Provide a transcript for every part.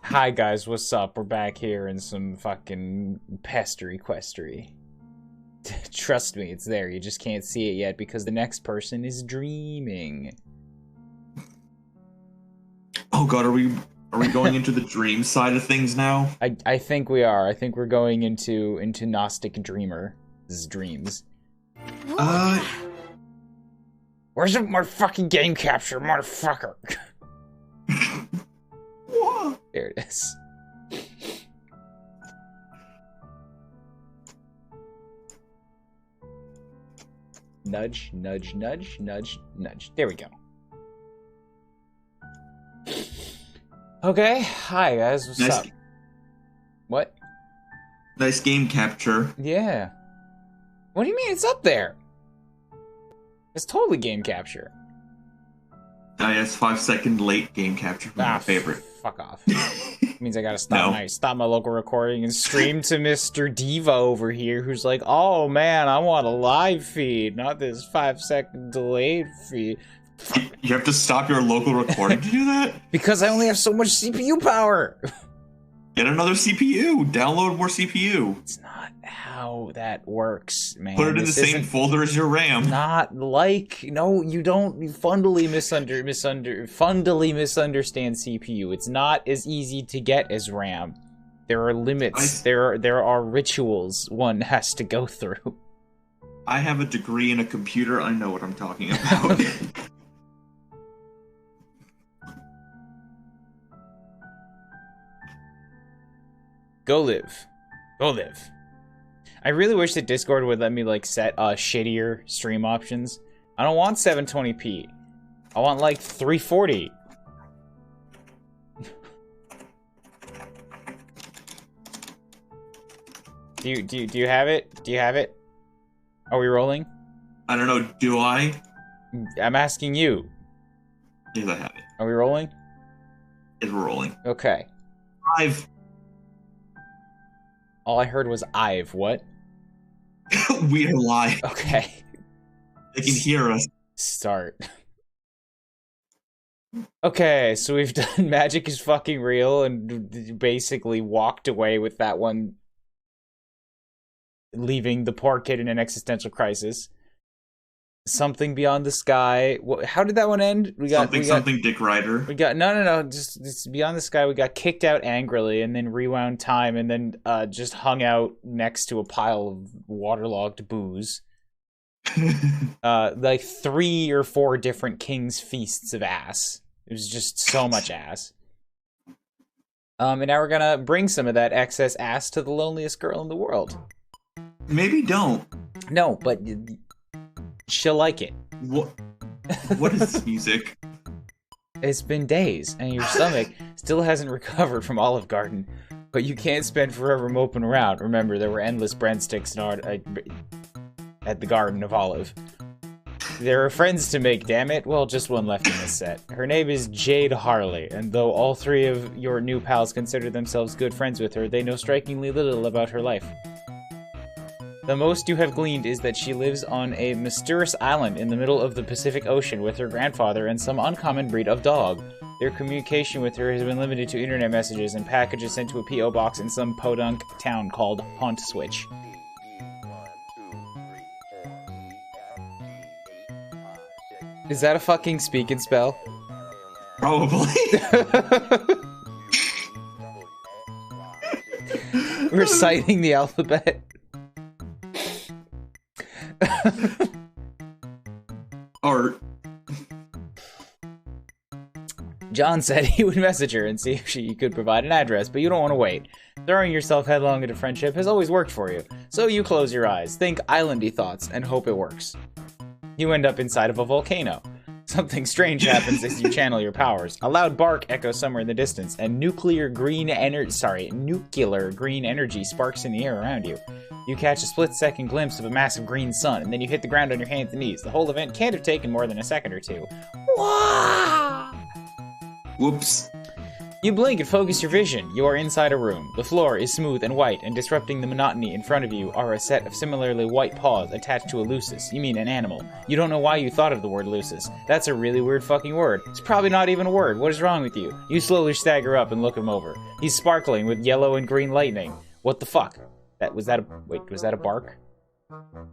Hi guys, what's up? We're back here in some fucking pestery questery. Trust me, it's there. You just can't see it yet because the next person is dreaming. Oh god, are we going into the dream side of things now? I think we are. I think we're going into Gnostic Dreamer's dreams. Where's my fucking game capture, motherfucker? What? There it is. Nudge, nudge, nudge, nudge, nudge. There we go. Okay, hi guys, what's up? What? Nice game capture. Yeah. What do you mean it's up there? It's totally game capture. Yes, 5-second late game capture from my favorite. Fuck off. It means I gotta stop my local recording and stream to Mr. Diva over here, who's like, oh man, I want a live feed, not this 5-second delayed feed. You have to stop your local recording to do that? Because I only have so much CPU power! Get another CPU! Download more CPU! It's not how that works, man. Put it in the same folder as your RAM. Not like... No, you don't fundally misunderstand CPU. It's not as easy to get as RAM. There are limits. There are rituals one has to go through. I have a degree in a computer. I know what I'm talking about. Go live. Go live. I really wish that Discord would let me, like, set shittier stream options. I don't want 720p. I want, like, 340. Do you have it? Do you have it? Are we rolling? I don't know, do I? I'm asking you. Yes, I have it. Are we rolling? Yes, we're rolling. Okay. All I heard was I've what? We are live. Okay. They can hear us. Start. Okay, so we've done Magic is Fucking Real and basically walked away with that one, leaving the poor kid in an existential crisis. Something Beyond the Sky. How did that one end? We got something Dick Ryder. We got no. Just Beyond the Sky. We got kicked out angrily, and then rewound time, and then just hung out next to a pile of waterlogged booze. Like 3 or 4 different king's feasts of ass. It was just so much ass. And now we're gonna bring some of that excess ass to the loneliest girl in the world. Maybe don't. No, but she'll like it. What is this music? It's been days, and your stomach still hasn't recovered from Olive Garden, but you can't spend forever moping around. Remember, there were endless breadsticks at the Garden of Olive. There are friends to make, damn it. Well, just one left in this set. Her name is Jade Harley, and though all 3 of your new pals consider themselves good friends with her, they know strikingly little about her life. The most you have gleaned is that she lives on a mysterious island in the middle of the Pacific Ocean with her grandfather and some uncommon breed of dog. Their communication with her has been limited to internet messages and packages sent to a P.O. box in some podunk town called Haunt Switch. Is that a fucking speak and spell? Probably. Reciting the alphabet. Art. John said he would message her and see if she could provide an address, but you don't want to wait. Throwing yourself headlong into friendship has always worked for you, so you close your eyes, think islandy thoughts, and hope it works. You end up inside of a volcano. Something strange happens as you channel your powers. A loud bark echoes somewhere in the distance, and nuclear green energy sparks in the air around you. You catch a split-second glimpse of a massive green sun, and then you hit the ground on your hands and knees. The whole event can't have taken more than a second or two. Wah! Whoops. You blink and focus your vision. You are inside a room. The floor is smooth and white, and disrupting the monotony in front of you are a set of similarly white paws attached to a lusus. You mean an animal. You don't know why you thought of the word lusus. That's a really weird fucking word. It's probably not even a word. What is wrong with you? You slowly stagger up and look him over. He's sparkling with yellow and green lightning. What the fuck? Was that a bark?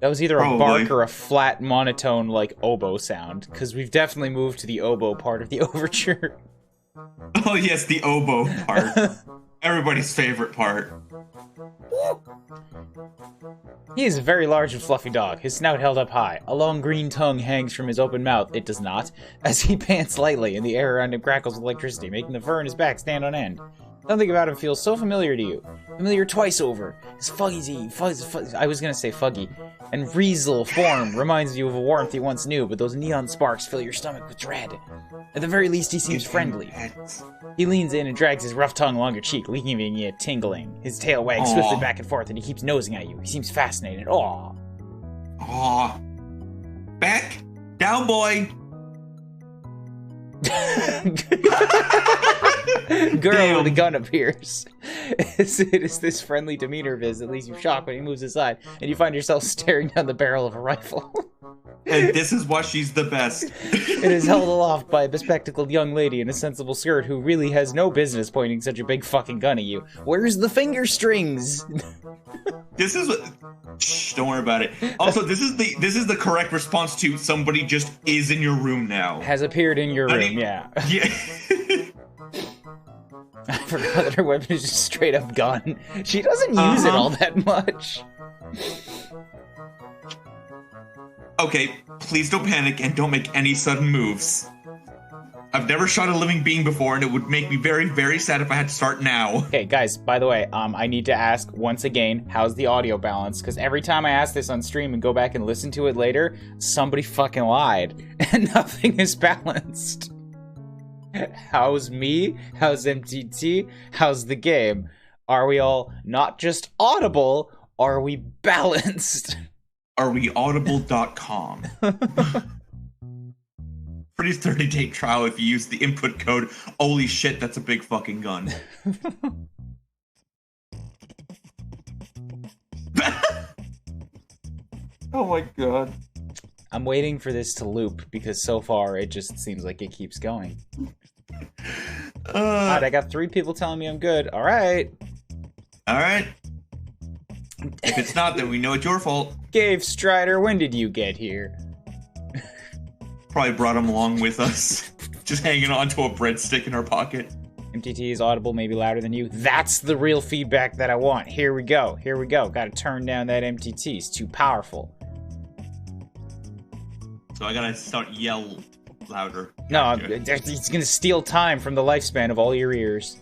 That was either a bark or a flat monotone, like, oboe sound, because we've definitely moved to the oboe part of the overture. Oh yes, the oboe part. Everybody's favorite part. He is a very large and fluffy dog, his snout held up high. A long green tongue hangs from his open mouth, it does not, as he pants lightly and the air around him crackles with electricity, making the fur in his back stand on end. Something about him feels so familiar to you. Familiar twice over. His fuggy, and Riesel form reminds you of a warmth you once knew, but those neon sparks fill your stomach with dread. At the very least, he seems friendly. He leans in and drags his rough tongue along your cheek, leaving you tingling. His tail wags swiftly back and forth, and he keeps nosing at you. He seems fascinated. Aww. Aww. Back down, boy. Girl with a gun appears. It is this friendly demeanor of his that leaves you shocked when he moves aside, and you find yourself staring down the barrel of a rifle. And this is why she's the best. It is held aloft by a bespectacled young lady in a sensible skirt who really has no business pointing such a big fucking gun at you. Where's the finger strings? This is what... Shh, don't worry about it. Also, this is the correct response to somebody just is in your room now. Has appeared in your room, yeah. Yeah. I forgot that her weapon is just straight up gun. She doesn't use it all that much. Okay, please don't panic and don't make any sudden moves. I've never shot a living being before, and it would make me very, very sad if I had to start now. Okay, guys, by the way, I need to ask once again, how's the audio balance? Because every time I ask this on stream and go back and listen to it later, somebody fucking lied, and nothing is balanced. How's me? How's MTT? How's the game? Are we all not just audible? Are we balanced? Are we audible.com? Pretty 30-day trial if you use the input code. Holy shit, that's a big fucking gun. Oh my god. I'm waiting for this to loop because so far it just seems like it keeps going. Alright, I got 3 people telling me I'm good. Alright. Alright. If it's not, then we know it's your fault. Gave Strider, when did you get here? Probably brought him along with us. Just hanging on to a breadstick in our pocket. MTT is audible, maybe louder than you. That's the real feedback that I want. Here we go. Here we go. Gotta turn down that MTT. It's too powerful. So I gotta start yell louder. No, it's gonna steal time from the lifespan of all your ears.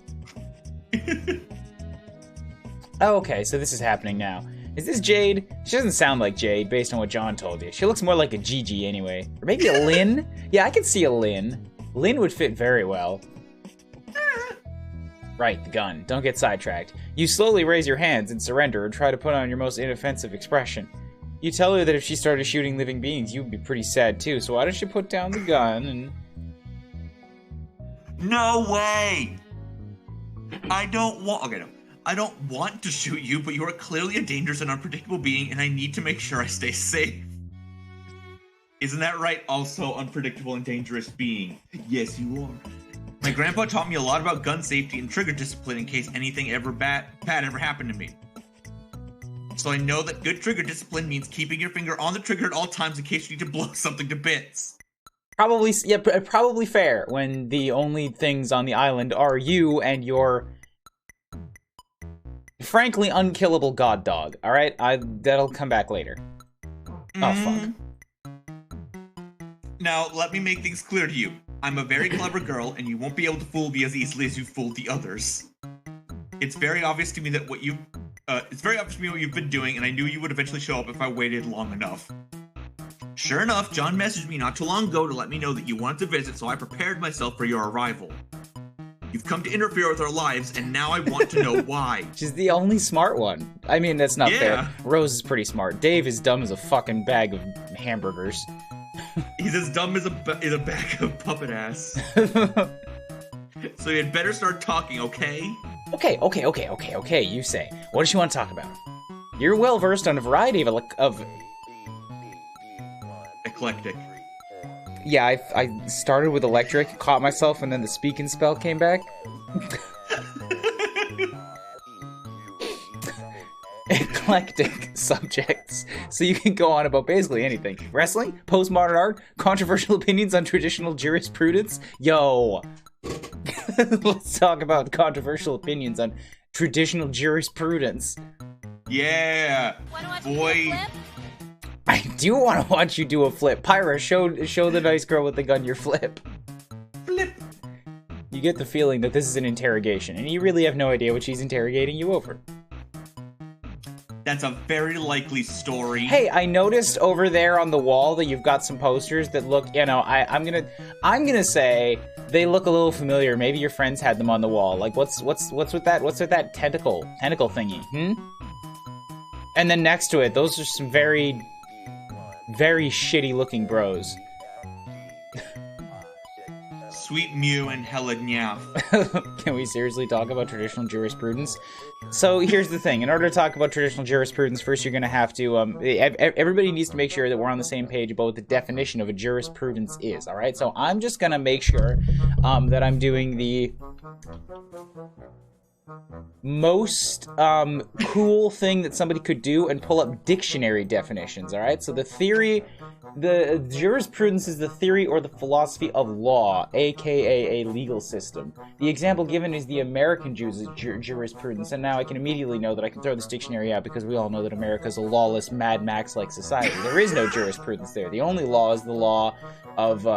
Oh, okay, so this is happening now. Is this Jade? She doesn't sound like Jade, based on what John told you. She looks more like a Gigi anyway. Or maybe a Lynn? Yeah, I could see a Lynn. Lynn would fit very well. Right, the gun. Don't get sidetracked. You slowly raise your hands and surrender and try to put on your most inoffensive expression. You tell her that if she started shooting living beings, you'd be pretty sad too, so why don't you put down the gun and... No way! I don't want... Okay, no. I don't want to shoot you, but you are clearly a dangerous and unpredictable being, and I need to make sure I stay safe. Isn't that right? Also unpredictable and dangerous being. Yes, you are. My grandpa taught me a lot about gun safety and trigger discipline in case anything bad ever happened to me. So I know that good trigger discipline means keeping your finger on the trigger at all times in case you need to blow something to bits. Probably, yeah, probably fair when the only things on the island are you and your... frankly unkillable god dog, alright? That'll come back later. Oh, fuck. Now, let me make things clear to you. I'm a very clever girl, and you won't be able to fool me as easily as you fooled the others. It's very obvious to me that what you've been doing, and I knew you would eventually show up if I waited long enough. Sure enough, John messaged me not too long ago to let me know that you wanted to visit, so I prepared myself for your arrival. You've come to interfere with our lives, and now I want to know why. She's the only smart one. I mean, that's not fair. Rose is pretty smart. Dave is dumb as a fucking bag of hamburgers. He's as dumb as a bag of puppet ass. So you had better start talking, okay? Okay, you say. What does she want to talk about? You're well versed on a variety of... Eclectic. Yeah, I started with electric, caught myself, and then the speaking spell came back. Eclectic subjects. So you can go on about basically anything. Wrestling, postmodern art, controversial opinions on traditional jurisprudence. Yo! Let's talk about controversial opinions on traditional jurisprudence. Yeah! Boy! I do want to watch you do a flip. Pyra, show the nice girl with the gun your flip. Flip! You get the feeling that this is an interrogation, and you really have no idea what she's interrogating you over. That's a very likely story. Hey, I noticed over there on the wall that you've got some posters that look, you know, I'm gonna say they look a little familiar. Maybe your friends had them on the wall. Like, what's with that? What's with that tentacle thingy? And then next to it, those are some very shitty looking bros. Sweet Mew and Hella Nyaff. Can we seriously talk about traditional jurisprudence? So here's the thing. In order to talk about traditional jurisprudence, first you're going to have to... everybody needs to make sure that we're on the same page about what the definition of a jurisprudence is, alright? So I'm just going to make sure that I'm doing the most cool thing that somebody could do and pull up dictionary definitions, alright? So the jurisprudence is the theory or the philosophy of law, aka a legal system. The example given is the American jurisprudence, and now I can immediately know that I can throw this dictionary out because we all know that America is a lawless Mad Max-like society. There is no jurisprudence there. The only law is the law of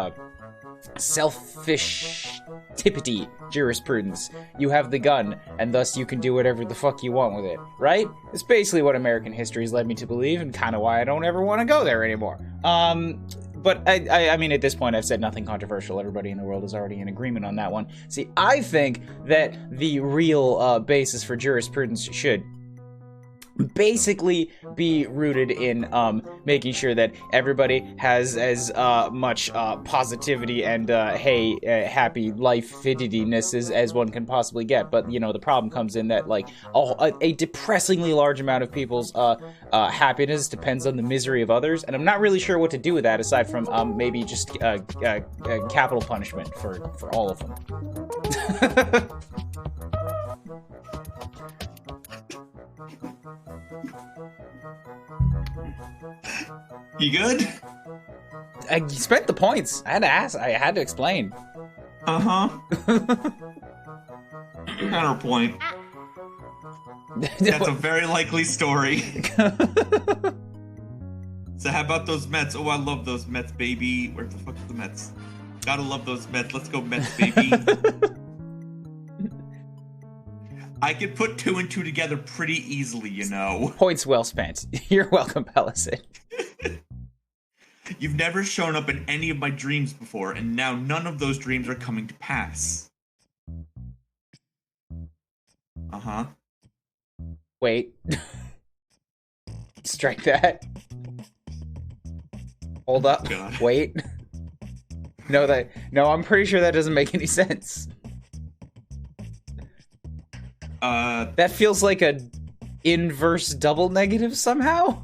selfish-tippity jurisprudence. You have the gun, and thus you can do whatever the fuck you want with it, right? It's basically what American history has led me to believe, and kind of why I don't ever want to go there anymore. But I mean, at this point, I've said nothing controversial. Everybody in the world is already in agreement on that one. See, I think that the real basis for jurisprudence should basically be rooted in making sure that everybody has as much positivity and happy life-fittiness as one can possibly get. But you know, the problem comes in that like a depressingly large amount of people's happiness depends on the misery of others, and I'm not really sure what to do with that aside from maybe just capital punishment for all of them. You good? I spent the points. I had to ask. I had to explain. Counterpoint. That's a very likely story. So how about those Mets? Oh, I love those Mets, baby. Where the fuck are the Mets? Gotta love those Mets. Let's go Mets, baby. I could put 2 and 2 together pretty easily, you know. Points well spent. You're welcome, Pellison. You've never shown up in any of my dreams before, and now none of those dreams are coming to pass. Wait. Strike that. Hold up. God. Wait. No, I'm pretty sure that doesn't make any sense. That feels like a inverse double negative somehow.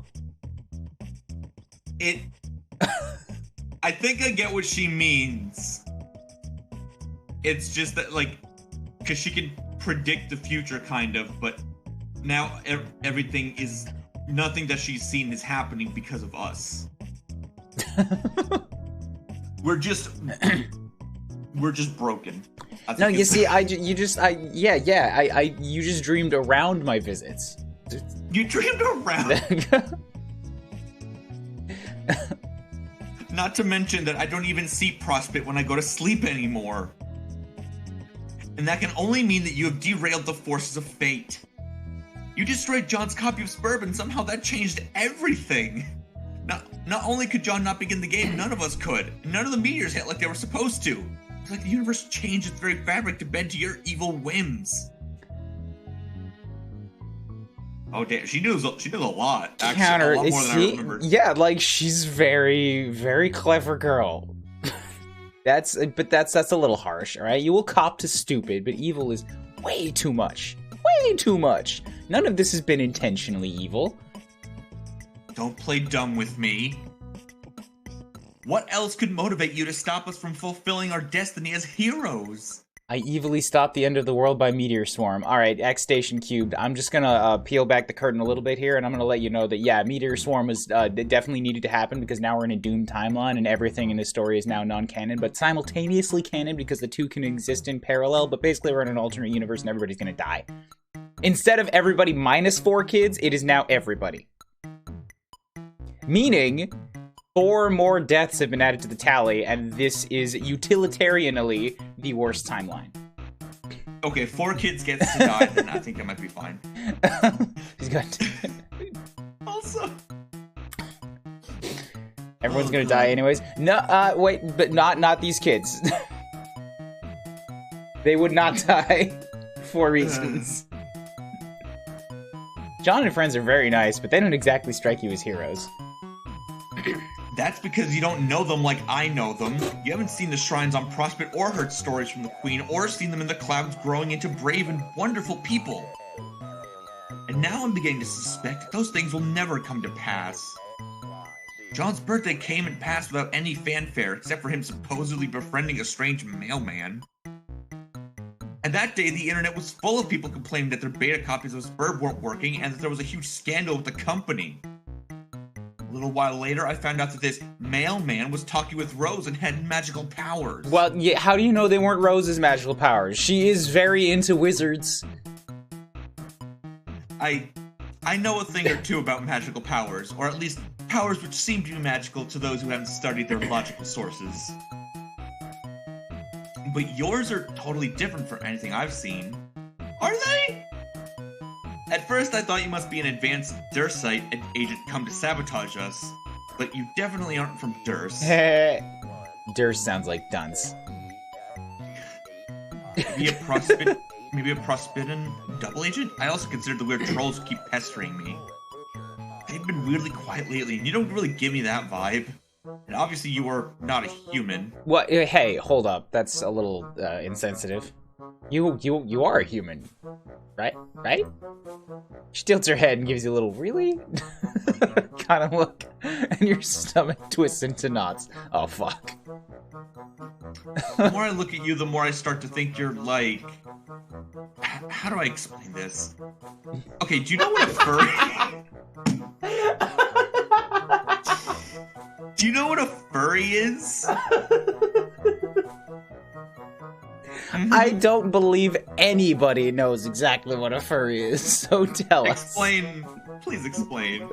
I think I get what she means. It's just that, like, because she can predict the future, kind of, but now everything is... Nothing that she's seen is happening because of us. We're just broken. No, you see, you just dreamed around my visits. You dreamed around? Not to mention that I don't even see Prospect when I go to sleep anymore. And that can only mean that you have derailed the forces of fate. You destroyed John's copy of Spurb, and somehow that changed everything. Not only could John not begin the game, none of us could. None of the meteors hit like they were supposed to. It's like the universe changed its very fabric to bend to your evil whims. Oh damn, she knows a lot. Actually, a lot more than I remembered. Yeah, like she's very, very clever girl. But that's a little harsh, all right? You will cop to stupid, but evil is way too much. Way too much. None of this has been intentionally evil. Don't play dumb with me. What else could motivate you to stop us from fulfilling our destiny as heroes? I evilly stopped the end of the world by meteor swarm. All right, X Station cubed. I'm just gonna peel back the curtain a little bit here, and I'm gonna let you know that, yeah, meteor swarm was definitely needed to happen because now we're in a doomed timeline, and everything in this story is now non-canon, but simultaneously canon because the two can exist in parallel, but basically we're in an alternate universe and everybody's gonna die. Instead of everybody minus 4 kids, it is now everybody. Meaning 4 more deaths have been added to the tally, and this is utilitarianly the worst timeline. Okay, 4 kids get to die, then I think that might be fine. He's got Also, everyone's gonna die anyways. No, wait, but not these kids. They would not die for reasons. John and friends are very nice, but they don't exactly strike you as heroes. That's because you don't know them like I know them. You haven't seen the shrines on Prospect or heard stories from the Queen or seen them in the clouds growing into brave and wonderful people. And now I'm beginning to suspect that those things will never come to pass. John's birthday came and passed without any fanfare except for him supposedly befriending a strange mailman. And that day, the internet was full of people complaining that their beta copies of Spurb weren't working and that there was a huge scandal with the company. A little while later, I found out that this mailman was talking with Rose and had magical powers. Well, yeah, how do you know they weren't Rose's magical powers? She is very into wizards. I know a thing or two about magical powers, or at least powers which seem to be magical to those who haven't studied their logical sources. But yours are totally different from anything I've seen. Are they? At first, I thought you must be an advanced Dursite agent come to sabotage us, but you definitely aren't from Durs. Durs sounds like dunce. Maybe a Prospidon double agent? I also consider the weird trolls who keep pestering me. They've been weirdly quiet lately, and you don't really give me that vibe. And obviously you are not a human. What? Hey, hold up. That's a little insensitive. You are a human, right? Right? She tilts her head and gives you a little really kind of look, and your stomach twists into knots. Oh fuck. The more I look at you, the more I start to think you're like... How do I explain this? Okay, do you know what a furry... Do you know what a furry is? I don't believe anybody knows exactly what a furry is, so tell us. Explain. Please explain.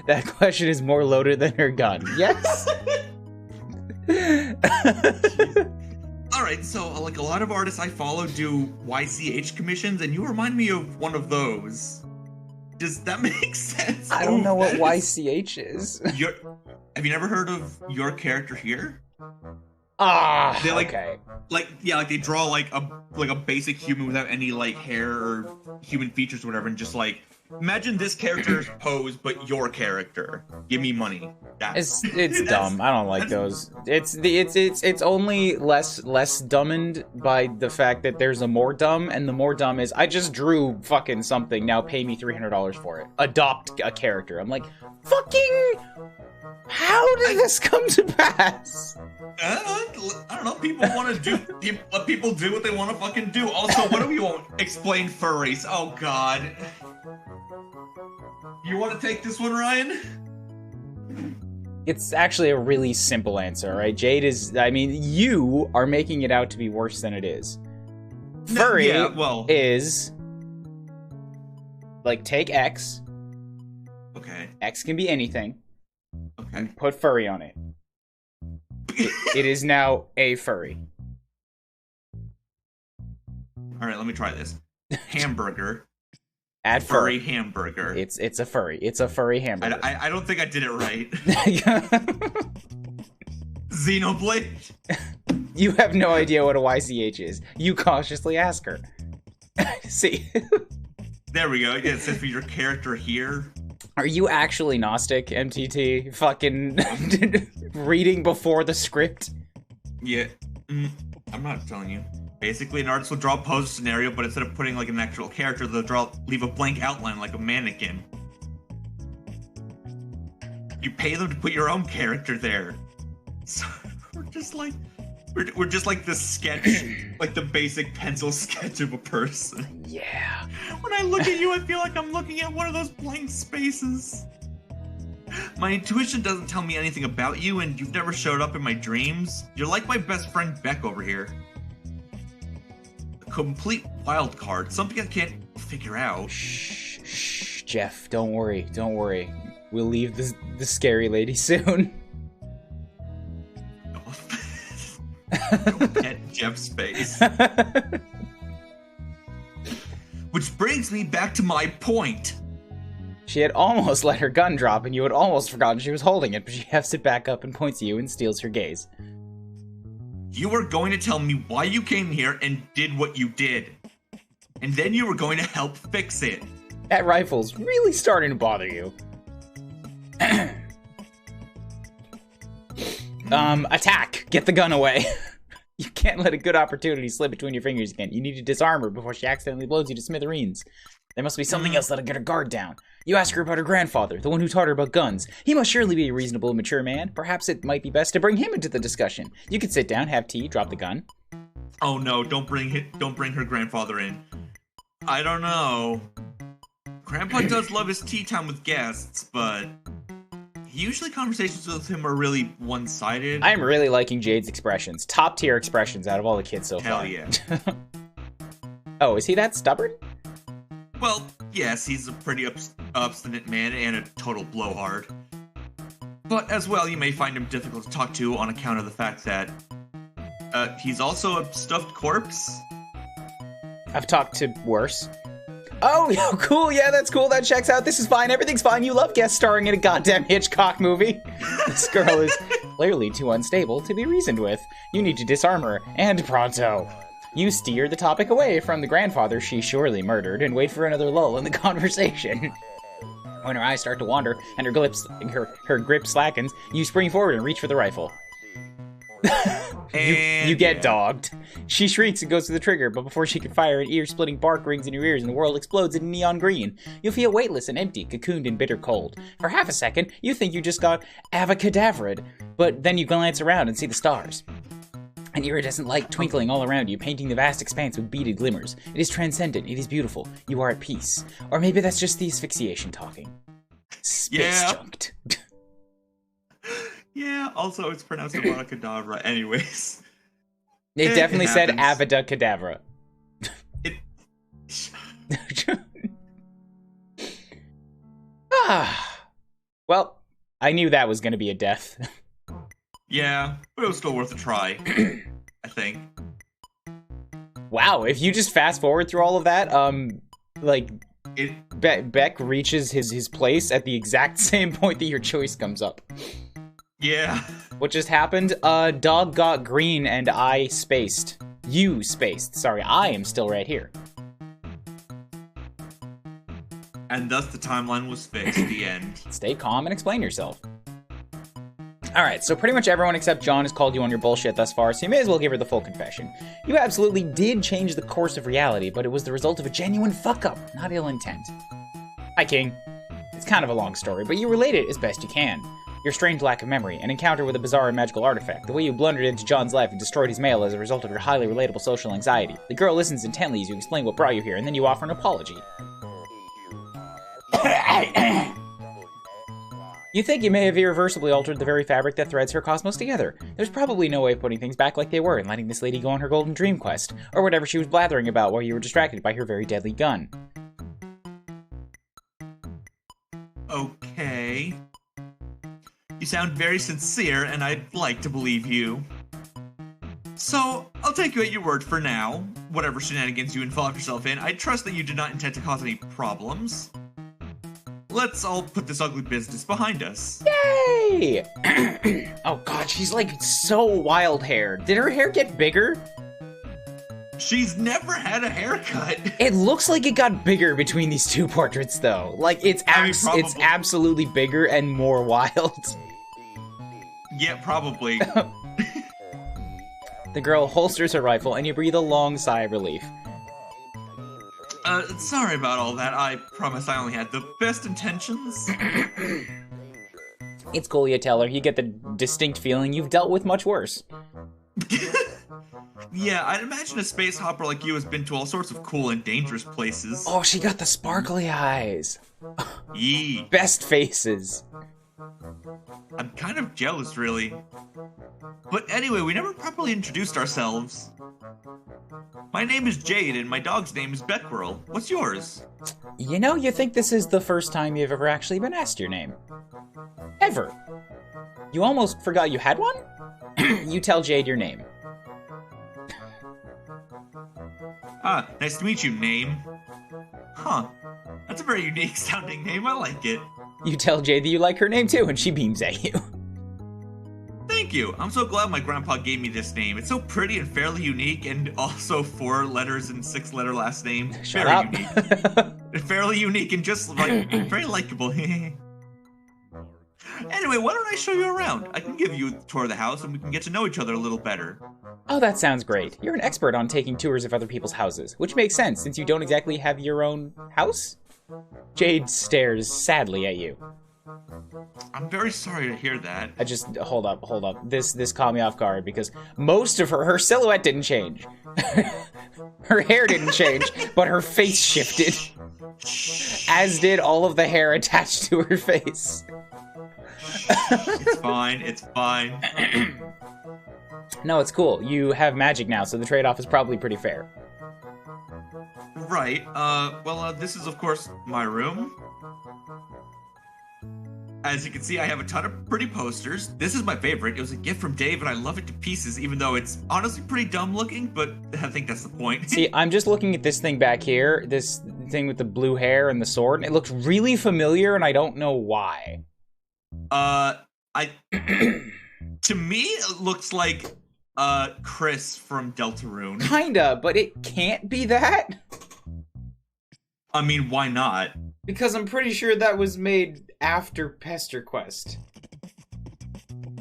That question is more loaded than her gun. Yes? Alright, so like a lot of artists I follow do YCH commissions, and you remind me of one of those. Does that make sense? I don't know what YCH is. Have you never heard of Your Character Here? Ah, they okay. Like they draw like a basic human without any like hair or human features or whatever, and just like imagine this character's pose, but your character. Give me money. It's dumb. I don't like those. It's only less dumbened by the fact that there's a more dumb, and the more dumb is I just drew fucking something. Now pay me $300 for it. Adopt a character. I'm like, fucking. How did this come to pass? I don't know. People want to let people do what they want to fucking do. Also, what do we want? Explain furries. Oh God. You want to take this one, Ryan? It's actually a really simple answer, right? Jade is, I mean, you are making it out to be worse than it is. Furry is, like, take X. Okay. X can be anything. Okay. And put furry on it. It is now a furry. Alright, let me try this. Hamburger. Add furry hamburger. It's a furry. It's a furry hamburger. I don't think I did it right. Xenoblade. You have no idea what a YCH is. You cautiously ask her. See. There we go. Yeah, it says for your character here. Are you actually Gnostic, MTT? Fucking reading before the script? Yeah, I'm not telling you. Basically, an artist will draw a pose scenario, but instead of putting like an actual character, they'll leave a blank outline like a mannequin. You pay them to put your own character there. So we're just like the sketch, like the basic pencil sketch of a person. Yeah. When I look at you, I feel like I'm looking at one of those blank spaces. My intuition doesn't tell me anything about you, and you've never showed up in my dreams. You're like my best friend Beck over here. A complete wild card, something I can't figure out. Shh, Jeff, don't worry. We'll leave the scary lady soon. Don't pet Jeff's face. Which brings me back to my point. She had almost let her gun drop, and you had almost forgotten she was holding it, but she hefts it back up and points at you and steals your gaze. You were going to tell me why you came here and did what you did. And then you were going to help fix it. That rifle's really starting to bother you. Attack! Get the gun away. You can't let a good opportunity slip between your fingers again. You need to disarm her before she accidentally blows you to smithereens. There must be something else that'll get her guard down. You ask her about her grandfather, the one who taught her about guns. He must surely be a reasonable, mature man. Perhaps it might be best to bring him into the discussion. You could sit down, have tea, drop the gun. Oh no, don't bring her grandfather in. I don't know. Grandpa does love his tea time with guests, but usually conversations with him are really one-sided. I'm really liking Jade's expressions. Top tier expressions out of all the kids so far. Hell yeah. Oh, is he that stubborn? Well, yes, he's a pretty obstinate man and a total blowhard. But as well, you may find him difficult to talk to on account of the fact that he's also a stuffed corpse. I've talked to worse. Oh, cool, yeah, that's cool, that checks out, this is fine, everything's fine, you love guest starring in a goddamn Hitchcock movie. This girl is clearly too unstable to be reasoned with. You need to disarm her, and pronto. You steer the topic away from the grandfather she surely murdered and wait for another lull in the conversation. When her eyes start to wander and her grip slackens, you spring forward and reach for the rifle. You get dogged. She shrieks and goes to the trigger, but before she can fire, an ear-splitting bark rings in your ears and the world explodes in neon green. You feel weightless and empty, cocooned in bitter cold. For half a second, you think you just got avacadavered, but then you glance around and see the stars. An iridescent light twinkling all around you, painting the vast expanse with beaded glimmers. It is transcendent, it is beautiful, you are at peace. Or maybe that's just the asphyxiation talking. Space junked. Yeah, also it's pronounced Avada anyways. It definitely said Avada Kedavra. Well, I knew that was going to be a death. Yeah, but it was still worth a try, I think. Wow, if you just fast forward through all of that, Beck reaches his place at the exact same point that your choice comes up. Yeah. What just happened? Dog got green and I spaced. You spaced. Sorry, I am still right here. And thus the timeline was fixed. The end. Stay calm and explain yourself. Alright, so pretty much everyone except John has called you on your bullshit thus far, so you may as well give her the full confession. You absolutely did change the course of reality, but it was the result of a genuine fuck-up, not ill intent. Hi, King. It's kind of a long story, but you relate it as best you can. Your strange lack of memory, an encounter with a bizarre and magical artifact, the way you blundered into John's life and destroyed his mail as a result of your highly relatable social anxiety. The girl listens intently as you explain what brought you here, and then you offer an apology. You think you may have irreversibly altered the very fabric that threads her cosmos together. There's probably no way of putting things back like they were and letting this lady go on her golden dream quest, or whatever she was blathering about while you were distracted by her very deadly gun. Okay. You sound very sincere, and I'd like to believe you. So, I'll take you at your word for now. Whatever shenanigans you involved yourself in, I trust that you did not intend to cause any problems. Let's all put this ugly business behind us. Yay! Oh god, she's like so wild-haired. Did her hair get bigger? She's never had a haircut. It looks like it got bigger between these two portraits, though. Like, it's absolutely bigger and more wild. Yeah, probably. The girl holsters her rifle, and you breathe a long sigh of relief. Sorry about all that. I promise I only had the best intentions. It's cool, you tell her. You get the distinct feeling you've dealt with much worse. Yeah, I'd imagine a space hopper like you has been to all sorts of cool and dangerous places. Oh, she got the sparkly eyes. Yee. Best faces. I'm kind of jealous, really. But anyway, we never properly introduced ourselves. My name is Jade, and my dog's name is Becquerel. What's yours? You know, you think this is the first time you've ever actually been asked your name. Ever. You almost forgot you had one? You tell Jade your name. Ah, nice to meet you, name. Huh. That's a very unique sounding name, I like it. You tell Jade that you like her name too, and she beams at you. Thank you. I'm so glad my grandpa gave me this name. It's so pretty and fairly unique, and also 4 letters and 6-letter last name. Shut very up. Unique. Fairly unique and just, like, very likable. Anyway, why don't I show you around? I can give you a tour of the house, and we can get to know each other a little better. Oh, that sounds great. You're an expert on taking tours of other people's houses, which makes sense since you don't exactly have your own house? Jade stares sadly at you. I'm very sorry to hear that. I just, hold up. This caught me off guard because most of her silhouette didn't change. Her hair didn't change, but her face shifted. As did all of the hair attached to her face. It's fine. No, it's cool. You have magic now, so the trade-off is probably pretty fair. Right. This is, of course, my room. As you can see, I have a ton of pretty posters. This is my favorite. It was a gift from Dave, and I love it to pieces, even though it's honestly pretty dumb looking, but I think that's the point. See, I'm just looking at this thing back here, this thing with the blue hair and the sword, and it looks really familiar, and I don't know why. To me, it looks like, Chris from Deltarune. Kinda, but it can't be that. I mean, why not? Because I'm pretty sure that was made after Pester Quest.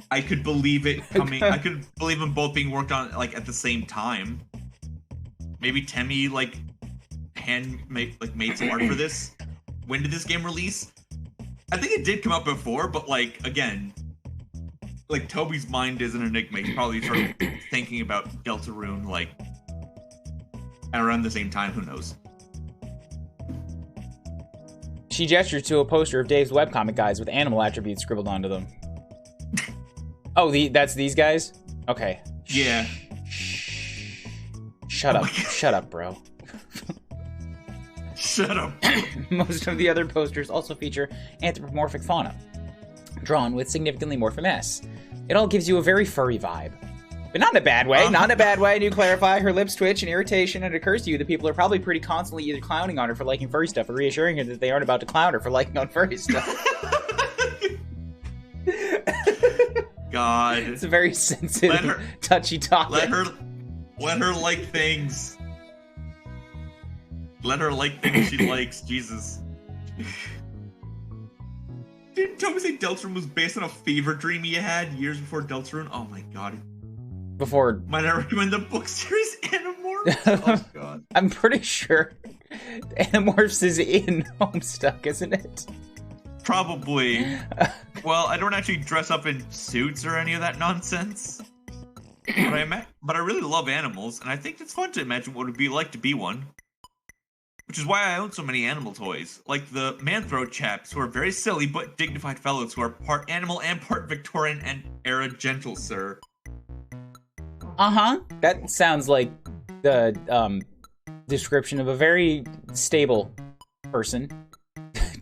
I could believe it coming. I could believe them both being worked on, like, at the same time. Maybe Temmie, like, made some art for this. When did this game release? I think it did come out before, but, like, again, like, Toby's mind is an enigma. He probably started thinking about Deltarune, like, around the same time. Who knows? She gestures to a poster of Dave's webcomic guys with animal attributes scribbled onto them. Oh, that's these guys? Okay. Yeah. Shut up. Shut up, bro. Shut up. Most of the other posters also feature anthropomorphic fauna, drawn with significantly more finesse. It all gives you a very furry vibe. But not in a bad way, not in a bad way. And you clarify, her lips twitch in irritation, and it occurs to you that people are probably pretty constantly either clowning on her for liking furry stuff or reassuring her that they aren't about to clown her for liking on furry stuff. God. It's a very sensitive, touchy topic. Let her like things. Let her like things she likes, Jesus. Didn't Toby say Deltarune was based on a fever dream he had years before Deltarune? Oh my god. Before... Might I recommend the book series Animorphs? Oh god. I'm pretty sure Animorphs is in Homestuck, isn't it? Probably. Well, I don't actually dress up in suits or any of that nonsense. But I really love animals, and I think it's fun to imagine what it would be like to be one. Which is why I own so many animal toys, like the Manthro chaps, who are very silly but dignified fellows who are part animal and part Victorian and era gentle, sir. Uh-huh. That sounds like the description of a very stable person.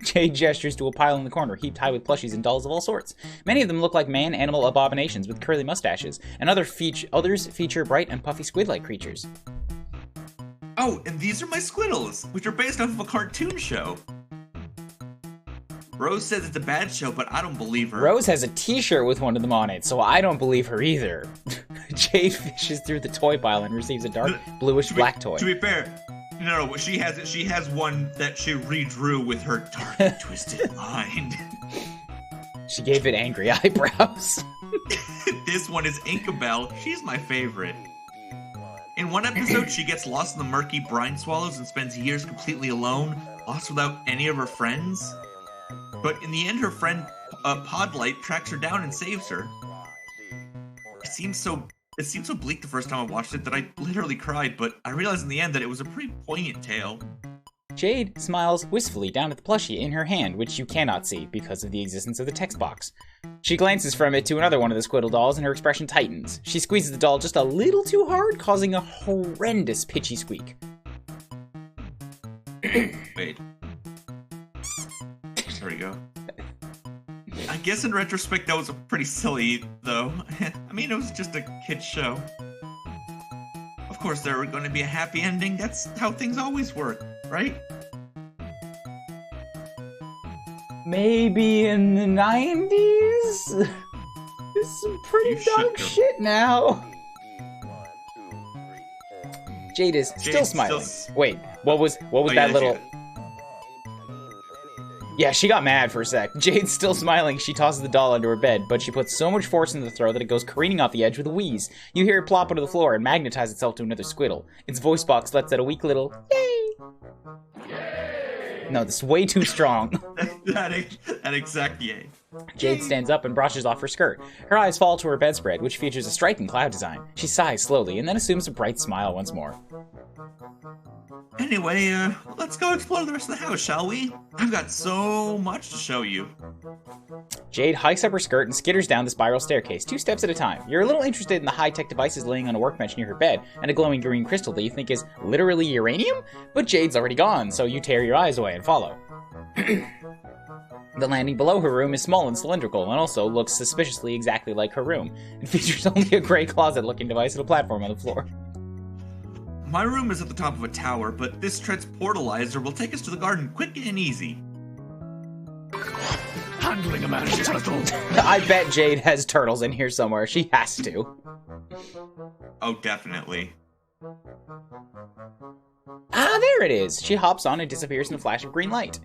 Jade gestures to a pile in the corner, heaped high with plushies and dolls of all sorts. Many of them look like man-animal abominations with curly mustaches, and others feature bright and puffy squid-like creatures. Oh, and these are my Squiddles, which are based off of a cartoon show. Rose says it's a bad show, but I don't believe her. Rose has a t-shirt with one of them on it, so I don't believe her either. Jade fishes through the toy pile and receives a dark, bluish-black toy. To be fair, no, she has one that she redrew with her dark and twisted mind. She gave it angry eyebrows. This one is Inkabelle. She's my favorite. In one episode, she gets lost in the murky brine swallows and spends years completely alone, lost without any of her friends. But in the end, her friend Podlight tracks her down and saves her. It seems so bleak the first time I watched it that I literally cried, but I realized in the end that it was a pretty poignant tale. Jade smiles wistfully down at the plushie in her hand, which you cannot see because of the existence of the text box. She glances from it to another one of the Squiddle dolls and her expression tightens. She squeezes the doll just a little too hard, causing a horrendous pitchy squeak. Wait. There we go. I guess in retrospect that was pretty silly, though. I mean, it was just a kid's show. Of course, there were going to be a happy ending. That's how things always work, right? Maybe in the 90s? This is some pretty dark shit now. Jade is still smiling. Wait, what was that little... Yeah, she got mad for a sec. Jade's still smiling. She tosses the doll under her bed, but she puts so much force into the throw that it goes careening off the edge with a wheeze. You hear it plop onto the floor and magnetize itself to another Squiddle. Its voice box lets out a weak little yay. No, this is way too strong. that exact yay. Jade stands up and brushes off her skirt. Her eyes fall to her bedspread, which features a striking cloud design. She sighs slowly and then assumes a bright smile once more. Anyway, let's go explore the rest of the house, shall we? I've got so much to show you. Jade hikes up her skirt and skitters down the spiral staircase, 2 steps at a time. You're a little interested in the high-tech devices laying on a workbench near her bed, and a glowing green crystal that you think is literally uranium? But Jade's already gone, so you tear your eyes away and follow. The landing below her room is small and cylindrical, and also looks suspiciously exactly like her room. It features only a gray closet-looking device and a platform on the floor. My room is at the top of a tower, but this transportalizer will take us to the garden quick and easy. Handling a managed turtle. I bet Jade has turtles in here somewhere. She has to. Oh, definitely. Ah, there it is! She hops on and disappears in a flash of green light.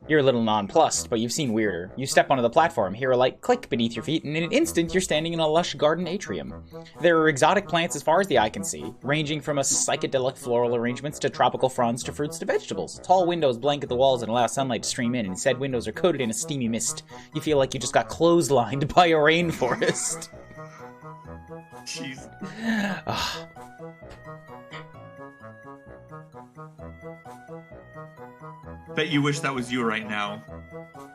You're a little nonplussed, but you've seen weirder. You step onto the platform, hear a light click beneath your feet, and in an instant you're standing in a lush garden atrium. There are exotic plants as far as the eye can see, ranging from a psychedelic floral arrangements to tropical fronds to fruits to vegetables. Tall windows blanket the walls and allow sunlight to stream in, and said windows are coated in a steamy mist. You feel like you just got clotheslined by a rainforest. Jeez. Bet you wish that was you right now,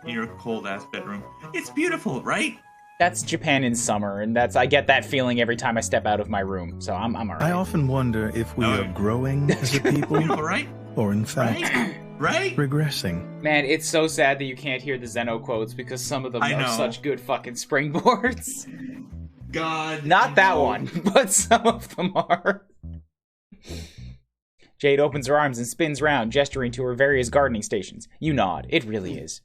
in your cold-ass bedroom. It's beautiful, right? That's Japan in summer, and I get that feeling every time I step out of my room, so I'm alright. I often wonder if we are growing as a people, right? Or in fact, right? regressing. Man, it's so sad that you can't hear the Zeno quotes because some of them are such good fucking springboards. God. Not that one, but some of them are. Jade opens her arms and spins round, gesturing to her various gardening stations. You nod. It really is.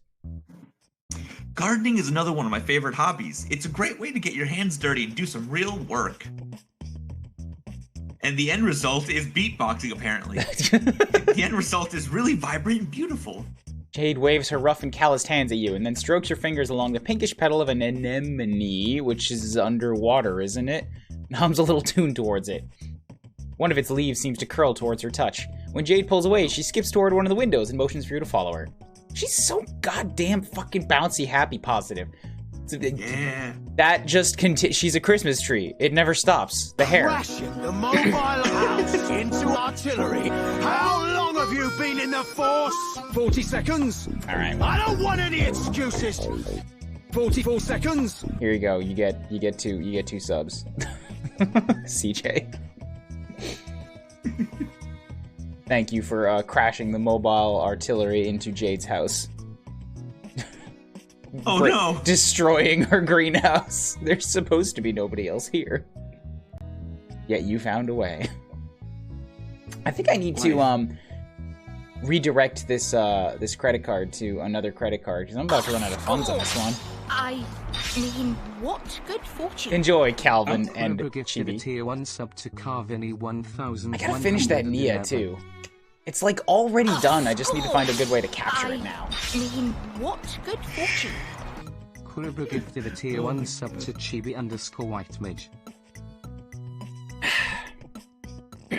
Gardening is another one of my favorite hobbies. It's a great way to get your hands dirty and do some real work. And the end result is beatboxing, apparently. The end result is really vibrant and beautiful. Jade waves her rough and calloused hands at you and then strokes her fingers along the pinkish petal of an anemone, which is underwater, isn't it? And hums a little tune towards it. One of its leaves seems to curl towards her touch. When Jade pulls away, she skips toward one of the windows and motions for you to follow her. She's so goddamn fucking bouncy, happy, positive. Yeah. That just she's a Christmas tree. It never stops. The hair. Crashing the mobile house into artillery. How long have you been in the force? 40 seconds. All right. I don't want any excuses. 44 seconds. Here you go. You get 2 subs. CJ. Thank you for crashing the mobile artillery into Jade's house. Oh no! Destroying her greenhouse. There's supposed to be nobody else here. Yet you found a way. I think I need to redirect this this credit card to another credit card because I'm about to run out of funds on this one. I mean, what good fortune. Enjoy, Calvin and Chibi. Tier 1 sub to Carvini 1000. I gotta finish that Nia too. It's like already done. I just need to find a good way to capture it now. I mean, what good fortune. Kuuribro gifted a tier 1 sub to Chibi _white mage.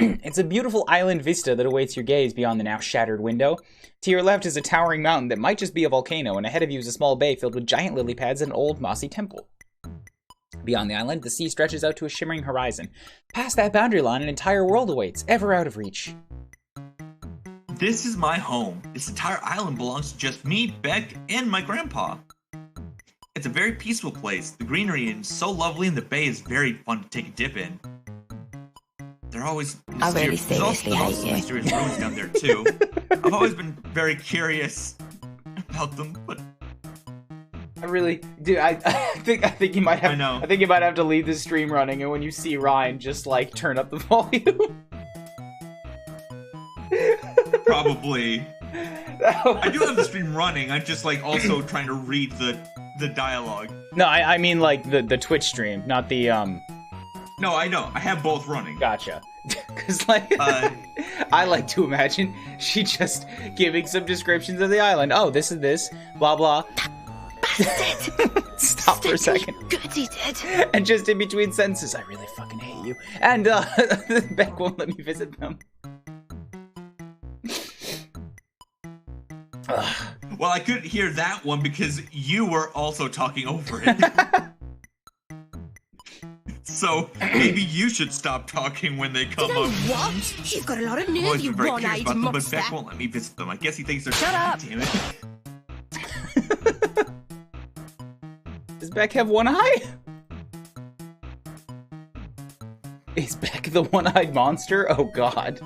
It's a beautiful island vista that awaits your gaze beyond the now shattered window. To your left is a towering mountain that might just be a volcano, and ahead of you is a small bay filled with giant lily pads and an old mossy temple. Beyond the island, the sea stretches out to a shimmering horizon. Past that boundary line, an entire world awaits, ever out of reach. This is my home. This entire island belongs to just me, Beck, and my grandpa. It's a very peaceful place. The greenery is so lovely, and the bay is very fun to take a dip in. They're always I really seriously hate you. Mysterious ruins down there too. I've always been very curious about them, but I really, dude. I think you might have. I know. I think you might have to leave the stream running, and when you see Ryan, just like turn up the volume. probably. I do have the stream running. I'm just like also trying to read the dialogue. No, I mean like the Twitch stream, not the No, I know. I have both running. Gotcha. Because, like, I like to imagine she just giving some descriptions of the island. Oh, this is this, blah, blah. Stop for a second. Good he did. And just in between sentences, I really fucking hate you. And, Beck won't let me visit them. Well, I couldn't hear that one because you were also talking over it. So maybe you should stop talking when they come up. What? You've got a lot of I've nerve, always you been very curious one-eyed about them, but monster. Beck won't let me visit them. I guess he thinks they're Shut up. Damn it. Does Beck have one eye? Is Beck the one-eyed monster? Oh, God.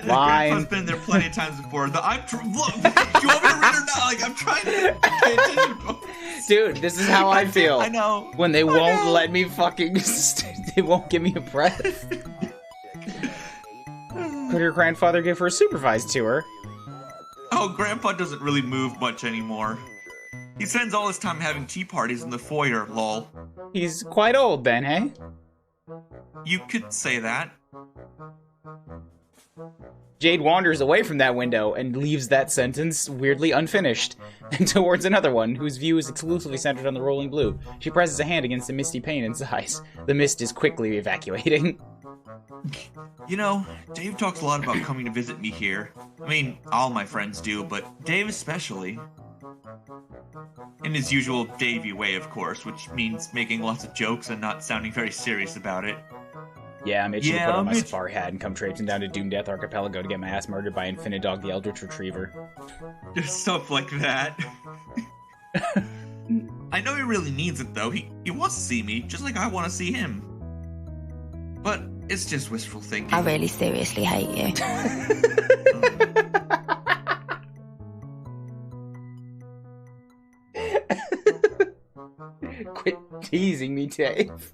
Grandpa's been there plenty of times before. Look, do you want me to read or not? Like, I'm trying to pay attention. Dude, this is how I feel. I know. When they won't let me fucking... they won't give me a breath. Could her grandfather give her a supervised tour? Oh, Grandpa doesn't really move much anymore. He spends all his time having tea parties in the foyer, lol. He's quite old then, hey? You could say that. Jade wanders away from that window and leaves that sentence weirdly unfinished, and towards another one, whose view is exclusively centered on the rolling blue. She presses a hand against the misty pane and sighs. The mist is quickly evacuating. You know, Dave talks a lot about coming to visit me here. I mean, all my friends do, but Dave especially. In his usual Davey way, of course, which means making lots of jokes and not sounding very serious about it. Yeah, I'm itching to put on my safari hat and come traipsing down to Doom Death Archipelago to get my ass murdered by Infinidog the Eldritch Retriever. Just stuff like that. I know he really needs it, though. He wants to see me, just like I want to see him. But it's just wishful thinking. I really seriously hate you. Quit teasing me, Dave.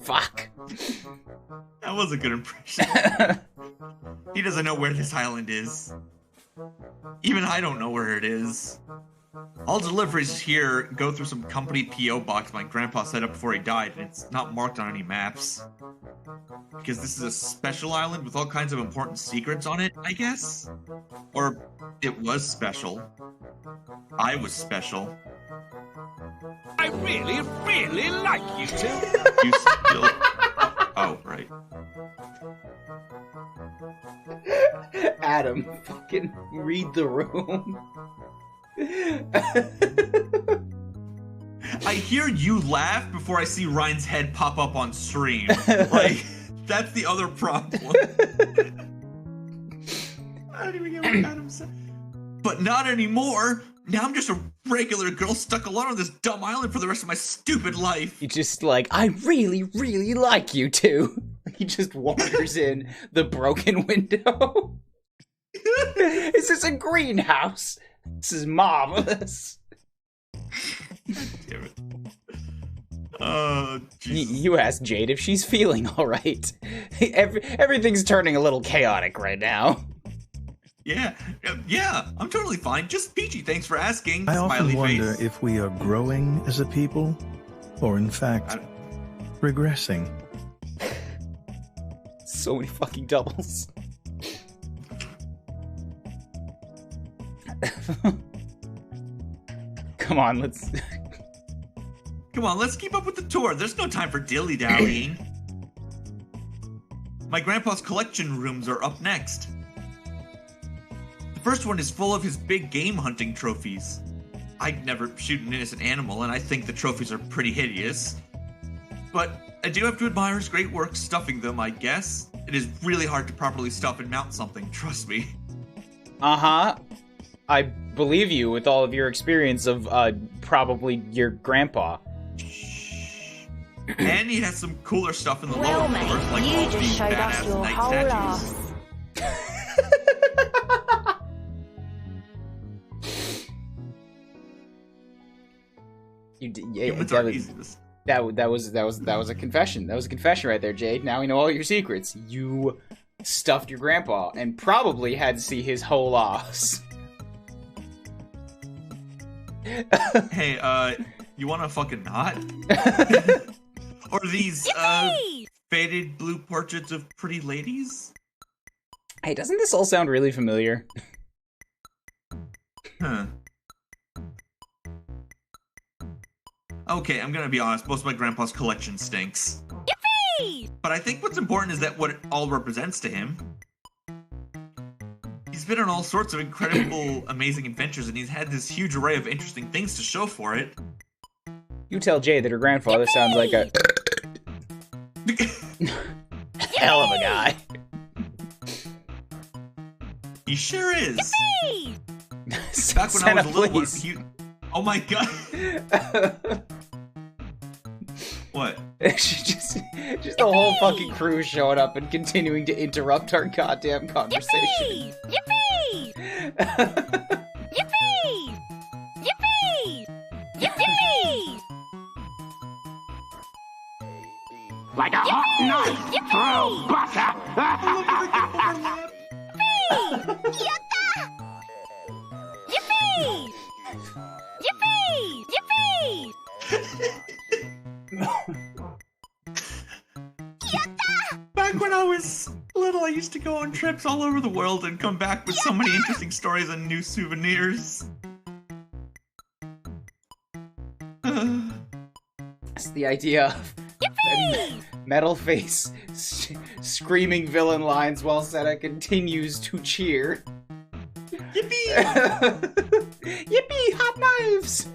Fuck. That was a good impression. He doesn't know where this island is. Even I don't know where it is. All deliveries here go through some company P.O. box my grandpa set up before he died, and it's not marked on any maps. Because this is a special island with all kinds of important secrets on it, I guess? Or it was special. I was special. I really, really like you two. You still... Oh, right. Adam, fucking read the room. I hear you laugh before I see Ryan's head pop up on stream. Like, that's the other problem. I don't even get what Adam said. But not anymore. Now I'm just a regular girl stuck alone on this dumb island for the rest of my stupid life. He just like, I really, really like you two. He just wanders in the broken window. Is this a greenhouse? This is marvelous. Damn it. Oh, Jesus. You asked Jade if she's feeling alright. Everything's turning a little chaotic right now. Yeah, I'm totally fine. Just peachy, thanks for asking. I often Smiley wonder face. if we are growing as a people, or in fact, regressing. So many fucking doubles. Come on, let's... Come on, let's keep up with the tour. There's no time for dilly-dallying. My grandpa's collection rooms are up next. The first one is full of his big game hunting trophies. I'd never shoot an innocent animal, and I think the trophies are pretty hideous. But I do have to admire his great work stuffing them, I guess. It is really hard to properly stuff and mount something, trust me. Uh-huh. I believe you with all of your experience of, probably your grandpa. And he has some cooler stuff in the Well, lower mate, floors, like you all just these showed us badass your knight whole statues. ass. Humans are easy to... That was a confession. That was a confession right there, Jade. Now we know all your secrets. You stuffed your grandpa and probably had to see his whole ass. Hey, you wanna fucking not? Or these, faded blue portraits of pretty ladies? Hey, doesn't this all sound really familiar? Huh. Okay, I'm gonna be honest, most of my grandpa's collection stinks. Yippee! But I think what's important is that what it all represents to him. He's been on all sorts of incredible, amazing adventures, and he's had this huge array of interesting things to show for it. You tell Jade that her grandfather sounds like a hell of a guy. He sure is. Yippee! Back when I was a little more please. cute. Oh my god. What? just the whole fucking crew showing up and continuing to interrupt our goddamn conversation. Yippee! Yippee! Yippee! Yippee! Like a hot knife through butter. Yippee! Yippee! Yippee! Back when I was little, I used to go on trips all over the world and come back with so many interesting stories and new souvenirs. It's the idea of metal face screaming villain lines while Senna continues to cheer. Yippee! Yippee! Hot knives!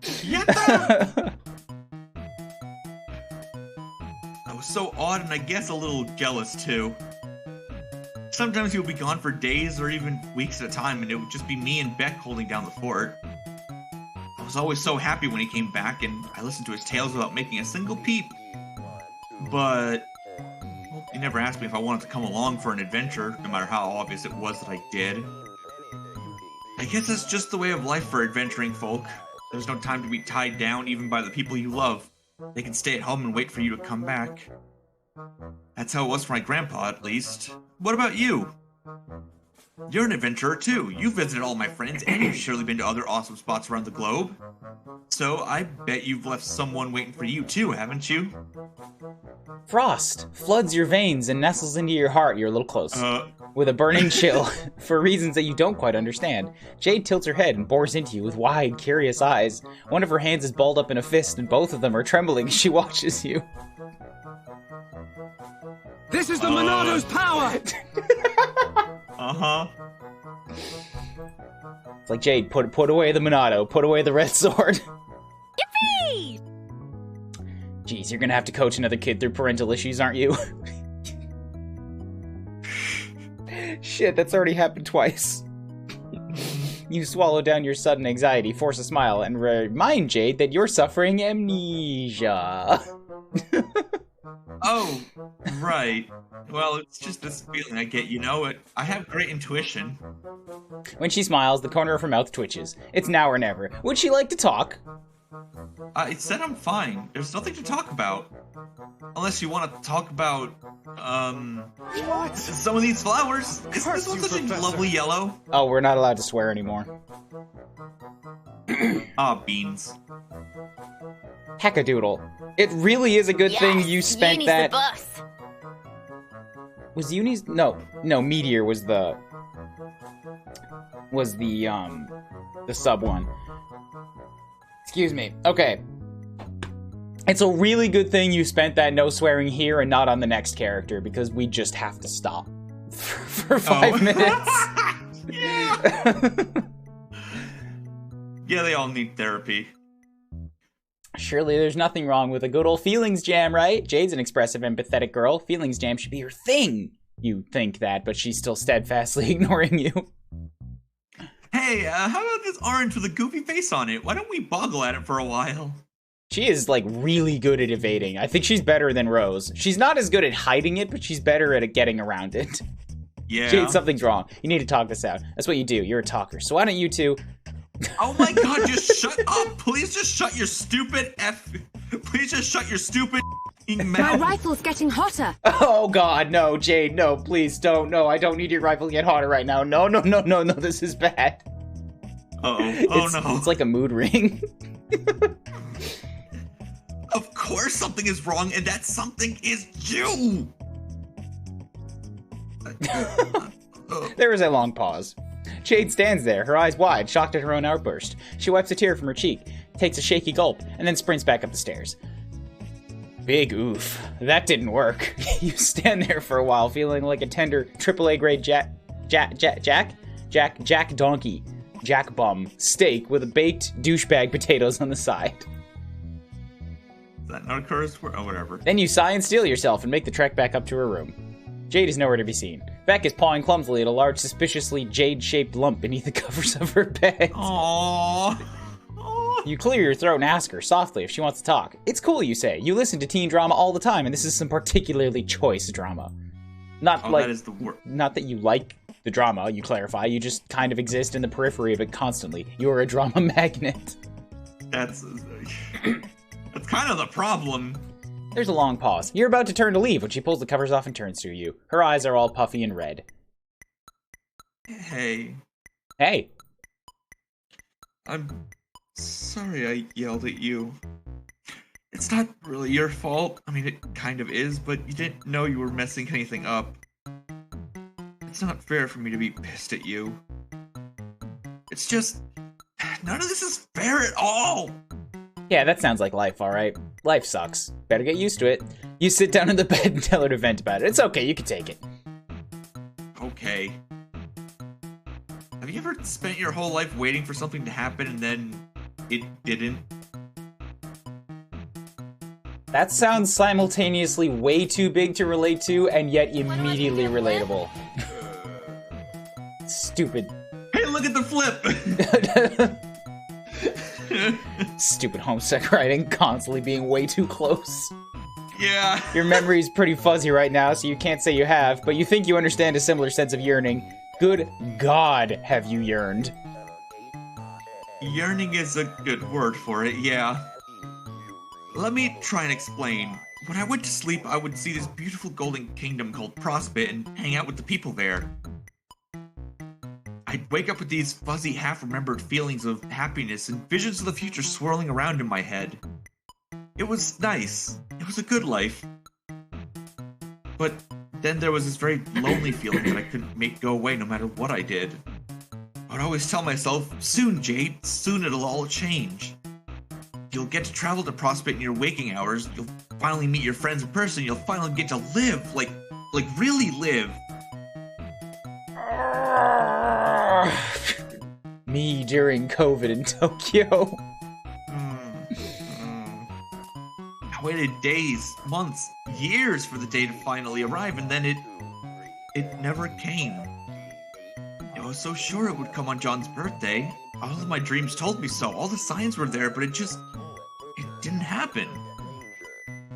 Yatta! I was so odd and I guess a little jealous too. Sometimes he would be gone for days or even weeks at a time, and it would just be me and Beck holding down the fort. I was always so happy when he came back, and I listened to his tales without making a single peep. But well, he never asked me if I wanted to come along for an adventure, no matter how obvious it was that I did. I guess that's just the way of life for adventuring folk. There's no time to be tied down even by the people you love. They can stay at home and wait for you to come back. That's how it was for my grandpa, at least. What about you? You're an adventurer too. You've visited all my friends, and you've surely been to other awesome spots around the globe. So I bet you've left someone waiting for you too, haven't you? Frost floods your veins and nestles into your heart. You're a little close. With a burning chill, for reasons that you don't quite understand. Jade tilts her head and bores into you with wide, curious eyes. One of her hands is balled up in a fist, and both of them are trembling as she watches you. This is the Monado's power! Uh-huh. It's like, Jade, put away the Monado, put away the red sword. Yippee! Jeez, you're gonna have to coach another kid through parental issues, aren't you? Shit, that's already happened twice. You swallow down your sudden anxiety, force a smile, and remind Jade that you're suffering amnesia. Oh, right. Well, it's just this feeling I get, you know? I have great intuition. When she smiles, the corner of her mouth twitches. It's now or never. Would she like to talk? It said I'm fine. There's nothing to talk about. Unless you want to talk about, What? some of these flowers. Isn't this one such a lovely yellow? Oh, we're not allowed to swear anymore. Ah, beans. Heckadoodle. It really is a good thing you spent Uni's that... the boss. Was Uni's... No, Meteor was the... the sub one. Excuse me. Okay. It's a really good thing you spent that no swearing here and not on the next character, because we just have to stop for 5 minutes. Yeah. Yeah, they all need therapy. Surely there's nothing wrong with a good old feelings jam, right? Jade's an expressive, empathetic girl. Feelings jam should be her thing. You think that, but she's still steadfastly ignoring you. Hey, how about this orange with a goofy face on it? Why don't we boggle at it for a while? She is, like, really good at evading. I think she's better than Rose. She's not as good at hiding it, but she's better at getting around it. Yeah. Jade, something's wrong. You need to talk this out. That's what you do. You're a talker. So why don't you two... Oh my god, just shut up! Please just shut your stupid Please just shut your stupid My mouth. rifle's getting hotter. Oh god, no, Jade, no, please don't. No, I don't need your rifle to get hotter right now. No, this is bad. Uh-oh. Oh no. It's like a mood ring. Of course something is wrong, and that something is you! There is a long pause. Jade stands there, her eyes wide, shocked at her own outburst. She wipes a tear from her cheek, takes a shaky gulp, and then sprints back up the stairs. Big oof. That didn't work. You stand there for a while, feeling like a tender AAA grade Jack Donkey, Jack Bum steak with a baked douchebag potatoes on the side. Is that not a curse word? Oh, whatever. Then you sigh and steel yourself and make the trek back up to her room. Jade is nowhere to be seen. Beck is pawing clumsily at a large, suspiciously jade-shaped lump beneath the covers of her bed. Aww. You clear your throat and ask her, softly, if she wants to talk. It's cool, you say. You listen to teen drama all the time, and this is some particularly choice drama. Not That is the word. Not that you like the drama, you clarify. You just kind of exist in the periphery of it constantly. You are a drama magnet. That's kind of the problem. There's a long pause. You're about to turn to leave when she pulls the covers off and turns to you. Her eyes are all puffy and red. Hey. Hey. I'm sorry I yelled at you. It's not really your fault. I mean, it kind of is, but you didn't know you were messing anything up. It's not fair for me to be pissed at you. It's just... none of this is fair at all! Yeah, that sounds like life, alright. Life sucks. Better get used to it. You sit down in the bed and tell her to vent about it. It's okay, you can take it. Okay. Have you ever spent your whole life waiting for something to happen and then it didn't? That sounds simultaneously way too big to relate to and yet immediately relatable. Stupid. Hey, look at the flip! Stupid homesick writing, constantly being way too close. Yeah. Your memory's pretty fuzzy right now, so you can't say you have, but you think you understand a similar sense of yearning. Good God, have you yearned? Yearning is a good word for it, yeah. Let me try and explain. When I went to sleep, I would see this beautiful golden kingdom called Prospit and hang out with the people there. I'd wake up with these fuzzy, half-remembered feelings of happiness and visions of the future swirling around in my head. It was nice. It was a good life. But then there was this very lonely feeling that I couldn't make go away no matter what I did. I'd always tell myself, soon, Jade, soon it'll all change. You'll get to travel to Prospect in your waking hours, you'll finally meet your friends in person, you'll finally get to live, like really live. Me during COVID in Tokyo. I waited days, months, years for the day to finally arrive, and then it never came. I was so sure it would come on John's birthday. All of my dreams told me so. All the signs were there, but it didn't happen.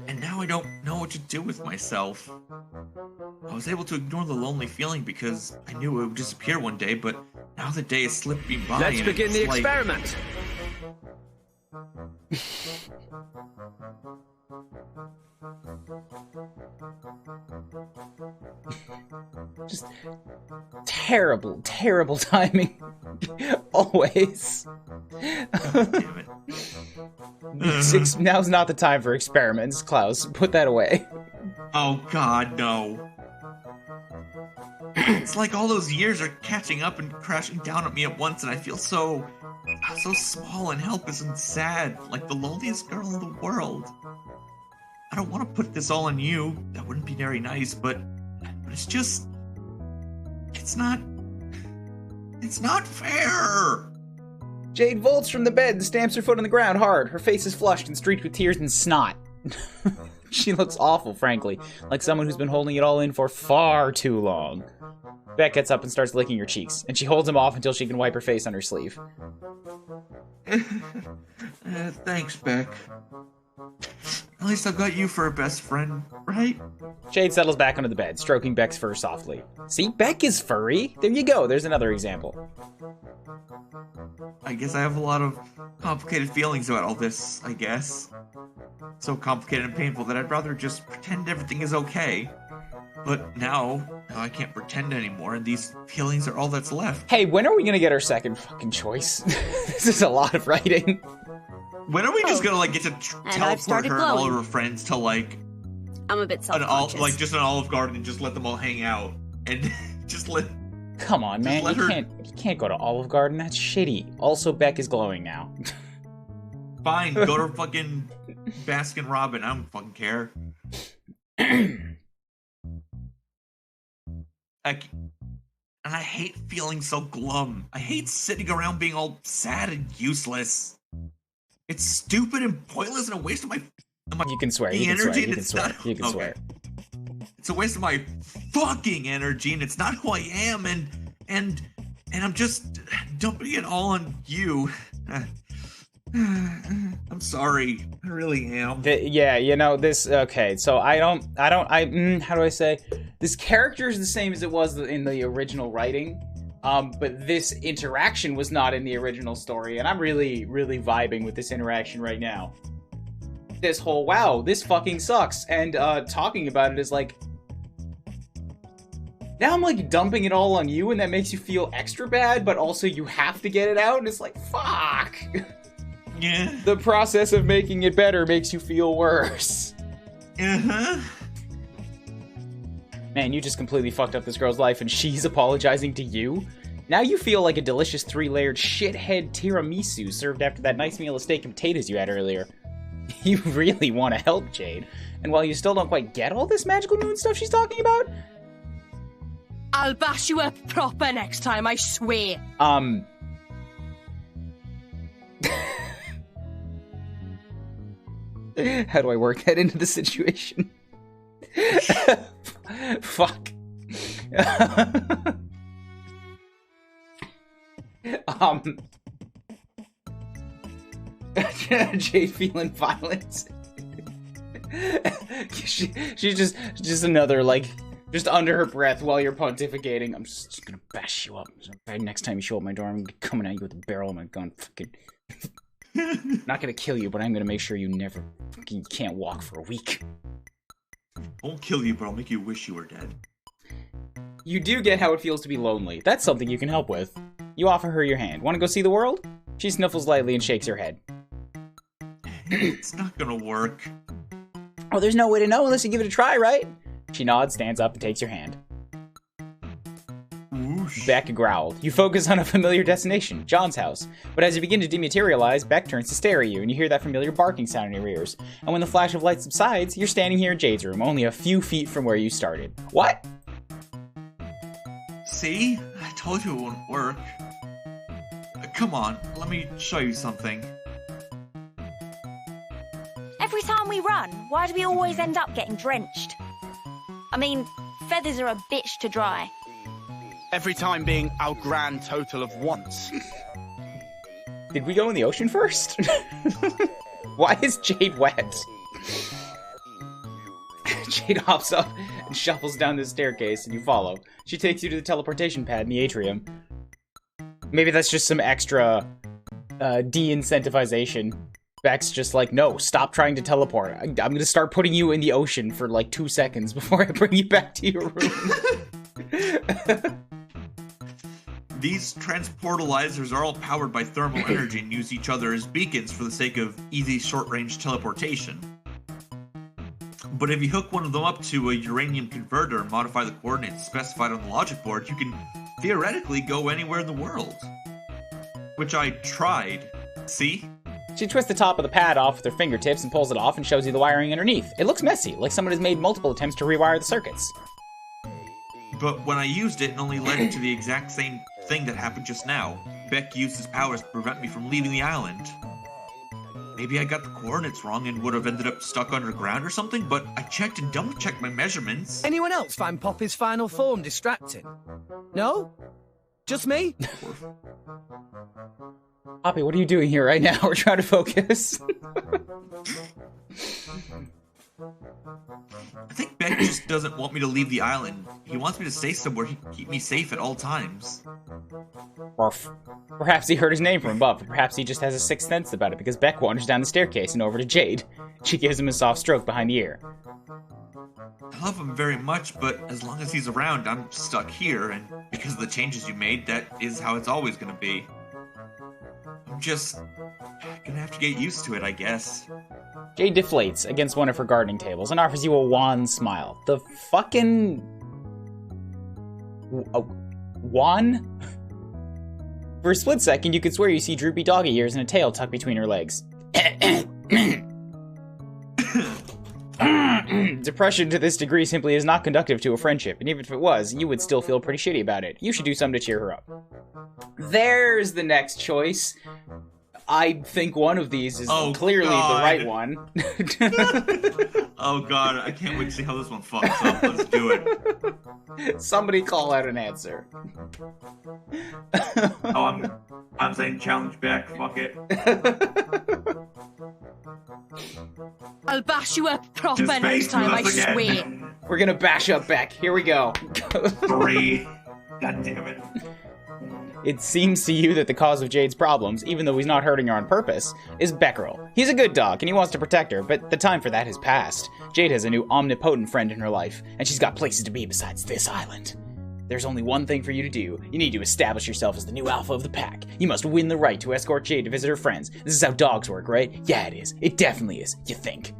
And now I don't know what to do with myself. I was able to ignore the lonely feeling because I knew it would disappear one day, but now the day has slipped me by. Let's begin the like... experiment. Just terrible, terrible timing. Always. Damn it. Now's not the time for experiments, Klaus. Put that away. Oh god, no. It's like all those years are catching up and crashing down at me at once, and I feel so small and helpless and sad, like the loneliest girl in the world. I don't want to put this all on you. That wouldn't be very nice, but it's just, it's not fair. Jade vaults from the bed and stamps her foot on the ground hard. Her face is flushed and streaked with tears and snot. She looks awful, frankly, like someone who's been holding it all in for far too long. Beck gets up and starts licking her cheeks, and she holds him off until she can wipe her face on her sleeve. Thanks, Beck. At least I've got you for a best friend, right? Jade settles back onto the bed, stroking Beck's fur softly. See, Beck is furry. There you go. There's another example. I guess I have a lot of complicated feelings about all this, I guess. So complicated and painful that I'd rather just pretend everything is okay. But now I can't pretend anymore, and these feelings are all that's left. Hey, when are we gonna get our second fucking choice? This is a lot of writing. When are we just gonna, like, get to teleport her and all of her friends to, like... I'm a bit self-conscious. Just an Olive Garden and just let them all hang out? And just let... Come on, man. You can't go to Olive Garden. That's shitty. Also, Beck is glowing now. Fine, go to fucking Baskin Robin. I don't fucking care. And I hate feeling so glum. I hate sitting around being all sad and useless. It's stupid and pointless and a waste of my You can swear. You can swear. It's a waste of my fucking energy, and it's not who I am, and I'm just dumping it all on you. I'm sorry. I really am. Yeah, you know, okay, so how do I say? This character is the same as it was in the original writing, but this interaction was not in the original story, and I'm really, really vibing with this interaction right now. This whole, wow, this fucking sucks, and talking about it is like, now I'm like dumping it all on you, and that makes you feel extra bad, but also you have to get it out, and it's like, fuck. Yeah. The process of making it better makes you feel worse. Uh-huh. Man, you just completely fucked up this girl's life, and she's apologizing to you? Now you feel like a delicious 3-layered shithead tiramisu served after that nice meal of steak and potatoes you had earlier. You really want to help Jade, and while you still don't quite get all this magical moon stuff she's talking about... I'll bash you up proper next time, I swear. How do I work that into the situation? Fuck. Jade feeling violence. She's just another, like, just under her breath while you're pontificating. I'm just gonna bash you up. Next time you show up my door, I'm coming at you with a barrel of my gun. Fucking. Not gonna kill you, but I'm gonna make sure you never fucking can't walk for a week. Won't kill you, but I'll make you wish you were dead. You do get how it feels to be lonely. That's something you can help with. You offer her your hand. Want to go see the world? She sniffles lightly and shakes her head. It's not gonna work. Oh, there's no way to know unless you give it a try, right? She nods, stands up, and takes your hand. Whoosh. Beck growled. You focus on a familiar destination, John's house. But as you begin to dematerialize, Beck turns to stare at you, and you hear that familiar barking sound in your ears. And when the flash of light subsides, you're standing here in Jade's room, only a few feet from where you started. What? See? I told you it wouldn't work. Come on, let me show you something. Every time we run, why do we always end up getting drenched? I mean, feathers are a bitch to dry. Every time being our grand total of once. Did we go in the ocean first? Why is Jade wet? Jade hops up and shuffles down the staircase, and you follow. She takes you to the teleportation pad in the atrium. Maybe that's just some extra de-incentivization. Beck's just like, no, stop trying to teleport. I'm gonna start putting you in the ocean for like 2 seconds before I bring you back to your room. These transportalizers are all powered by thermal energy and use each other as beacons for the sake of easy short-range teleportation. But if you hook one of them up to a uranium converter and modify the coordinates specified on the logic board, you can theoretically go anywhere in the world. Which I tried. See? She twists the top of the pad off with her fingertips and pulls it off and shows you the wiring underneath. It looks messy, like someone has made multiple attempts to rewire the circuits. But when I used it only led to the exact same thing that happened just now. Beck used his powers to prevent me from leaving the island. Maybe I got the coordinates wrong and would have ended up stuck underground or something, but I checked and double-checked my measurements. Anyone else find Poppy's final form distracting? No? Just me? Poppy, what are you doing here right now? We're trying to focus. I think Beck just doesn't want me to leave the island. He wants me to stay somewhere he can keep me safe at all times. Or perhaps he heard his name from above, or perhaps he just has a sixth sense about it because Beck wanders down the staircase and over to Jade. She gives him a soft stroke behind the ear. I love him very much, but as long as he's around, I'm stuck here, and because of the changes you made, that is how it's always gonna be. I'm just gonna have to get used to it, I guess. Jade deflates against one of her gardening tables and offers you a wan smile. The fucking... wan? For a split second, you could swear you see droopy doggy ears and a tail tucked between her legs. Depression to this degree simply is not conductive to a friendship, and even if it was, you would still feel pretty shitty about it. You should do something to cheer her up. There's the next choice. I think one of these is clearly the right one. Oh god, I can't wait to see how this one fucks up. Let's do it. Somebody call out an answer. I'm saying challenge back, fuck it. I'll bash you up proper next time, I swear. We're gonna bash up Beck. Here we go. 3. God damn it. It seems to you that the cause of Jade's problems, even though he's not hurting her on purpose, is Beckerel. He's a good dog, and he wants to protect her, but the time for that has passed. Jade has a new omnipotent friend in her life, and she's got places to be besides this island. There's only one thing for you to do. You need to establish yourself as the new alpha of the pack. You must win the right to escort Jade to visit her friends. This is how dogs work, right? Yeah, it is. It definitely is, you think.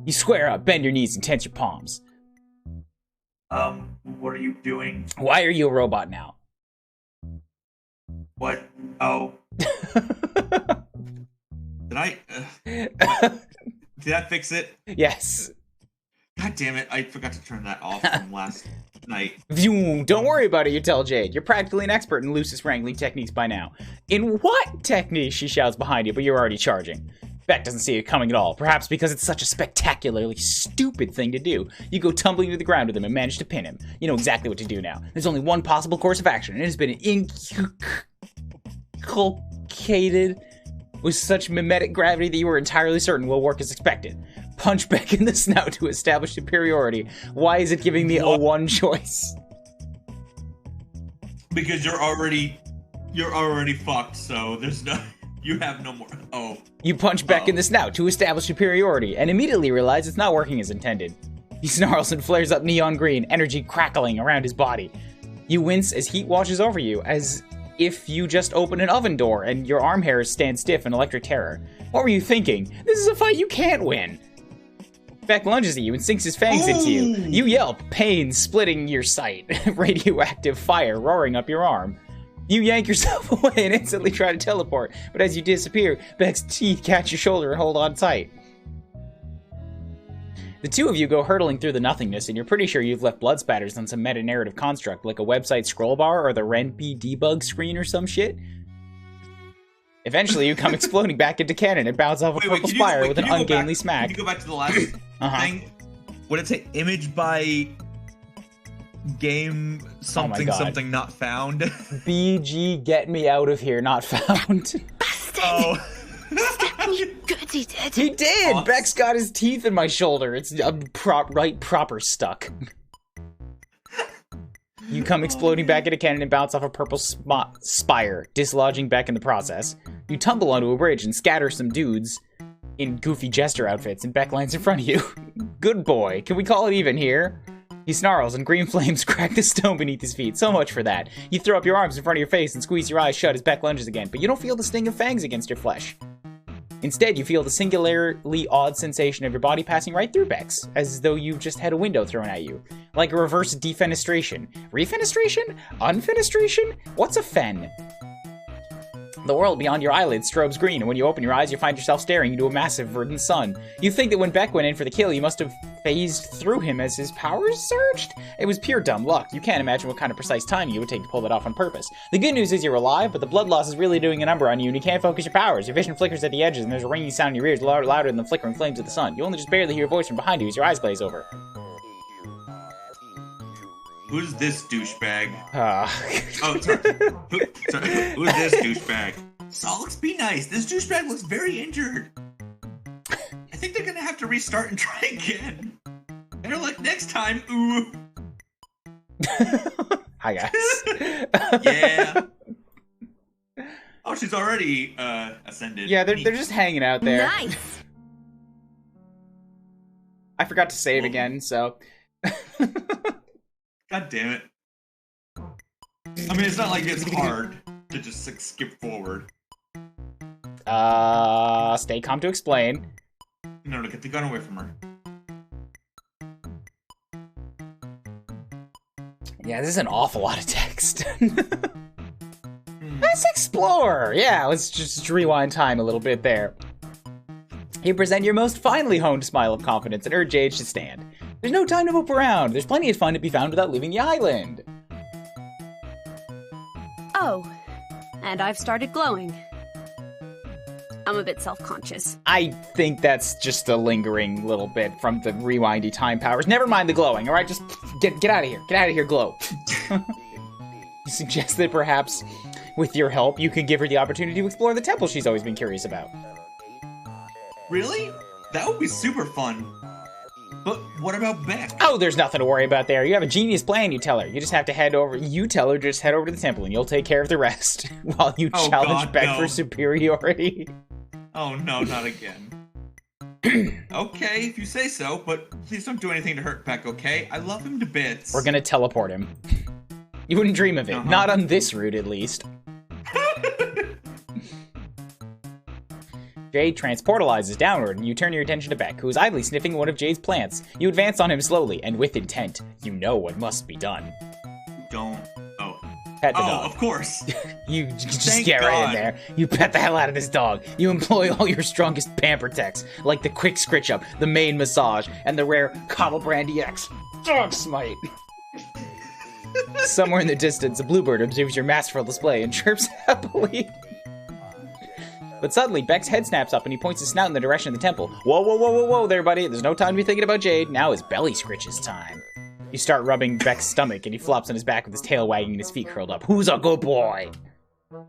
You square up, bend your knees, and tense your palms. What are you doing? Why are you a robot now? What? Oh. Did that fix it? Yes. God damn it, I forgot to turn that off from last night. Don't worry about it, you tell Jade. You're practically an expert in Lucis wrangling techniques by now. In what technique? She shouts behind you, but you're already charging. Beck doesn't see it coming at all, perhaps because it's such a spectacularly stupid thing to do. You go tumbling to the ground with him and manage to pin him. You know exactly what to do now. There's only one possible course of action, and it has been inculcated with such mimetic gravity that you are entirely certain will work as expected. Punch Beck in the snout to establish superiority. Why is it giving me a one choice? Because you're already fucked, so there's no... You have no more... Oh. You punch Beck in the snout to establish superiority, and immediately realize it's not working as intended. He snarls and flares up neon green, energy crackling around his body. You wince as heat washes over you, as if you just opened an oven door and your arm hairs stand stiff in electric terror. What were you thinking? This is a fight you can't win. Beck lunges at you and sinks his fangs into you. You yelp, pain splitting your sight, radioactive fire roaring up your arm. You yank yourself away and instantly try to teleport, but as you disappear, Beck's teeth catch your shoulder and hold on tight. The two of you go hurtling through the nothingness, and you're pretty sure you've left blood spatters on some meta-narrative construct, like a website scroll bar or the RenP debug screen or some shit. Eventually, you come exploding back into cannon and bounce off a purple spire with an ungainly smack. Can you go back to the last thing? Would it say image by game something something not found? BG get me out of here, not found. Bastard! Oh. You good he did. He did! Oh. Beck's got his teeth in my shoulder. It's proper stuck. You come exploding back into cannon and bounce off a purple spire, dislodging Beck in the process. You tumble onto a bridge and scatter some dudes in goofy jester outfits, and Beck lands in front of you. Good boy. Can we call it even here? He snarls, and green flames crack the stone beneath his feet. So much for that. You throw up your arms in front of your face and squeeze your eyes shut as Beck lunges again, but you don't feel the sting of fangs against your flesh. Instead, you feel the singularly odd sensation of your body passing right through Beck's, as though you just had a window thrown at you. Like a reverse defenestration. Refenestration? Unfenestration? What's a fen? The world beyond your eyelids strobes green, and when you open your eyes, you find yourself staring into a massive verdant sun. You think that when Beck went in for the kill, you must have phased through him as his powers surged? It was pure dumb luck. You can't imagine what kind of precise timing you would take to pull that off on purpose. The good news is you're alive, but the blood loss is really doing a number on you, and you can't focus your powers. Your vision flickers at the edges, and there's a ringing sound in your ears louder than the flickering flames of the sun. You only just barely hear a voice from behind you as your eyes glaze over. Who's this douchebag? Oh, sorry. Who's this douchebag? Solix, be nice. This douchebag looks very injured. I think they're gonna have to restart and try again. Better luck next time. Ooh. Hi, guys. Yeah. Oh, she's already ascended. Yeah, they're just hanging out there. Nice. I forgot to save again, so. God damn it. I mean, it's not like it's hard to just like, skip forward. Stay calm to explain. No, get the gun away from her. Yeah, this is an awful lot of text. Let's explore! Yeah, let's just rewind time a little bit there. You present your most finely honed smile of confidence and urge Jade to stand. There's no time to mope around. There's plenty of fun to be found without leaving the island. Oh, and I've started glowing. I'm a bit self-conscious. I think that's just a lingering little bit from the rewindy time powers. Never mind the glowing, alright? Just get out of here. Get out of here, glow. You suggest that perhaps, with your help, you could give her the opportunity to explore the temple she's always been curious about. Really? That would be super fun. But what about Beck? Oh, there's nothing to worry about there. You have a genius plan, you tell her. You just have to head over. You tell her just head over to the temple and you'll take care of the rest while you challenge Beck for superiority. Oh no, not again. Okay, if you say so, but please don't do anything to hurt Beck, okay? I love him to bits. We're gonna teleport him. You wouldn't dream of it. Not on this route, at least. Jade transportalizes downward, and you turn your attention to Beck, who is idly sniffing one of Jade's plants. You advance on him slowly, and with intent. You know what must be done. Don't. Oh. Pet the dog. Of course. You just get right in there. You pet the hell out of this dog. You employ all your strongest pamper techs, like the quick scritch up, the main massage, and the rare Coddle Brandy X dog smite. Somewhere in the distance, a bluebird observes your masterful display and chirps happily. But suddenly, Beck's head snaps up and he points his snout in the direction of the temple. Whoa, whoa, whoa, whoa, whoa there, buddy. There's no time to be thinking about Jade. Now is belly scritches time. You start rubbing Beck's stomach and he flops on his back with his tail wagging and his feet curled up. Who's a good boy?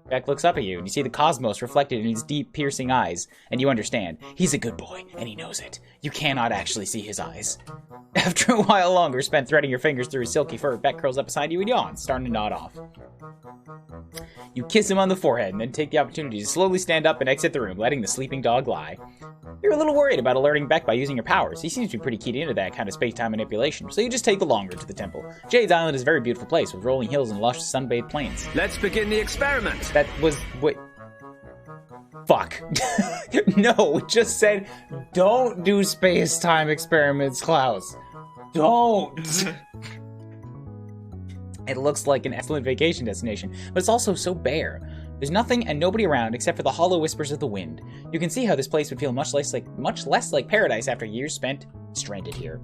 Beck looks up at you and you see the cosmos reflected in his deep, piercing eyes. And you understand. He's a good boy and he knows it. You cannot actually see his eyes. After a while longer spent threading your fingers through his silky fur, Beck curls up beside you and yawns, starting to nod off. You kiss him on the forehead and then take the opportunity to slowly stand up and exit the room, letting the sleeping dog lie. You're a little worried about alerting Beck by using your powers. He seems to be pretty keyed into that kind of space-time manipulation, so you just take the long route to the temple. Jade's Island is a very beautiful place with rolling hills and lush sun-bathed plains. Let's begin the experiment. That was... Wait. Fuck. No, it just said, don't do space-time experiments, Klaus. Don't! It looks like an excellent vacation destination, but it's also so bare. There's nothing and nobody around except for the hollow whispers of the wind. You can see how this place would feel much less like paradise after years spent stranded here.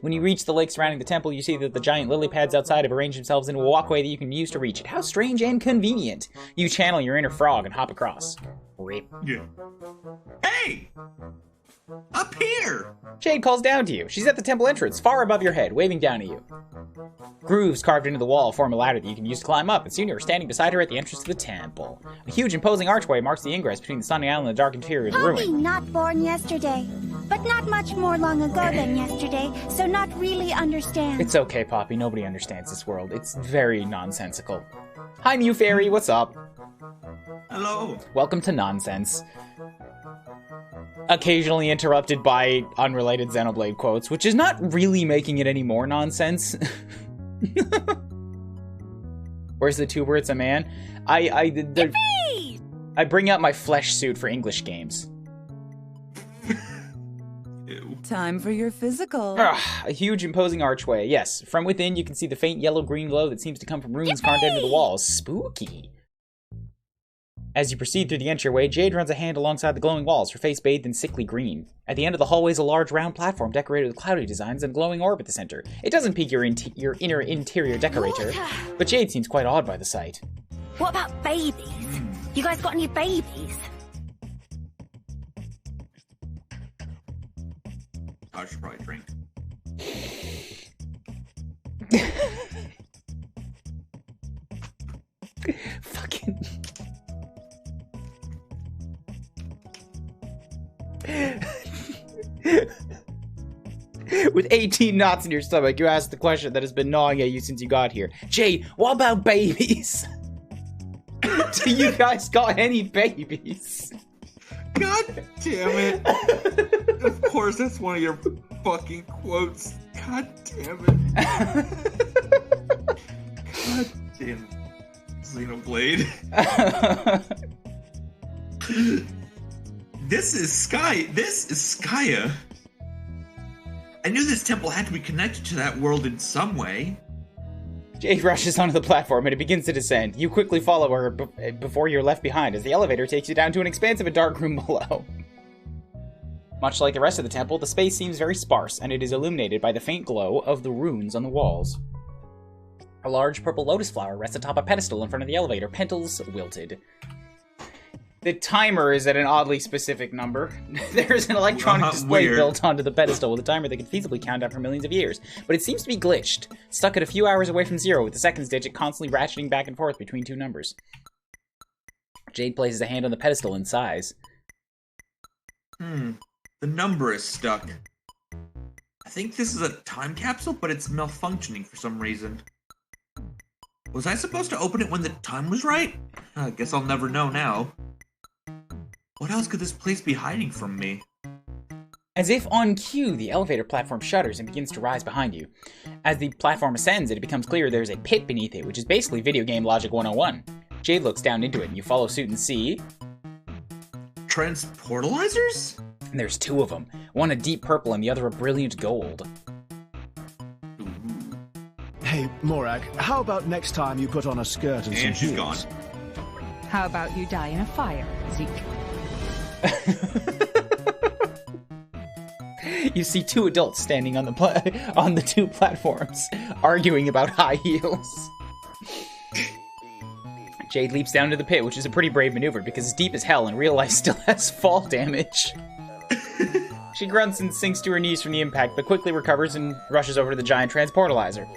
When you reach the lake surrounding the temple, you see that the giant lily pads outside have arranged themselves into a walkway that you can use to reach it. How strange and convenient! You channel your inner frog and hop across. Rip. Yeah. Hey! Up here! Jade calls down to you. She's at the temple entrance, far above your head, waving down at you. Grooves carved into the wall form a ladder that you can use to climb up, and soon you are standing beside her at the entrance to the temple. A huge imposing archway marks the ingress between the sunny island and the dark interior of the ruin. Poppy not born yesterday, but not much more long ago than yesterday, so not really understand. It's okay, Poppy. Nobody understands this world. It's very nonsensical. Hi, Mew Fairy. What's up? Hello. Welcome to Nonsense. Occasionally interrupted by unrelated Xenoblade quotes, which is not really making it any more nonsense. Where's the tuber? It's a man. I bring out my flesh suit for English games. Time for your physical. A huge imposing archway. Yes, from within you can see the faint yellow-green glow that seems to come from runes carved into the walls. Spooky. As you proceed through the entryway, Jade runs a hand alongside the glowing walls, her face bathed in sickly green. At the end of the hallway is a large round platform decorated with cloudy designs and a glowing orb at the center. It doesn't pique your inner interior decorator, but Jade seems quite awed by the sight. What about babies? You guys got any babies? I should probably drink. Fucking... With 18 knots in your stomach, you ask the question that has been gnawing at you since you got here. Jade, what about babies? Do you guys got any babies? God damn it. Of course, that's one of your fucking quotes. God damn it. God damn it. Xenoblade. This is Skya. I knew this temple had to be connected to that world in some way. Jade rushes onto the platform and it begins to descend. You quickly follow her before you're left behind as the elevator takes you down to an expanse of a dark room below. Much like the rest of the temple, the space seems very sparse, and it is illuminated by the faint glow of the runes on the walls. A large purple lotus flower rests atop a pedestal in front of the elevator, petals wilted. The timer is at an oddly specific number. There's an electronic display built onto the pedestal with a timer that can feasibly count down for millions of years, but it seems to be glitched, stuck at a few hours away from zero, with the seconds digit constantly ratcheting back and forth between two numbers. Jade places a hand on the pedestal and sighs. The number is stuck. I think this is a time capsule, but it's malfunctioning for some reason. Was I supposed to open it when the time was right? I guess I'll never know now. What else could this place be hiding from me? As if on cue, the elevator platform shudders and begins to rise behind you. As the platform ascends, it becomes clear there's a pit beneath it, which is basically video game logic 101. Jade looks down into it, and you follow suit and see... Transportalizers? And there's two of them. One a deep purple and the other a brilliant gold. Hey, Morag, how about next time you put on a skirt and some And she's heels? gone. How about you die in a fire, Zeke? You see two adults standing on the two platforms, arguing about high heels. Jade leaps down to the pit, which is a pretty brave maneuver because it's deep as hell and real life still has fall damage. She grunts and sinks to her knees from the impact, but quickly recovers and rushes over to the giant transportalizer.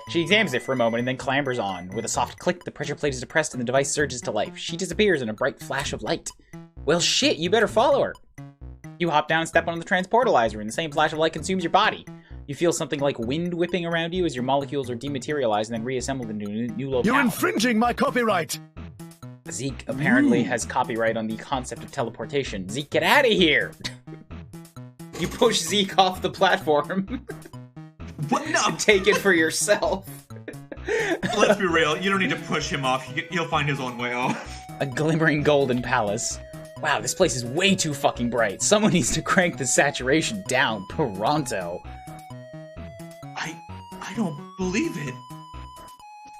She examines it for a moment and then clambers on. With a soft click, the pressure plate is depressed and the device surges to life. She disappears in a bright flash of light. Well shit, you better follow her. You hop down and step on the transportalizer, and the same flash of light consumes your body. You feel something like wind whipping around you as your molecules are dematerialized and then reassembled into a new locale. You're infringing my copyright! Zeke apparently has copyright on the concept of teleportation. Zeke, get out of here! You push Zeke off the platform. What? No. Take it for yourself. Let's be real, you don't need to push him off. He'll find his own way off. A glimmering golden palace. Wow, this place is way too fucking bright. Someone needs to crank the saturation down pronto. I don't believe it.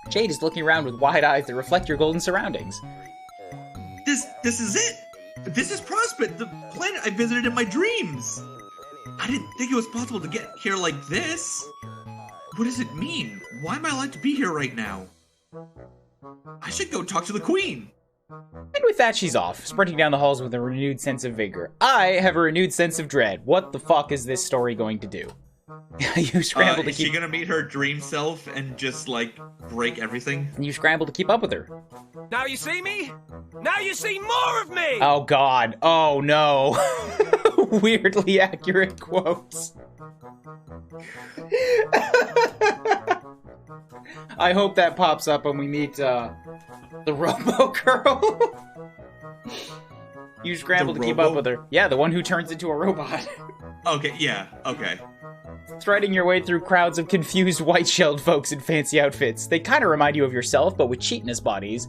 Jade is looking around with wide eyes that reflect your golden surroundings. This is it. This is Prospect, the planet I visited in my dreams. I didn't think it was possible to get here like this. What does it mean? Why am I allowed to be here right now? I should go talk to the Queen. And with that, she's off, sprinting down the halls with a renewed sense of vigor. I have a renewed sense of dread. What the fuck is this story going to do? You scramble to is keep... she gonna meet her dream self and just, like, break everything? You scramble to keep up with her. Now you see me? Now you see more of me! Oh god. Oh no. Weirdly accurate quotes. I hope that pops up when we meet, the Robo Girl. You scramble to keep up with her. Yeah, the one who turns into a robot. Okay, yeah, okay. Striding your way through crowds of confused white-shelled folks in fancy outfits. They kind of remind you of yourself, but with cheatness bodies.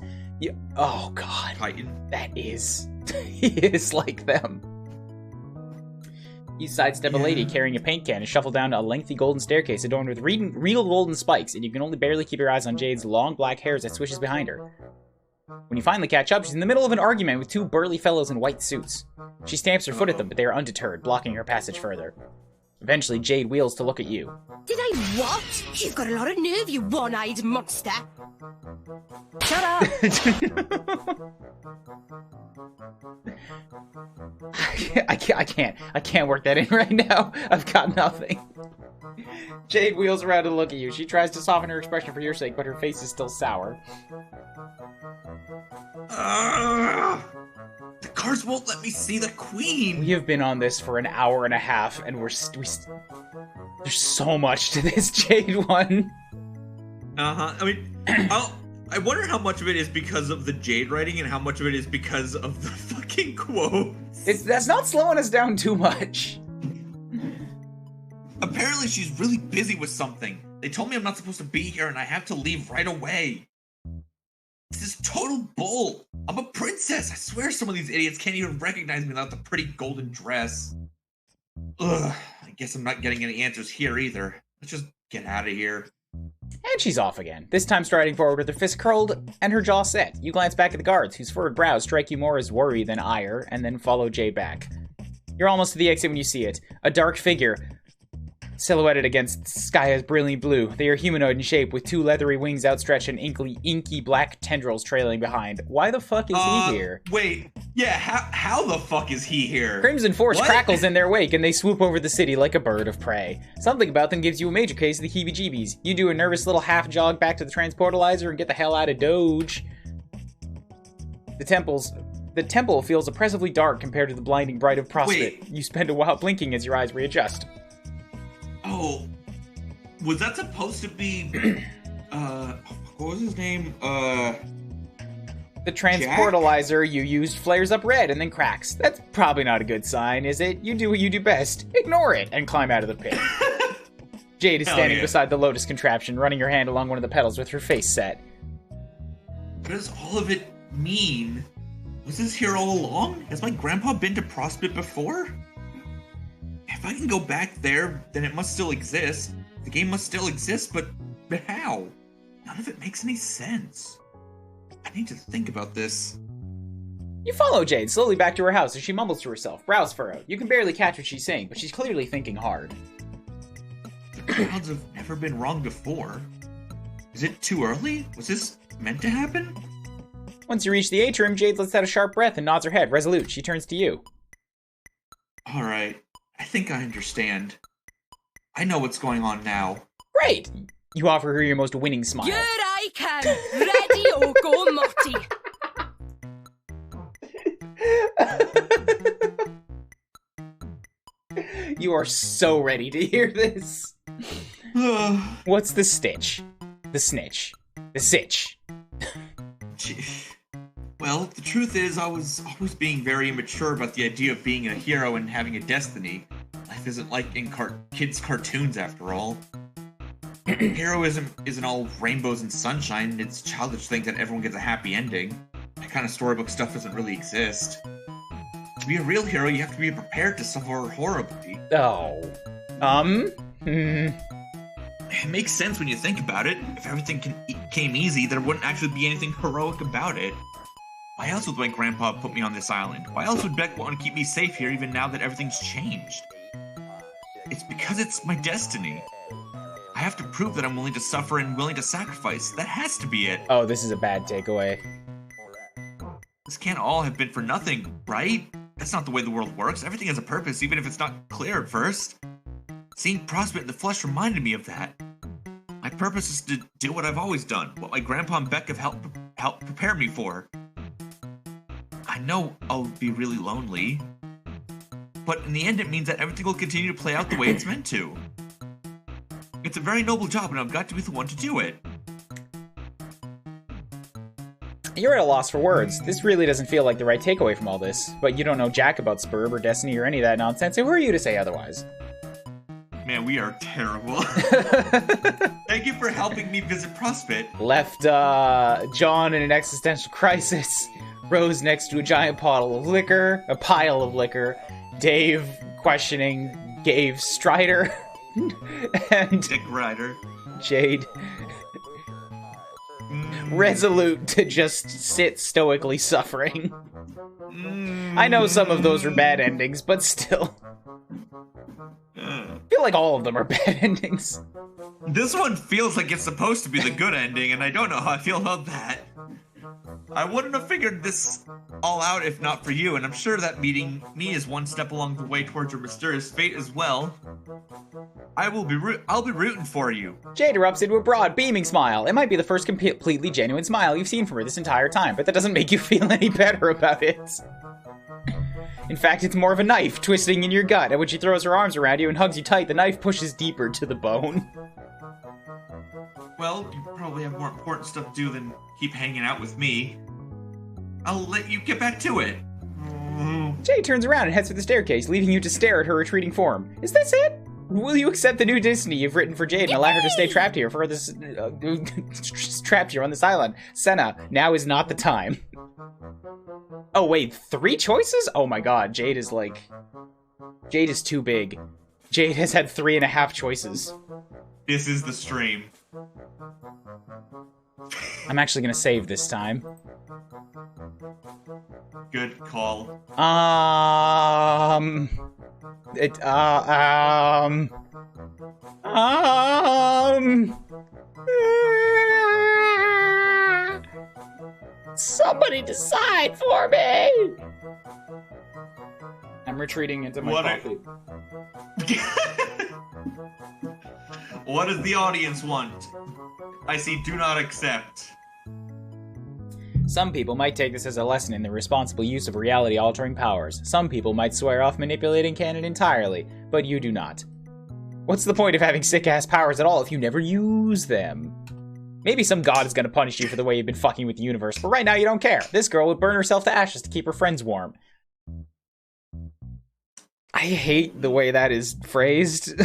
Oh god. Titan. That is... he is like them. You sidestep a lady carrying a paint can and shuffle down a lengthy golden staircase adorned with real golden spikes, and you can only barely keep your eyes on Jade's long black hairs that swishes behind her. When you finally catch up, she's in the middle of an argument with two burly fellows in white suits. She stamps her foot at them, but they are undeterred, blocking her passage further. Eventually, Jade wheels to look at you. Did I what? You've got a lot of nerve, you one-eyed monster. Shut up! I can't work that in right now. I've got nothing. Jade wheels around to look at you. She tries to soften her expression for your sake, but her face is still sour. The guards won't let me see the queen. We have been on this for an hour and a half, and there's so much to this Jade one. I mean, I wonder how much of it is because of the Jade writing and how much of it is because of the fucking quotes. That's not slowing us down too much. Apparently she's really busy with something. They told me I'm not supposed to be here and I have to leave right away. This is total bull. I'm a princess. I swear some of these idiots can't even recognize me without the pretty golden dress. Ugh, I guess I'm not getting any answers here either. Let's just get out of here. And she's off again, this time striding forward with her fist curled and her jaw set. You glance back at the guards, whose furrowed brows strike you more as worry than ire, and then follow Jade back. You're almost to the exit when you see it. A dark figure, silhouetted against sky as brilliant blue. They are humanoid in shape, with two leathery wings outstretched and inky black tendrils trailing behind. Why the fuck is he here? Wait, yeah, how the fuck is he here? Crimson Force crackles in their wake, and they swoop over the city like a bird of prey. Something about them gives you a major case of the heebie-jeebies. You do a nervous little half-jog back to the transportalizer and get the hell out of Doge. The temple feels oppressively dark compared to the blinding bright of Prospect. You spend a while blinking as your eyes readjust. Oh, was that supposed to be, what was his name? The transportalizer you used flares up red and then cracks. That's probably not a good sign, is it? You do what you do best. Ignore it and climb out of the pit. Jade is standing beside the Lotus contraption, running her hand along one of the pedals with her face set. What does all of it mean? Was this here all along? Has my grandpa been to Prospect before? If I can go back there, then it must still exist. The game must still exist, but how? None of it makes any sense. I need to think about this. You follow Jade slowly back to her house as she mumbles to herself, brows furrowed. You can barely catch what she's saying, but she's clearly thinking hard. The clouds have never been wrong before. Is it too early? Was this meant to happen? Once you reach the atrium, Jade lets out a sharp breath and nods her head, resolute. She turns to you. Alright, I think I understand. I know what's going on now. Great! You offer her your most winning smile. Here I come, ready or go Morty. You are so ready to hear this. What's the stitch? The snitch? The sitch? Well, the truth is, I was always being very immature about the idea of being a hero and having a destiny. Life isn't like in kids' cartoons, after all. Heroism isn't all rainbows and sunshine. It's childish to think that everyone gets a happy ending. That kind of storybook stuff doesn't really exist. To be a real hero, you have to be prepared to suffer horribly. Oh. It makes sense when you think about it. If everything came easy, there wouldn't actually be anything heroic about it. Why else would my grandpa put me on this island? Why else would Beck want to keep me safe here even now that everything's changed? It's because it's my destiny. I have to prove that I'm willing to suffer and willing to sacrifice. That has to be it. Oh, this is a bad takeaway. This can't all have been for nothing, right? That's not the way the world works. Everything has a purpose, even if it's not clear at first. Seeing Prospect in the flesh reminded me of that. My purpose is to do what I've always done, what my grandpa and Beck have helped prepare me for. I know I'll be really lonely, but in the end it means that everything will continue to play out the way it's meant to. It's a very noble job, and I've got to be the one to do it. You're at a loss for words. This really doesn't feel like the right takeaway from all this, but you don't know jack about Spurb or Destiny or any of that nonsense, so who are you to say otherwise? Man, we are terrible. Thank you for helping me visit Prospect. Left John in an existential crisis. Rose next to a giant pile of liquor. Dave questioning Gabe Strider. And Dick Ryder. Jade. resolute to just sit stoically suffering. I know some of those are bad endings, but still. I feel like all of them are bad endings. This one feels like it's supposed to be the good ending, and I don't know how I feel about that. I wouldn't have figured this all out if not for you, and I'm sure that meeting me is one step along the way towards your mysterious fate as well. I'll be rooting for you. Jade erupts into a broad, beaming smile. It might be the first completely genuine smile you've seen from her this entire time, but that doesn't make you feel any better about it. In fact, it's more of a knife twisting in your gut, and when she throws her arms around you and hugs you tight, the knife pushes deeper to the bone. Well, you probably have more important stuff to do than keep hanging out with me. I'll let you get back to it. Jade turns around and heads for the staircase, leaving you to stare at her retreating form. Is this it? Will you accept the new destiny you've written for Jade and allow her to stay trapped here for this trapped here on this island? Senna, now is not the time. Oh wait, 3 choices? Oh my god, Jade is too big. Jade has had 3.5 choices. This is the stream. I'm actually gonna save this time. Good call. Somebody decide for me! I'm retreating into my coffee. What does the audience want? I see do not accept. Some people might take this as a lesson in the responsible use of reality-altering powers. Some people might swear off manipulating canon entirely, but you do not. What's the point of having sick-ass powers at all if you never use them? Maybe some god is gonna punish you for the way you've been fucking with the universe, but right now you don't care. This girl would burn herself to ashes to keep her friends warm. I hate the way that is phrased.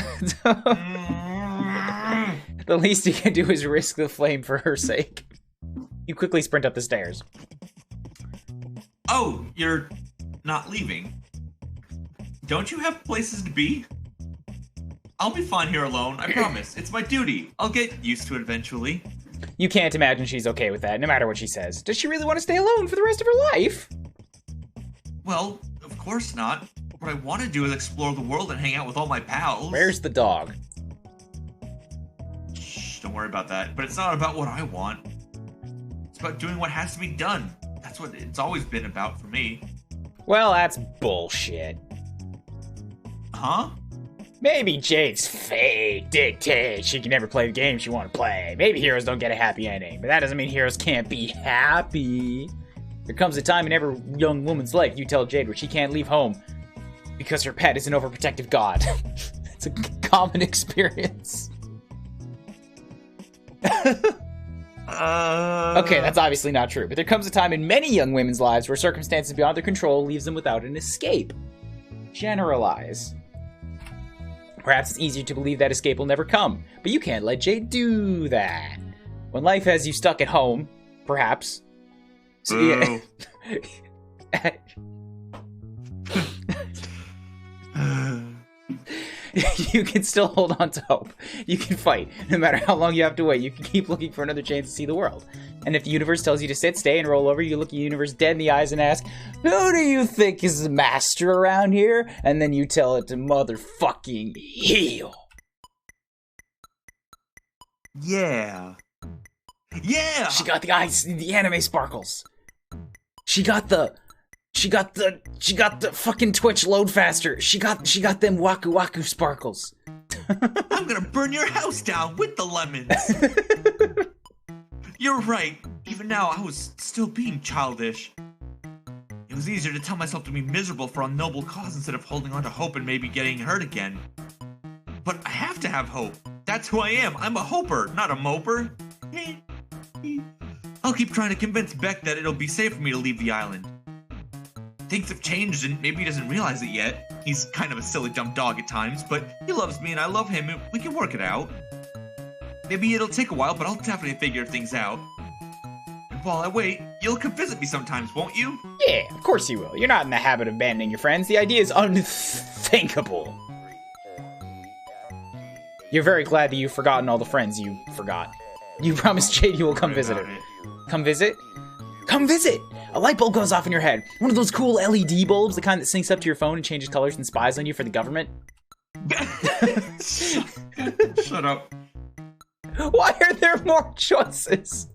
The least you can do is risk the flame for her sake. You quickly sprint up the stairs. Oh, you're not leaving. Don't you have places to be? I'll be fine here alone, I promise. It's my duty. I'll get used to it eventually. You can't imagine she's okay with that, no matter what she says. Does she really want to stay alone for the rest of her life? Well, of course not. What I want to do is explore the world and hang out with all my pals. Where's the dog? Shh, don't worry about that. But it's not about what I want. It's about doing what has to be done. That's what it's always been about for me. Well, that's bullshit. Huh? Maybe Jade's fate dictates she can never play the game she wants to play. Maybe heroes don't get a happy ending, but that doesn't mean heroes can't be happy. There comes a time in every young woman's life you tell Jade where she can't leave home because her pet is an overprotective god. It's a common experience. Okay, that's obviously not true, but there comes a time in many young women's lives where circumstances beyond their control leaves them without an escape. Generalize. Perhaps it's easier to believe that escape will never come, but you can't let Jade do that. When life has you stuck at home, perhaps. So, yeah. You can still hold on to hope. You can fight. No matter how long you have to wait, you can keep looking for another chance to see the world. And if the universe tells you to sit, stay, and roll over, you look the universe dead in the eyes and ask, who do you think is the master around here? And then you tell it to motherfucking heal. Yeah. Yeah! She got the eyes, the anime sparkles. She got the fucking Twitch load faster. She got them waku waku sparkles. I'm gonna burn your house down with the lemons. You're right. Even now, I was still being childish. It was easier to tell myself to be miserable for a noble cause instead of holding on to hope and maybe getting hurt again. But I have to have hope. That's who I am. I'm a hoper, not a moper. I'll keep trying to convince Beck that it'll be safe for me to leave the island. Things have changed and maybe he doesn't realize it yet. He's kind of a silly dumb dog at times, but he loves me and I love him and we can work it out. Maybe it'll take a while, but I'll definitely figure things out. And while I wait, you'll come visit me sometimes, won't you? Yeah, of course you will. You're not in the habit of abandoning your friends. The idea is unthinkable. You're very glad that you've forgotten all the friends you forgot. You promised Jade you will come visit her. Come visit? Come visit! A light bulb goes off in your head. One of those cool LED bulbs, the kind that syncs up to your phone and changes colors and spies on you for the government. Shut up. Why are there more choices?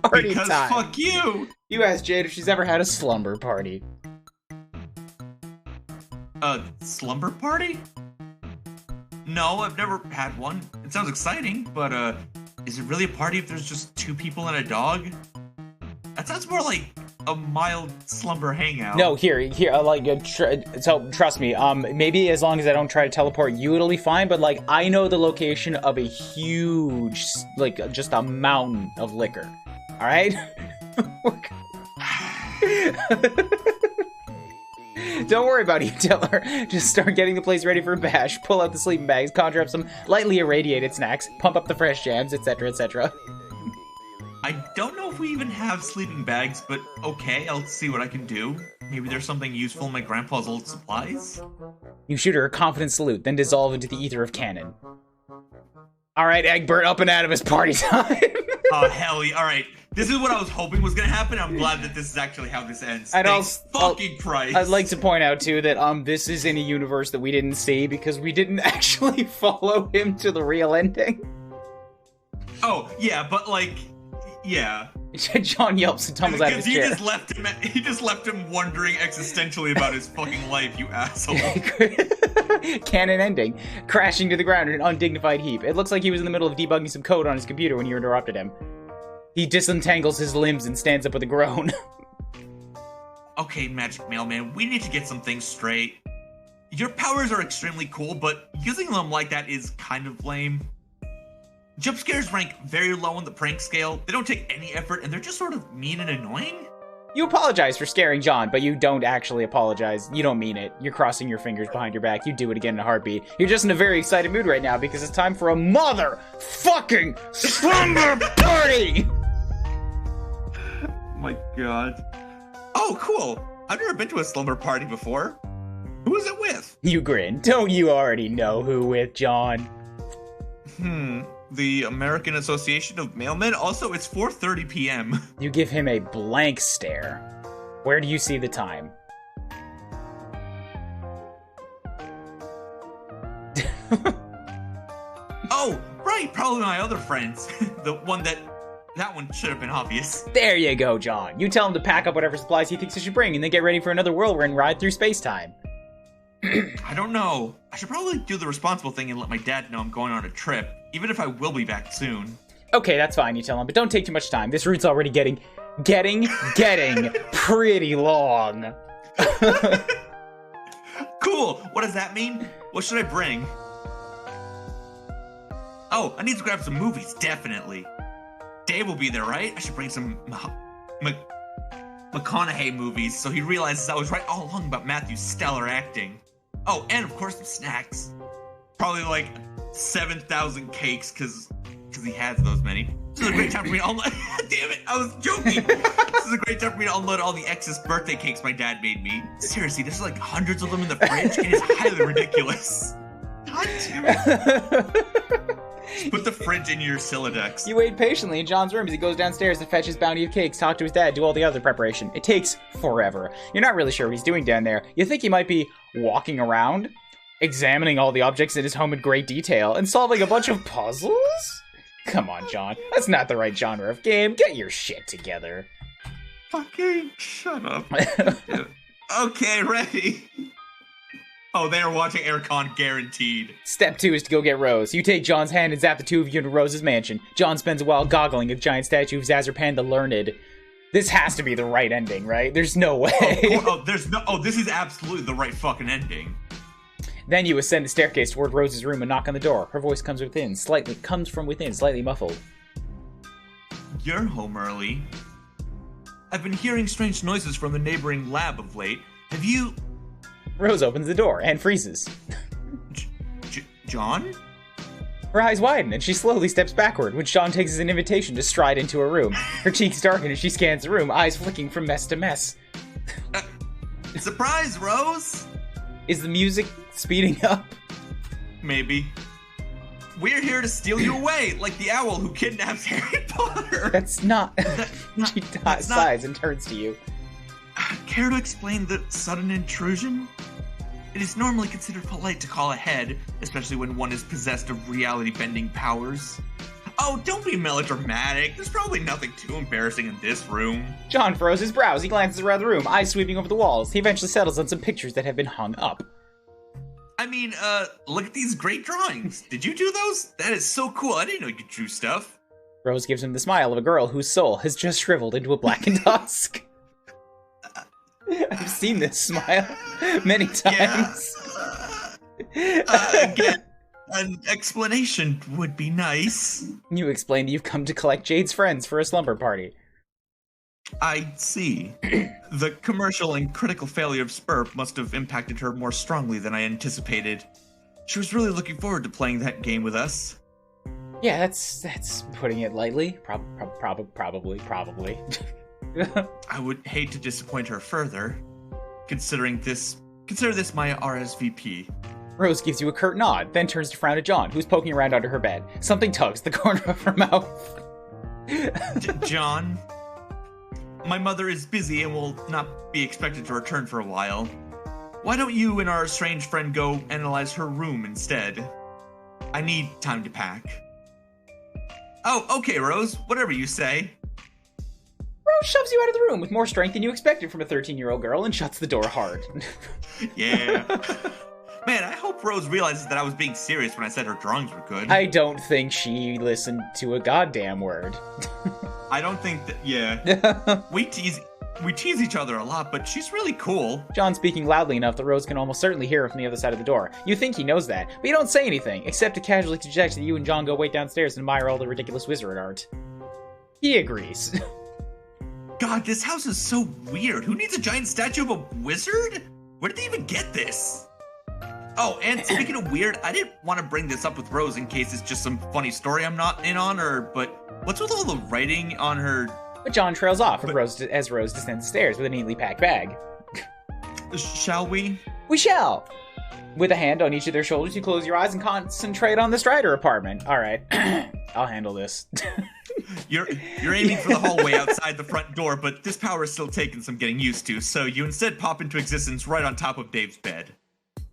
Party because time. Fuck you! You asked Jade if she's ever had a slumber party. A slumber party? No, I've never had one. It sounds exciting, but is it really a party if there's just 2 people and a dog? That sounds more like a mild slumber hangout. No, here, so trust me, maybe as long as I don't try to teleport you, it'll be fine, but, like, I know the location of a huge, like, just a mountain of liquor. Alright? Don't worry about it, you tell her. Just start getting the place ready for a bash, pull out the sleeping bags, conjure up some lightly irradiated snacks, pump up the fresh jams, etc., etc. I don't know if we even have sleeping bags, but okay, I'll see what I can do. Maybe there's something useful in my grandpa's old supplies? You shoot her a confident salute, then dissolve into the ether of cannon. Alright, Egbert, up and at him, it's party time! Oh, hell yeah. Alright, this is what I was hoping was gonna happen. I'm glad that this is actually how this ends. Thanks fucking Christ. I'd like to point out, too, that this is in a universe that we didn't see because we didn't actually follow him to the real ending. Oh, yeah, but, like... Yeah. John yelps and tumbles out of his chair. He just left him wondering existentially about his fucking life, you asshole. Canon ending. Crashing to the ground in an undignified heap. It looks like he was in the middle of debugging some code on his computer when you interrupted him. He disentangles his limbs and stands up with a groan. Okay, Magic Mailman, we need to get some things straight. Your powers are extremely cool, but using them like that is kind of lame. Jump scares rank very low on the prank scale. They don't take any effort, and they're just sort of mean and annoying. You apologize for scaring John, but you don't actually apologize. You don't mean it. You're crossing your fingers behind your back. You do it again in a heartbeat. You're just in a very excited mood right now because it's time for a motherfucking slumber party! My god. Oh, cool. I've never been to a slumber party before. Who is it with? You grin. Don't you already know who with, John? The American Association of Mailmen? Also, it's 4:30 p.m. You give him a blank stare. Where do you see the time? Oh, right, probably my other friends. That one should have been obvious. There you go, John. You tell him to pack up whatever supplies he thinks he should bring and then get ready for another whirlwind ride through space-time. I don't know. I should probably do the responsible thing and let my dad know I'm going on a trip, even if I will be back soon. Okay, that's fine, you tell him, but don't take too much time. This route's already getting pretty long. Cool! What does that mean? What should I bring? Oh, I need to grab some movies, definitely. Dave will be there, right? I should bring some McConaughey movies so he realizes I was right all along about Matthew's stellar acting. Oh, and of course some snacks. Probably like 7,000 cakes, because he has those many. This is a great time for me to unload. Damn it, I was joking. This is a great time for me to unload all the excess birthday cakes my dad made me. Seriously, there's like hundreds of them in the fridge, and it's highly ridiculous. God damn it. Put the fridge in your Silodex. You wait patiently in John's room as he goes downstairs to fetch his bounty of cakes, talk to his dad, do all the other preparation. It takes forever. You're not really sure what he's doing down there. You think he might be walking around, examining all the objects in his home in great detail, and solving a bunch of puzzles? Come on, John. That's not the right genre of game. Get your shit together. Fucking shut up. Okay, ready. Oh, they are watching Aircon, guaranteed. Step 2 is to go get Rose. You take John's hand and zap the two of you into Rose's mansion. John spends a while goggling at the giant statue of Zazarpan the Learned. This has to be the right ending, right? There's no way. This is absolutely the right fucking ending. Then you ascend the staircase toward Rose's room and knock on the door. Her voice comes from within, slightly muffled. You're home early. I've been hearing strange noises from the neighboring lab of late. Have you... Rose opens the door and freezes. John? Her eyes widen and she slowly steps backward, which John takes as an invitation to stride into her room. Her cheeks darken as she scans the room, eyes flicking from mess to mess. Surprise, Rose! Is the music speeding up? Maybe. We're here to steal you away, like the owl who kidnaps Harry Potter. That's not... She sighs and turns to you. Care to explain the sudden intrusion? It is normally considered polite to call ahead, especially when one is possessed of reality-bending powers. Oh, don't be melodramatic. There's probably nothing too embarrassing in this room. John furrows his brows. He glances around the room, eyes sweeping over the walls. He eventually settles on some pictures that have been hung up. I mean, look at these great drawings. Did you do those? That is so cool. I didn't know you drew stuff. Rose gives him the smile of a girl whose soul has just shriveled into a blackened husk. I've seen this smile many times. Again, an explanation would be nice. You explain that you've come to collect Jade's friends for a slumber party. I see. The commercial and critical failure of Spurp must have impacted her more strongly than I anticipated. She was really looking forward to playing that game with us. Yeah, that's putting it lightly. Probably. I would hate to disappoint her further. Consider this my RSVP. Rose gives you a curt nod, then turns to frown at John, who's poking around under her bed. Something tugs the corner of her mouth. John, my mother is busy and will not be expected to return for a while. Why don't you and our strange friend go analyze her room instead? I need time to pack. Oh, okay, Rose. Whatever you say. Rose shoves you out of the room with more strength than you expected from a 13-year-old girl and shuts the door hard. Yeah. Man, I hope Rose realizes that I was being serious when I said her drawings were good. I don't think she listened to a goddamn word. I don't think that, yeah. We tease each other a lot, but she's really cool. John's speaking loudly enough that Rose can almost certainly hear him from the other side of the door. You think he knows that, but you don't say anything, except to casually suggest that you and John go wait downstairs and admire all the ridiculous wizard art. He agrees. God, this house is so weird. Who needs a giant statue of a wizard? Where did they even get this? Oh, and speaking of weird, I didn't want to bring this up with Rose in case it's just some funny story I'm not in on, but what's with all the writing on her? But John trails off as Rose descends the stairs with a neatly packed bag. Shall we? We shall! With a hand on each of their shoulders, you close your eyes and concentrate on the Strider apartment. Alright, I'll handle this. You're aiming for the hallway outside the front door, but this power is still taking some getting used to, so you instead pop into existence right on top of Dave's bed.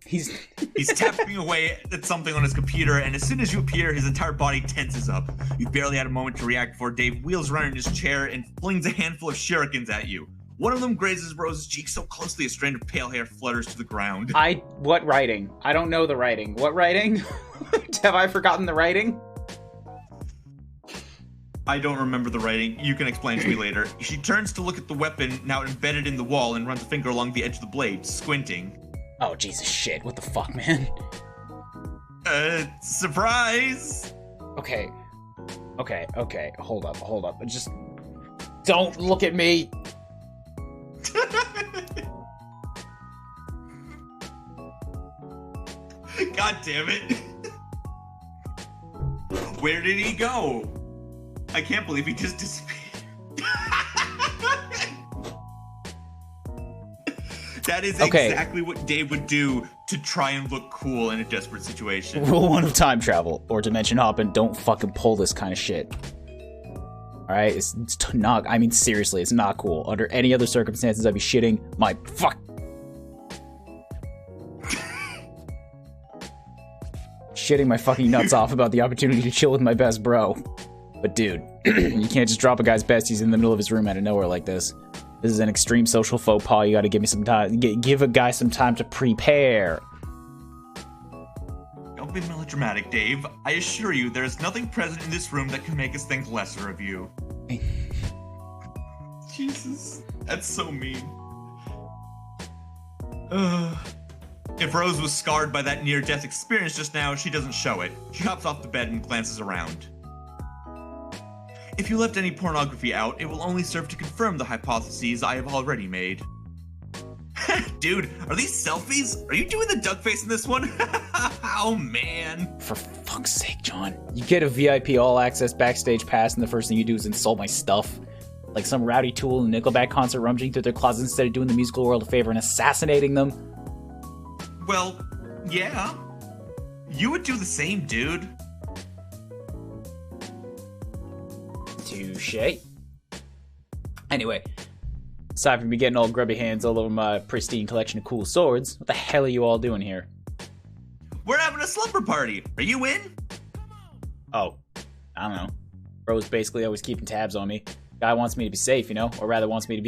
He's tapping away at something on his computer, and as soon as you appear, his entire body tenses up. You barely had a moment to react before Dave wheels around in his chair and flings a handful of shurikens at you. One of them grazes Rose's cheek so closely a strand of pale hair flutters to the ground. What writing? I don't know the writing. What writing? Have I forgotten the writing? I don't remember the writing. You can explain to me later. She turns to look at the weapon now embedded in the wall and runs a finger along the edge of the blade, squinting. Oh, Jesus shit. What the fuck, man? Surprise! Okay. Hold up. Just don't look at me. God damn it. Where did he go? I can't believe he just disappeared. That is exactly what Dave would do to try and look cool in a desperate situation. Rule 1 of time travel or dimension hopping: don't fucking pull this kind of shit. Alright, it's not, I mean seriously, it's not cool. Under any other circumstances, I'd be shitting my shitting my fucking nuts off about the opportunity to chill with my best bro. But dude, you can't just drop a guy's besties in the middle of his room out of nowhere like this. This is an extreme social faux pas. You gotta give me some time. Give a guy some time to prepare. Don't be melodramatic, Dave. I assure you, there is nothing present in this room that can make us think lesser of you. Jesus, that's so mean. If Rose was scarred by that near-death experience just now, she doesn't show it. She hops off the bed and glances around. If you left any pornography out, it will only serve to confirm the hypotheses I have already made. Dude, are these selfies? Are you doing the duck face in this one? Oh, man. For fuck's sake, John. You get a VIP all-access backstage pass and the first thing you do is insult my stuff. Like some rowdy tool in a Nickelback concert rummaging through their closets instead of doing the musical world a favor and assassinating them. Well, yeah. You would do the same, dude. Touche. Anyway, aside from me getting all grubby hands all over my pristine collection of cool swords, what the hell are you all doing here? We're having a slumber party. Are you in? Oh, I don't know. Bro's basically always keeping tabs on me. Guy wants me to be safe, you know? Or rather wants me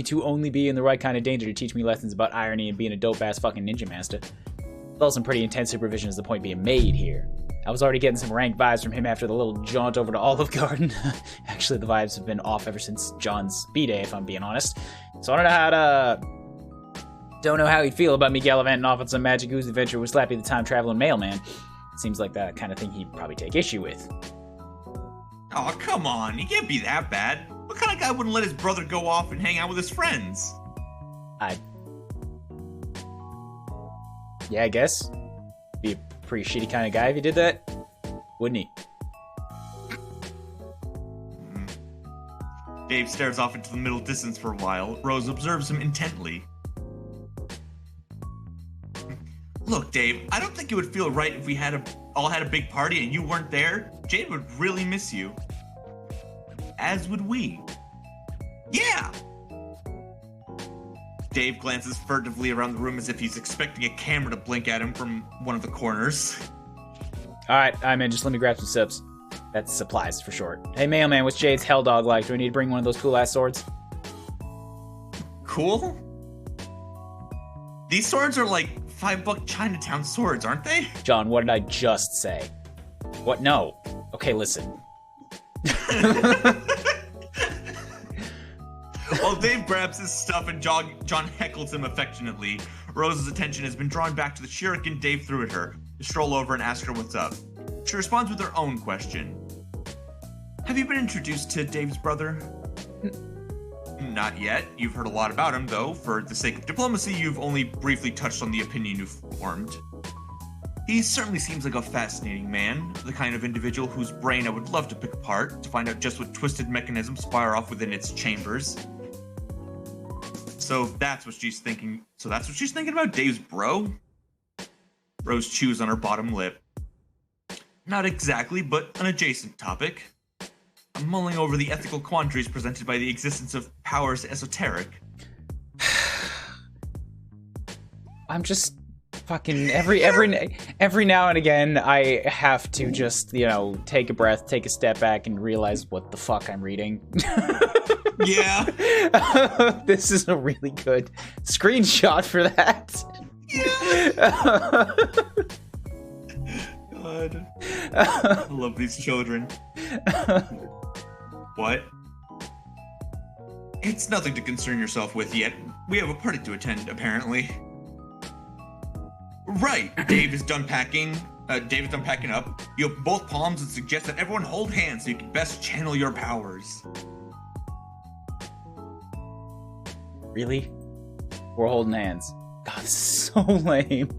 to only be in the right kind of danger to teach me lessons about irony and being a dope-ass fucking ninja master. There's also some pretty intense supervision is the point being made here. I was already getting some rank vibes from him after the little jaunt over to Olive Garden. Actually, the vibes have been off ever since John's B-Day, if I'm being honest. So I don't know how he'd feel about me gallivanting off on some Magic Ooze adventure with Slappy the time-traveling mailman. Seems like that kind of thing he'd probably take issue with. Oh, come on. He can't be that bad. What kind of guy wouldn't let his brother go off and hang out with his friends? Yeah, I guess. Be a pretty shitty kind of guy if he did that. Wouldn't he? Dave stares off into the middle distance for a while. Rose observes him intently. Look, Dave, I don't think it would feel right if we all had a big party and you weren't there. Jade would really miss you. As would we. Yeah! Dave glances furtively around the room as if he's expecting a camera to blink at him from one of the corners. Alright, I'm in. Just let me grab some subs. That's supplies for short. Hey, mailman, what's Jade's hell dog like? Do I need to bring one of those cool-ass swords? Cool? These swords are like $5 Chinatown swords, aren't they? John, what did I just say? What? No. Okay, listen. While Dave grabs his stuff and John heckles him affectionately, Rose's attention has been drawn back to the shuriken Dave threw at her, to stroll over and ask her what's up. She responds with her own question. Have you been introduced to Dave's brother? Not yet. You've heard a lot about him, though. For the sake of diplomacy, you've only briefly touched on the opinion you've formed. He certainly seems like a fascinating man, the kind of individual whose brain I would love to pick apart, to find out just what twisted mechanisms fire off within its chambers. So that's what she's thinking. So that's what she's thinking about Dave's bro? Rose chews on her bottom lip. Not exactly, but an adjacent topic. I'm mulling over the ethical quandaries presented by the existence of powers esoteric. I'm just fucking every now and again I have to just, you know, take a breath, take a step back and realize what the fuck I'm reading. Yeah. This is a really good screenshot for that. Yeah. God. I love these children. What? It's nothing to concern yourself with yet. We have a party to attend, apparently. Right. Dave is done packing up. You have both palms and suggest that everyone hold hands so you can best channel your powers. Really? We're holding hands. God, this is so lame.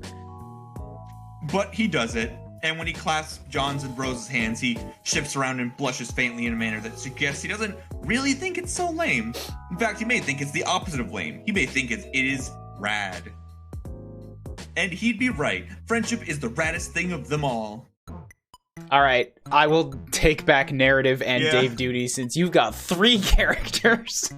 But he does it. And when he clasps John's and Rose's hands, he shifts around and blushes faintly in a manner that suggests he doesn't really think it's so lame. In fact, he may think it's the opposite of lame. He may think it is rad. And he'd be right. Friendship is the raddest thing of them all. Alright, I will take back narrative and Dave duty since you've got 3 characters.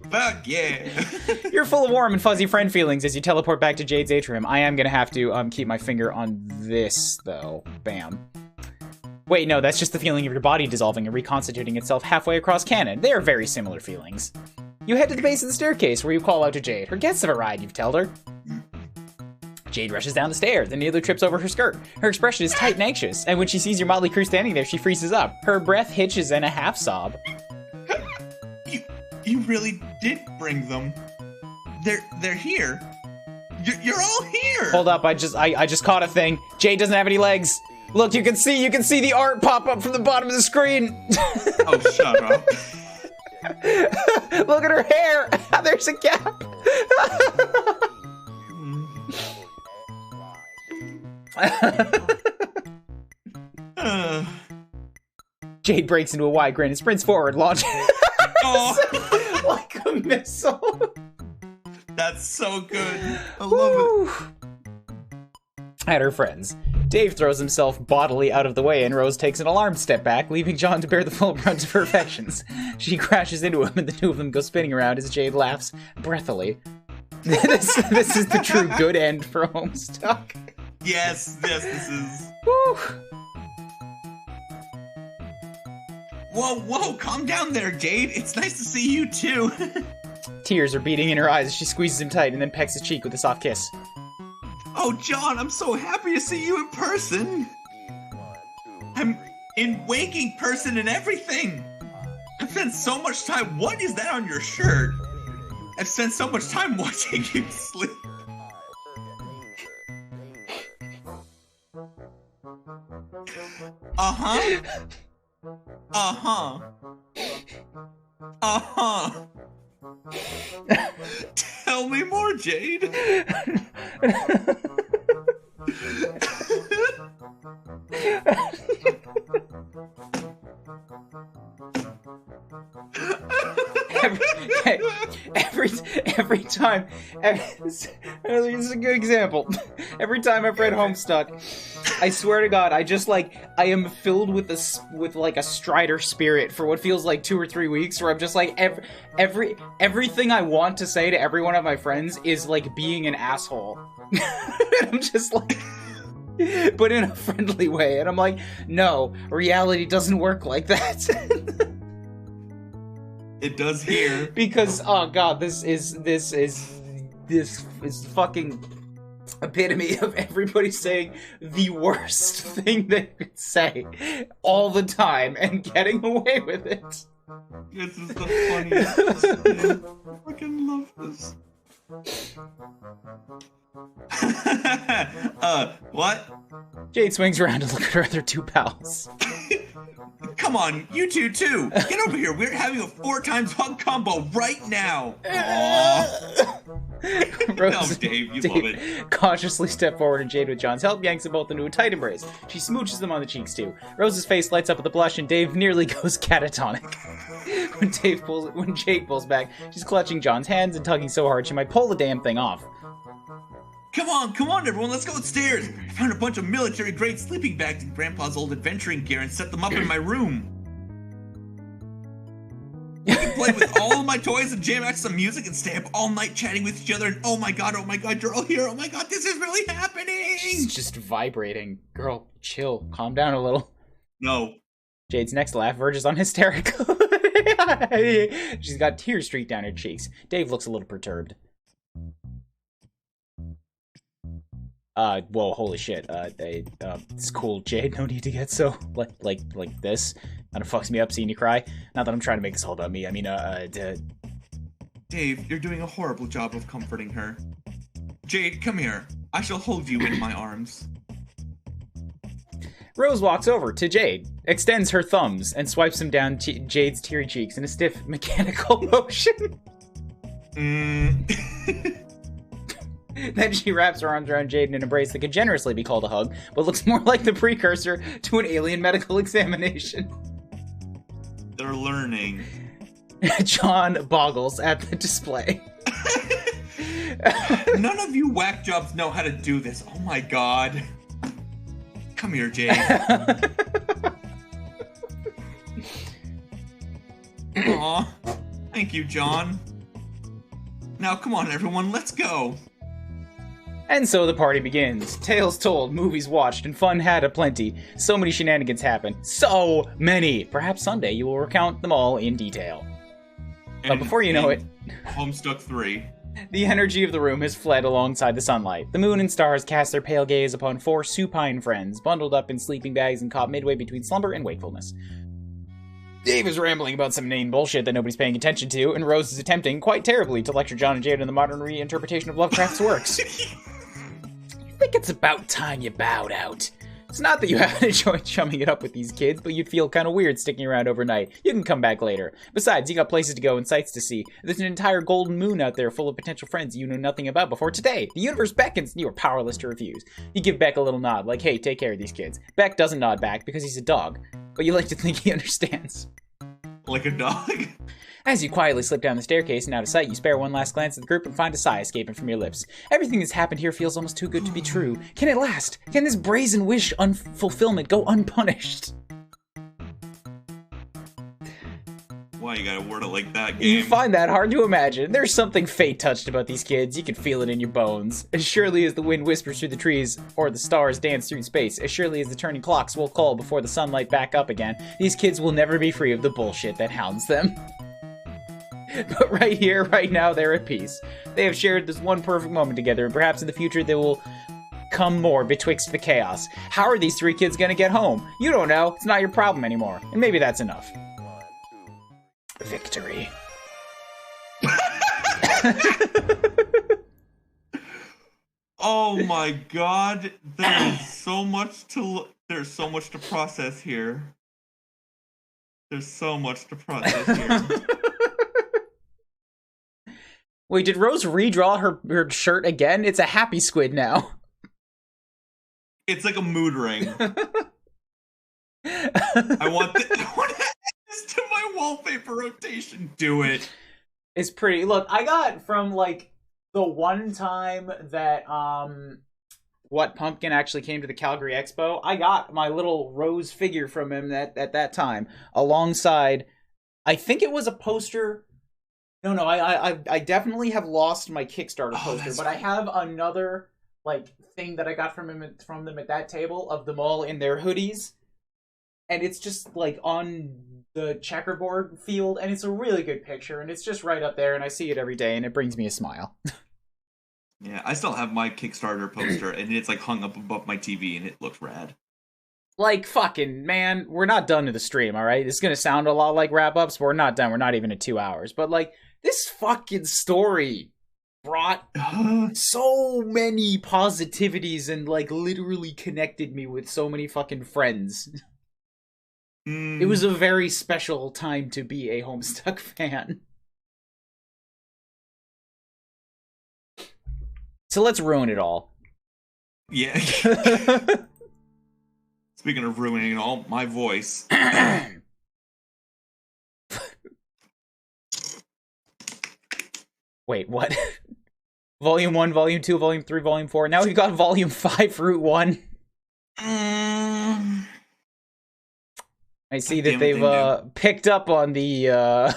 Fuck yeah. You're full of warm and fuzzy friend feelings as you teleport back to Jade's atrium. I am gonna have to keep my finger on this, though. Bam. Wait, no, that's just the feeling of your body dissolving and reconstituting itself halfway across canon. They are very similar feelings. You head to the base of the staircase where you call out to Jade. Her guests have arrived, you've told her. Jade rushes down the stairs and nearly trips over her skirt. Her expression is tight and anxious, and when she sees your motley crew standing there, she freezes up. Her breath hitches in a half sob. You really did bring them. They're here. You're all here. Hold up, I just caught a thing. Jade doesn't have any legs. Look, you can see the art pop up from the bottom of the screen. Oh, shut up. Look at her hair. There's a gap. Jade breaks into a wide grin and sprints forward, launching like a missile. That's so good. I love it. At her friends. Dave throws himself bodily out of the way, and Rose takes an alarmed step back, leaving John to bear the full brunt of her affections. She crashes into him, and the two of them go spinning around as Jade laughs breathily. This is the true good end for Homestuck. Yes, this is. Woo! Whoa, calm down there, Jade. It's nice to see you, too. Tears are beating in her eyes as she squeezes him tight and then pecks his cheek with a soft kiss. Oh, John, I'm so happy to see you in person. I'm in waking person and everything. I've spent so much time. What is that on your shirt? I've spent so much time watching you sleep. Uh-huh. Uh-huh. Uh-huh. Tell me more, Jade. Every time, this is a good example. Every time I've read Homestuck, I swear to God, I am filled with a Strider spirit for what feels like 2 or 3 weeks, where I'm just like, everything I want to say to every one of my friends is like being an asshole. I'm just like, but in a friendly way, and I'm like, no, reality doesn't work like that. It does here. Because, oh god, this is fucking epitome of everybody saying the worst thing they could say all the time and getting away with it. This is the funniest thing. I fucking love this. What? Jade swings around to look at her other two pals. Come on, you two too. Get over here. We're having a 4x hug combo right now. Rose, oh, Dave, you love it. Cautiously step forward, and Jade, with John's help, yanks them both into a tight embrace. She smooches them on the cheeks too. Rose's face lights up with a blush, and Dave nearly goes catatonic. When Jade pulls back, she's clutching John's hands and tugging so hard she might pull the damn thing off. Come on, everyone, let's go upstairs. I found a bunch of military-grade sleeping bags in Grandpa's old adventuring gear and set them up in my room. We can play with all of my toys and jam out some music and stay up all night chatting with each other, and oh my god, you're all here, oh my god, this is really happening! She's just vibrating. Girl, chill, calm down a little. No. Jade's next laugh verges on hysterical. She's got tears streaked down her cheeks. Dave looks a little perturbed. Whoa, holy shit. It's cool, Jade. No need to get so, like this. Kinda fucks me up seeing you cry. Not that I'm trying to make this all about me. I mean, Dave, you're doing a horrible job of comforting her. Jade, come here. I shall hold you in my arms. Rose walks over to Jade, extends her thumbs, and swipes them down Jade's teary cheeks in a stiff, mechanical motion. Then she wraps her arms around Jade in an embrace that could generously be called a hug, but looks more like the precursor to an alien medical examination. They're learning. John boggles at the display. None of you whack jobs know how to do this. Oh my god. Come here, Jade. Aw. Thank you, John. Now, come on, everyone, let's go. And so the party begins. Tales told, movies watched, and fun had aplenty. So many shenanigans happened. So many! Perhaps someday you will recount them all in detail. But before you know it... Homestuck 3. The energy of the room has fled alongside the sunlight. The moon and stars cast their pale gaze upon 4 supine friends, bundled up in sleeping bags and caught midway between slumber and wakefulness. Dave is rambling about some inane bullshit that nobody's paying attention to, and Rose is attempting, quite terribly, to lecture John and Jade on the modern reinterpretation of Lovecraft's works. I think it's about time you bowed out. It's not that you haven't enjoyed chumming it up with these kids, but you'd feel kind of weird sticking around overnight. You can come back later. Besides, you got places to go and sights to see. There's an entire golden moon out there full of potential friends you know nothing about before today. The universe beckons, and you are powerless to refuse. You give Beck a little nod, like, hey, take care of these kids. Beck doesn't nod back because he's a dog, but you like to think he understands. Like a dog? As you quietly slip down the staircase and out of sight, you spare one last glance at the group and find a sigh escaping from your lips. Everything that's happened here feels almost too good to be true. Can it last? Can this brazen wish unfulfillment go unpunished? Why you gotta word it like that, game? You find that hard to imagine. There's something fate-touched about these kids. You can feel it in your bones. As surely as the wind whispers through the trees, or the stars dance through space, as surely as the turning clocks will call before the sunlight back up again, these kids will never be free of the bullshit that hounds them. But right here, right now, they're at peace. They have shared this one perfect moment together, and perhaps in the future there will come more betwixt the chaos. How are these three kids gonna get home? You don't know. It's not your problem anymore. And maybe that's enough. Victory. Oh my god, there's so much to process here. There's so much to process here. Wait, did Rose redraw her shirt again? It's a happy squid now. It's like a mood ring. I want to add this to my wallpaper rotation. Do it. It's pretty. Look, I got from like the one time that What Pumpkin actually came to the Calgary Expo, I got my little Rose figure from him at that time, alongside, I think it was a poster. No, I definitely have lost my Kickstarter poster, but I have another like thing that I got from them at that table of them all in their hoodies, and it's just like on the checkerboard field, and it's a really good picture, and it's just right up there, and I see it every day, and it brings me a smile. Yeah, I still have my Kickstarter poster, and it's like hung up above my TV, and it looks rad. Like, fucking, man, we're not done to the stream, alright? It's gonna sound a lot like wrap-ups, but we're not done. We're not even at 2 hours. But, like, this fucking story brought so many positivities and, like, literally connected me with so many fucking friends. It was a very special time to be a Homestuck fan. So let's ruin it all. Yeah. Speaking of ruining it all, my voice. Wait, what? Volume 1, Volume 2, Volume 3, Volume 4. Now we've got Volume 5, Route 1. I see that they've picked up on the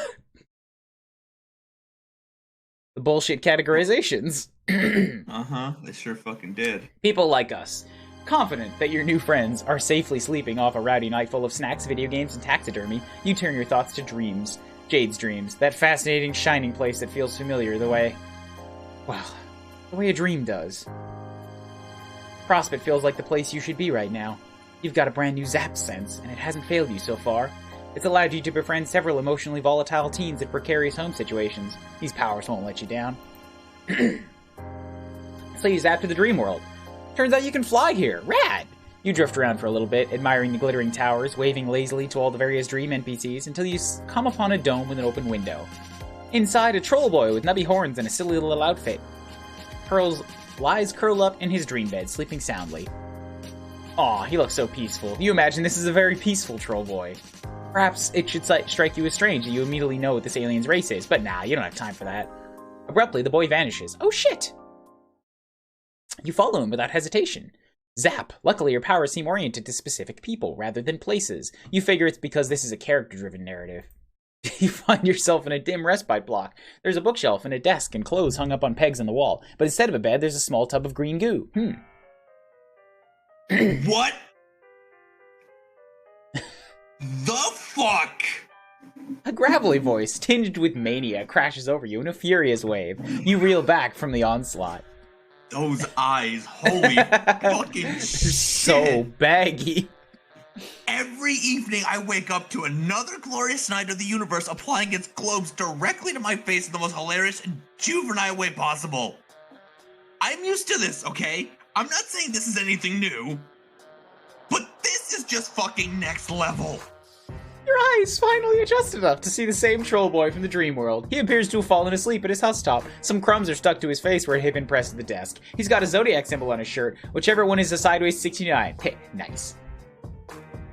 bullshit categorizations. They sure fucking did. People like us, confident that your new friends are safely sleeping off a rowdy night full of snacks, video games, and taxidermy, you turn your thoughts to dreams. Jade's dreams, that fascinating, shining place that feels familiar the way a dream does. CrossFit feels like the place you should be right now. You've got a brand new Zap sense, and it hasn't failed you so far. It's allowed you to befriend several emotionally volatile teens in precarious home situations. These powers won't let you down. So you zap to the dream world. Turns out you can fly here. Rad! You drift around for a little bit, admiring the glittering towers, waving lazily to all the various dream NPCs, until you come upon a dome with an open window. Inside, a troll boy with nubby horns and a silly little outfit lies curled up in his dream bed, sleeping soundly. Aw, he looks so peaceful. You imagine this is a very peaceful troll boy. Perhaps it should strike you as strange that you immediately know what this alien's race is, but nah, you don't have time for that. Abruptly, the boy vanishes. Oh shit! You follow him without hesitation. Zap! Luckily, your powers seem oriented to specific people rather than places. You figure it's because this is a character-driven narrative. You find yourself in a dim respite block. There's a bookshelf and a desk and clothes hung up on pegs on the wall, but instead of a bed, there's a small tub of green goo. What? The fuck? A gravelly voice, tinged with mania, crashes over you in a furious wave. You reel back from the onslaught. Those eyes, holy fucking shit. So baggy. Every evening I wake up to another glorious night of the universe applying its globes directly to my face in the most hilarious and juvenile way possible. I'm used to this, okay? I'm not saying this is anything new. But this is just fucking next level. Your eyes finally adjust enough to see the same troll boy from the dream world. He appears to have fallen asleep at his housetop. Some crumbs are stuck to his face where it had been pressed to the desk. He's got a zodiac symbol on his shirt, whichever one is a sideways 69. Hey, nice.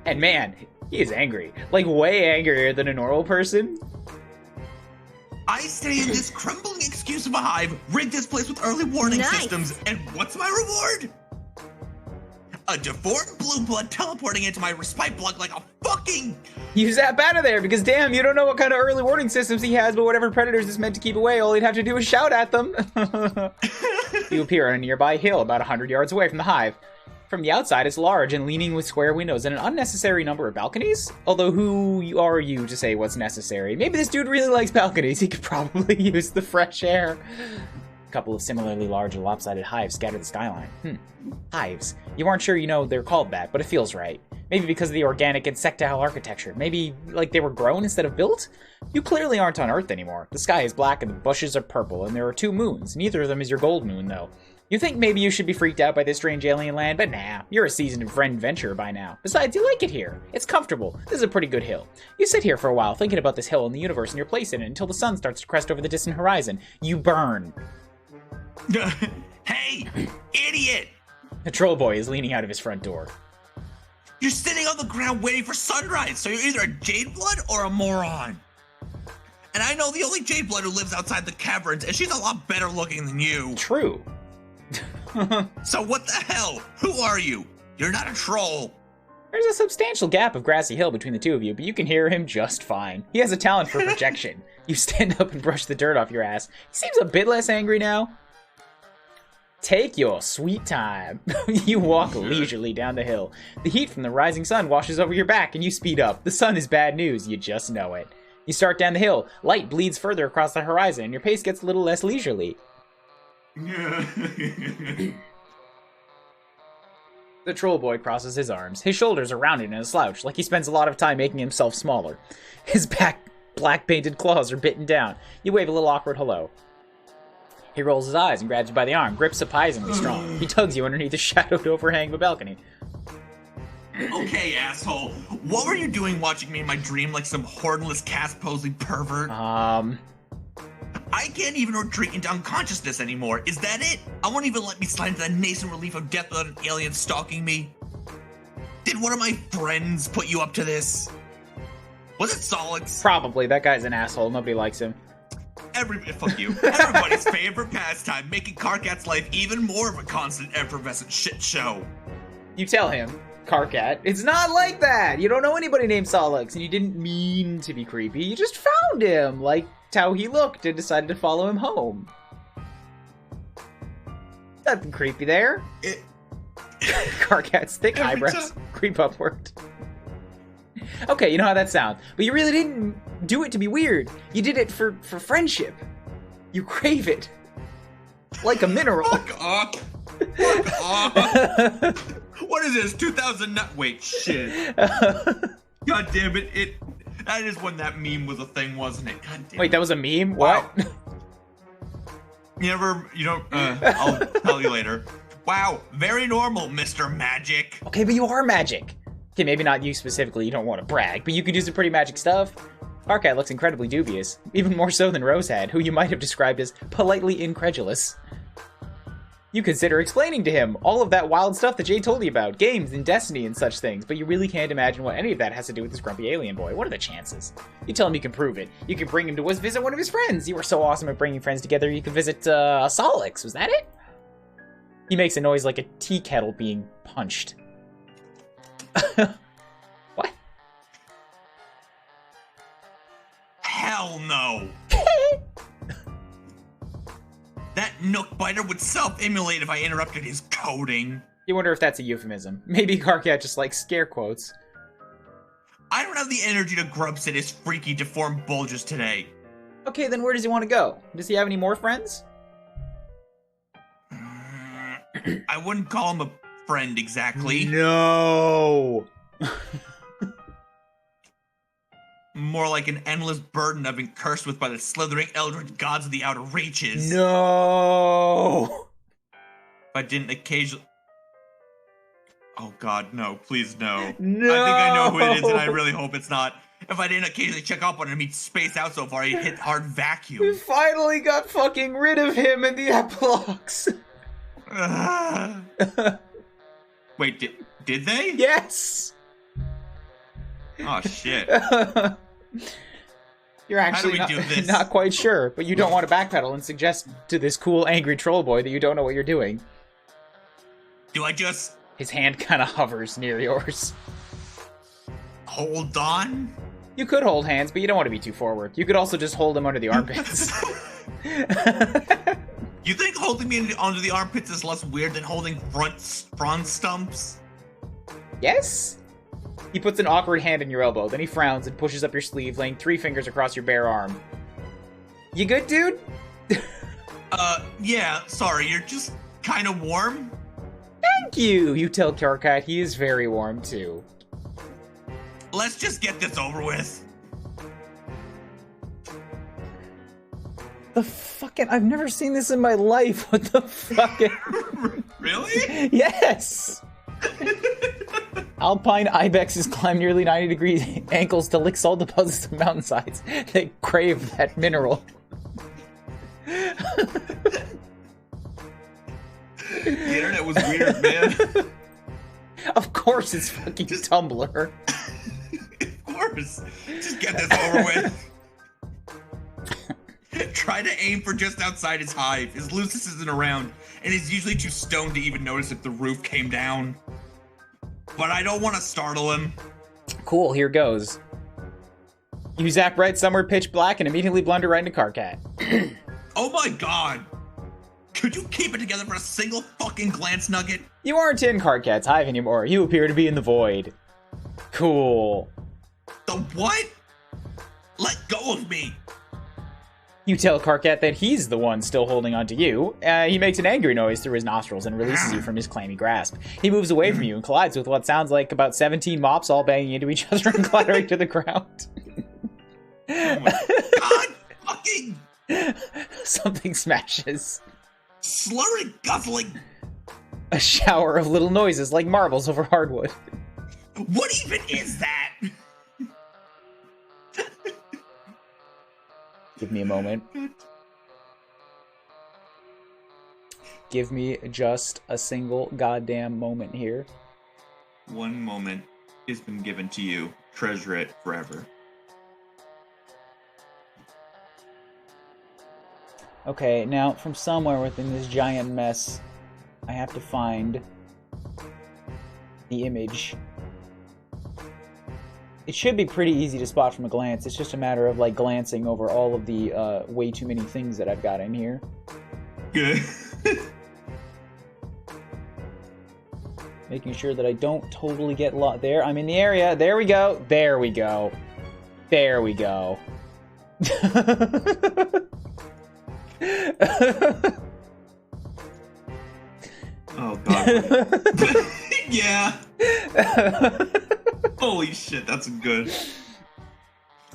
And man, he is angry. Like way angrier than a normal person. I stay in this crumbling excuse of a hive, rig this place with early warning systems, and what's my reward? A deformed blue blood teleporting into my respite block like a fucking... You zap out of there because, damn, you don't know what kind of early warning systems he has, but whatever predators it's meant to keep away, all he'd have to do is shout at them. You appear on a nearby hill about 100 yards away from the hive. From the outside, it's large and leaning with square windows and an unnecessary number of balconies. Although, who are you to say what's necessary? Maybe this dude really likes balconies. He could probably use the fresh air. A couple of similarly large and lopsided hives scatter the skyline. Hives. You aren't sure you know they're called that, but it feels right. Maybe because of the organic insectile architecture. Maybe like they were grown instead of built? You clearly aren't on Earth anymore. The sky is black and the bushes are purple, and there are 2 moons. Neither of them is your gold moon, though. You think maybe you should be freaked out by this strange alien land, but nah, you're a seasoned friend adventurer by now. Besides, you like it here. It's comfortable. This is a pretty good hill. You sit here for a while thinking about this hill and the universe and your place in it until the sun starts to crest over the distant horizon. You burn. Hey, idiot! The troll boy is leaning out of his front door. You're sitting on the ground waiting for sunrise, so you're either a Jade blood or a moron. And I know the only Jade blood who lives outside the caverns, and she's a lot better looking than you. True. So what the hell? Who are you? You're not a troll. There's a substantial gap of grassy hill between the two of you, but you can hear him just fine. He has a talent for projection. You stand up and brush the dirt off your ass. He seems a bit less angry now. Take your sweet time. You walk leisurely down the hill. The heat from the rising sun washes over your back and you speed up. The sun is bad news, you just know it. You start down the hill. Light bleeds further across the horizon and your pace gets a little less leisurely. The troll boy crosses his arms. His shoulders are rounded in a slouch, like he spends a lot of time making himself smaller. His black painted claws are bitten down. You wave a little awkward hello. He rolls his eyes and grabs you by the arm, grip surprisingly strong. He tugs you underneath the shadowed overhang of a balcony. Okay, asshole. What were you doing watching me in my dream like some hornless cast-posing pervert? I can't even retreat into unconsciousness anymore. Is that it? I won't even let me slide into the nascent relief of death without an alien stalking me. Did one of my friends put you up to this? Was it Solix? Probably. That guy's an asshole. Nobody likes him. Fuck you. Everybody's favorite pastime, making Karkat's life even more of a constant effervescent shit show. You tell him, Karkat, it's not like that. You don't know anybody named Solix, and you didn't mean to be creepy. You just found him, like how he looked, and decided to follow him home. Nothing creepy there. Karkat's thick eyebrows creep upward. Okay, you know how that sounds, but you really didn't do it to be weird. You did it for friendship. You crave it. Like a mineral. Fuck off. Fuck off. What is this, 2009? Wait, shit. God damn it. That is when that meme was a thing, wasn't it? God damn. Wait, that was a meme? What? Wow. I'll tell you later. Wow, very normal, Mr. Magic. Okay, but you are magic. Okay, maybe not you specifically, you don't want to brag, but you could do some pretty magic stuff. Karkat looks incredibly dubious, even more so than Rosehead, who you might have described as politely incredulous. You consider explaining to him all of that wild stuff that Jade told you about, games and Destiny and such things, but you really can't imagine what any of that has to do with this grumpy alien boy. What are the chances? You tell him you can prove it. You can bring him to visit one of his friends. You were so awesome at bringing friends together, you could visit Solix. Was that it? He makes a noise like a tea kettle being punched. What? Hell no. That Nook Biter would self-immolate if I interrupted his coding. You wonder if that's a euphemism. Maybe Karkat just likes scare quotes. I don't have the energy to grub sit his freaky deformed bulges today. Okay, then where does he want to go? Does he have any more friends? I wouldn't call him a friend exactly. No. More like an endless burden I've been cursed with by the slithering eldritch gods of the outer reaches. No. If I didn't occasionally... Oh god, no, please no. No. I think I know who it is and I really hope it's not. If I didn't occasionally check up on him, he'd space out so far he'd hit hard vacuum. We finally got fucking rid of him in the epilogues. Wait, did they? Yes. Oh shit. You're actually not quite sure, but you don't want to backpedal and suggest to this cool, angry troll boy that you don't know what you're doing. Do I just... His hand kind of hovers near yours. Hold on? You could hold hands, but you don't want to be too forward. You could also just hold him under the armpits. You think holding me under the armpits is less weird than holding front stumps? Yes? He puts an awkward hand in your elbow, then he frowns and pushes up your sleeve, laying 3 fingers across your bare arm. You good, dude? Yeah, sorry, you're just kind of warm? Thank you! You tell Karkat he is very warm, too. Let's just get this over with. The fucking... I've never seen this in my life. What the fucking... Really? Yes! Alpine ibexes climb nearly 90-degree ankles to lick salt deposits of mountainsides. They crave that mineral. The internet was weird, man. Of course it's fucking Tumblr. Of course. Just get this over with. Try to aim for just outside his hive. His Lucis isn't around, and he's usually too stoned to even notice if the roof came down. But I don't want to startle him. Cool, here goes. You zap right somewhere pitch black and immediately blunder right into Karkat. Oh my god! Could you keep it together for a single fucking glance nugget? You aren't in Karkat's hive anymore. You appear to be in the void. Cool. The what? Let go of me! You tell Karkat that he's the one still holding onto you. He makes an angry noise through his nostrils and releases you from his clammy grasp. He moves away from you and collides with what sounds like about 17 mops all banging into each other and clattering to the ground. Oh my god! Fucking... Something smashes. Slurring, guzzling. A shower of little noises like marbles over hardwood. What even is that? Give me a moment. Give me just a single goddamn moment here. One moment has been given to you. Treasure it forever. Okay, now from somewhere within this giant mess, I have to find the image. It should be pretty easy to spot from a glance. It's just a matter of, like, glancing over all of the way too many things that I've got in here. Good. Making sure that I don't totally get lost. There, I'm in the area. There we go. There we go. There we go. Oh, God. Yeah. Holy shit, that's good.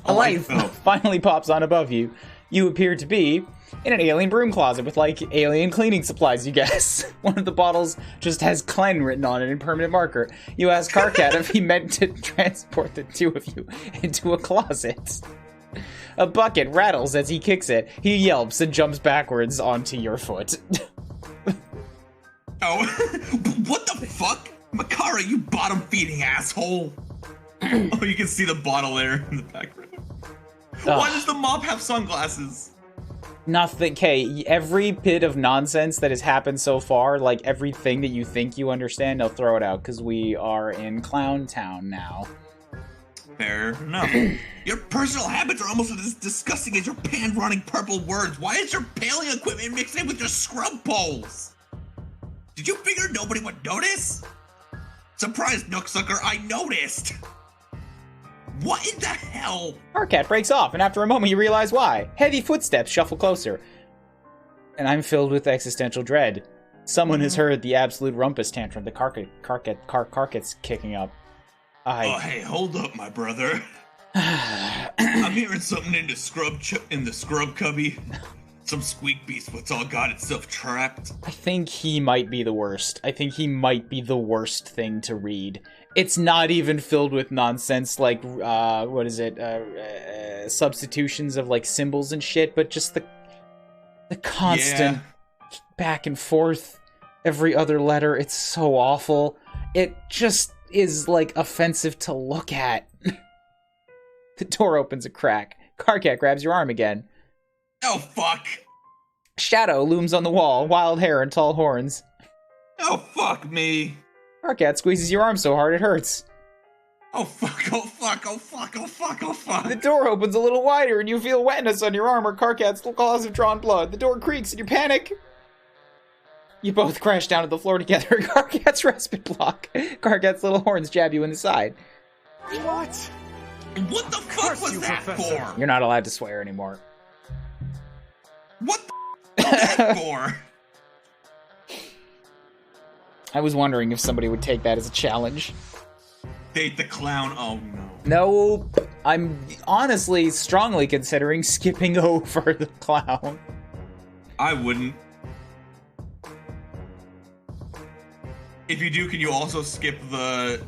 A light finally pops on above you. You appear to be in an alien broom closet with, like, alien cleaning supplies, you guess. One of the bottles just has Clen written on it in permanent marker. You ask Karkat if he meant to transport the two of you into a closet. A bucket rattles as he kicks it. He yelps and jumps backwards onto your foot. Oh, what the fuck? Makara, you bottom-feeding asshole. Oh, you can see the bottle there in the background. Why does the mop have sunglasses? Nothing. Okay, every bit of nonsense that has happened so far, like everything that you think you understand, I'll throw it out, because we are in Clown Town now. Fair enough. Your personal habits are almost as disgusting as your pan-running purple words. Why is your paling equipment mixed in with your scrub poles? Did you figure nobody would notice? Surprise, Nooksucker, I noticed! What in the hell? Karkat breaks off, and after a moment you realize why. Heavy footsteps shuffle closer. And I'm filled with existential dread. Someone has heard the absolute rumpus tantrum the Karkat's kicking up. Oh, hey, hold up, my brother. I'm hearing something in the scrub cubby. Some squeak beast what's all got itself trapped. I think he might be the worst. I think he might be the worst thing to read. It's not even filled with nonsense like, what is it, substitutions of, like, symbols and shit, but just the constant back and forth, every other letter. It's so awful. It just is, like, offensive to look at. The door opens a crack. Carcat grabs your arm again. Oh, fuck. Shadow looms on the wall, wild hair and tall horns. Oh, fuck me. Carcat squeezes your arm so hard it hurts. Oh, fuck, oh, fuck, oh, fuck, oh, fuck, oh, fuck. The door opens a little wider and you feel wetness on your arm where Carcat's claws have drawn blood. The door creaks and you panic. You both crash down to the floor together. Carcat's respite block. Carcat's little horns jab you in the side. What? What the fuck was that for? You're not allowed to swear anymore. What the was that for? I was wondering if somebody would take that as a challenge. Date the clown. Oh no. Nope. I'm honestly strongly considering skipping over the clown. I wouldn't. If you do, can you also skip the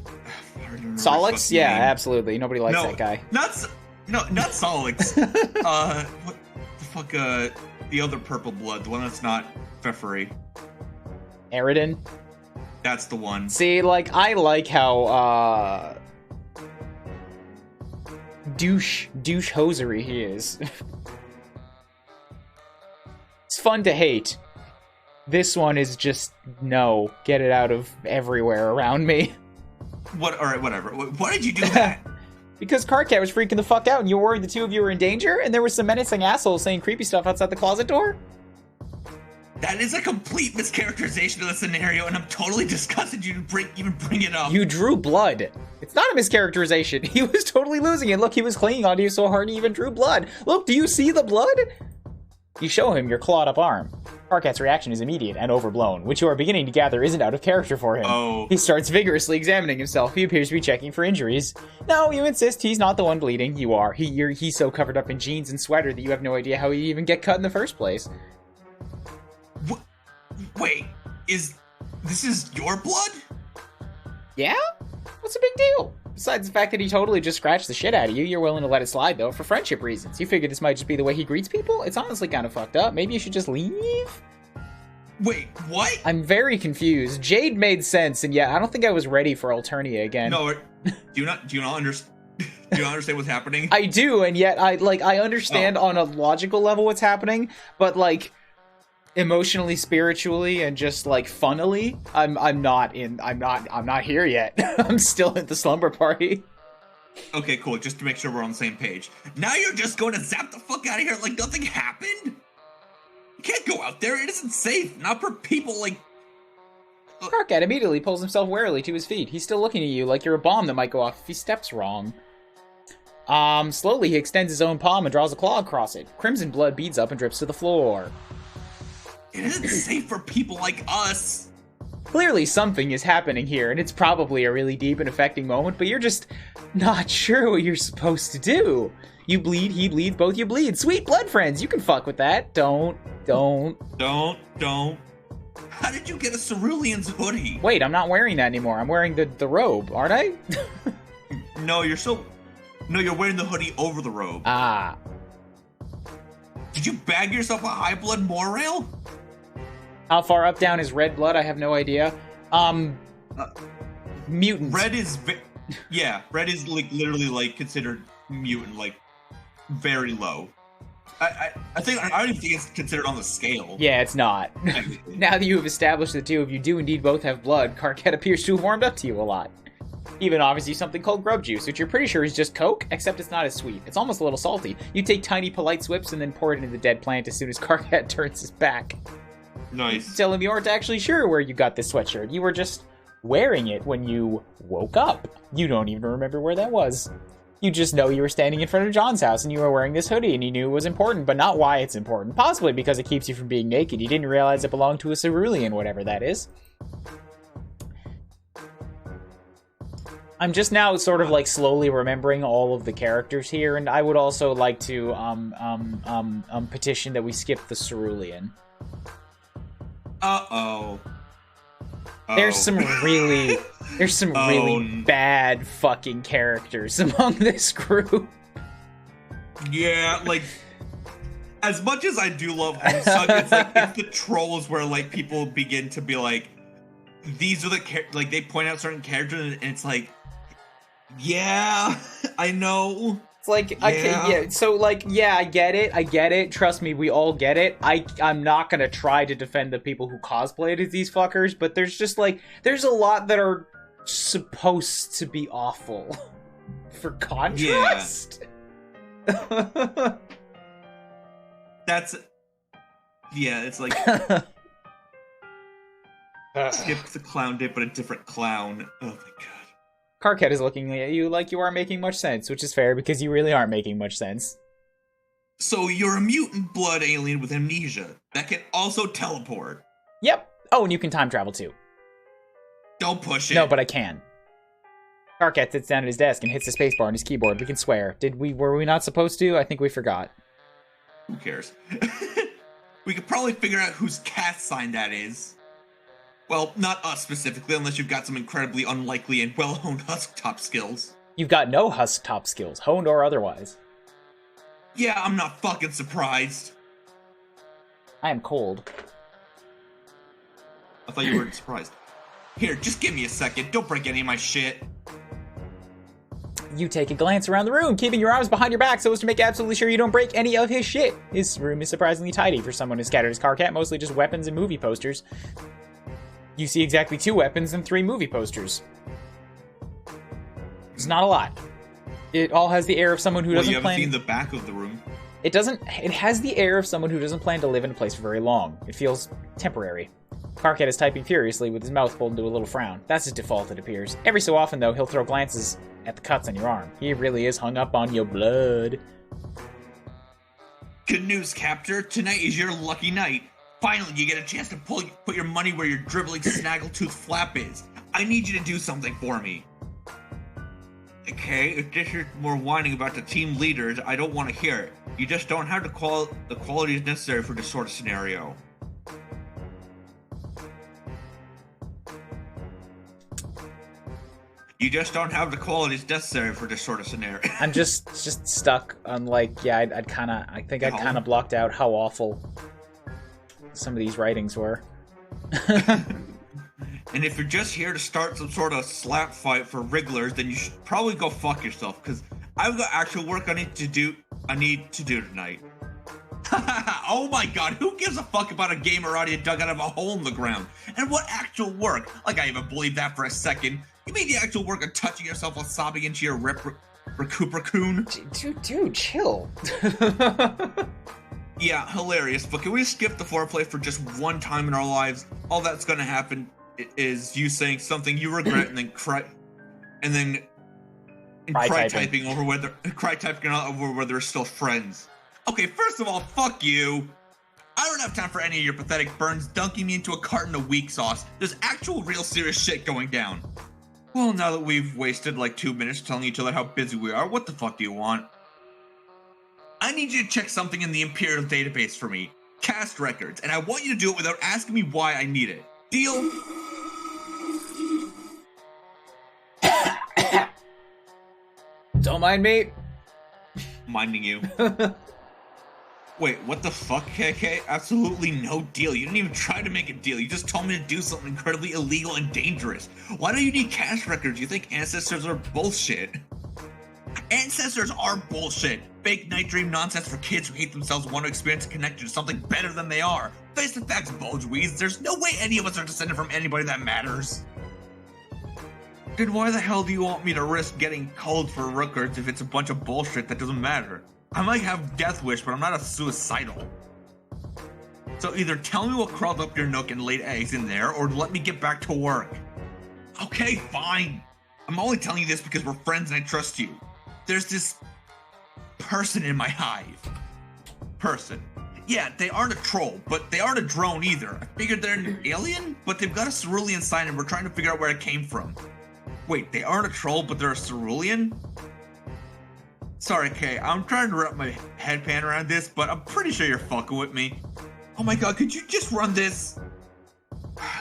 Solix? Yeah, absolutely. Nobody likes that guy. Not Solix. What the fuck? The other purple blood, the one that's not Pfeffery. Aridin? That's the one. See, like, I like how, douche hosiery he is. It's fun to hate. This one is just, no, get it out of everywhere around me. Alright, whatever. Why did you do that? Because Carcat was freaking the fuck out and you were worried the two of you were in danger and there was some menacing assholes saying creepy stuff outside the closet door? That is a complete mischaracterization of the scenario, and I'm totally disgusted you even bring it up. You drew blood. It's not a mischaracterization. He was totally losing it. Look, he was clinging onto you so hard he even drew blood. Look, do you see the blood? You show him your clawed up arm. Carcat's reaction is immediate and overblown, which you are beginning to gather isn't out of character for him. Oh. He starts vigorously examining himself. He appears to be checking for injuries. No, you insist he's not the one bleeding. You are. He's so covered up in jeans and sweater that you have no idea how he even get cut in the first place. Wait, this is your blood? Yeah? What's the big deal? Besides the fact that he totally just scratched the shit out of you, you're willing to let it slide, though, for friendship reasons. You figure this might just be the way he greets people? It's honestly kind of fucked up. Maybe you should just leave? Wait, what? I'm very confused. Jade made sense, and yeah, I don't think I was ready for Alternia again. No, do you not understand? Do you not understand what's happening? I do, and yet I understand on a logical level what's happening, but like emotionally, spiritually, and just like funnily, I'm not here yet. I'm still at the slumber party. Okay, cool. Just to make sure we're on the same page. Now you're just going to zap the fuck out of here like nothing happened? You can't go out there. It isn't safe. Not for people like... Carcat immediately pulls himself warily to his feet. He's still looking at you like you're a bomb that might go off if he steps wrong. Slowly he extends his own palm and draws a claw across it. Crimson blood beads up and drips to the floor. It isn't safe for people like us. Clearly something is happening here, and it's probably a really deep and affecting moment, but you're just not sure what you're supposed to do. You bleed, he bleeds, both you bleed. Sweet blood friends, you can fuck with that. Don't. How did you get a Cerulean's hoodie? Wait, I'm not wearing that anymore. I'm wearing the robe, aren't I? No, you're wearing the hoodie over the robe. Ah. Did you bag yourself a high blood Morail? How far up down is red blood? I have no idea. Mutant. Red is, red is like literally like considered mutant, like very low. I don't even think it's considered on the scale. Yeah, it's not. Now that you have established the two of you do indeed both have blood, Carcat appears to have warmed up to you a lot. Even offers you something called grub juice, which you're pretty sure is just Coke, except it's not as sweet. It's almost a little salty. You take tiny, polite swips and then pour it into the dead plant as soon as Carcat turns his back. Nice. Tell him you aren't actually sure where you got this sweatshirt. You were just wearing it when you woke up. You don't even remember where that was. You just know you were standing in front of John's house and you were wearing this hoodie and you knew it was important, but not why it's important. Possibly because it keeps you from being naked. You didn't realize it belonged to a cerulean, whatever that is. I'm just now sort of like slowly remembering all of the characters here, and I would also like to petition that we skip the cerulean. There's some really bad fucking characters among this group. Yeah, like as much as I do love Homesung, it's the trolls where like people begin to be like, these are the like they point out certain characters and it's like, yeah, I know. It's like, I get it. Trust me, we all get it. I'm not gonna try to defend the people who cosplayed as these fuckers, but there's just, like, there's a lot that are supposed to be awful. For contrast? Yeah. It's like... skip the clown dip, but a different clown. Oh my god. Carcat is looking at you like you aren't making much sense, which is fair because you really aren't making much sense. So you're a mutant blood alien with amnesia that can also teleport. Yep. Oh, and you can time travel too. Don't push it. No, but I can. Carcat sits down at his desk and hits the spacebar on his keyboard. We can swear. Were we not supposed to? I think we forgot. Who cares? We could probably figure out whose cast sign that is. Well, not us specifically, unless you've got some incredibly unlikely and well-honed husk-top skills. You've got no husk-top skills, honed or otherwise. Yeah, I'm not fucking surprised. I am cold. I thought you weren't surprised. Here, just give me a second. Don't break any of my shit. You take a glance around the room, keeping your arms behind your back so as to make absolutely sure you don't break any of his shit. His room is surprisingly tidy for someone who scattered his Carcat, mostly just weapons and movie posters. You see exactly 2 weapons and 3 movie posters. It's not a lot. It all has the air of someone who doesn't plan... you haven't seen the back of the room. It has the air of someone who doesn't plan to live in a place for very long. It feels temporary. Carcat is typing furiously with his mouth pulled into a little frown. That's his default, it appears. Every so often, though, he'll throw glances at the cuts on your arm. He really is hung up on your blood. Good news, Captor. Tonight is your lucky night. Finally, you get a chance to put your money where your dribbling snaggletooth flap is. I need you to do something for me. Okay, if this is more whining about the team leaders, I don't want to hear it. You just don't have the qualities necessary for this sort of scenario. You just don't have the qualities necessary for this sort of scenario. I'm just stuck on, like, yeah, I think I'd kind of blocked out how awful some of these writings were. And if you're just here to start some sort of slap fight for wrigglers, then you should probably go fuck yourself, because I've got actual work I need to do tonight. Oh my god, who gives a fuck about a gamer audio dug out of a hole in the ground? And what actual work? Like, I even believed that for a second. You mean the actual work of touching yourself while sobbing into your recupercoon? Dude, chill. Yeah, hilarious, but can we skip the foreplay for just one time in our lives? All that's gonna happen is you saying something you regret and then cry typing over whether we're still friends. Okay, first of all, fuck you. I don't have time for any of your pathetic burns dunking me into a carton of weak sauce. There's actual real serious shit going down. Well, now that we've wasted like 2 minutes telling each other how busy we are, what the fuck do you want? I need you to check something in the Imperial database for me. Cast records, and I want you to do it without asking me why I need it. Deal? Don't mind me. Minding you. Wait, what the fuck, KK? Absolutely no deal. You didn't even try to make a deal. You just told me to do something incredibly illegal and dangerous. Why do you need cast records? You think ancestors are bullshit? Ancestors are bullshit. Fake night dream nonsense for kids who hate themselves and want to experience a connection to something better than they are. Face the facts, Bulgeweeds. There's no way any of us are descended from anybody that matters. Then why the hell do you want me to risk getting called for records if it's a bunch of bullshit that doesn't matter? I might have death wish, but I'm not a suicidal. So either tell me what crawled up your nook and laid eggs in there, or let me get back to work. Okay, fine. I'm only telling you this because we're friends and I trust you. There's this person in my hive. Person. Yeah, they aren't a troll, but they aren't a drone either. I figured they're an alien, but they've got a cerulean sign and we're trying to figure out where it came from. Wait, they aren't a troll, but they're a cerulean? Sorry, Kay, I'm trying to wrap my headpan around this, but I'm pretty sure you're fucking with me. Oh my god, could you just run this?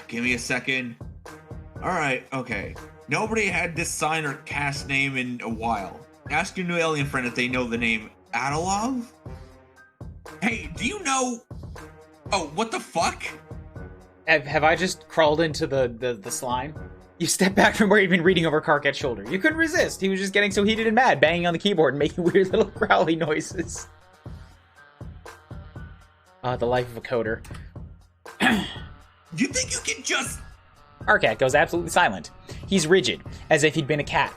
Give me a second. Alright, okay. Nobody had this sign or cast name in a while. Ask your new alien friend if they know the name Adalov? Hey, do you know... Oh, what the fuck? Have I just crawled into the slime? You step back from where you'd been reading over Karkat's shoulder. You couldn't resist. He was just getting so heated and mad, banging on the keyboard and making weird little growly noises. The life of a coder. You think you can just... Karkat goes absolutely silent. He's rigid, as if he'd been a cat.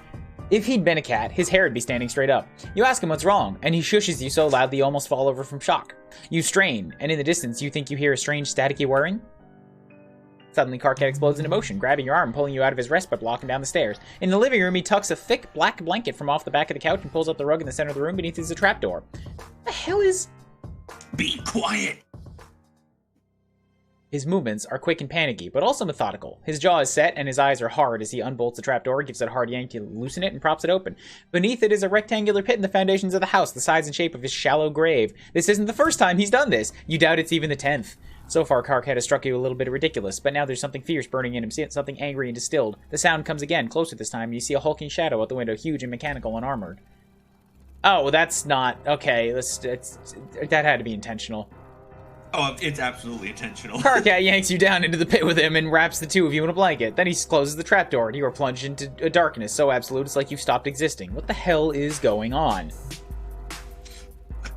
If he'd been a cat, his hair would be standing straight up. You ask him what's wrong, and he shushes you so loudly you almost fall over from shock. You strain, and in the distance you think you hear a strange staticky whirring. Suddenly, Karkat explodes into motion, grabbing your arm, pulling you out of his rest by blocking down the stairs. In the living room, he tucks a thick black blanket from off the back of the couch and pulls up the rug in the center of the room. Beneath is a trapdoor. The hell is... Be quiet! His movements are quick and panicky, but also methodical. His jaw is set, and his eyes are hard as he unbolts the trapdoor, gives it a hard yank to loosen it, and props it open. Beneath it is a rectangular pit in the foundations of the house, the size and shape of his shallow grave. This isn't the first time he's done this. You doubt it's even the 10th. So far, Karkat has struck you a little bit ridiculous, but now there's something fierce burning in him, something angry and distilled. The sound comes again, closer this time, and you see a hulking shadow out the window, huge and mechanical and armored. Oh, that's not... Okay, that had to be intentional. Oh, it's absolutely intentional. Karkat yanks you down into the pit with him and wraps the two of you in a blanket. Then he closes the trapdoor, and you are plunged into a darkness so absolute it's like you've stopped existing. What the hell is going on? A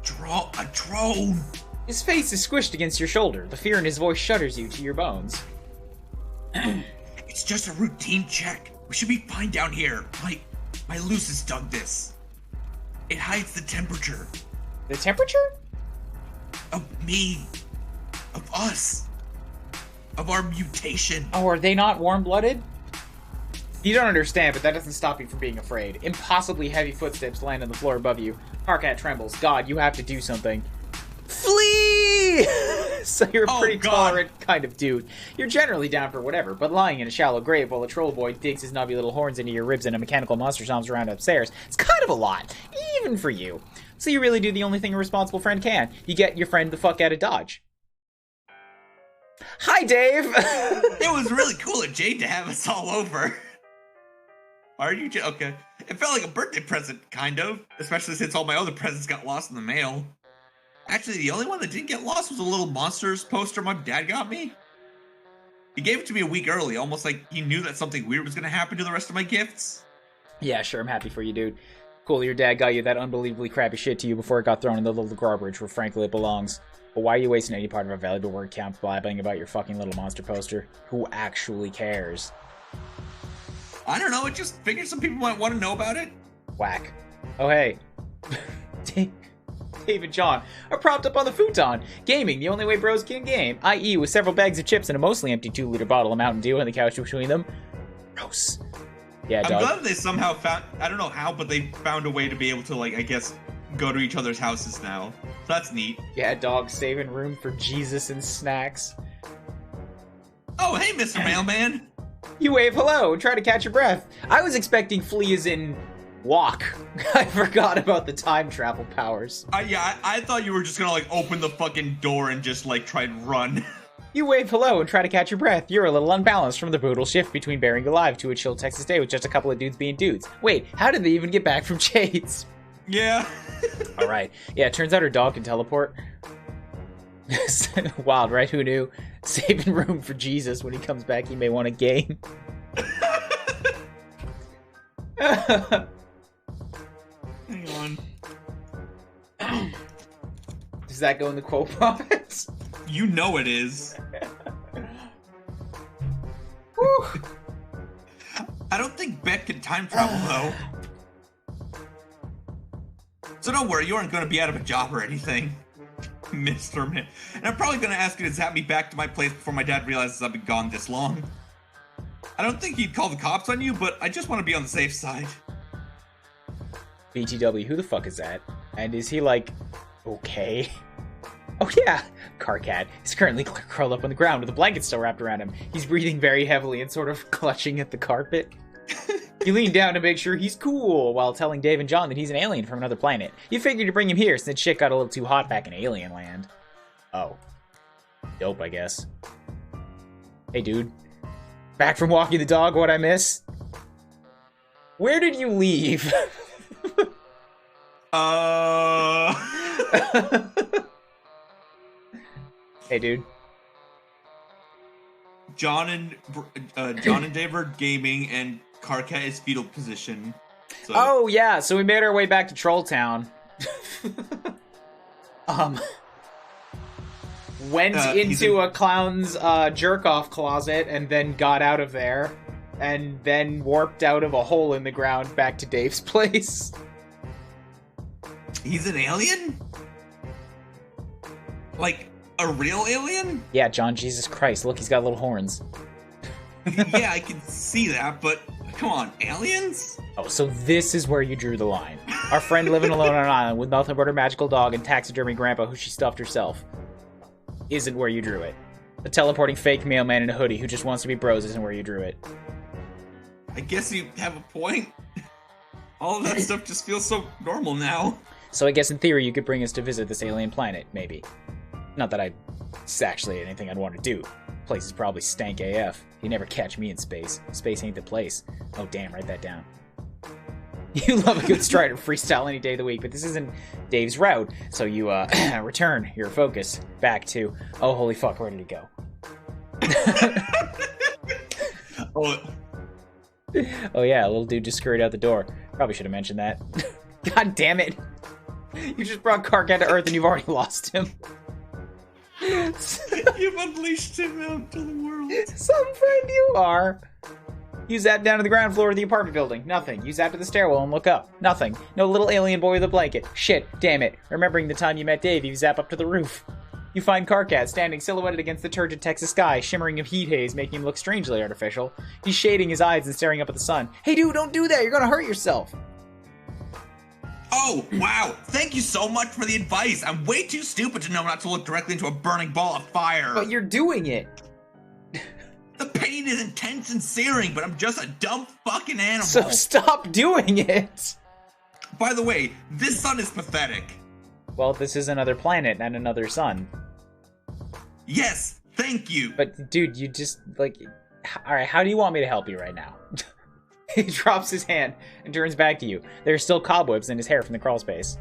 drone! His face is squished against your shoulder. The fear in his voice shudders you to your bones. It's just a routine check. We should be fine down here. My Lucis dug this. It hides the temperature. The temperature? Of me. Of us. Of our mutation. Oh, are they not warm-blooded? You don't understand, but that doesn't stop you from being afraid. Impossibly heavy footsteps land on the floor above you. Karkat trembles. God, you have to do something. Flee! So you're a pretty tolerant kind of dude. You're generally down for whatever, but lying in a shallow grave while a troll boy digs his knobby little horns into your ribs and a mechanical monster stomps around upstairs, it's kind of a lot, even for you. So you really do the only thing a responsible friend can. You get your friend the fuck out of Dodge. Hi, Dave! It was really cool of Jade to have us all over. Are you... Okay. It felt like a birthday present, kind of. Especially since all my other presents got lost in the mail. Actually, the only one that didn't get lost was a little Monsters poster my dad got me. He gave it to me a week early, almost like he knew that something weird was going to happen to the rest of my gifts. Yeah, sure, I'm happy for you, dude. Cool, your dad got you that unbelievably crappy shit to you before it got thrown in the little garbage where frankly it belongs. But why are you wasting any part of our valuable word count blabbing about your fucking little monster poster? Who actually cares? I don't know, I just figured some people might want to know about it. Whack. Oh, hey. Dave and John are propped up on the futon, gaming the only way bros can game, i.e. with several bags of chips and a mostly empty 2-liter bottle of Mountain Dew on the couch between them. Gross. Yeah, I'm dog. glad they somehow found, I don't know how, but they found a way to be able to, like, I guess, go to each other's houses now. So that's neat. Yeah, dog, saving room for Jesus and snacks. Oh, hey, Mr. Mailman. You wave hello and try to catch your breath. I was expecting flee as in walk. I forgot about the time travel powers. Yeah, I thought you were just gonna, like, open the fucking door and just, like, try and run. You wave hello and try to catch your breath. You're a little unbalanced from the brutal shift between bearing alive to a chill Texas day with just a couple of dudes being dudes. Wait, how did they even get back from Jade's? Yeah. Alright. Yeah, it turns out her dog can teleport. Wild, right? Who knew? Saving room for Jesus. When he comes back, he may want a game. Hang on. Does that go in the quote box? You know it is. I don't think Beck can time travel, though. So don't worry, you aren't going to be out of a job or anything, Mr. Man. And I'm probably going to ask you to zap me back to my place before my dad realizes I've been gone this long. I don't think he'd call the cops on you, but I just want to be on the safe side. BTW, who the fuck is that? And is he like, okay? Oh yeah, Karkat is currently curled up on the ground with a blanket still wrapped around him. He's breathing very heavily and sort of clutching at the carpet. You lean down to make sure he's cool while telling Dave and John that he's an alien from another planet. You figured to bring him here since shit got a little too hot back in alien land. Oh. Dope, I guess. Hey, dude. Back from walking the dog, what'd I miss? Where did you leave? Hey, dude. John and Dave are gaming, and Karkat is fetal position. So. Oh yeah, so we made our way back to Troll Town. Went into a clown's jerk-off closet and then got out of there, and then warped out of a hole in the ground back to Dave's place. He's an alien? Like, a real alien? Yeah, John, Jesus Christ, look, he's got little horns. Yeah, I can see that, but come on, aliens? Oh, so this is where you drew the line. Our friend living alone on an island with nothing but her magical dog and taxidermy grandpa who she stuffed herself isn't where you drew it. The teleporting fake mailman in a hoodie who just wants to be bros isn't where you drew it. I guess you have a point. All of that stuff just feels so normal now. So I guess in theory you could bring us to visit this alien planet, maybe. Not that it's actually anything I'd want to do. Place is probably stank AF. You never catch me in space. Space ain't the place. Oh damn, write that down. You love a good Strider freestyle any day of the week, but this isn't Dave's route, so you return your focus back to, oh holy fuck, where did he go? Oh yeah, a little dude just scurried out the door. Probably should have mentioned that. God damn it! You just brought Karkat to Earth and you've already lost him. You've unleashed him out to the world. Some friend you are. You zap down to the ground floor of the apartment building. Nothing. You zap to the stairwell and look up. Nothing. No little alien boy with a blanket. Shit. Damn it. Remembering the time you met Dave, you zap up to the roof. You find Karkat standing silhouetted against the turgid Texas sky, shimmering in heat haze, making him look strangely artificial. He's shading his eyes and staring up at the sun. Hey dude, don't do that. You're gonna hurt yourself. Oh, wow. Thank you so much for the advice. I'm way too stupid to know not to look directly into a burning ball of fire. But you're doing it. The pain is intense and searing, but I'm just a dumb fucking animal. So stop doing it. By the way, this sun is pathetic. Well, this is another planet and another sun. Yes, thank you. But dude, you just, like, alright, how do you want me to help you right now? He drops his hand and turns back to you. There are still cobwebs in his hair from the crawl space.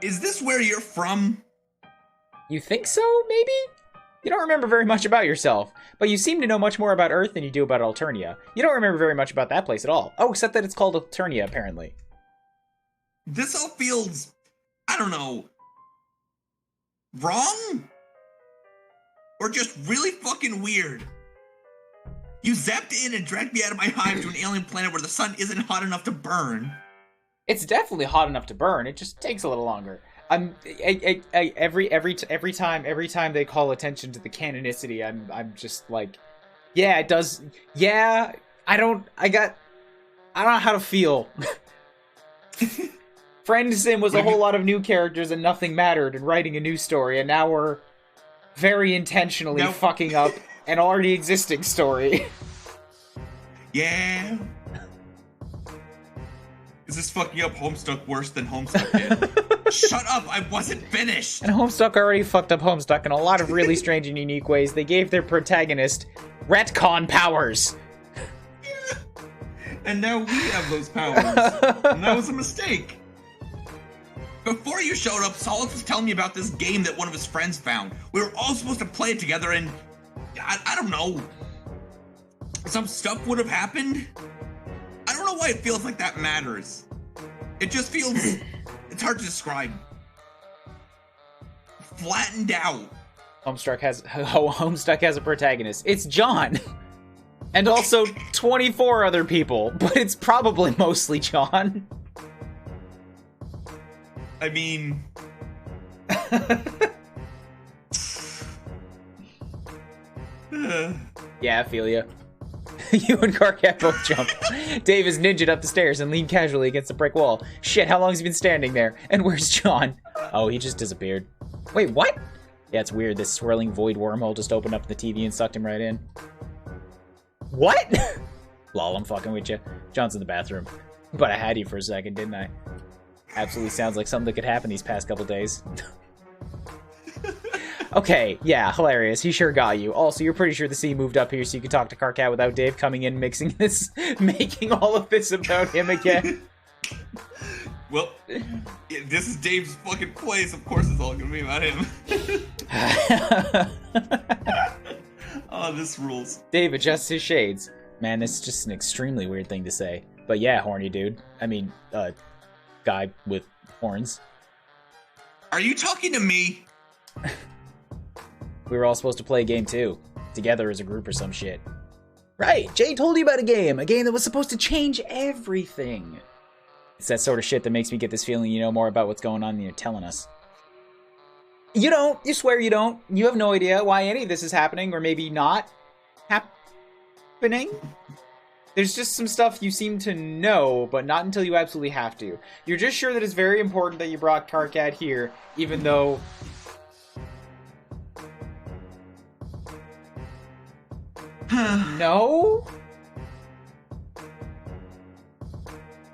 Is this where you're from? You think so, maybe? You don't remember very much about yourself, but you seem to know much more about Earth than you do about Alternia. You don't remember very much about that place at all. Oh, except that it's called Alternia, apparently. This all feels, I don't know, wrong? Or just really fucking weird. You zapped in and dragged me out of my hive to an alien planet where the sun isn't hot enough to burn. It's definitely hot enough to burn. It just takes a little longer. Every time they call attention to the canonicity, I'm just like, yeah, it does. Yeah, I don't know how to feel. Friend Sim was a whole lot of new characters and nothing mattered and writing a new story, and now we're very intentionally fucking up an already existing story. Yeah. Is this fucking up Homestuck worse than Homestuck did? Shut up, I wasn't finished! And Homestuck already fucked up Homestuck in a lot of really strange and unique ways. They gave their protagonist retcon powers. And now we have those powers. And that was a mistake. Before you showed up, Solus was telling me about this game that one of his friends found. We were all supposed to play it together and... I don't know. Some stuff would have happened. I don't know why it feels like that matters. It just feels... it's hard to describe. Flattened out. Homestuck has a protagonist. It's John. And also 24 other people. But it's probably mostly John. I mean... Yeah, I feel ya. You and Karkat both jump. Dave is ninja'd up the stairs and leaned casually against the brick wall. Shit, how long has he been standing there? And where's John? Oh, he just disappeared. Wait, what? Yeah, it's weird. This swirling void wormhole just opened up the TV and sucked him right in. What? Lol, I'm fucking with you. John's in the bathroom. But I had you for a second, didn't I? Absolutely sounds like something that could happen these past couple days. Okay, yeah, hilarious. He sure got you. Also, you're pretty sure the sea moved up here so you could talk to Karkat without Dave coming in, making all of this about him again. Well, this is Dave's fucking place. Of course it's all gonna be about him. Oh, Oh, this rules. Dave adjusts his shades. Man, this is just an extremely weird thing to say. But yeah, horny dude. I mean, guy with horns. Are you talking to me? We were all supposed to play a game too. Together as a group or some shit. Right, Jade told you about a game that was supposed to change everything. It's that sort of shit that makes me get this feeling you know more about what's going on than you're telling us. You don't. You swear you don't. You have no idea why any of this is happening, or maybe not happening. There's just some stuff you seem to know, but not until you absolutely have to. You're just sure that it's very important that you brought Karkat here, even though... No?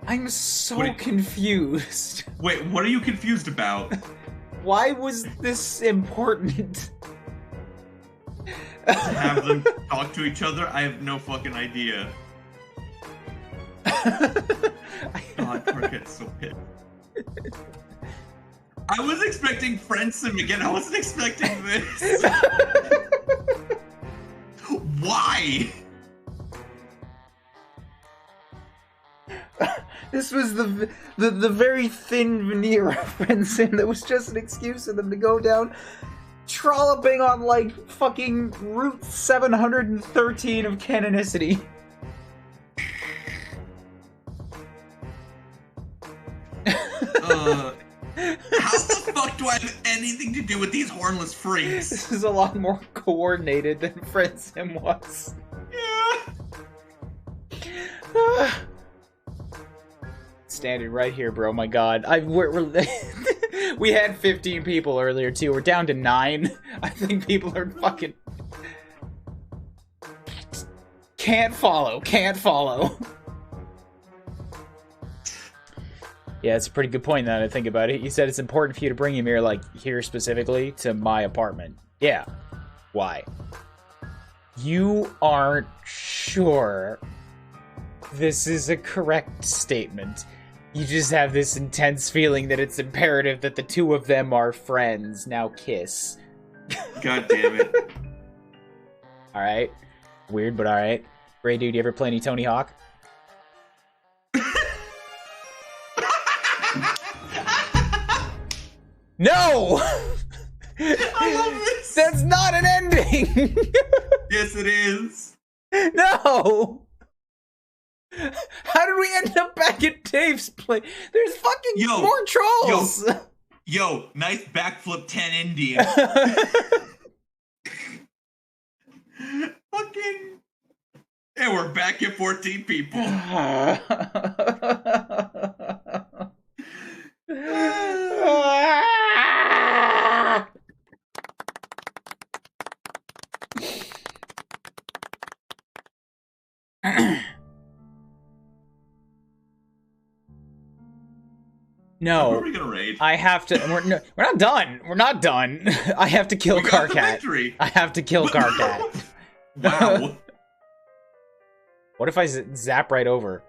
I'm so confused. Wait, what are you confused about? Why was this important? To have them talk to each other? I have no fucking idea. God, Karkat's so pissed. I was expecting Friendsim again. I wasn't expecting this. Why? This was the very thin veneer of Friendsim that was just an excuse for them to go down trolloping on like fucking Route 713 of canonicity. How the fuck do I have anything to do with these hornless freaks? This is a lot more coordinated than Friendsim was. Yeah. Standing right here, bro. My God, we had 15 people earlier too. We're down to 9. I think people are fucking can't follow. Yeah, it's a pretty good point now that I think about it. You said it's important for you to bring him here, like, here specifically, to my apartment. Yeah. Why? You aren't sure this is a correct statement. You just have this intense feeling that it's imperative that the two of them are friends. Now kiss. God damn it. Alright. Weird, but alright. Ray, dude, you ever play any Tony Hawk? No! I love this! That's not an ending! Yes, it is! No! How did we end up back at Dave's place? There's fucking more trolls! Yo, nice backflip 10 Indian. Fucking... And we're back at 14 people. No, who are we gonna raid? I have to. We're not done. We're not done. I have to kill Karkat. I have to kill Karkat. Wow. What if I zap right over?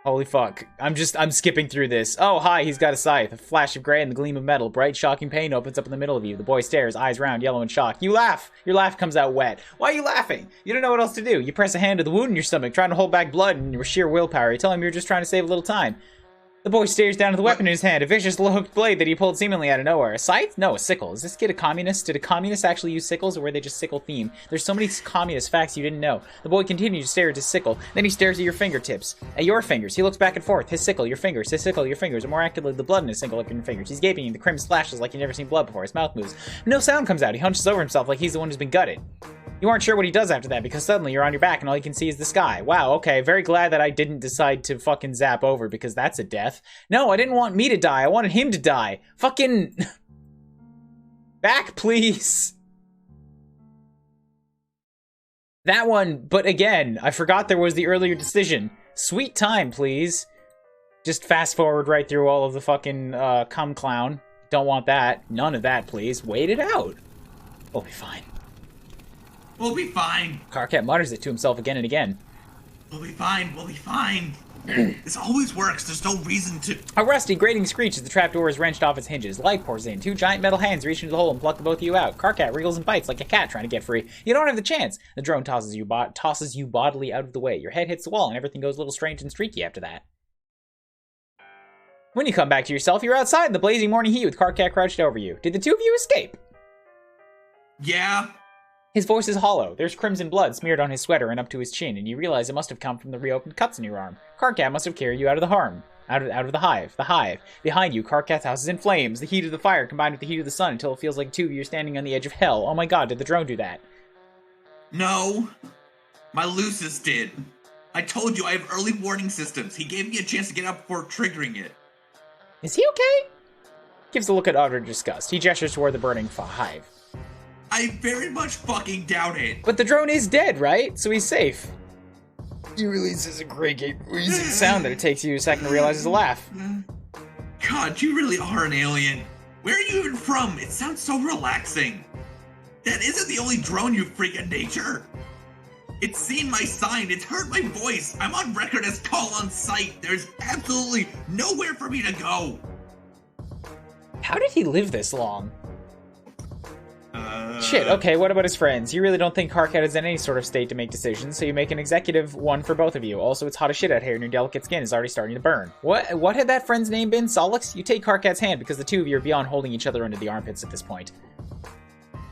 Holy fuck. I'm skipping through this. Oh, hi, he's got a scythe. A flash of gray and the gleam of metal. Bright, shocking pain opens up in the middle of you. The boy stares, eyes round, yellow in shock. You laugh. Your laugh comes out wet. Why are you laughing? You don't know what else to do. You press a hand to the wound in your stomach, trying to hold back blood in your sheer willpower. You tell him you're just trying to save a little time. The boy stares down at the weapon in his hand, a vicious hooked blade that he pulled seemingly out of nowhere. A scythe? No, a sickle. Is this kid a communist? Did a communist actually use sickles, or were they just sickle themed? There's so many communist facts you didn't know. The boy continues to stare at his sickle. Then he stares at your fingertips. At your fingers. He looks back and forth. His sickle, your fingers. His sickle, your fingers. Or more accurately, the blood in his sickle, your fingers. He's gaping, the crimson splashes like you've never seen blood before. His mouth moves. No sound comes out. He hunches over himself like he's the one who's been gutted. You aren't sure what he does after that, because suddenly you're on your back and all you can see is the sky. Wow, okay, very glad that I didn't decide to fucking zap over, because that's a death. No, I didn't want me to die, I wanted him to die. Fucking... back, please. That one, but again, I forgot there was the earlier decision. Sweet time, please. Just fast forward right through all of the fucking, cum clown. Don't want that. None of that, please. Wait it out. We'll be fine. We'll be fine. Karkat mutters it to himself again and again. We'll be fine. We'll be fine. This always works. There's no reason to... A rusty, grating screech as the trapdoor is wrenched off its hinges. Light pours in. 2 giant metal hands reach into the hole and pluck the both of you out. Karkat wriggles and bites like a cat trying to get free. You don't have the chance. The drone tosses you bodily out of the way. Your head hits the wall and everything goes a little strange and streaky after that. When you come back to yourself, you're outside in the blazing morning heat with Karkat crouched over you. Did the two of you escape? Yeah. His voice is hollow. There's crimson blood smeared on his sweater and up to his chin, and you realize it must have come from the reopened cuts in your arm. Karkat must have carried you out of the harm. Out of the hive. The hive. Behind you, Karkat's house is in flames. The heat of the fire combined with the heat of the sun until it feels like two of you are standing on the edge of hell. Oh my god, did the drone do that? No. My Lucis did. I told you I have early warning systems. He gave me a chance to get out before triggering it. Is he okay? Gives a look at utter disgust. He gestures toward the burning hive. I very much fucking doubt it. But the drone is dead, right? So he's safe. He releases a great wheezing sound that it takes you a second to realize is a laugh. God, you really are an alien. Where are you even from? It sounds so relaxing. That isn't the only drone you freak in nature. It's seen my sign. It's heard my voice. I'm on record as call on sight. There's absolutely nowhere for me to go. How did he live this long? Shit, okay, what about his friends? You really don't think Karkat is in any sort of state to make decisions, so you make an executive one for both of you. Also, it's hot as shit out here and your delicate skin is already starting to burn. What had that friend's name been? Solix? You take Karkat's hand because the two of you are beyond holding each other under the armpits at this point.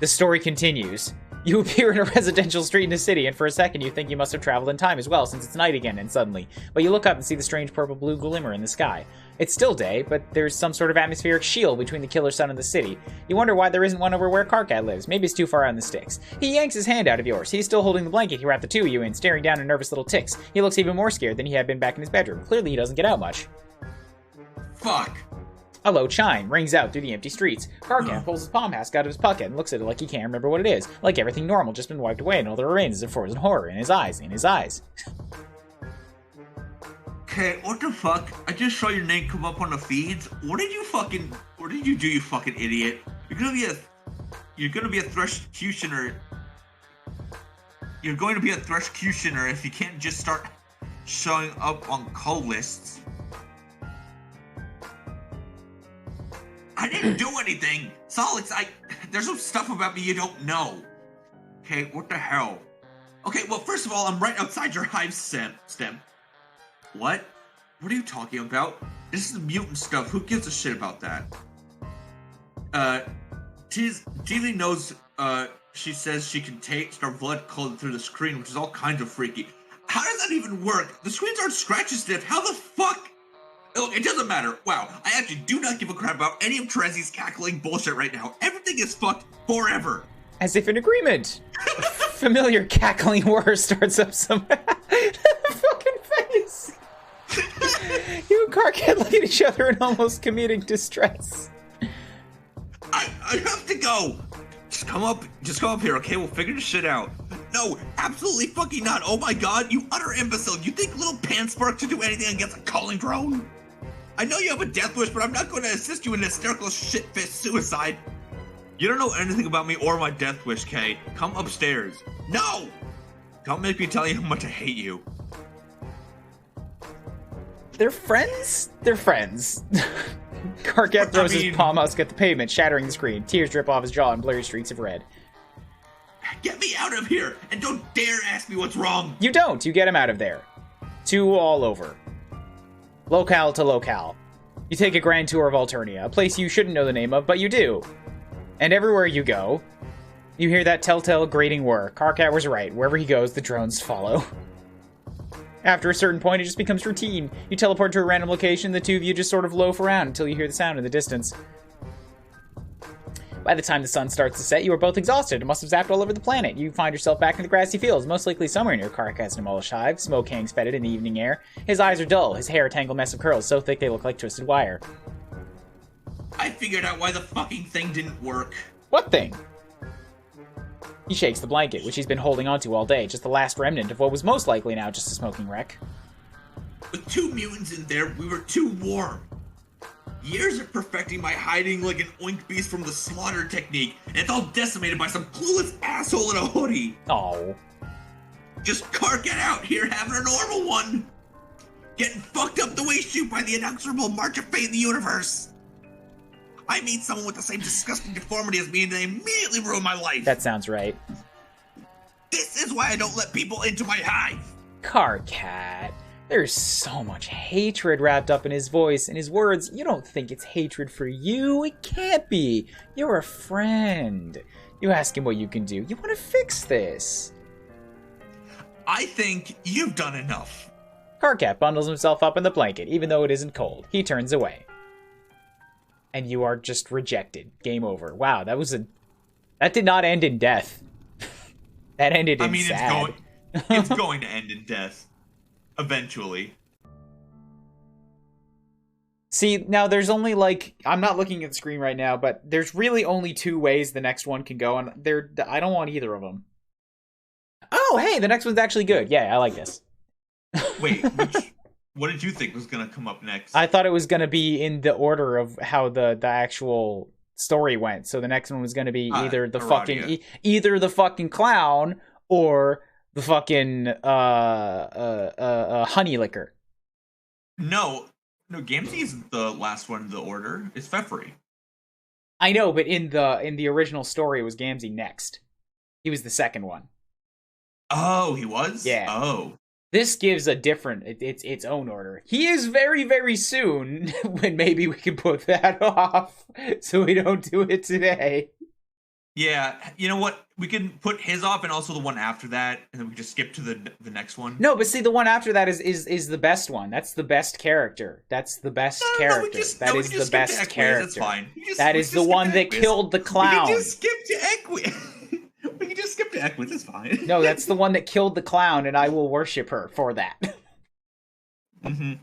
The story continues. You appear in a residential street in the city, and for a second you think you must have traveled in time as well, since it's night again, and suddenly. But you look up and see the strange purple-blue glimmer in the sky. It's still day, but there's some sort of atmospheric shield between the killer sun and the city. You wonder why there isn't one over where Karkat lives. Maybe it's too far out in the sticks. He yanks his hand out of yours. He's still holding the blanket he wrapped the two of you in, staring down in nervous little ticks. He looks even more scared than he had been back in his bedroom. Clearly he doesn't get out much. Fuck. A low chime rings out through the empty streets. Karkat pulls his palm mask out of his pocket and looks at it like he can't remember what it is. Like everything normal just been wiped away and all there remains is a frozen horror in his eyes. Okay, what the fuck? I just saw your name come up on the feeds. What did you do, you fucking idiot? You're gonna be a thrushcutioner. You're going to be a thrushcutioner if you can't just start showing up on call lists. I didn't do anything. Solix, there's some stuff about me you don't know. Okay, what the hell? Okay, well, first of all, I'm right outside your hive stem. What? What are you talking about? This is mutant stuff. Who gives a shit about that? Jade knows, she says she can start blood colored through the screen, which is all kinds of freaky. How does that even work? The screens aren't scratch sniff. How the fuck? Look, it doesn't matter. Wow, I actually do not give a crap about any of Terezi's cackling bullshit right now. Everything is fucked forever. As if in agreement. Familiar cackling whir starts up somewhere. Fucking face. You and Karkat look at each other in almost comedic distress. I have to go. Just come up here, okay? We'll figure this shit out. No, absolutely fucking not. Oh my god, you utter imbecile. You think little Panspark should do anything against a calling drone? I know you have a death wish, but I'm not going to assist you in hysterical shit-fist suicide. You don't know anything about me or my death wish, Kay. Come upstairs. No! Don't make me tell you how much I hate you. They're friends? They're friends. Karkat throws his palm mask at the pavement, shattering the screen. Tears drip off his jaw in blurry streaks of red. Get me out of here, and don't dare ask me what's wrong. You don't. You get him out of there. Two all over. Locale to locale. You take a grand tour of Alternia, a place you shouldn't know the name of, but you do. And everywhere you go, you hear that telltale grating whir. Karkat was right. Wherever he goes, the drones follow. After a certain point, it just becomes routine. You teleport to a random location, the two of you just sort of loaf around until you hear the sound in the distance. By the time the sun starts to set, you are both exhausted and must have zapped all over the planet. You find yourself back in the grassy fields, most likely somewhere near Karkat's demolished hive. Smoke hangs fetid in the evening air. His eyes are dull, his hair a tangled mess of curls so thick they look like twisted wire. I figured out why the fucking thing didn't work. What thing? He shakes the blanket, which he's been holding onto all day, just the last remnant of what was most likely now just a smoking wreck. With 2 mutants in there, we were too warm. Years of perfecting my hiding like an oink beast from the slaughter technique, and it's all decimated by some clueless asshole in a hoodie. Oh. Just Karkat out here having a normal one. getting fucked up the way shoot by the inexorable march of fate in the universe. I meet someone with the same disgusting deformity as me and they immediately ruin my life. That sounds right. This is why I don't let people into my hive. Carcat. There's so much hatred wrapped up in his voice and his words. You don't think it's hatred for you? It can't be. You're a friend. You ask him what you can do. You want to fix this. I think you've done enough. Carcat bundles himself up in the blanket, even though it isn't cold. He turns away. And you are just rejected. Game over. Wow, that did not end in death. That ended in sad. It's going to end in death. Eventually. See, now there's only like, I'm not looking at the screen right now, but there's really only 2 ways the next one can go, and I don't want either of them. Oh, hey, the next one's actually good. Yeah, I like this. Wait, what did you think was going to come up next? I thought it was going to be in the order of how the actual story went. So the next one was going to be either the fucking clown or the fucking honey liquor. No, Gamzee is the last one in the order. It's Pfeffery. I know, but in the original story, it was Gamzee next. He was the second one. Oh, he was? Yeah. Oh. This gives a different, its own order. He is very, very soon, when maybe we can put that off, so we don't do it today. Yeah, you know what? We can put his off and also the one after that, and then we can just skip to the next one. No, but see, the one after that is the best one. That's the best character. That's the best character. That is the best character. That's fine. That is the one that killed the clown. We can just skip to Equus. We can just skip to Equus. It's fine. No, that's the one that killed the clown, and I will worship her for that. Mm-hmm.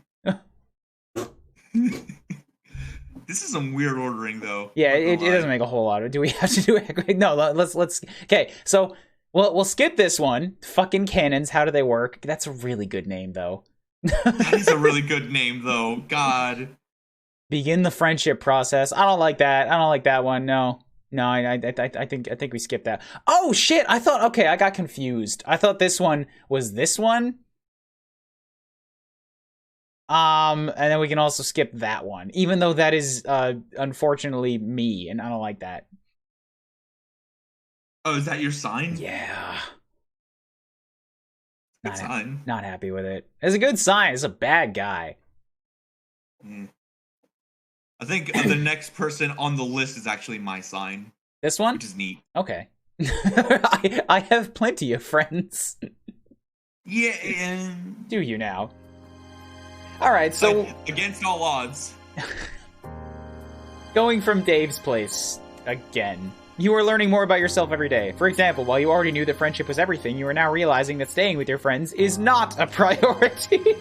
This is some weird ordering, though. Yeah, it doesn't make a whole lot of. Do we have to do it? No, let's. Okay, so we'll skip this one. Fucking cannons. How do they work? That's a really good name, though. That is a really good name, though. God. Begin the friendship process. I don't like that. I don't like that one. No, I think we skipped that. Oh shit! I thought. Okay, I got confused. I thought this one was this one. And then we can also skip that one, even though that is, unfortunately me, and I don't like that. Oh, is that your sign? Yeah. Good sign. Not happy with it. It's a good sign. It's a bad guy. I think the next person on the list is actually my sign. This one? Which is neat. Okay. I have plenty of friends. Yeah. Do you now? Alright, so... Against all odds. Going from Dave's place again. You are learning more about yourself every day. For example, while you already knew that friendship was everything, you are now realizing that staying with your friends is not a priority.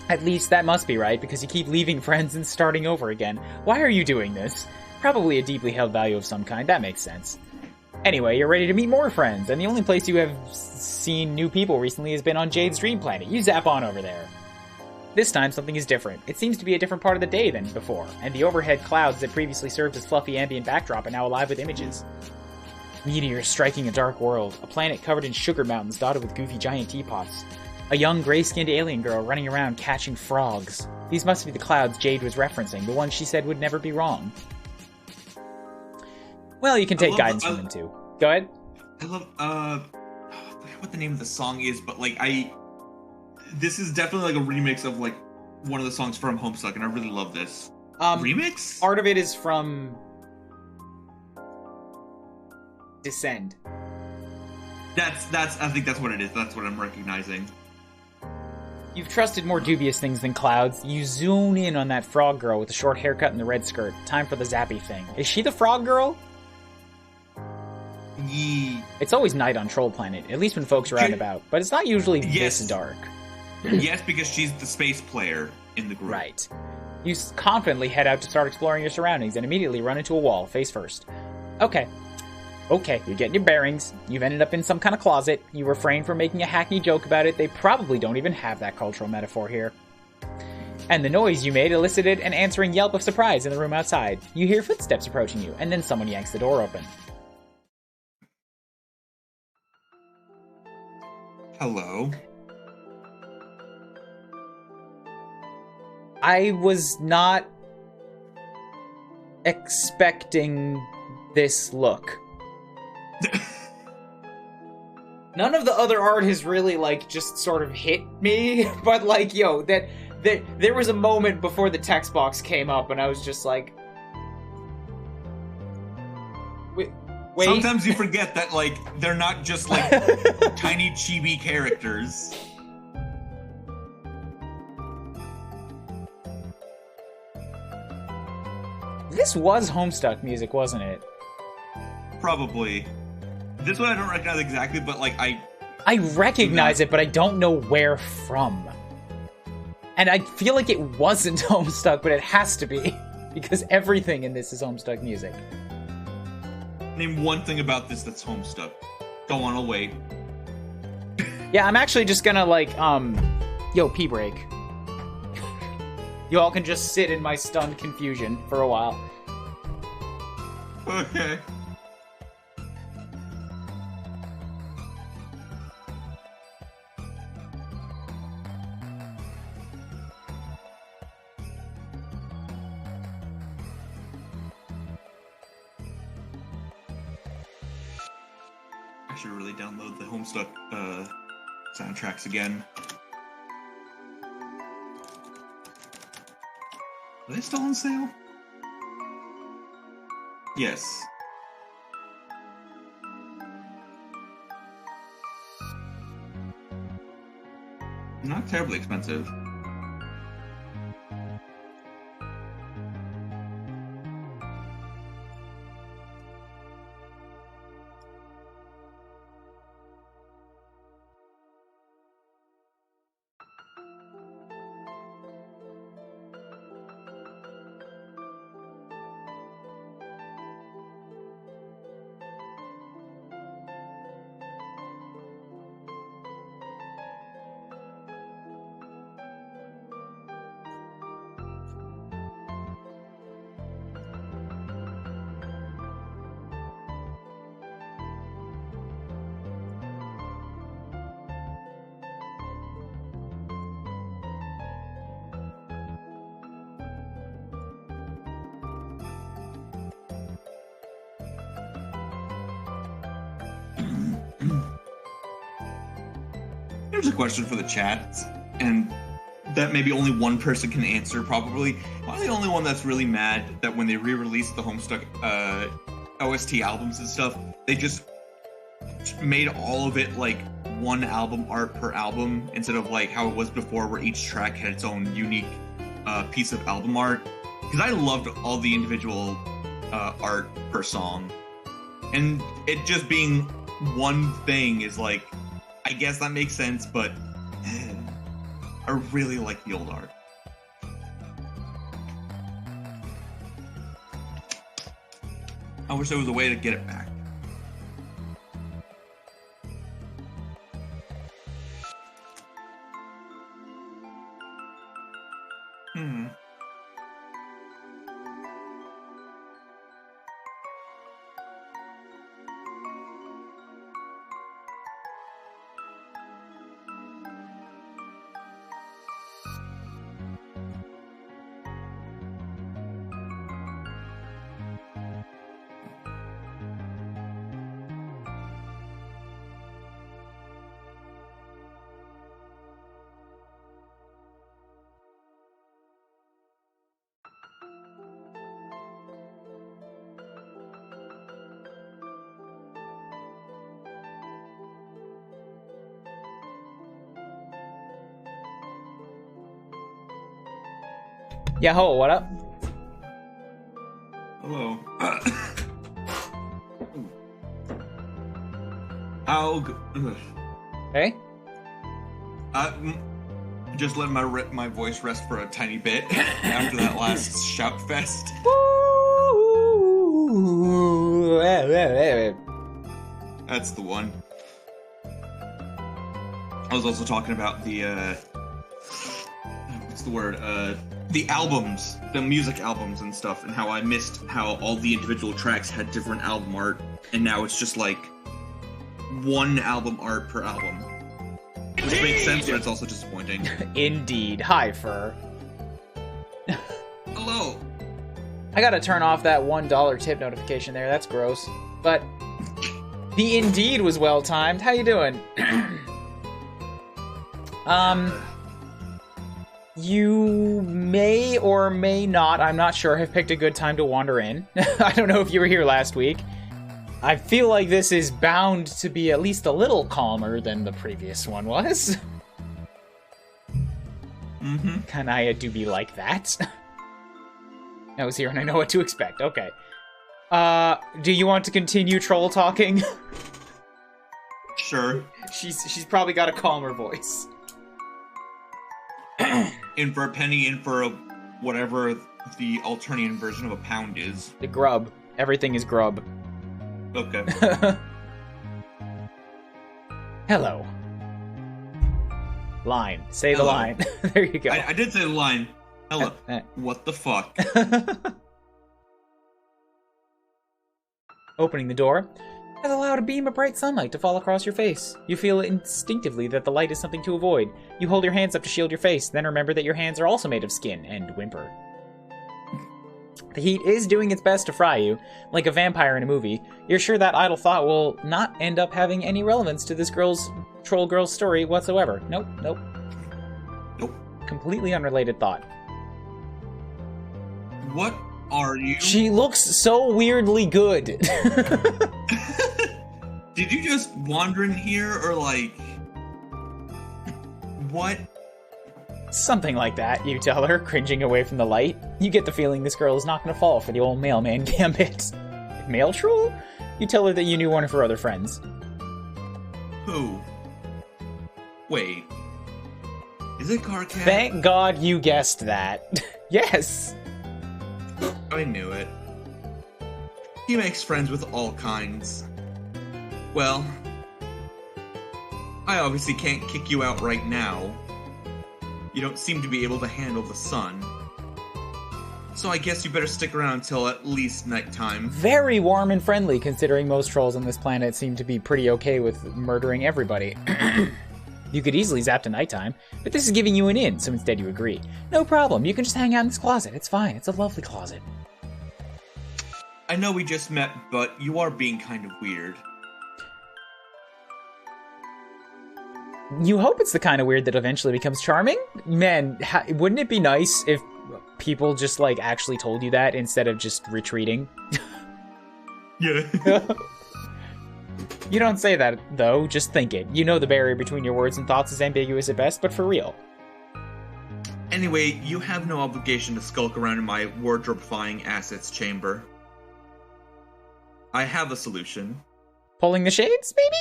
At least that must be right, because you keep leaving friends and starting over again. Why are you doing this? Probably a deeply held value of some kind. That makes sense. Anyway, you're ready to meet more friends, and the only place you have seen new people recently has been on Jade's dream planet. You zap on over there. This time, something is different. It seems to be a different part of the day than before, and the overhead clouds that previously served as fluffy ambient backdrop are now alive with images. Meteors striking a dark world, a planet covered in sugar mountains dotted with goofy giant teapots. A young gray-skinned alien girl running around catching frogs. These must be the clouds Jade was referencing, the ones she said would never be wrong. Well, you can take guidance from them too. Go ahead. I love, I forget what the name of the song is, but like, this is definitely like a remix of like one of the songs from Homestuck, and I really love this. Remix? Part of it is from Descend. I think that's what it is. That's what I'm recognizing. You've trusted more dubious things than clouds. You zoom in on that frog girl with the short haircut and the red skirt. Time for the zappy thing. Is she the frog girl? Yeah. It's always night on Troll Planet, at least when folks are out and about, but it's not usually this dark. Yes, because she's the space player in the group. Right. You confidently head out to start exploring your surroundings and immediately run into a wall, face first. Okay, you're getting your bearings. You've ended up in some kind of closet. You refrain from making a hackney joke about it. They probably don't even have that cultural metaphor here. And the noise you made elicited an answering yelp of surprise in the room outside. You hear footsteps approaching you, and then someone yanks the door open. Hello. I was not expecting this look. None of the other art has really, like, just sort of hit me, but, like, yo, there was a moment before the text box came up, and I was just like... Wait. Sometimes you forget that, like, they're not just, like, tiny chibi characters. This was Homestuck music, wasn't it? Probably. This one I don't recognize exactly, but, like, I recognize it, but I don't know where from. And I feel like it wasn't Homestuck, but it has to be, because everything in this is Homestuck music. Name one thing about this that's Homestuck. Go on, I'll wait. Yeah, I'm actually just gonna, like, yo, pee break. You all can just sit in my stunned confusion for a while. Okay. I should really download the Homestuck soundtracks again. Are they still on sale? Yes. Not terribly expensive. Here's a question for the chat, and that maybe only one person can answer, probably. I'm the only one that's really mad that when they re-released the Homestuck OST albums and stuff, they just made all of it, like, one album art per album, instead of, like, how it was before, where each track had its own unique piece of album art. Because I loved all the individual art per song. And it just being one thing is, like, I guess that makes sense, but I really like the old art. I wish there was a way to get it back. Yeah, ho, what up? Hello. How good? Hey? Just let my voice rest for a tiny bit after that last shout fest. That's the one. I was also talking about the what's the word? The albums, the music albums and stuff, and how I missed how all the individual tracks had different album art, and now it's just like one album art per album. Which makes sense, but it's also disappointing. Indeed. Hi, Fur. Hello. I gotta turn off that $1 tip notification there. That's gross. But the Indeed was well timed. How you doing? You may or may not, I'm not sure, have picked a good time to wander in. I don't know if you were here last week. I feel like this is bound to be at least a little calmer than the previous one was. Mm-hmm. Kinda do be like that. I was here and I know what to expect. Okay. Do you want to continue troll talking? Sure. She's probably got a calmer voice. In for a penny, in for a whatever the Alternian version of a pound is. The grub. Everything is grub. Okay. Hello. Line. Say Hello. the line. There you go. I did say the line. Hello. What the fuck? Opening the door has allowed a beam of bright sunlight to fall across your face. You feel instinctively that the light is something to avoid. You hold your hands up to shield your face, then remember that your hands are also made of skin, and whimper. The heat is doing its best to fry you, like a vampire in a movie. You're sure that idle thought will not end up having any relevance to this troll girl's story whatsoever. Nope. Completely unrelated thought. What are you? She looks so weirdly good. Did you just wander in here, or like... What? Something like that, you tell her, cringing away from the light. You get the feeling this girl is not going to fall for the old mailman gambit. Mail troll? You tell her that you knew one of her other friends. Who? Wait. Is it Carcat? Thank God you guessed that. Yes! I knew it. He makes friends with all kinds. Well, I obviously can't kick you out right now. You don't seem to be able to handle the sun. So I guess you better stick around until at least nighttime. Very warm and friendly, considering most trolls on this planet seem to be pretty okay with murdering everybody. You could easily zap to nighttime, but this is giving you an in, so instead you agree. No problem, you can just hang out in this closet. It's fine, it's a lovely closet. I know we just met, but you are being kind of weird. You hope it's the kind of weird that eventually becomes charming? Man, wouldn't it be nice if people just, like, actually told you that instead of just retreating? Yeah. You don't say that, though, just think it. You know the barrier between your words and thoughts is ambiguous at best, but for real. Anyway, you have no obligation to skulk around in my wardrobe-defying assets chamber. I have a solution. Pulling the shades, maybe?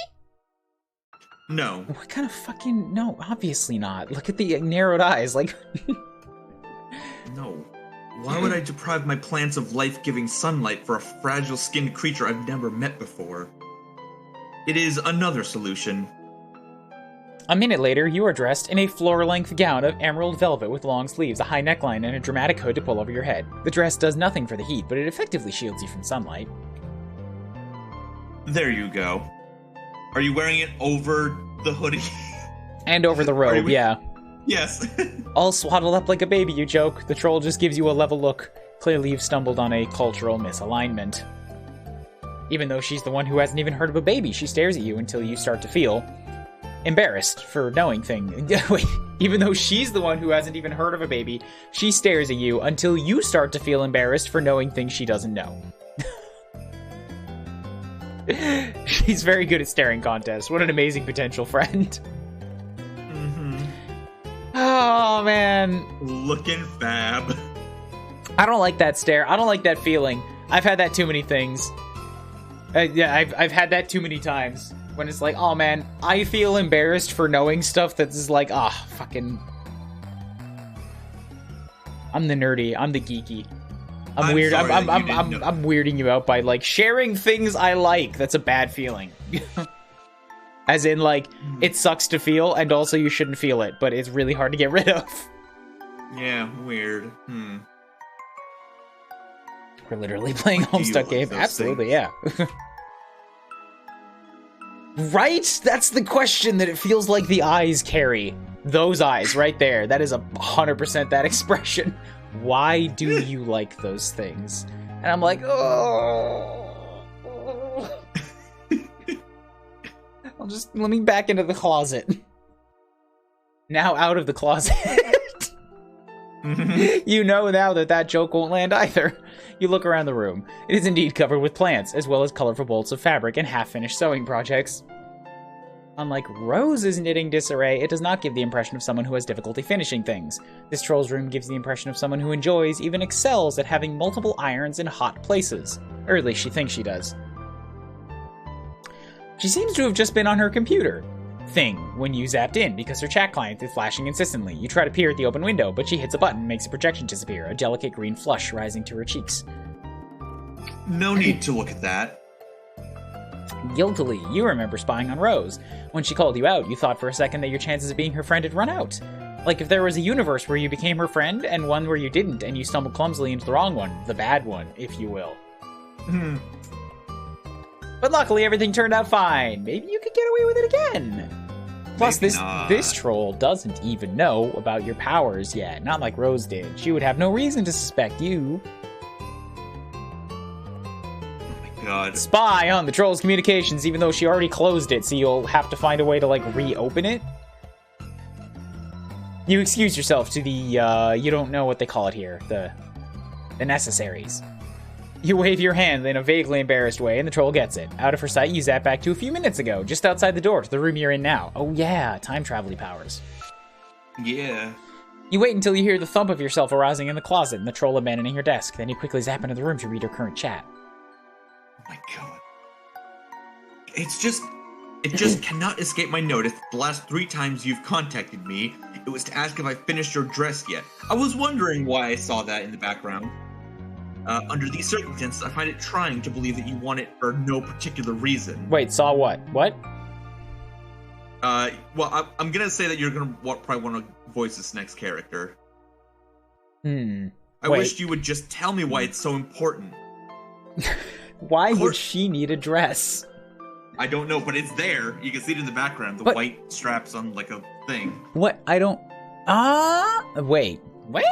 No. What kind of fucking... No, obviously not. Look at the narrowed eyes, like... No. Why would I deprive my plants of life-giving sunlight for a fragile-skinned creature I've never met before? It is another solution. A minute later, you are dressed in a floor-length gown of emerald velvet with long sleeves, a high neckline, and a dramatic hood to pull over your head. The dress does nothing for the heat, but it effectively shields you from sunlight. There you go. Are you wearing it over the hoodie? And over the robe, yeah. Yes. All swaddled up like a baby, you joke. The troll just gives you a level look. Clearly you've stumbled on a cultural misalignment. Even though she's the one who hasn't even heard of a baby, she stares at you until you start to feel embarrassed for knowing things. Wait, even though she's the one who hasn't even heard of a baby, she stares at you until you start to feel embarrassed for knowing things she doesn't know. She's very good at staring contests. What an amazing potential friend. Mm-hmm. Oh, man. Looking fab. I don't like that stare. I don't like that feeling. I've had that too many things. Yeah, I've had that too many times. When it's like, oh man, I feel embarrassed for knowing stuff that's like, fucking... I'm the nerdy. I'm the geeky. I'm weird. Sorry I'm weirding you out by like sharing things I like. That's a bad feeling. As in, like, it sucks to feel, and also you shouldn't feel it, but it's really hard to get rid of. Yeah, weird. We're literally playing Homestuck game. Absolutely, yeah. Right? That's the question that it feels like the eyes carry. Those eyes right there. That is 100% that expression. Why do you like those things? And I'm like, oh. Let me back into the closet. Now out of the closet. You know now that joke won't land either. You look around the room. It is indeed covered with plants, as well as colorful bolts of fabric and half-finished sewing projects. Unlike Rose's knitting disarray, it does not give the impression of someone who has difficulty finishing things. This troll's room gives the impression of someone who enjoys, even excels at having multiple irons in hot places. Or at least she thinks she does. She seems to have just been on her computer thing when you zapped in, because her chat client is flashing insistently. You try to peer at the open window, but she hits a button, makes a projection disappear, a delicate green flush rising to her cheeks. No need to look at that. Guiltily, you remember spying on Rose. When she called you out, you thought for a second that your chances of being her friend had run out. Like if there was a universe where you became her friend, and one where you didn't, and you stumbled clumsily into the wrong one. The bad one, if you will. But luckily, everything turned out fine. Maybe you could get away with it again. Plus, this troll doesn't even know about your powers yet. Not like Rose did. She would have no reason to suspect you. God. Spy on the troll's communications, even though she already closed it, so you'll have to find a way to, like, reopen it. You excuse yourself to the, you don't know what they call it here, the necessaries. You wave your hand in a vaguely embarrassed way, and the troll gets it. Out of her sight, you zap back to a few minutes ago, just outside the door to the room you're in now. Oh yeah, time travel powers. Yeah. You wait until you hear the thump of yourself arising in the closet and the troll abandoning her desk. Then you quickly zap into the room to read her current chat. Oh my god. It just cannot escape my notice. The last 3 times you've contacted me, it was to ask if I finished your dress yet. I was wondering why I saw that in the background. Under these circumstances, I find it trying to believe that you want it for no particular reason. Wait, saw what? What? Well, I'm gonna say that you're gonna probably want to voice this next character. I wished you would just tell me why it's so important. Why would she need a dress? I don't know, but it's there. You can see it in the background. The white straps on like a thing. What? I don't... Wait. What?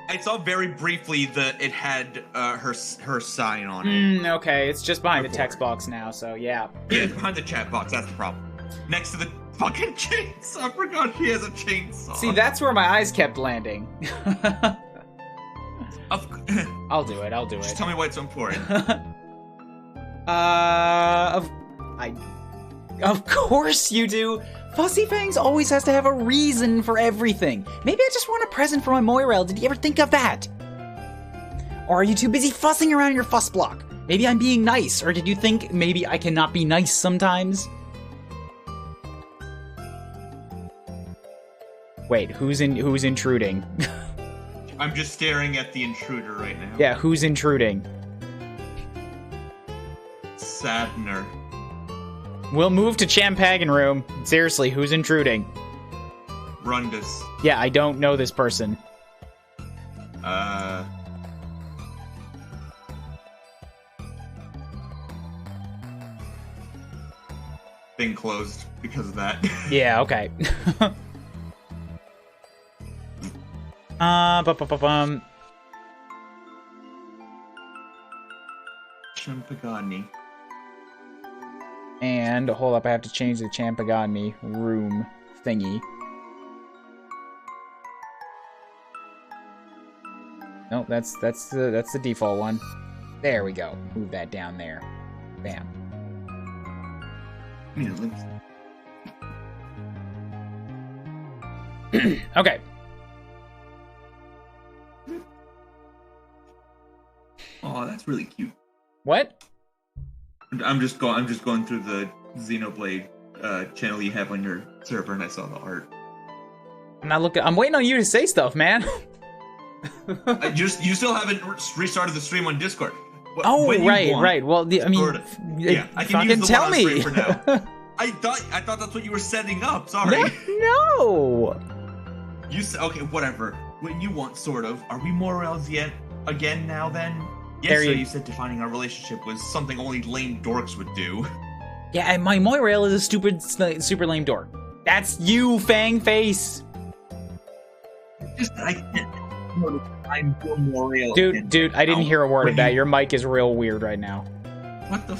I saw very briefly that it had her sign on it. Okay, it's just behind the text box now, so yeah. Yeah, it's behind the chat box, that's the problem. Next to the fucking chainsaw. I forgot she has a chainsaw. See, that's where my eyes kept landing. I'll do it. Just tell me why it's so important. Of course you do. Fussy Fangs always has to have a reason for everything. Maybe I just want a present for my Moirel. Did you ever think of that? Or are you too busy fussing around your fuss block? Maybe I'm being nice, or did you think maybe I cannot be nice sometimes? Wait, who's intruding? I'm just staring at the intruder right now. Yeah, who's intruding? Sadner. We'll move to Champagan room. Seriously, who's intruding? Rundus. Yeah, I don't know this person. Thing closed because of that. Yeah, okay. Champagani. And hold up, I have to change the Champagani room thingy. No, that's the default one. There we go. Move that down there. Bam. Okay. Oh, that's really cute. What? I'm just going through the Xenoblade channel you have on your server, and I saw the art. I'm waiting on you to say stuff, man. You still haven't restarted the stream on Discord. Oh, right. Well, I mean, yeah, I can fucking use the tell one on me. stream for now. I thought that's what you were setting up. Sorry. No. You said okay, whatever. What you want, sort of. Are we Morels yet again now? Then. Yes, so you said defining our relationship was something only lame dorks would do. Yeah, and my Moirail is a stupid, super lame dork. That's you, Fang Face! Just, I can't notice I'm Moirail. Dude, I didn't hear a word of that. Your mic is real weird right now. What the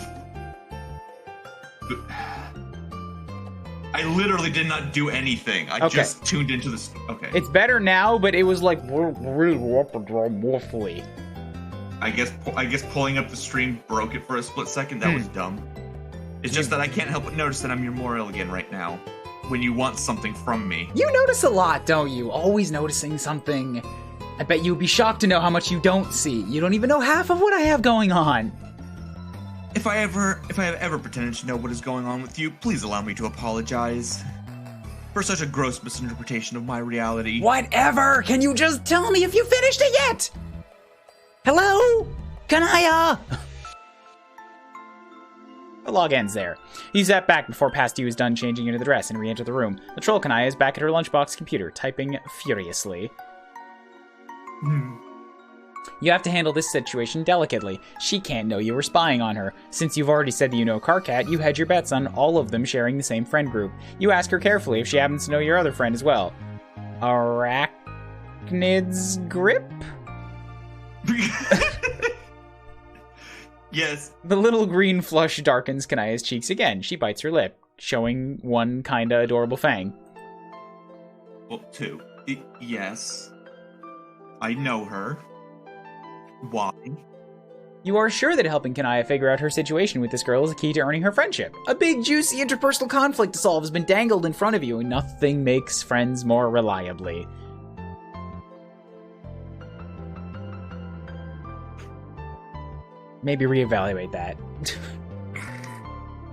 I literally did not do anything. I just tuned into the... Okay. It's better now, but it was like woefully. I guess pulling up the stream broke it for a split second. That was dumb. It's just that I can't help but notice that I'm your Moirail again right now. When you want something from me. You notice a lot, don't you? Always noticing something. I bet you'd be shocked to know how much you don't see. You don't even know half of what I have going on. If I have ever pretended to know what is going on with you, please allow me to apologize for such a gross misinterpretation of my reality. Whatever! Can you just tell me if you finished it yet? Hello? Kanaya? The log ends there. You sat back before Pasty was done changing into the dress and re-entered the room. The troll Kanaya is back at her lunchbox computer, typing furiously. You have to handle this situation delicately. She can't know you were spying on her. Since you've already said that you know Karkat, you hedge your bets on all of them sharing the same friend group. You ask her carefully if she happens to know your other friend as well. Arachnid's Grip? Yes. The little green flush darkens Kanaya's cheeks again. She bites her lip, showing one kinda adorable fang. Well, two. Yes. I know her. Why? You are sure that helping Kanaya figure out her situation with this girl is a key to earning her friendship. A big, juicy interpersonal conflict to solve has been dangled in front of you, and nothing makes friends more reliably. Maybe reevaluate that.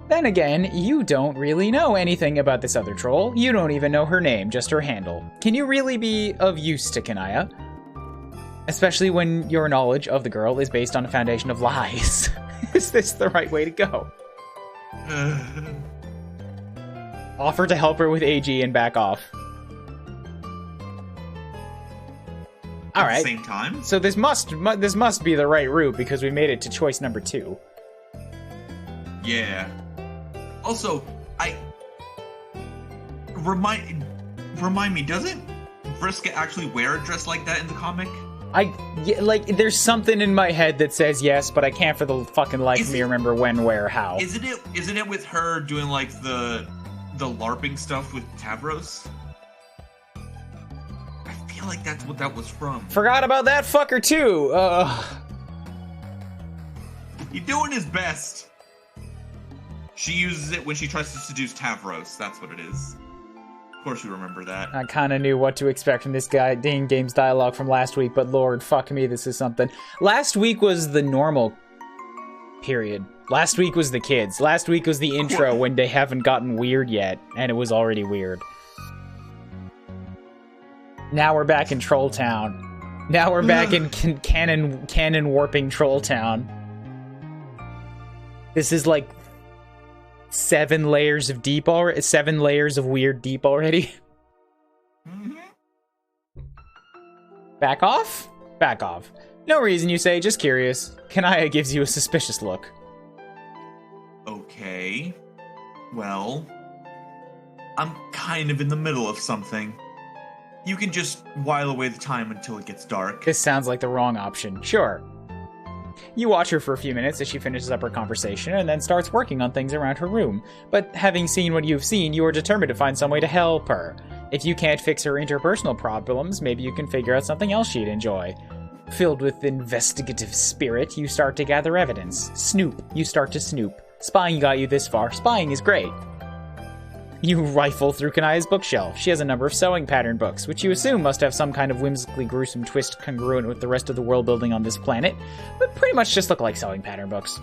Then again, you don't really know anything about this other troll. You don't even know her name, just her handle. Can you really be of use to Kanaya? Especially when your knowledge of the girl is based on a foundation of lies. Is this the right way to go? Offer to help her with AG and back off. All right. At the same time? So this must be the right route because we made it to choice number 2. Yeah. Also, remind me, doesn't Vriska actually wear a dress like that in the comic? There's something in my head that says yes, but I can't for the fucking life of me remember when, where, how. Isn't it with her doing like the LARPing stuff with Tavros? I feel like that's what that was from. Forgot about that fucker too. He's doing his best. She uses it when she tries to seduce Tavros. That's what it is. Of course you remember that. I kind of knew what to expect from this guy dang game's dialogue from last week, but lord, fuck me, this is something. Last week was the normal period. Last week was the kids. Last week was the intro when they haven't gotten weird yet, and it was already weird. Now we're back in Troll Town. Now we're back in canon warping Troll Town. This is like 7 layers of deep already. 7 layers of weird deep already. Back off? Back off. No reason, you say, just curious. Kanaya gives you a suspicious look. Okay. Well, I'm kind of in the middle of something. You can just while away the time until it gets dark. This sounds like the wrong option. Sure. You watch her for a few minutes as she finishes up her conversation and then starts working on things around her room. But having seen what you've seen, you are determined to find some way to help her. If you can't fix her interpersonal problems, maybe you can figure out something else she'd enjoy. Filled with investigative spirit, you start to gather evidence. Snoop. You start to snoop. Spying got you this far. Spying is great. You rifle through Kanaya's bookshelf. She has a number of sewing pattern books, which you assume must have some kind of whimsically gruesome twist congruent with the rest of the world building on this planet, but pretty much just look like sewing pattern books.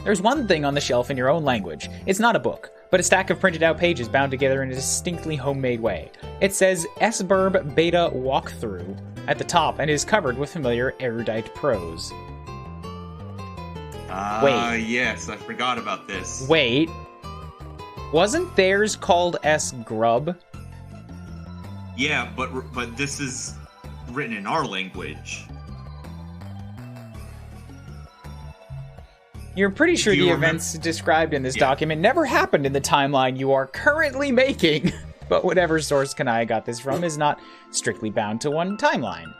There's one thing on the shelf in your own language. It's not a book, but a stack of printed out pages bound together in a distinctly homemade way. It says S-Burb Beta Walkthrough at the top and is covered with familiar erudite prose. Wait. Yes, I forgot about this. Wait. Wasn't theirs called S-Grub? Yeah, but this is written in our language. You're pretty sure Do you the remember- events described in this document never happened in the timeline you are currently making. But whatever source Kanaya got this from is not strictly bound to one timeline.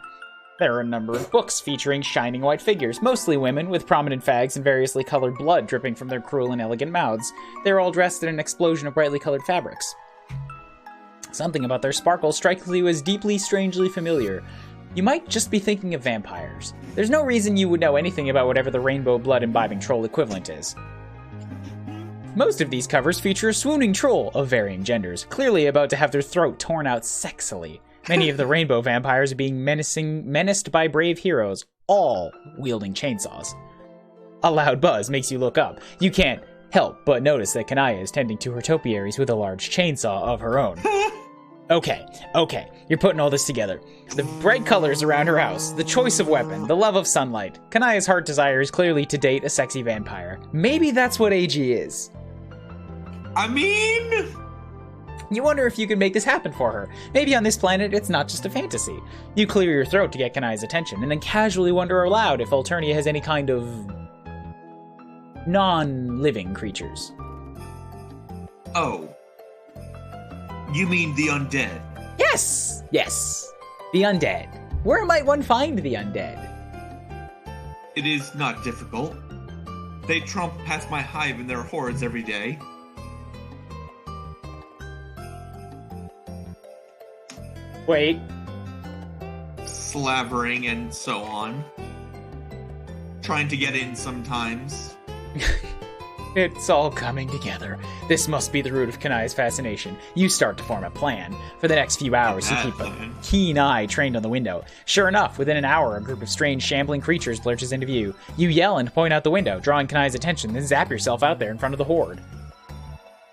There are a number of books featuring shining white figures, mostly women, with prominent fags and variously colored blood dripping from their cruel and elegant mouths. They're all dressed in an explosion of brightly colored fabrics. Something about their sparkle strikes you as deeply, strangely familiar. You might just be thinking of vampires. There's no reason you would know anything about whatever the rainbow blood-imbibing troll equivalent is. Most of these covers feature a swooning troll of varying genders, clearly about to have their throat torn out sexily. Many of the rainbow vampires are being menaced by brave heroes, all wielding chainsaws. A loud buzz makes you look up. You can't help but notice that Kanaya is tending to her topiaries with a large chainsaw of her own. Okay, you're putting all this together. The bright colors around her house, the choice of weapon, the love of sunlight. Kanaya's heart desire is clearly to date a sexy vampire. Maybe that's what AG is. I mean... You wonder if you could make this happen for her. Maybe on this planet, it's not just a fantasy. You clear your throat to get Kanaya's attention, and then casually wonder aloud if Alternia has any kind of non-living creatures. Oh. You mean the undead? Yes! The undead. Where might one find the undead? It is not difficult. They tromp past my hive in their hordes every day. Wait. Slavering and so on. Trying to get in sometimes. It's all coming together. This must be the root of Kanaya's fascination. You start to form a plan. For the next few hours, you keep a keen eye trained on the window. Sure enough, within an hour, a group of strange, shambling creatures lurches into view. You yell and point out the window, drawing Kanaya's attention, then zap yourself out there in front of the horde.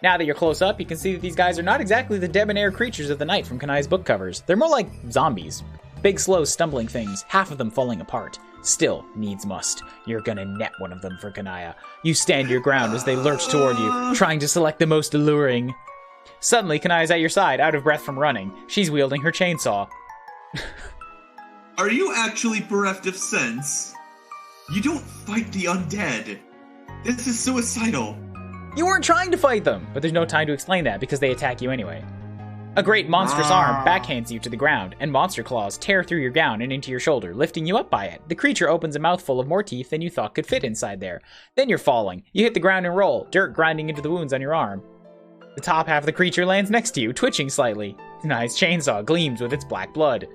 Now that you're close up, you can see that these guys are not exactly the debonair creatures of the night from Kanaya's book covers. They're more like zombies. Big, slow, stumbling things, half of them falling apart. Still, needs must. You're gonna net one of them for Kanaya. You stand your ground as they lurch toward you, trying to select the most alluring. Suddenly, Kanaya's at your side, out of breath from running. She's wielding her chainsaw. Are you actually bereft of sense? You don't fight the undead. This is suicidal. You weren't trying to fight them, but there's no time to explain that because they attack you anyway. A great monstrous arm backhands you to the ground, and monster claws tear through your gown and into your shoulder, lifting you up by it. The creature opens a mouthful of more teeth than you thought could fit inside there. Then you're falling. You hit the ground and roll, dirt grinding into the wounds on your arm. The top half of the creature lands next to you, twitching slightly. Kanaya's chainsaw gleams with its black blood.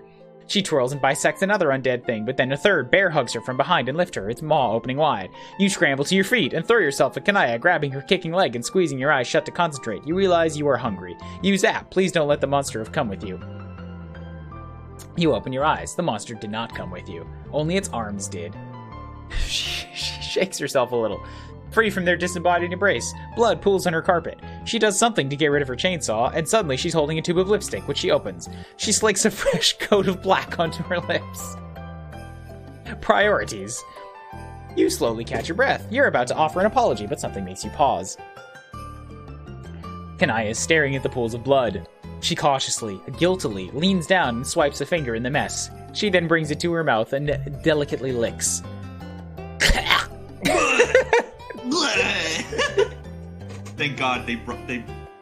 She twirls and bisects another undead thing, but then a third bear hugs her from behind and lifts her, its maw opening wide. You scramble to your feet and throw yourself at Kanaya, grabbing her kicking leg and squeezing your eyes shut to concentrate. You realize you are hungry. You zap. Please don't let the monster have come with you. You open your eyes. The monster did not come with you. Only its arms did. She shakes herself a little. Free from their disembodied embrace, blood pools on her carpet. She does something to get rid of her chainsaw, and suddenly she's holding a tube of lipstick, which she opens. She slicks a fresh coat of black onto her lips. Priorities. You slowly catch your breath. You're about to offer an apology, but something makes you pause. Kanaya is staring at the pools of blood. She cautiously, guiltily, leans down and swipes a finger in the mess. She then brings it to her mouth and delicately licks. Thank God they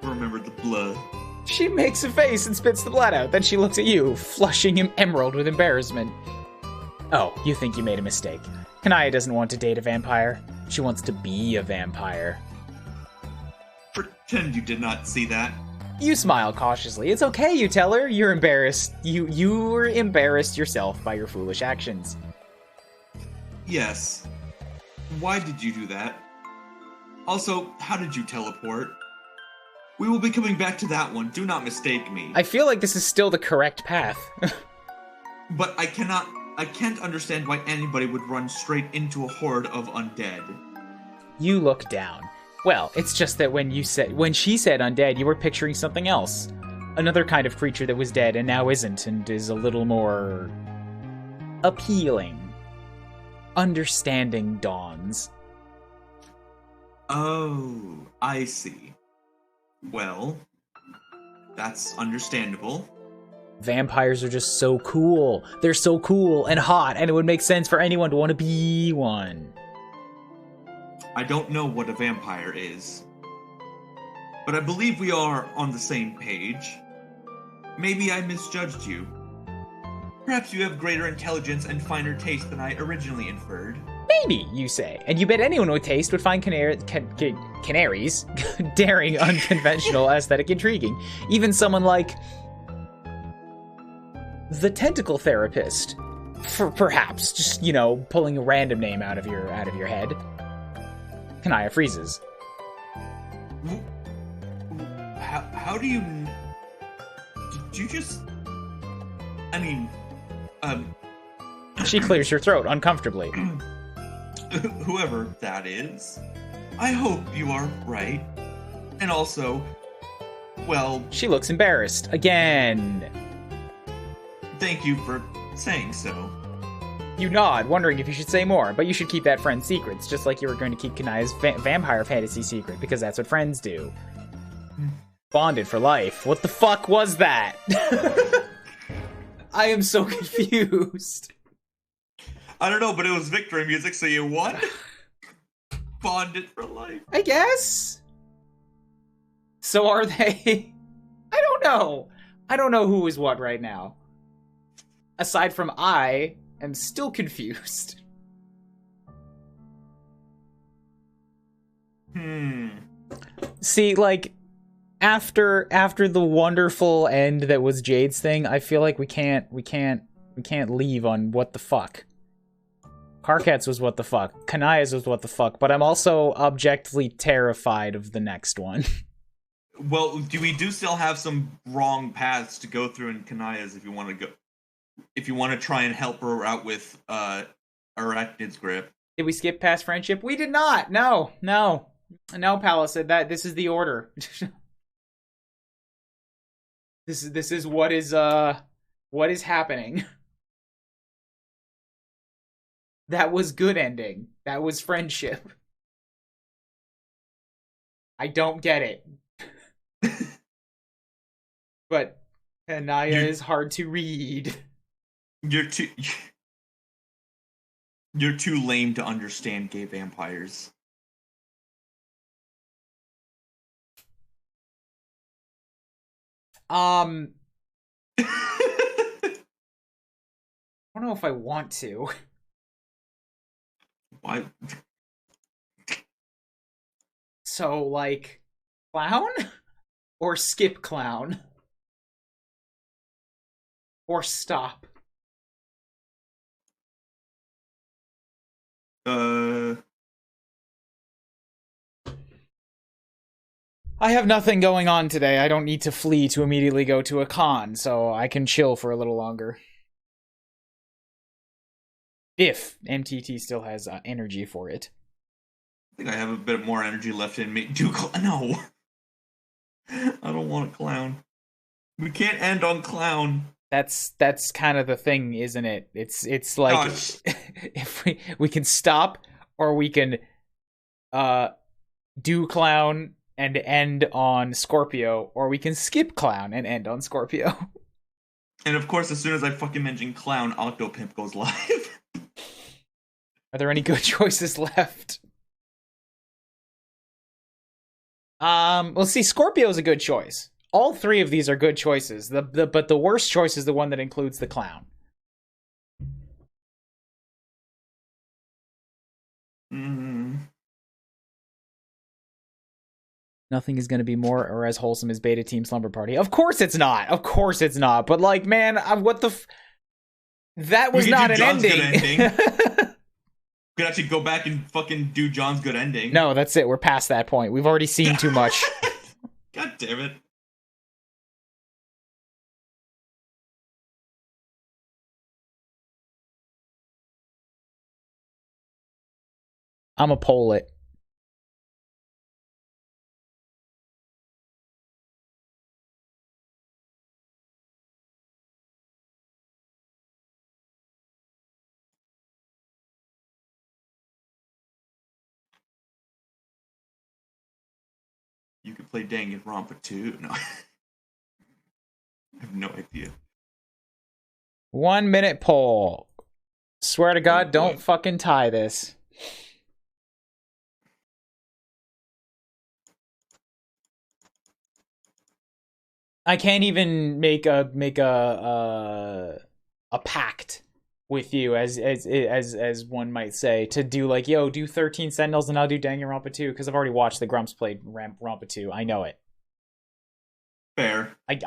remembered the blood. She makes a face and spits the blood out. Then she looks at you, flushing him emerald with embarrassment. Oh, you think you made a mistake. Kanaya doesn't want to date a vampire. She wants to be a vampire. Pretend you did not see that. You smile cautiously. It's okay, you tell her. You're embarrassed. You were embarrassed yourself by your foolish actions. Yes. Why did you do that? Also, how did you teleport? We will be coming back to that one, do not mistake me. I feel like this is still the correct path. But I can't understand why anybody would run straight into a horde of undead. You look down. Well, it's just that when she said undead, you were picturing something else. Another kind of creature that was dead and now isn't, and is a little more appealing. Understanding dawns. Oh, I see. Well, that's understandable. Vampires are just so cool. They're so cool and hot, and it would make sense for anyone to want to be one. I don't know what a vampire is, but I believe we are on the same page. Maybe I misjudged you. Perhaps you have greater intelligence and finer taste than I originally inferred. Maybe, you say. And you bet anyone with taste would find canaries daring, unconventional, aesthetic, intriguing. Even someone like the tentacle therapist. For perhaps, just, you know, pulling a random name out of your head. Kanaya freezes. How do you... Did you just... I mean... She clears her throat uncomfortably. Whoever that is, I hope you are right. And also, well... She looks embarrassed. Again. Thank you for saying so. You nod, wondering if you should say more, but you should keep that friend's secrets, just like you were going to keep Kanaya's vampire fantasy secret, because that's what friends do. Bonded for life. What the fuck was that? I am so confused. I don't know, but it was victory music, so you won? Bonded for life. I guess? So are they? I don't know. I don't know who is what right now. Aside from I am still confused. See, like, after the wonderful end that was Jade's thing, I feel like we can't leave on what the fuck. Karkat's was what the fuck. Kanaya's was what the fuck, but I'm also objectively terrified of the next one. Well, we still have some wrong paths to go through in Kanaya's if you want to go. If you want to try and help her out with Arachnid's grip. Did we skip past friendship? We did not. No, Palace said that this is the order. This is what is happening. That was good ending. That was friendship. I don't get it. But Kanaya is hard to read. You're too lame to understand gay vampires. I don't know if I want to. Why? So, like, clown? Or skip clown? Or stop? I have nothing going on today. I don't need to flee to immediately go to a con, so I can chill for a little longer. If MTT still has energy for it. I think I have a bit more energy left in me. No. I don't want a clown. We can't end on clown. That's kind of the thing, isn't it? It's like if we can stop, or we can do clown and end on Scorpio, or we can skip clown and end on Scorpio. And of course, as soon as I fucking mention clown, Octopimp goes live. Are there any good choices left? Let's see. Scorpio is a good choice. All three of these are good choices. But the worst choice is the one that includes the clown. Nothing is going to be more or as wholesome as Beta Team Slumber Party. Of course it's not. Of course it's not. But, like, man, what the that was not an ending. Could actually go back and fucking do John's good ending. No, that's it. We're past that point. We've already seen too much. God damn it. I'ma poll it. You could play Danganronpa too. No. I have no idea. 1 minute poll. Swear to God, don't fucking tie this. I can't even make a pact with you, as one might say, to do like, yo, do 13 Sentinels and I'll do Danganronpa 2, because I've already watched the Grumps played Rampa 2. I know it. Fair. I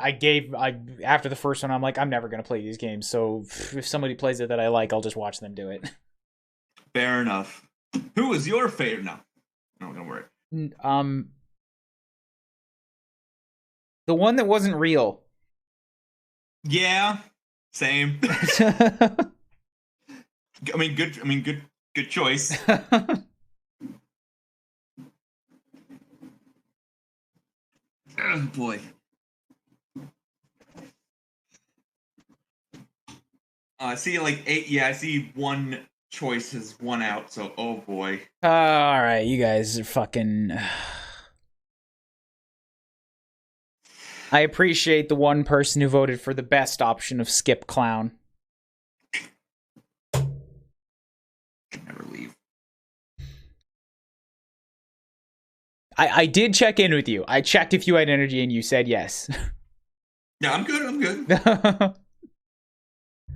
after the first one, I'm like, I'm never gonna play these games, so if somebody plays it that I like, I'll just watch them do it. Fair enough. Who was your favorite? No, don't worry. The one that wasn't real. Yeah, same. Good choice. Oh boy. I see like 8. Yeah, I see one choice has won out. So, oh boy. All right, you guys are fucking. I appreciate the one person who voted for the best option of Skip Clown. Never leave. I did check in with you. I checked if you had energy, and you said yes. Yeah, I'm good.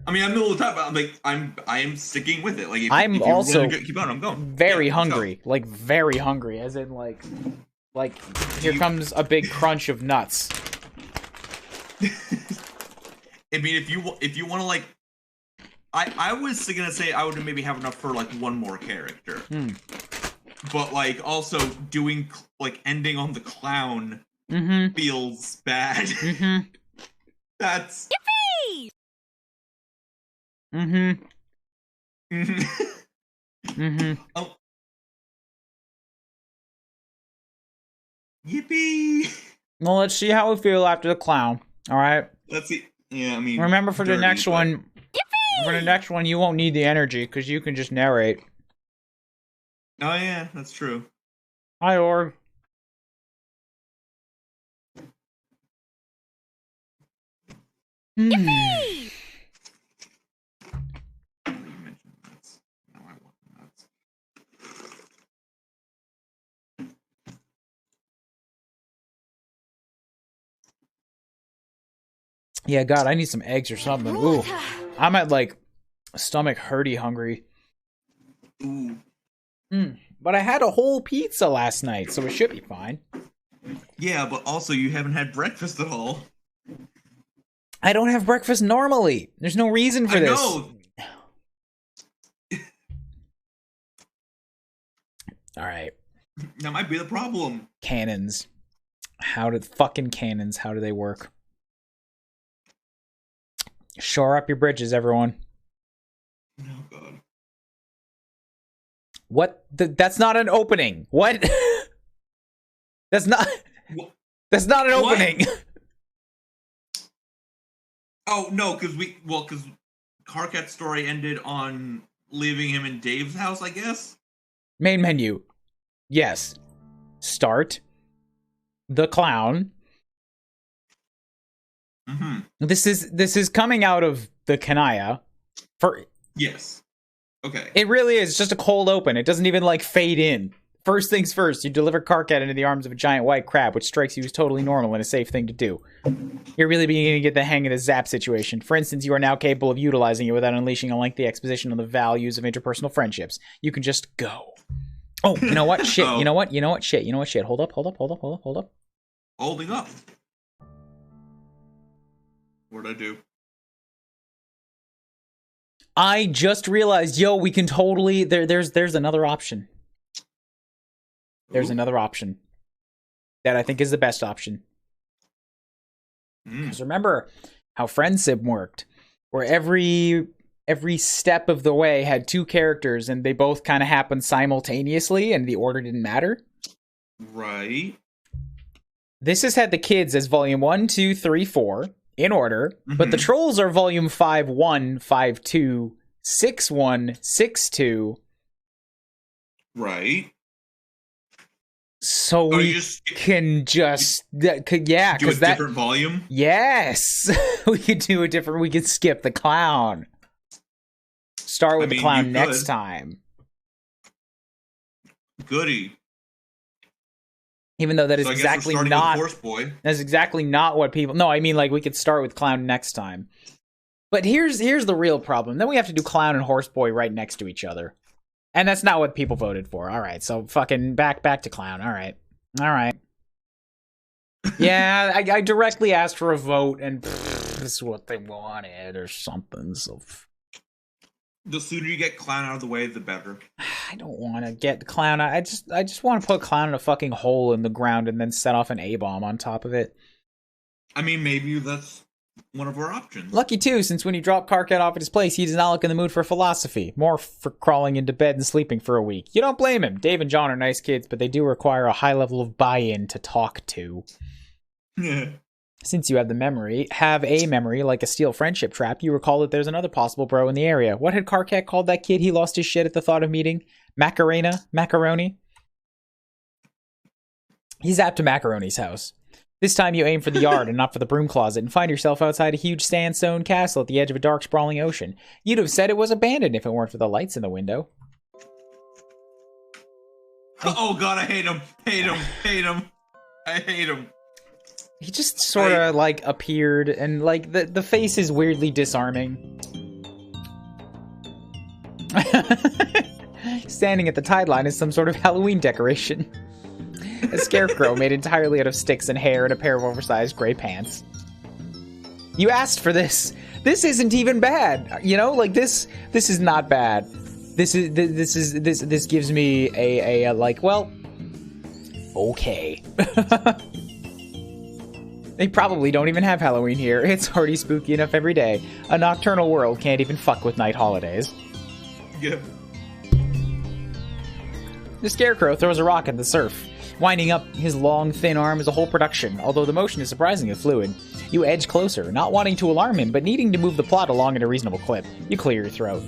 I mean, I'm middle of the time, but I am sticking with it. Like, if I'm you're also keep on, I'm going. Very hungry, like very hungry, as in like here comes a big crunch of nuts. I mean, if you want to like, I was gonna say I would maybe have enough for like one more character, but like also doing like ending on the clown feels bad. That's Yippee! Oh. Yippee! Well, let's see how we feel after the clown. All right. Let's see. Yeah, I mean. Remember, for the next one. Yippee! For the next one, you won't need the energy because you can just narrate. Oh yeah, that's true. Hi, Org. Yippee! Yeah, God, I need some eggs or something. Ooh, I'm at like stomach hurty hungry. Ooh. But I had a whole pizza last night, so it should be fine. Yeah, but also you haven't had breakfast at all. I don't have breakfast normally. There's no reason for this. Know. All right. That might be the problem. Cannons. How do they work? Shore up your bridges, everyone. Oh, God. What? That's not an opening. What? That's not an opening. Oh, no, because Carcat's story ended on leaving him in Dave's house, I guess? Main menu. Yes. Start. The clown. This is coming out of the Kanaya. Yes. Okay. It really is just a cold open. It doesn't even like fade in. First things first, you deliver Karkat into the arms of a giant white crab, which strikes you as totally normal and a safe thing to do. You're really beginning to get the hang of the zap situation. For instance, you are now capable of utilizing it without unleashing a lengthy exposition on the values of interpersonal friendships. You can just go. Oh, you know what? Shit. Oh. You know what? Shit. Hold up. Holding up. What'd I do? I just realized, yo, we can totally there's another option. There's another option that I think is the best option. Because remember how Friendship worked, where every step of the way had two characters and they both kind of happened simultaneously and the order didn't matter? Right. This has had the kids as volume 1, 2, 3, 4 in order, but the trolls are volume 5, 1, 5, 2, 6, 1, 6, 2. Right. So we can just do a different volume? Yes. We could do a different, we could skip the clown. Start with the clown next time. Goody. Even though that is So I guess exactly we're starting not... with Horse Boy. That's exactly not what people... No, I mean, like, we could start with Clown next time. But here's the real problem. Then we have to do Clown and Horse Boy right next to each other. And that's not what people voted for. Alright, so fucking back to Clown. Alright. Yeah, I directly asked for a vote, and this is what they wanted, or something, so... The sooner you get Clown out of the way, the better. I don't want to get the Clown. I just want to put Clown in a fucking hole in the ground and then set off an A-bomb on top of it. I mean, maybe that's one of our options. Lucky too, since when he dropped Carcat off at his place, he does not look in the mood for philosophy. More for crawling into bed and sleeping for a week. You don't blame him. Dave and John are nice kids, but they do require a high level of buy-in to talk to. Yeah. Since you have a memory like a steel friendship trap, you recall that there's another possible bro in the area. What had Carcat called that kid he lost his shit at the thought of meeting? Macaroni? He's zapped to Macaroni's house. This time you aim for the yard and not for the broom closet and find yourself outside a huge sandstone castle at the edge of a dark, sprawling ocean. You'd have said it was abandoned if it weren't for the lights in the window. Oh god, I hate him. I hate him. He just sort of, like, appeared, and, like, the face is weirdly disarming. Standing at the tide line is some sort of Halloween decoration. A scarecrow made entirely out of sticks and hair and a pair of oversized gray pants. You asked for this. This isn't even bad. You know, like, this is not bad. This gives me a like, well, okay. They probably don't even have Halloween here. It's already spooky enough every day. A nocturnal world can't even fuck with night holidays. Yeah. The scarecrow throws a rock in the surf. Winding up his long, thin arm is a whole production, although the motion is surprisingly fluid. You edge closer, not wanting to alarm him, but needing to move the plot along at a reasonable clip. You clear your throat.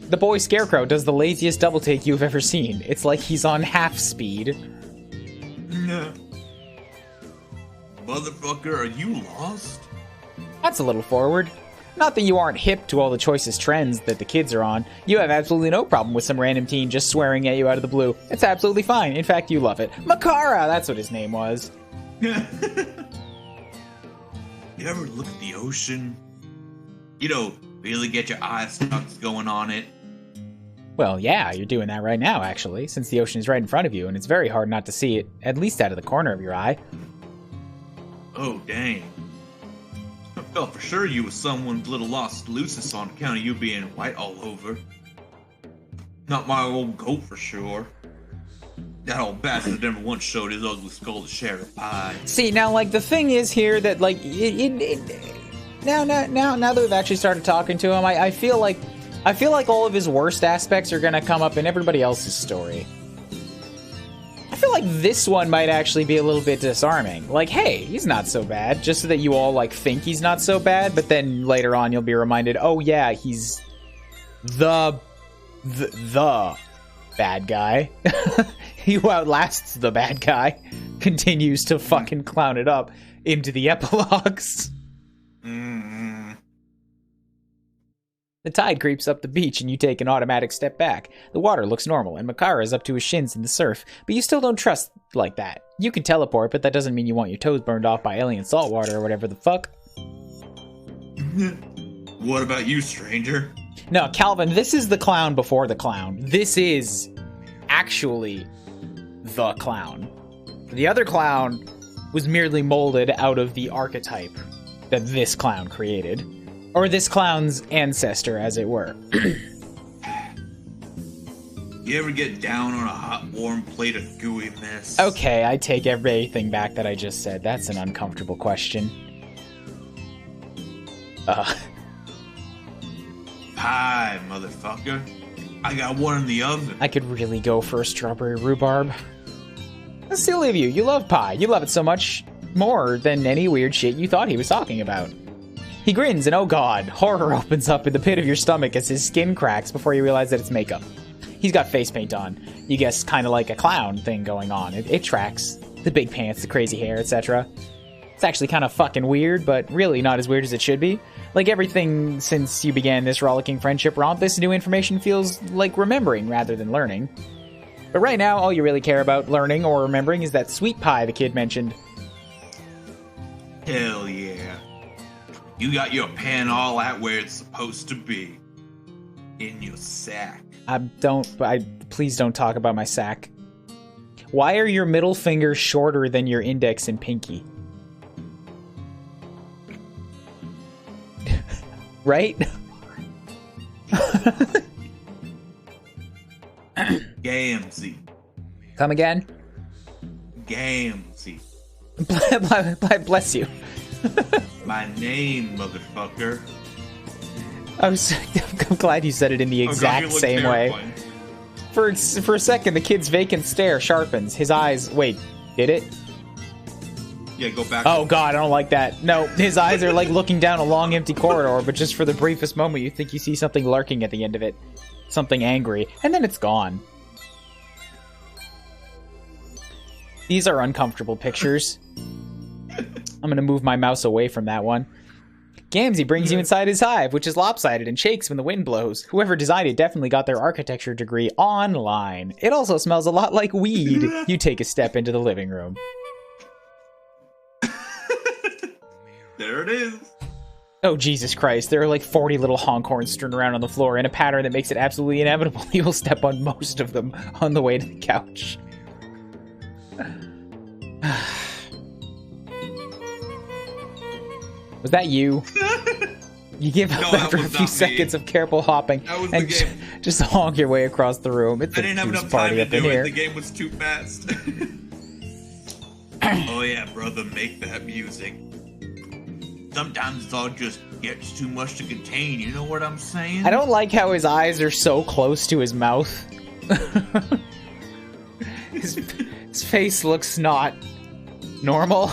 The boy scarecrow does the laziest double take you've ever seen. It's like he's on half speed. No. Motherfucker, are you lost? That's a little forward. Not that you aren't hip to all the choicest trends that the kids are on. You have absolutely no problem with some random teen just swearing at you out of the blue. It's absolutely fine. In fact, you love it. Makara! That's what his name was. You ever look at the ocean? You know, really get your eyes stuck going on it? Well, yeah, you're doing that right now, actually, since the ocean is right in front of you, and it's very hard not to see it, at least out of the corner of your eye. Oh, dang. I felt for sure you was someone's little lost Lucis on account of you being white all over. Not my old goat for sure. That old bastard never once showed his ugly skull to share a pie. See, now, like, the thing is here that, like, now that we've actually started talking to him, I feel like all of his worst aspects are gonna come up in everybody else's story. I feel like this one might actually be a little bit disarming. Like, hey, he's not so bad, just so that you all, like, think he's not so bad, but then later on you'll be reminded, oh yeah, he's the bad guy. He who outlasts the bad guy continues to fucking clown it up into the epilogues. The tide creeps up the beach and you take an automatic step back. The water looks normal and Makara is up to his shins in the surf, but you still don't trust like that. You can teleport, but that doesn't mean you want your toes burned off by alien saltwater or whatever the fuck. What about you, stranger? No, Calvin, this is the clown before the clown. This is actually the clown. The other clown was merely molded out of the archetype that this clown created. Or this clown's ancestor, as it were. You ever get down on a hot, warm plate of gooey mess? Okay, I take everything back that I just said. That's an uncomfortable question. Pie, motherfucker. I got one in the oven. I could really go for a strawberry rhubarb. That's silly of you. You love pie. You love it so much more than any weird shit you thought he was talking about. He grins, and oh god, horror opens up in the pit of your stomach as his skin cracks before you realize that it's makeup. He's got face paint on. You guess kind of like a clown thing going on. It tracks. The big pants, the crazy hair, etc. It's actually kind of fucking weird, but really not as weird as it should be. Like everything since you began this rollicking friendship romp, this new information feels like remembering rather than learning. But right now, all you really care about learning or remembering is that sweet pie the kid mentioned. Hell yeah. You got your pen all at where it's supposed to be. In your sack. Please don't talk about my sack. Why are your middle fingers shorter than your index and pinky? Right? Gamsey. Come again? Gamsey. Bless you. My name, motherfucker. I'm glad you said it in the exact same way. For a second, the kid's vacant stare sharpens. His eyes... Wait, did it? Yeah, go back. Oh god, I don't like that. No, his eyes are like looking down a long empty corridor, but just for the briefest moment you think you see something lurking at the end of it. Something angry. And then it's gone. These are uncomfortable pictures. I'm gonna move my mouse away from that one. Gamsey brings you inside his hive, which is lopsided and shakes when the wind blows. Whoever designed it definitely got their architecture degree online. It also smells a lot like weed. You take a step into the living room. There it is. Oh, Jesus Christ. There are like 40 little honk horns strewn around on the floor in a pattern that makes it absolutely inevitable you will step on most of them on the way to the couch. Was that you? You give up after a few seconds of careful hopping and just honk your way across the room. It's I didn't have enough time to do it. The game was too fast. Oh yeah, brother, make that music. Sometimes it all just gets too much to contain, you know what I'm saying? I don't like how his eyes are so close to his mouth. his face looks not normal.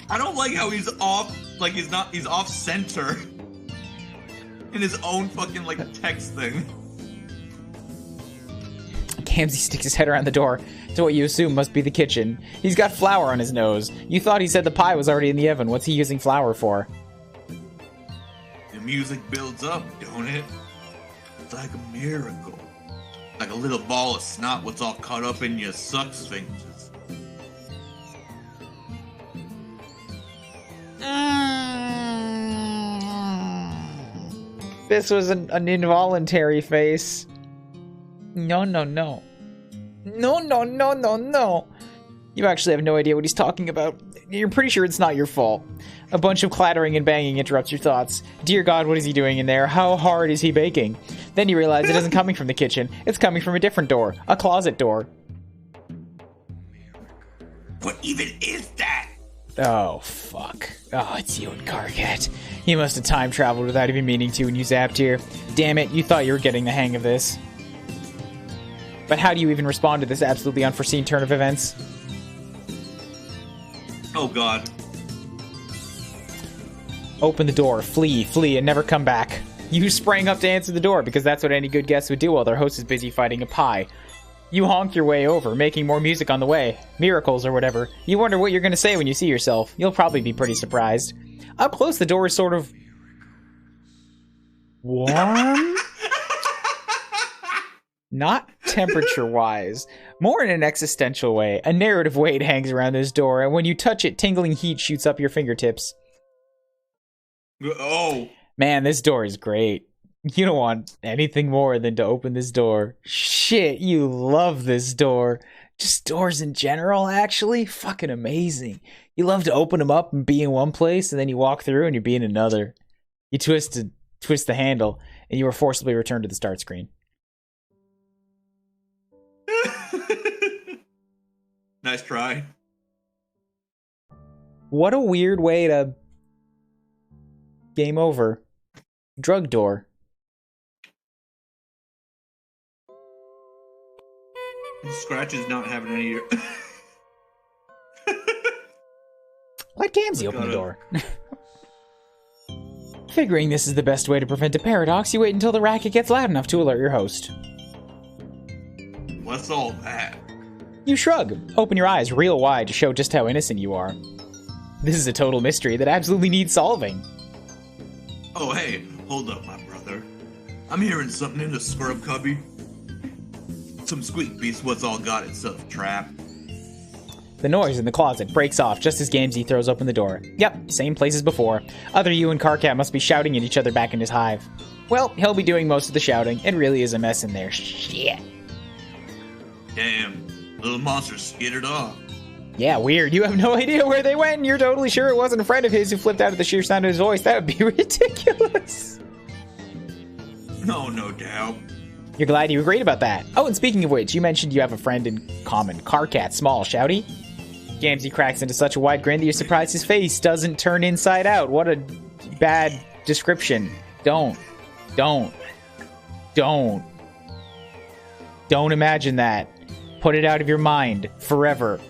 I don't like how he's off, like he's off center in his own fucking like text thing. Gamsey sticks his head around the door to what you assume must be the kitchen. He's got flour on his nose. You thought he said the pie was already in the oven. What's he using flour for? The music builds up, don't it? It's like a miracle. Like a little ball of snot what's all caught up in your suck sphincters. This was an involuntary face. No, no, no. No, no, no, no, no. You actually have no idea what he's talking about. You're pretty sure it's not your fault. A bunch of clattering and banging interrupts your thoughts. Dear God, what is he doing in there? How hard is he baking? Then you realize it isn't coming from the kitchen. It's coming from a different door. A closet door. What even is that? Oh, fuck. Oh, it's you and Carcat. You must have time traveled without even meaning to when you zapped here. Damn it, you thought you were getting the hang of this. But how do you even respond to this absolutely unforeseen turn of events? Oh god. Open the door, flee, and never come back. You sprang up to answer the door because that's what any good guest would do while their host is busy fighting a pie. You honk your way over, making more music on the way. Miracles or whatever. You wonder what you're going to say when you see yourself. You'll probably be pretty surprised. Up close, the door is sort of... warm? Not temperature-wise. More in an existential way. A narrative weight hangs around this door, and when you touch it, tingling heat shoots up your fingertips. Oh. Man, this door is great. You don't want anything more than to open this door. Shit, you love this door. Just doors in general, actually. Fucking amazing. You love to open them up and be in one place, and then you walk through and you be in another. You twist the handle, and you are forcibly returned to the start screen. Nice try. What a weird way to... game over. Drug door. Scratch is not having any... Let Gamsey open the door. Figuring this is the best way to prevent a paradox, you wait until the racket gets loud enough to alert your host. What's all that? You shrug, open your eyes real wide to show just how innocent you are. This is a total mystery that absolutely needs solving. Oh hey, hold up my brother. I'm hearing something in the scrub cubby. Some squeak beast what's all got itself trapped. The noise in the closet breaks off just as Gamzee throws open the door. Yep, same place as before. Other you and Carcat must be shouting at each other back in his hive. Well, he'll be doing most of the shouting. It really is a mess in there. Shit. Damn, little monster skittered off. Yeah, weird. You have no idea where they went, and you're totally sure it wasn't a friend of his who flipped out at the sheer sound of his voice. That would be ridiculous. No doubt. You're glad you agreed about that. Oh, and speaking of which, you mentioned you have a friend in common. Carcat, small, shouty? Gamzee cracks into such a wide grin that you're surprised his face doesn't turn inside out. What a bad description. Don't imagine that. Put it out of your mind. Forever.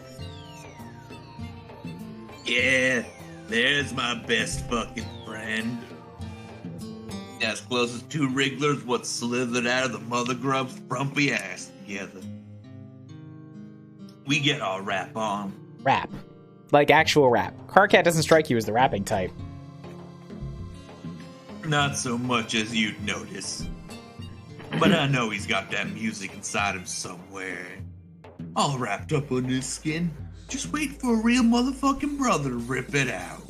Yeah, there's my best fucking friend. As close as two wrigglers what slithered out of the mother grub's frumpy ass together. We get our rap on. Rap. Like actual rap. Carcat doesn't strike you as the rapping type. Not so much as you'd notice. But I know he's got that music inside him somewhere. All wrapped up under his skin. Just wait for a real motherfucking brother to rip it out.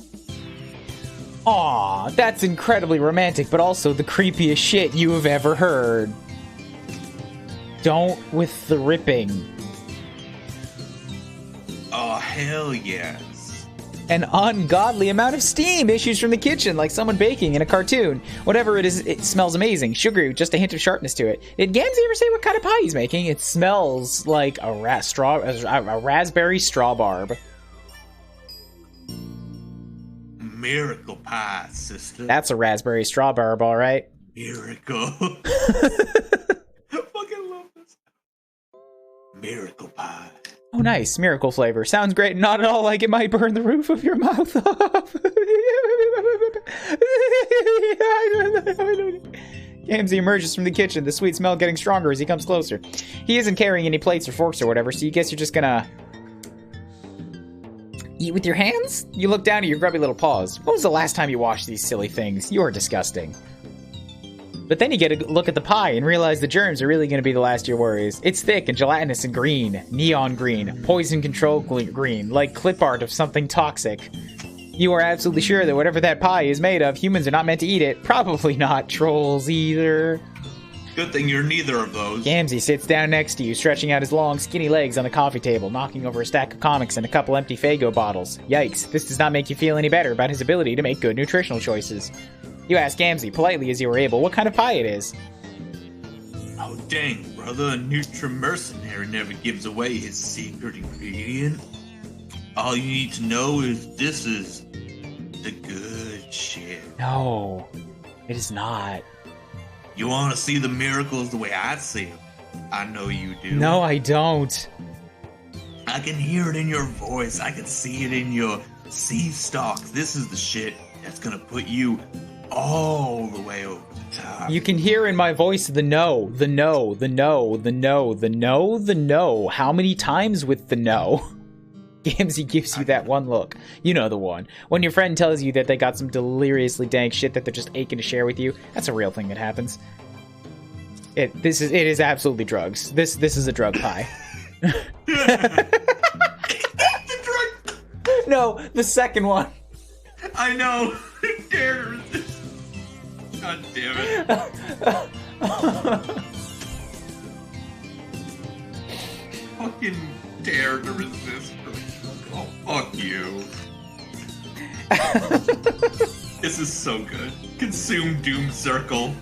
Aw, that's incredibly romantic, but also the creepiest shit you have ever heard. Don't with the ripping. Oh, hell yes. An ungodly amount of steam issues from the kitchen, like someone baking in a cartoon. Whatever it is, it smells amazing. Sugary with just a hint of sharpness to it. Did Gamzee ever say what kind of pie he's making? It smells like a raspberry strawbarb. Miracle pie, sister. That's a raspberry strawbarb, all right. Miracle. I fucking love this. Miracle pie. Oh, nice. Miracle flavor. Sounds great. Not at all like it might burn the roof of your mouth off. Gamzee emerges from the kitchen, the sweet smell getting stronger as he comes closer. He isn't carrying any plates or forks or whatever, so you guess you're just gonna eat with your hands? You look down at your grubby little paws. When was the last time you washed these silly things? You're disgusting. But then you get a look at the pie and realize the germs are really going to be the last of your worries. It's thick and gelatinous and green. Neon green. Poison control green. Like clip art of something toxic. You are absolutely sure that whatever that pie is made of, humans are not meant to eat it. Probably not trolls either. Good thing you're neither of those. Gamzee sits down next to you, stretching out his long, skinny legs on the coffee table, knocking over a stack of comics and a couple empty Faygo bottles. Yikes, this does not make you feel any better about his ability to make good nutritional choices. You ask Gamzee, politely as you are able, what kind of pie it is. Oh dang, brother, a Nutri-mercenary never gives away his secret ingredient. All you need to know is this is the good shit. No, it is not. You want to see the miracles the way I see them? I know you do. No, I don't. I can hear it in your voice. I can see it in your seed stalks. This is the shit that's gonna put you all the way over the top. You can hear in my voice the no, the no, the no, the no, the no, the no. How many times with the no? Gamzee gives you that one look. You know the one. When your friend tells you that they got some deliriously dank shit that they're just aching to share with you, that's a real thing that happens. It is absolutely drugs. This is a drug pie. No, the second one. I know. Dare to resist. God damn it. Fucking dare to resist. Oh, fuck you. This is so good. Consume Doom Circle.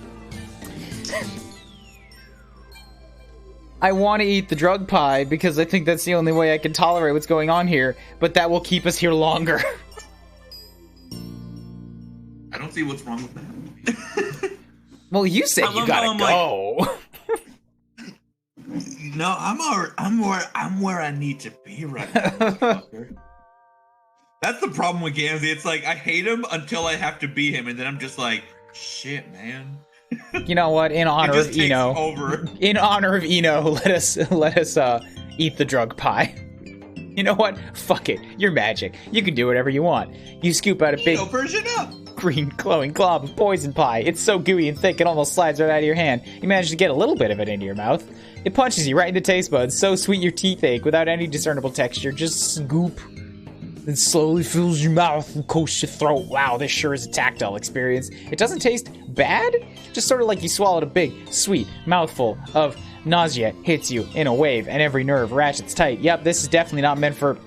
I want to eat the drug pie because I think that's the only way I can tolerate what's going on here, but that will keep us here longer. I don't see what's wrong with that. Well, you said you gotta go. Like, no, I'm where I need to be right now, motherfucker. That's the problem with Gamzee. It's like I hate him until I have to be him, and then I'm just like, shit, man. You know what? In honor of Eno, in honor of Eno, let us eat the drug pie. You know what? Fuck it. You're magic. You can do whatever you want. You scoop out a big version up. green glowing glob of poison pie. It's so gooey and thick it almost slides right out of your hand. You manage to get a little bit of it into your mouth. It punches you right in the taste buds, so sweet your teeth ache without any discernible texture. Just scoop. It slowly fills your mouth and coats your throat. Wow, this sure is a tactile experience. It doesn't taste bad, just sort of like you swallowed a big, sweet mouthful of nausea hits you in a wave, and every nerve ratchets tight. Yep, this is definitely not meant for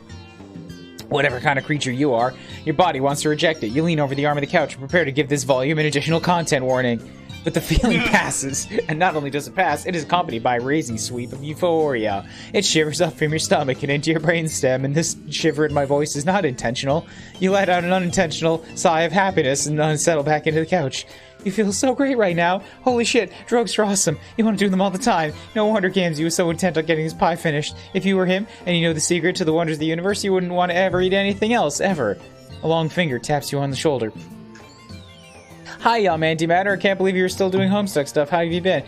whatever kind of creature you are. Your body wants to reject it. You lean over the arm of the couch and prepare to give this volume an additional content warning. But the feeling passes, and not only does it pass, it is accompanied by a raising sweep of euphoria. It shivers up from your stomach and into your brainstem, and this shiver in my voice is not intentional. You let out an unintentional sigh of happiness and then settle back into the couch. You feel so great right now. Holy shit, drugs are awesome. You want to do them all the time. No wonder Gamzee was so intent on getting his pie finished. If you were him, and you know the secret to the wonders of the universe, you wouldn't want to ever eat anything else, ever. A long finger taps you on the shoulder. Hi, Antimatter. I can't believe you're still doing Homestuck stuff. How have you been?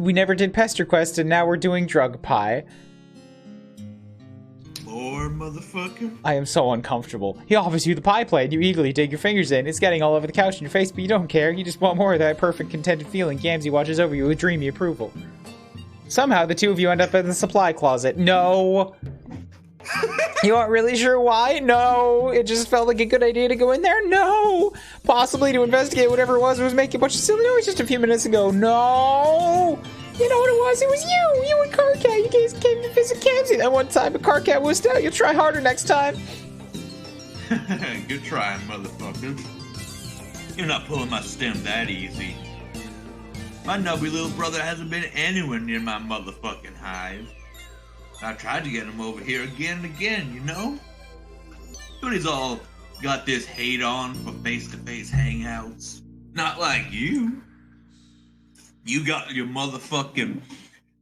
We never did Pester Quest, and now we're doing Drug Pie. More motherfucker. I am so uncomfortable. He offers you the pie plate, and you eagerly dig your fingers in. It's getting all over the couch in your face, but you don't care. You just want more of that perfect, contented feeling. Gamzee watches over you with dreamy approval. Somehow, the two of you end up in the supply closet. No! You aren't really sure why? No! It just felt like a good idea to go in there? No! Possibly to investigate whatever it was making a bunch of silly noise just a few minutes ago. No! You know what it was? It was you! You and Carcat! You guys came to visit Gamzee that one time, but Carcat was out. You'll try harder next time. Good trying, motherfucker. You're not pulling my stem that easy. My nubby little brother hasn't been anywhere near my motherfucking hive. I tried to get him over here again and again, you know? But he's all got this hate on for face-to-face hangouts. Not like you. You got your motherfucking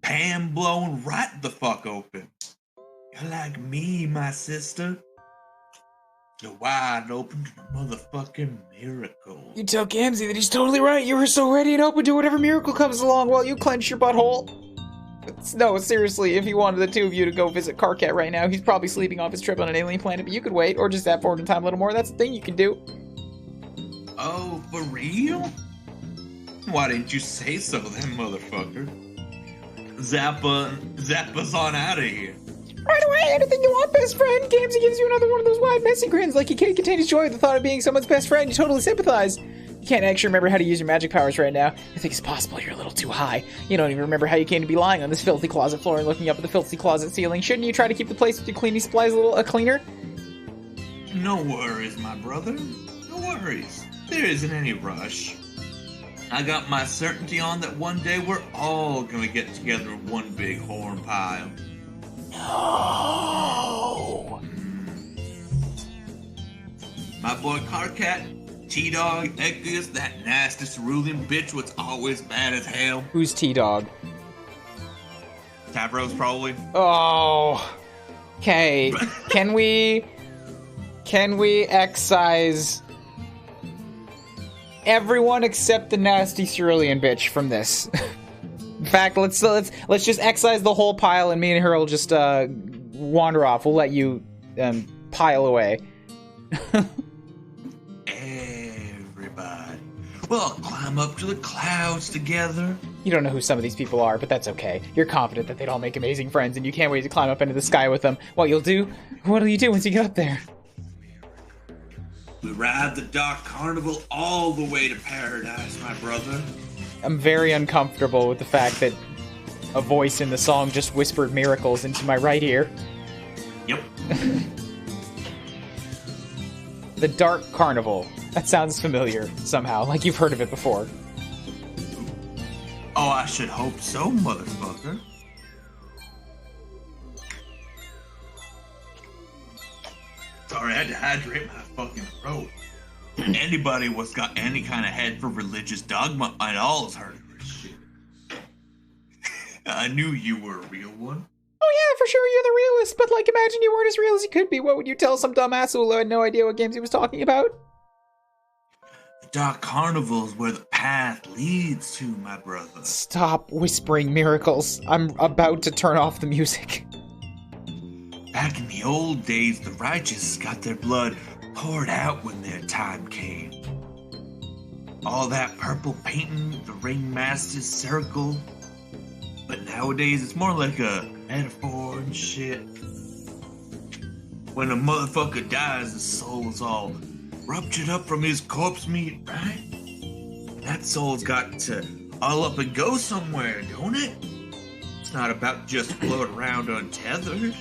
pan blown right the fuck open. You're like me, my sister. You're wide open to the motherfucking miracle. You tell Gamzee that he's totally right. You were so ready and open to whatever miracle comes along while you clench your butthole. No, seriously, if you wanted the two of you to go visit Carcat right now, he's probably sleeping off his trip on an alien planet, but you could wait, or just zap forward in time a little more. That's the thing you can do. Oh, for real? Why didn't you say so then, motherfucker? Zappa's on out of here. Right away, anything you want, best friend. Gamzee gives you another one of those wide, messy grins like he can't contain his joy at the thought of being someone's best friend. You totally sympathize. You can't actually remember how to use your magic powers right now. You think it's possible you're a little too high. You don't even remember how you came to be lying on this filthy closet floor and looking up at the filthy closet ceiling. Shouldn't you try to keep the place with your cleaning supplies a little cleaner? No worries, my brother. No worries. There isn't any rush. I got my certainty on that one day we're all gonna get together in one big horn pile. No. My boy Carcat, T-Dog, Echius, that nasty cerulean bitch what's always bad as hell. Who's T-Dog? Tavros, probably. Oh. Okay. Can we excise everyone except the nasty cerulean bitch from this? In fact, let's just excise the whole pile, and me and her will just wander off. We'll let you pile away. Everybody, we'll climb up to the clouds together. You don't know who some of these people are, but that's okay. You're confident that they'd all make amazing friends, and you can't wait to climb up into the sky with them. What'll you do once you get up there? We ride the Dark Carnival all the way to paradise, my brother. I'm very uncomfortable with the fact that a voice in the song just whispered miracles into my right ear. Yep. The Dark Carnival. That sounds familiar somehow, like you've heard of it before. Oh, I should hope so, motherfucker. Sorry, I had to hydrate my fucking throat. Anybody what's got any kind of head for religious dogma at all has heard of this shit. I knew you were a real one. Oh yeah, for sure, you're the realist, but like, imagine you weren't as real as you could be. What would you tell some dumbass who had no idea what games he was talking about? The Dark Carnival is where the path leads to, my brother. Stop whispering miracles. I'm about to turn off the music. Back in the old days, the righteous got their blood poured out when their time came. All that purple painting, the ringmaster's circle. But nowadays it's more like a metaphor and shit. When a motherfucker dies, the soul's all ruptured up from his corpse meat, right? That soul's got to all up and go somewhere, don't it? It's not about just float around untethered.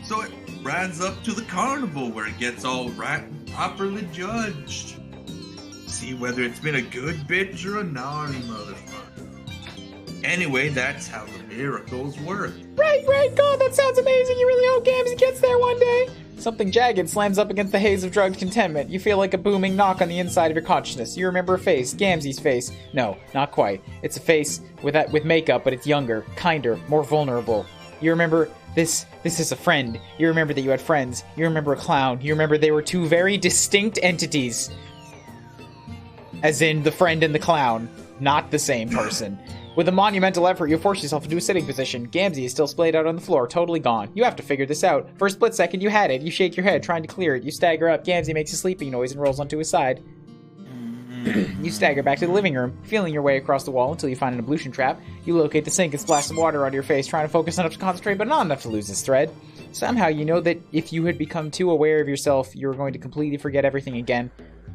So it rides up to the carnival where it gets all right and properly judged. See whether it's been a good bitch or a naughty motherfucker. Anyway, that's how the miracles work. Right, God, that sounds amazing. You really hope Gamsey gets there one day. Something jagged slams up against the haze of drugged contentment. You feel like a booming knock on the inside of your consciousness. You remember a face, Gamsey's face. No, not quite. It's a face with makeup, but it's younger, kinder, more vulnerable. You remember this is a friend. You remember that you had friends. You remember a clown. You remember they were two very distinct entities. As in the friend and the clown, not the same person. With a monumental effort, you force yourself into a sitting position. Gamsey is still splayed out on the floor, totally gone. You have to figure this out. For a split second, you had it. You shake your head, trying to clear it. You stagger up. Gamsey makes a sleeping noise and rolls onto his side. You stagger back to the living room, feeling your way across the wall until you find an ablution trap. You locate the sink and splash some water onto your face, trying to focus enough to concentrate, but not enough to lose this thread. Somehow, you know that if you had become too aware of yourself, you were going to completely forget everything again.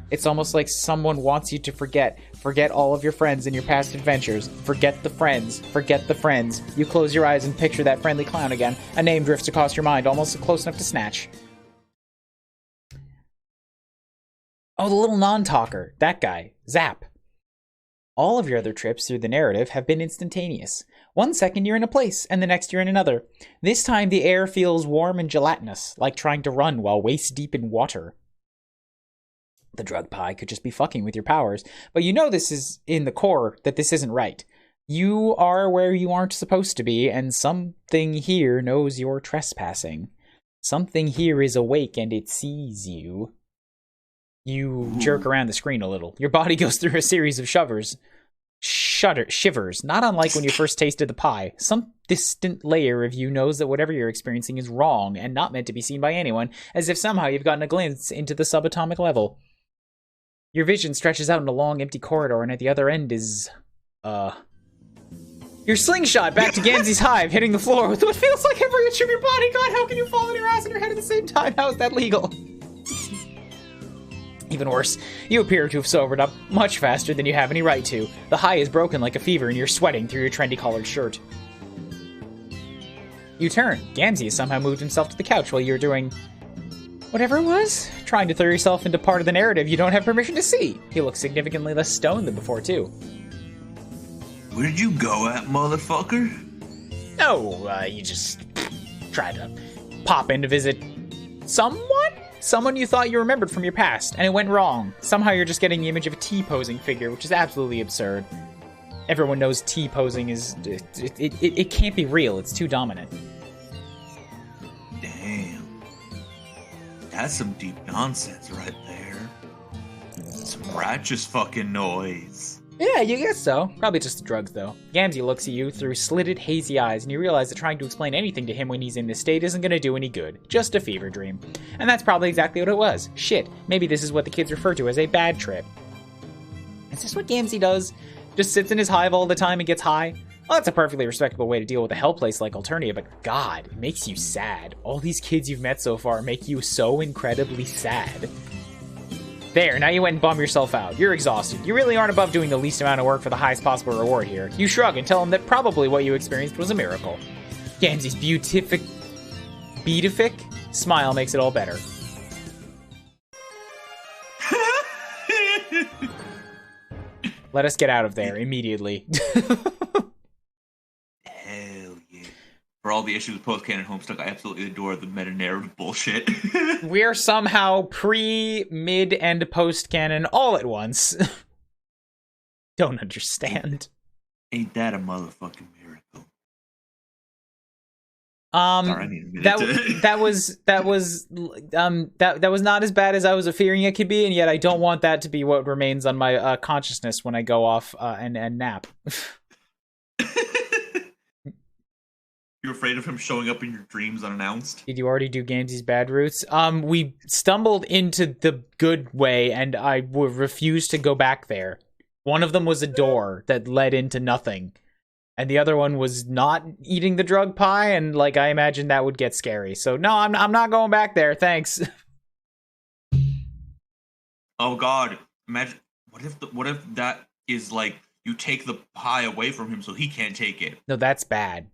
It's almost like someone wants you to forget. Forget all of your friends and your past adventures. Forget the friends. Forget the friends. You close your eyes and picture that friendly clown again. A name drifts across your mind, almost close enough to snatch. Oh, the little non-talker. That guy. Zap. All of your other trips through the narrative have been instantaneous. 1 second you're in a place, and the next you're in another. This time the air feels warm and gelatinous, like trying to run while waist-deep in water. The drug pie could just be fucking with your powers, but you know this is in the core that this isn't right. You are where you aren't supposed to be, and something here knows you're trespassing. Something here is awake and it sees you. You jerk around the screen a little. Your body goes through a series of shivers, not unlike when you first tasted the pie. Some distant layer of you knows that whatever you're experiencing is wrong and not meant to be seen by anyone, as if somehow you've gotten a glimpse into the subatomic level. Your vision stretches out in a long, empty corridor, and at the other end is, your slingshot back to Gamsey's hive, hitting the floor with what feels like every inch of your body. God, how can you fall on your ass and your head at the same time? How is that legal? Even worse, you appear to have sobered up much faster than you have any right to. The high is broken like a fever, and you're sweating through your trendy collared shirt. You turn. Gamsey has somehow moved himself to the couch while you're doing whatever it was, trying to throw yourself into part of the narrative you don't have permission to see. He looks significantly less stoned than before, too. Where'd you go at, motherfucker? No, you just tried to pop in to visit someone? Someone you thought you remembered from your past, and it went wrong. Somehow you're just getting the image of a T-posing figure, which is absolutely absurd. Everyone knows T-posing is... It can't be real, it's too dominant. Damn. That's some deep nonsense right there. Some righteous fucking noise. Yeah, you guess so. Probably just the drugs, though. Gamsey looks at you through slitted, hazy eyes, and you realize that trying to explain anything to him when he's in this state isn't going to do any good. Just a fever dream. And that's probably exactly what it was. Shit, maybe this is what the kids refer to as a bad trip. Is this what Gamsey does? Just sits in his hive all the time and gets high? Well, that's a perfectly respectable way to deal with a hell place like Alternia, but God, it makes you sad. All these kids you've met so far make you so incredibly sad. There, now you went and bum yourself out. You're exhausted. You really aren't above doing the least amount of work for the highest possible reward here. You shrug and tell him that probably what you experienced was a miracle. Gamsey's beatific smile makes it all better. Let us get out of there immediately. Hell yeah. For all the issues with post-canon Homestuck, I absolutely adore the meta-narrative bullshit. We're somehow pre, mid, and post-canon all at once. Don't understand. Ain't that a motherfucking miracle? Sorry, I need a minute that was not as bad as I was fearing it could be, and yet I don't want that to be what remains on my consciousness when I go off and nap. You're afraid of him showing up in your dreams unannounced? Did you already do Gamzee's bad routes? We stumbled into the good way, and I refused to go back there. One of them was a door that led into nothing, and the other one was not eating the drug pie, and like I imagined that would get scary. So no, I'm not going back there. Thanks. Oh God! Imagine what if that is like you take the pie away from him so he can't take it. No, that's bad.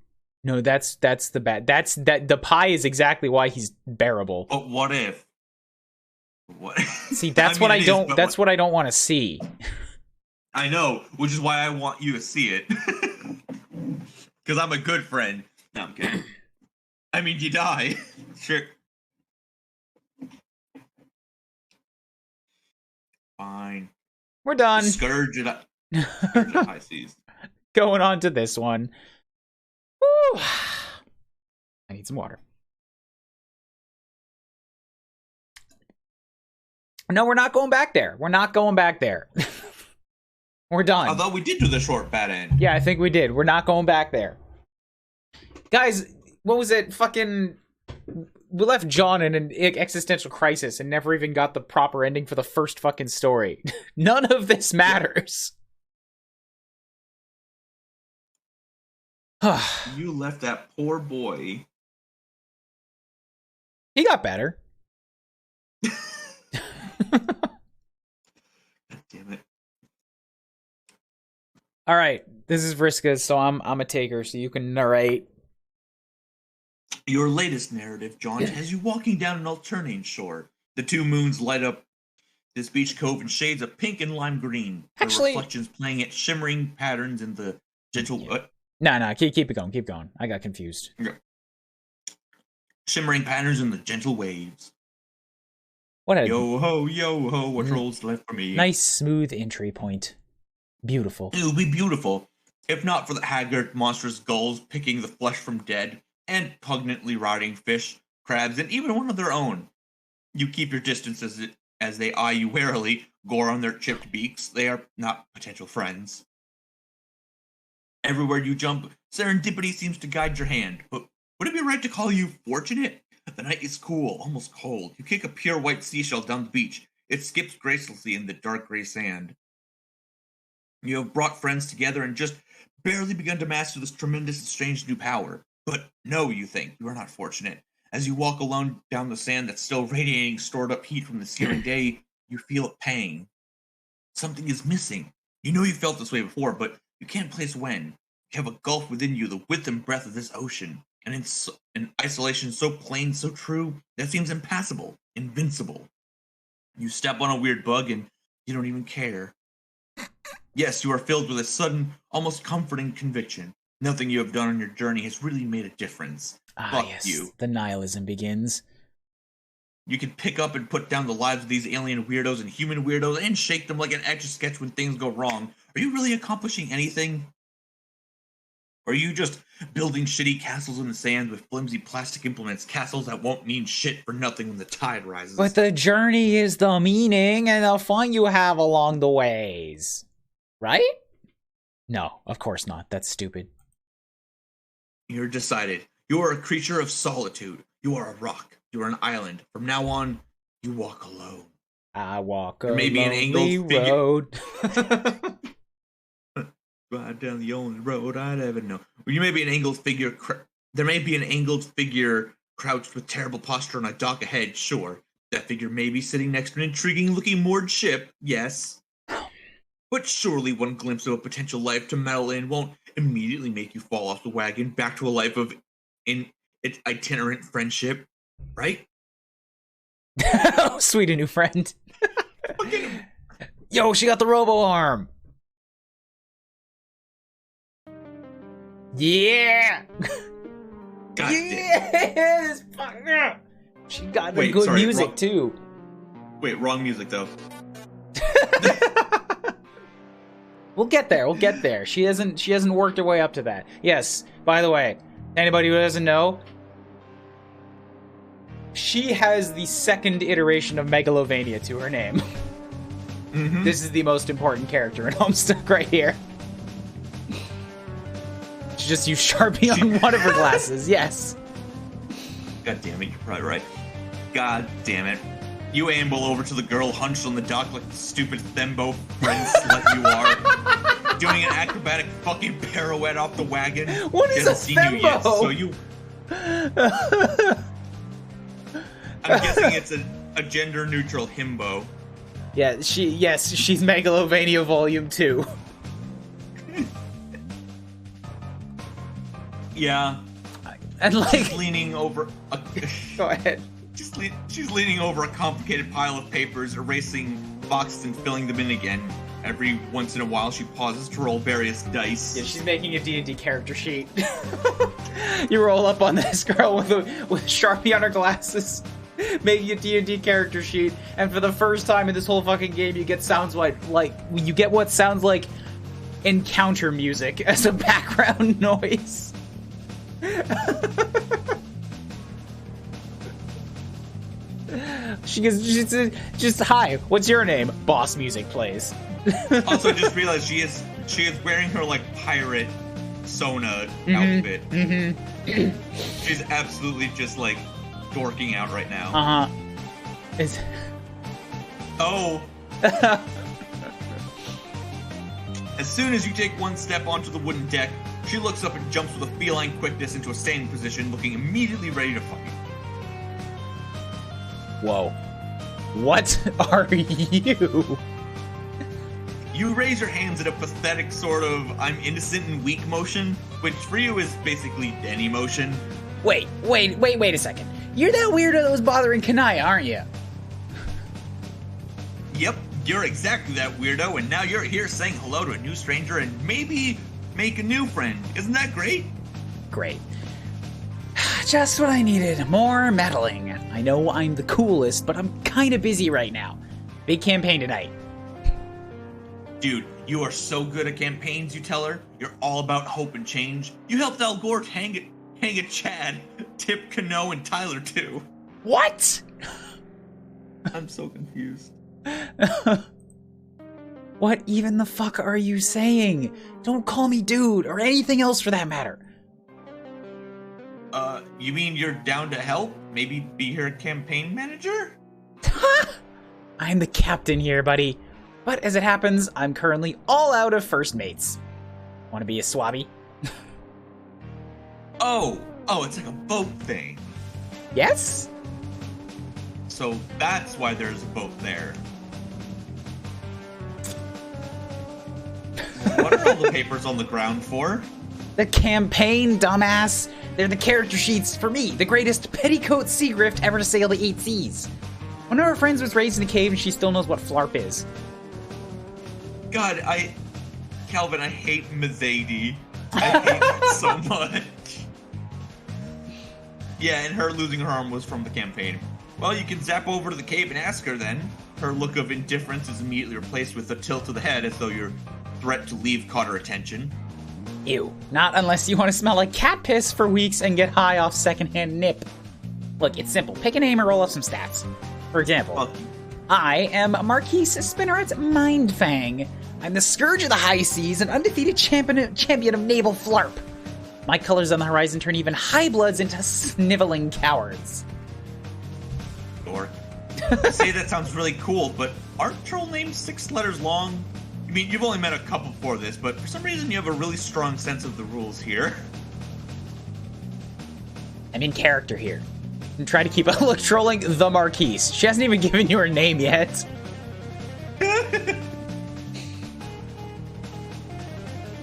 No, that's the bad. The pie is exactly why he's bearable. But what if? What? See, that's what I don't. That's what I don't want to see. I know, which is why I want you to see it. Because I'm a good friend. No, I'm kidding. I mean, you die. Sure. Fine. We're done. Scourge it up. Scourge it up high seas. Going on to this one. Woo. I need some water. No, we're not going back there. We're not going back there. We're done. Although we did do the short bad end. Yeah, I think we did. We're not going back there. Guys, what was it? Fucking... We left John in an existential crisis and never even got the proper ending for the first fucking story. None of this matters. You left that poor boy. He got better. God damn it. All right, this is Vriska, so I'm a taker, so you can narrate. Your latest narrative, John, has you walking down an alternating shore. The two moons light up this beach cove in shades of pink and lime green. The reflections playing at shimmering patterns in the gentle... No, keep it going, keep going. I got confused. Okay. Shimmering patterns in the gentle waves. What yo ho, what rolls left for me? Nice, smooth entry point. Beautiful. It would be beautiful, if not for the haggard, monstrous gulls picking the flesh from dead, and pungently rotting fish, crabs, and even one of their own. You keep your distance as they eye you warily, gore on their chipped beaks. They are not potential friends. Everywhere you jump, serendipity seems to guide your hand, but would it be right to call you fortunate? The night is cool, almost cold. You kick a pure white seashell down the beach. It skips gracefully in the dark gray sand. You have brought friends together and just barely begun to master this tremendous and strange new power. But no, you think, you are not fortunate. As you walk alone down the sand that's still radiating stored up heat from the searing day, you feel a pang. Something is missing. You know you felt this way before, but you can't place when. You have a gulf within you, the width and breadth of this ocean. And it's an isolation so plain, so true, that seems impassable, invincible. You step on a weird bug and you don't even care. Yes, you are filled with a sudden, almost comforting conviction. Nothing you have done on your journey has really made a difference. Fuck yes, you. The nihilism begins. You can pick up and put down the lives of these alien weirdos and human weirdos and shake them like an Etch-a-Sketch when things go wrong. Are you really accomplishing anything? Or are you just building shitty castles in the sand with flimsy plastic implements, castles that won't mean shit for nothing when the tide rises? But the journey is the meaning and the fun you have along the ways. Right? No, of course not. That's stupid. You're decided. You are a creature of solitude. You are a rock. You are an island. From now on, you walk alone. I walk a lonely road. Ride down the only road I'd ever know. You may be an angled figure. There may be an angled figure crouched with terrible posture on a dock ahead. Sure, that figure may be sitting next to an intriguing-looking moored ship. Yes. But surely one glimpse of a potential life to meddle in won't immediately make you fall off the wagon back to a life of itinerant friendship, right? Oh, sweet, a new friend. Yo, she got the robo-arm. Yeah! God yes! Damn. She got the good music, too. Wait, wrong music, though. We'll get there. We'll get there. She hasn't worked her way up to that. Yes. By the way, anybody who doesn't know, she has the second iteration of Megalovania to her name. This is the most important character in Homestuck right here. She just used Sharpie on one of her glasses, yes. God damn it, you're probably right. God damn it. You amble over to the girl hunched on the dock like the stupid Thembo friend slut you are. Doing an acrobatic fucking pirouette off the wagon. What is a Thembo? You yet, so you... I'm guessing it's a gender-neutral himbo. Yeah, she's Megalovania Volume 2. Yeah. And like... She's leaning over... Go ahead. She's leaning over a complicated pile of papers, erasing boxes and filling them in again. Every once in a while, she pauses to roll various dice. Yeah, she's making a D&D character sheet. You roll up on this girl with Sharpie on her glasses, making a D&D character sheet, and for the first time in this whole fucking game, you get you get what sounds like encounter music as a background noise. She goes, just hi, what's your name? Boss music plays. Also, just realized she is wearing her like pirate Sona outfit. She's absolutely just like dorking out right now. Oh. As soon as you take one step onto the wooden deck, she looks up and jumps with a feline quickness into a standing position, looking immediately ready to fight. Whoa. What are you? You raise your hands in a pathetic sort of I'm innocent and weak motion, which for you is basically any motion. Wait a second. You're that weirdo that was bothering Kanaya, aren't you? Yep, you're exactly that weirdo, and now you're here saying hello to a new stranger and maybe make a new friend. Isn't that great? Great. Just what I needed. More meddling. I know I'm the coolest, but I'm kind of busy right now. Big campaign tonight. Dude, you are so good at campaigns, you tell her. You're all about hope and change. You helped Al Gore hang a Chad, Tip Kano, and Tyler too. What? I'm so confused. What even the fuck are you saying? Don't call me dude, or anything else for that matter. You mean you're down to help? Maybe be her campaign manager? I'm the captain here, buddy. But as it happens, I'm currently all out of first mates. Want to be a swabby? Oh, it's like a boat thing. Yes? So that's why there's a boat there. What are all the papers on the ground for? The campaign, dumbass. They're the character sheets for me, the greatest petticoat sea grift ever to sail the 8 seas. One of our friends was raised in a cave and she still knows what flarp is. God, Calvin, I hate Mazadi. I hate it so much. Yeah, and her losing her arm was from the campaign. Well, you can zap over to the cave and ask her then. Her look of indifference is immediately replaced with a tilt of the head as though your threat to leave caught her attention. Ew. Not unless you want to smell like cat piss for weeks and get high off secondhand nip. Look, it's simple. Pick a name and roll up some stats. For example, I am Marquise Spinneret's Mindfang. I'm the Scourge of the High Seas, an undefeated champion of naval flarp. My colors on the horizon turn even high bloods into sniveling cowards. Or, I say that sounds really cool, but aren't troll names 6 letters long? I mean, you've only met a couple before this, but for some reason you have a really strong sense of the rules here. I'm in character here. I'm trying to keep up. Look, trolling the Marquise. She hasn't even given you her name yet.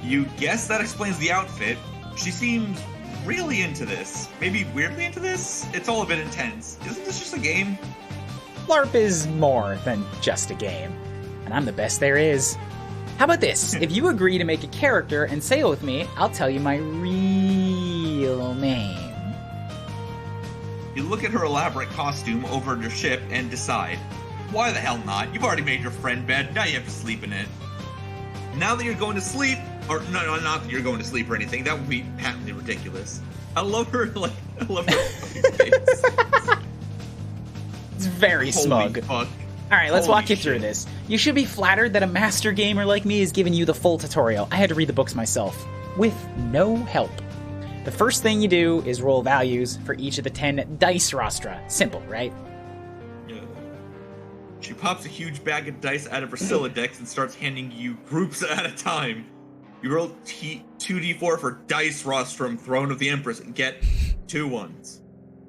You guess that explains the outfit. She seems really into this. Maybe weirdly into this? It's all a bit intense. Isn't this just a game? LARP is more than just a game. And I'm the best there is. How about this? If you agree to make a character and sail with me, I'll tell you my real name. You look at her elaborate costume over at your ship and decide, why the hell not? You've already made your friend bed, now you have to sleep in it. Now that you're going to sleep, or no, not that you're going to sleep or anything, that would be patently ridiculous. I love her face. It's very smug. Fuck. Alright, let's walk you through this. You should be flattered that a master gamer like me is giving you the full tutorial. I had to read the books myself. with no help. The first thing you do is roll values for each of the 10 dice rostra. Simple, right? Yeah. She pops a huge bag of dice out of her Sylladex and starts handing you groups at a time. You roll 2d4 for Dice Rostrum, Throne of the Empress, and get 2 ones.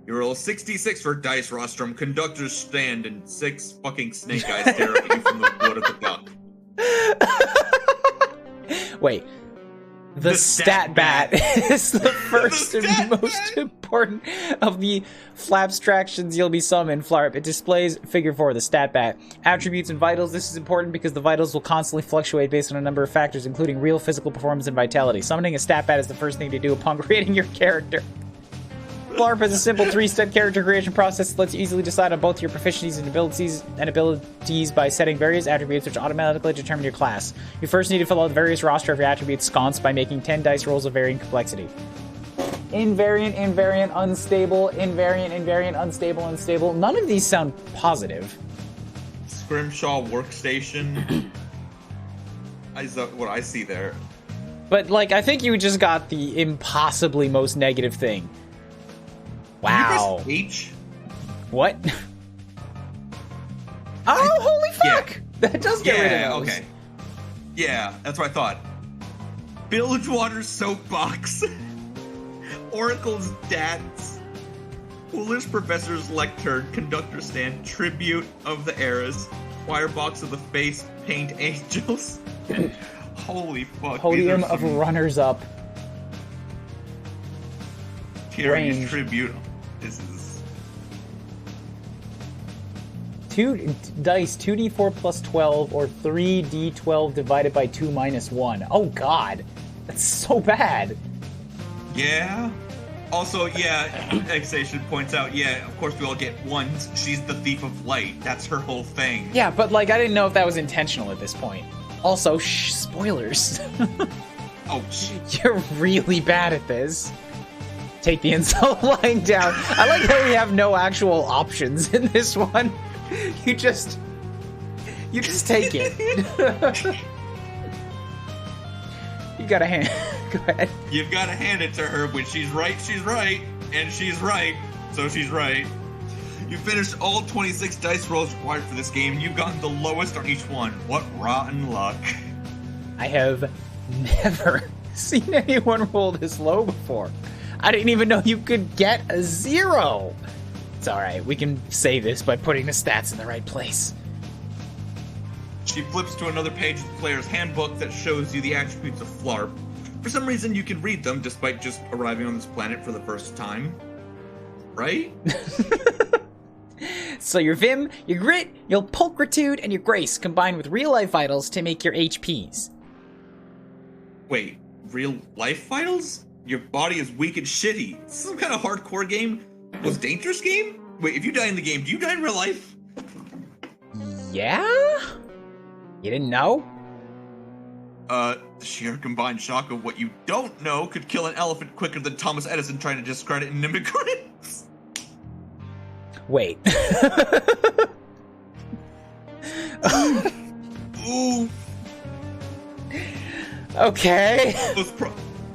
You roll 66 for Dice Rostrum, Conductor's Stand, and 6 fucking snake eyes stare at you from the wood of the duck. Wait. The stat bat is the first and most important of the flabstractions you'll be summoned, Flarp. It displays figure 4, the stat bat. Attributes and vitals. This is important because the vitals will constantly fluctuate based on a number of factors, including real physical performance and vitality. Summoning a stat bat is the first thing to do upon creating your character. Flarp has a simple 3-step character creation process that lets you easily decide on both your proficiencies and abilities by setting various attributes which automatically determine your class. You first need to fill out the various roster of your attributes sconce by making 10 dice rolls of varying complexity. Invariant, invariant, unstable, invariant, invariant, unstable, unstable. None of these sound positive. Scrimshaw workstation. Is that what I see there? But, like, I think you just got the impossibly most negative thing. Wow. H? What? Oh, holy fuck! Yeah. That does get rid of those. Okay. Yeah, that's what I thought. Bilgewater Soapbox. Oracle's Dats. Foolish Professor's Lectern. Conductor Stand. Tribute of the Eras. Firebox of the Face Paint Angels. Holy fuck. Podium of Runners-Up. Tyranny's Tribute. This is 2 dice, 2d4 plus 12, or 3d12 divided by 2 minus 1. Oh god, that's so bad. Yeah. Also, yeah, Exation points out, yeah, of course we all get ones. She's the Thief of Light. That's her whole thing. Yeah, but like I didn't know if that was intentional at this point. Also, spoilers. Oh, you're really bad at this. Take the insult lying down. I like how we have no actual options in this one. You just take it. You gotta hand. Go ahead. You've gotta hand it to her. When she's right, and she's right, so she's right. You finished all 26 dice rolls required for this game. You've gotten the lowest on each one. What rotten luck. I have never seen anyone roll this low before. I didn't even know you could get a 0. It's alright, we can save this by putting the stats in the right place. She flips to another page of the player's handbook that shows you the attributes of Flarp. For some reason, you can read them despite just arriving on this planet for the first time. Right? So your Vim, your Grit, your Pulchritude, and your Grace combined with real-life vitals to make your HPs. Wait, real-life vitals? Your body is weak and shitty. This is some kind of hardcore game? Most dangerous game? Wait, if you die in the game, do you die in real life? Yeah? You didn't know? The sheer combined shock of what you don't know could kill an elephant quicker than Thomas Edison trying to discredit immigrants. Wait. Ooh. Okay.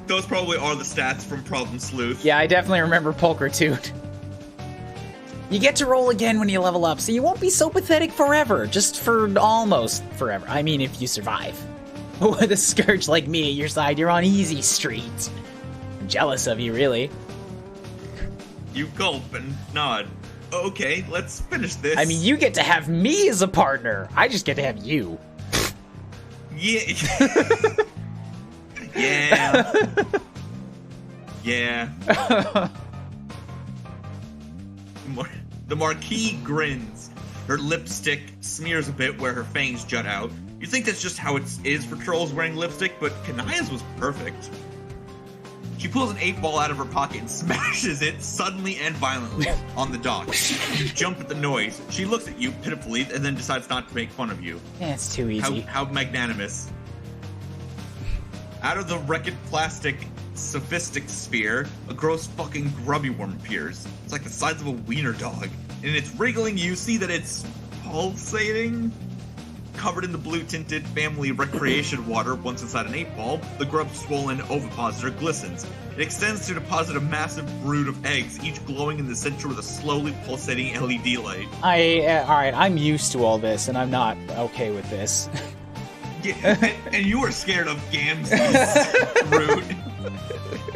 Those probably are the stats from Problem Sleuth. Yeah, I definitely remember Pulchritude. You get to roll again when you level up, so you won't be so pathetic forever. Just for almost forever. I mean, if you survive. With a scourge like me at your side, you're on easy street. I'm jealous of you, really. You gulp and nod. Okay, let's finish this. I mean, you get to have me as a partner. I just get to have you. Yeah. Yeah. Yeah. The Marquis grins. Her lipstick smears a bit where her fangs jut out. You think that's just how it is for trolls wearing lipstick, but Kanaya's was perfect. She pulls an 8-ball out of her pocket and smashes it suddenly and violently on the dock. You jump at the noise. She looks at you pitifully and then decides not to make fun of you. Yeah, it's too easy. How magnanimous. Out of the wrecked plastic sophistic sphere, a gross fucking grubby worm appears. It's like the size of a wiener dog. And it's wriggling. You see that it's pulsating. covered in the blue-tinted family recreation water once inside an 8-ball, the grub's swollen ovipositor glistens. It extends to deposit a massive brood of eggs, each glowing in the center with a slowly pulsating LED light. Alright, I'm used to all this, and I'm not okay with this. Yeah, and you are scared of Gamzee's brood.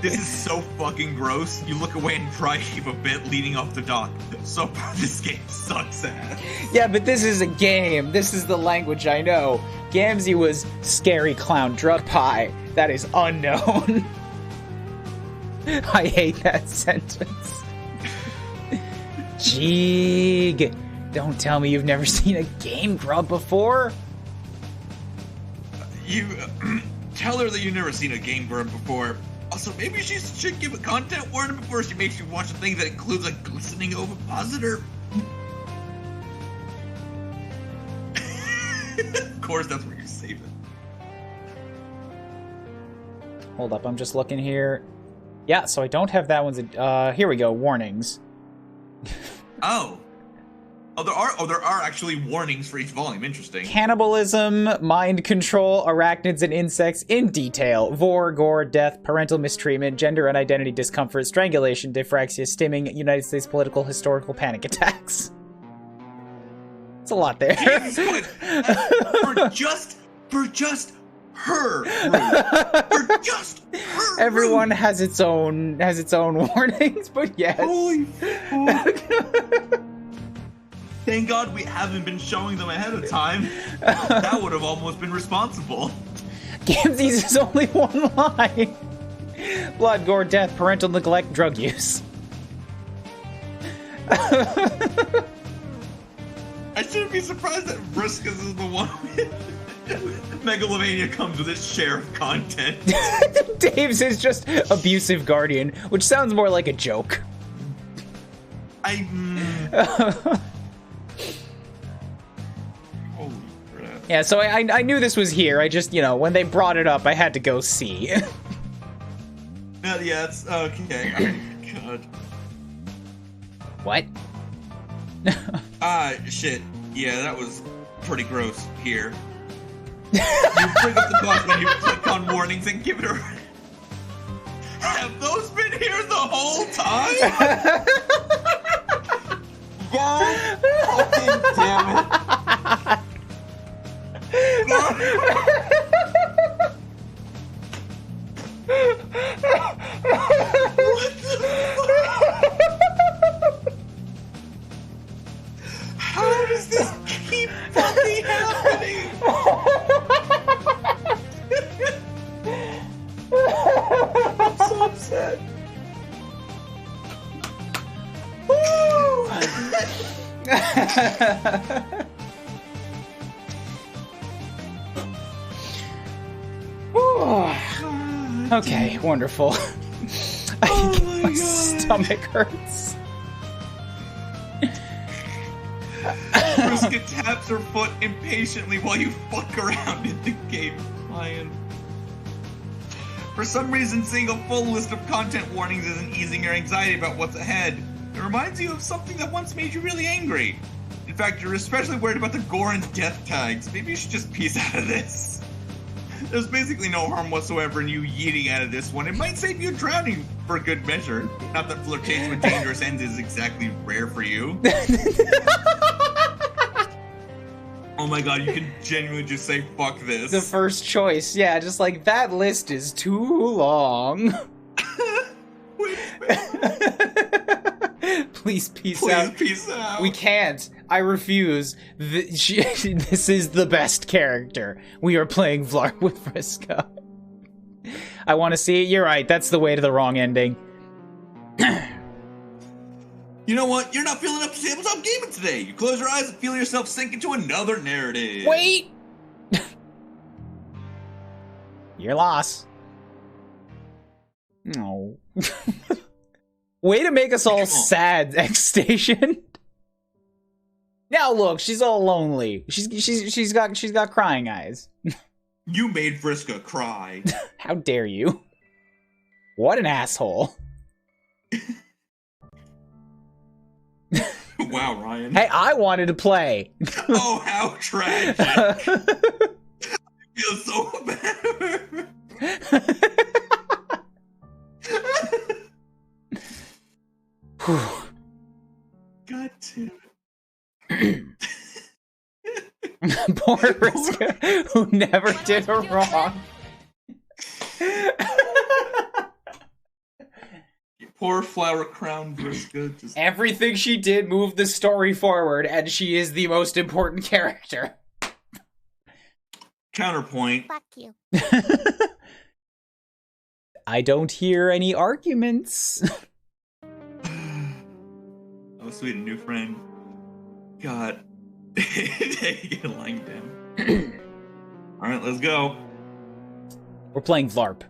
This is so fucking gross. You look away and try to keep a bit leading off the dock. So far, this game sucks ass. Yeah, but this is a game. This is the language I know. Gamzee was scary clown drug pie. That is unknown. I hate that sentence. Jeeg. Don't tell me you've never seen a game grub before. You tell her that you've never seen a game grub before. Also, maybe she should give a content warning before she makes you watch a thing that includes a glistening ovipositor. Of course, that's where you save it. Hold up, I'm just looking here. Yeah, so I don't have that one's. Here we go. Warnings. There are actually warnings for each volume. Interesting. Cannibalism, mind control, arachnids and insects in detail, vor, gore, death, parental mistreatment, gender and identity discomfort, strangulation, dyspraxia, stimming, United States political historical panic attacks. It's a lot there. for just her. For just her. Everyone has its own warnings, but yes. Holy fuck. Thank God we haven't been showing them ahead of time. That would have almost been responsible. Gamzee's is only one line. Blood, gore, death, parental neglect, drug use. I shouldn't be surprised that Briscoe's is the one Megalomania comes with its share of content. Dave's is just abusive guardian, which sounds more like a joke. Yeah, so I knew this was here. I just, when they brought it up, I had to go see. Yeah, it's okay. Oh, God. What? Shit. Yeah, that was pretty gross here. You bring up the box when you click on warnings and give it a... Have those been here the whole time? God fucking damn it. What the fuck? How does this keep fucking happening? I'm so upset. Okay, wonderful. My stomach hurts. Brisket taps her foot impatiently while you fuck around in the game, Lion. For some reason, seeing a full list of content warnings isn't easing your anxiety about what's ahead. It reminds you of something that once made you really angry. In fact, you're especially worried about the gore and death tags. Maybe you should just piece out of this. There's basically no harm whatsoever in you yeeting out of this one. It might save you drowning for good measure. Not that flirtation with dangerous ends is exactly rare for you. Oh my god, you can genuinely just say, fuck this. The first choice, yeah, just like, that list is too long. Please peace out. Please peace out. We can't. I refuse. This is the best character. We are playing Vlark with Vriska. I want to see it. You're right. That's the way to the wrong ending. You know what? You're not feeling up to tabletop gaming today. You close your eyes and feel yourself sink into another narrative. Wait! Your loss. No. Way to make us all sad, X Station. Now look, she's all lonely. She's got crying eyes. You made Vriska cry. How dare you? What an asshole. wow, Ryan. Hey, I wanted to play. Oh, how tragic. I feel so bad. God damn it. Poor Vriska, who never did her wrong. Poor flower crown Vriska. Just... Everything she did moved the story forward, and she is the most important character. Counterpoint. Fuck you. I don't hear any arguments. Oh, sweet, a new friend. God. Get lying down. Alright, let's go. We're playing Vlarp.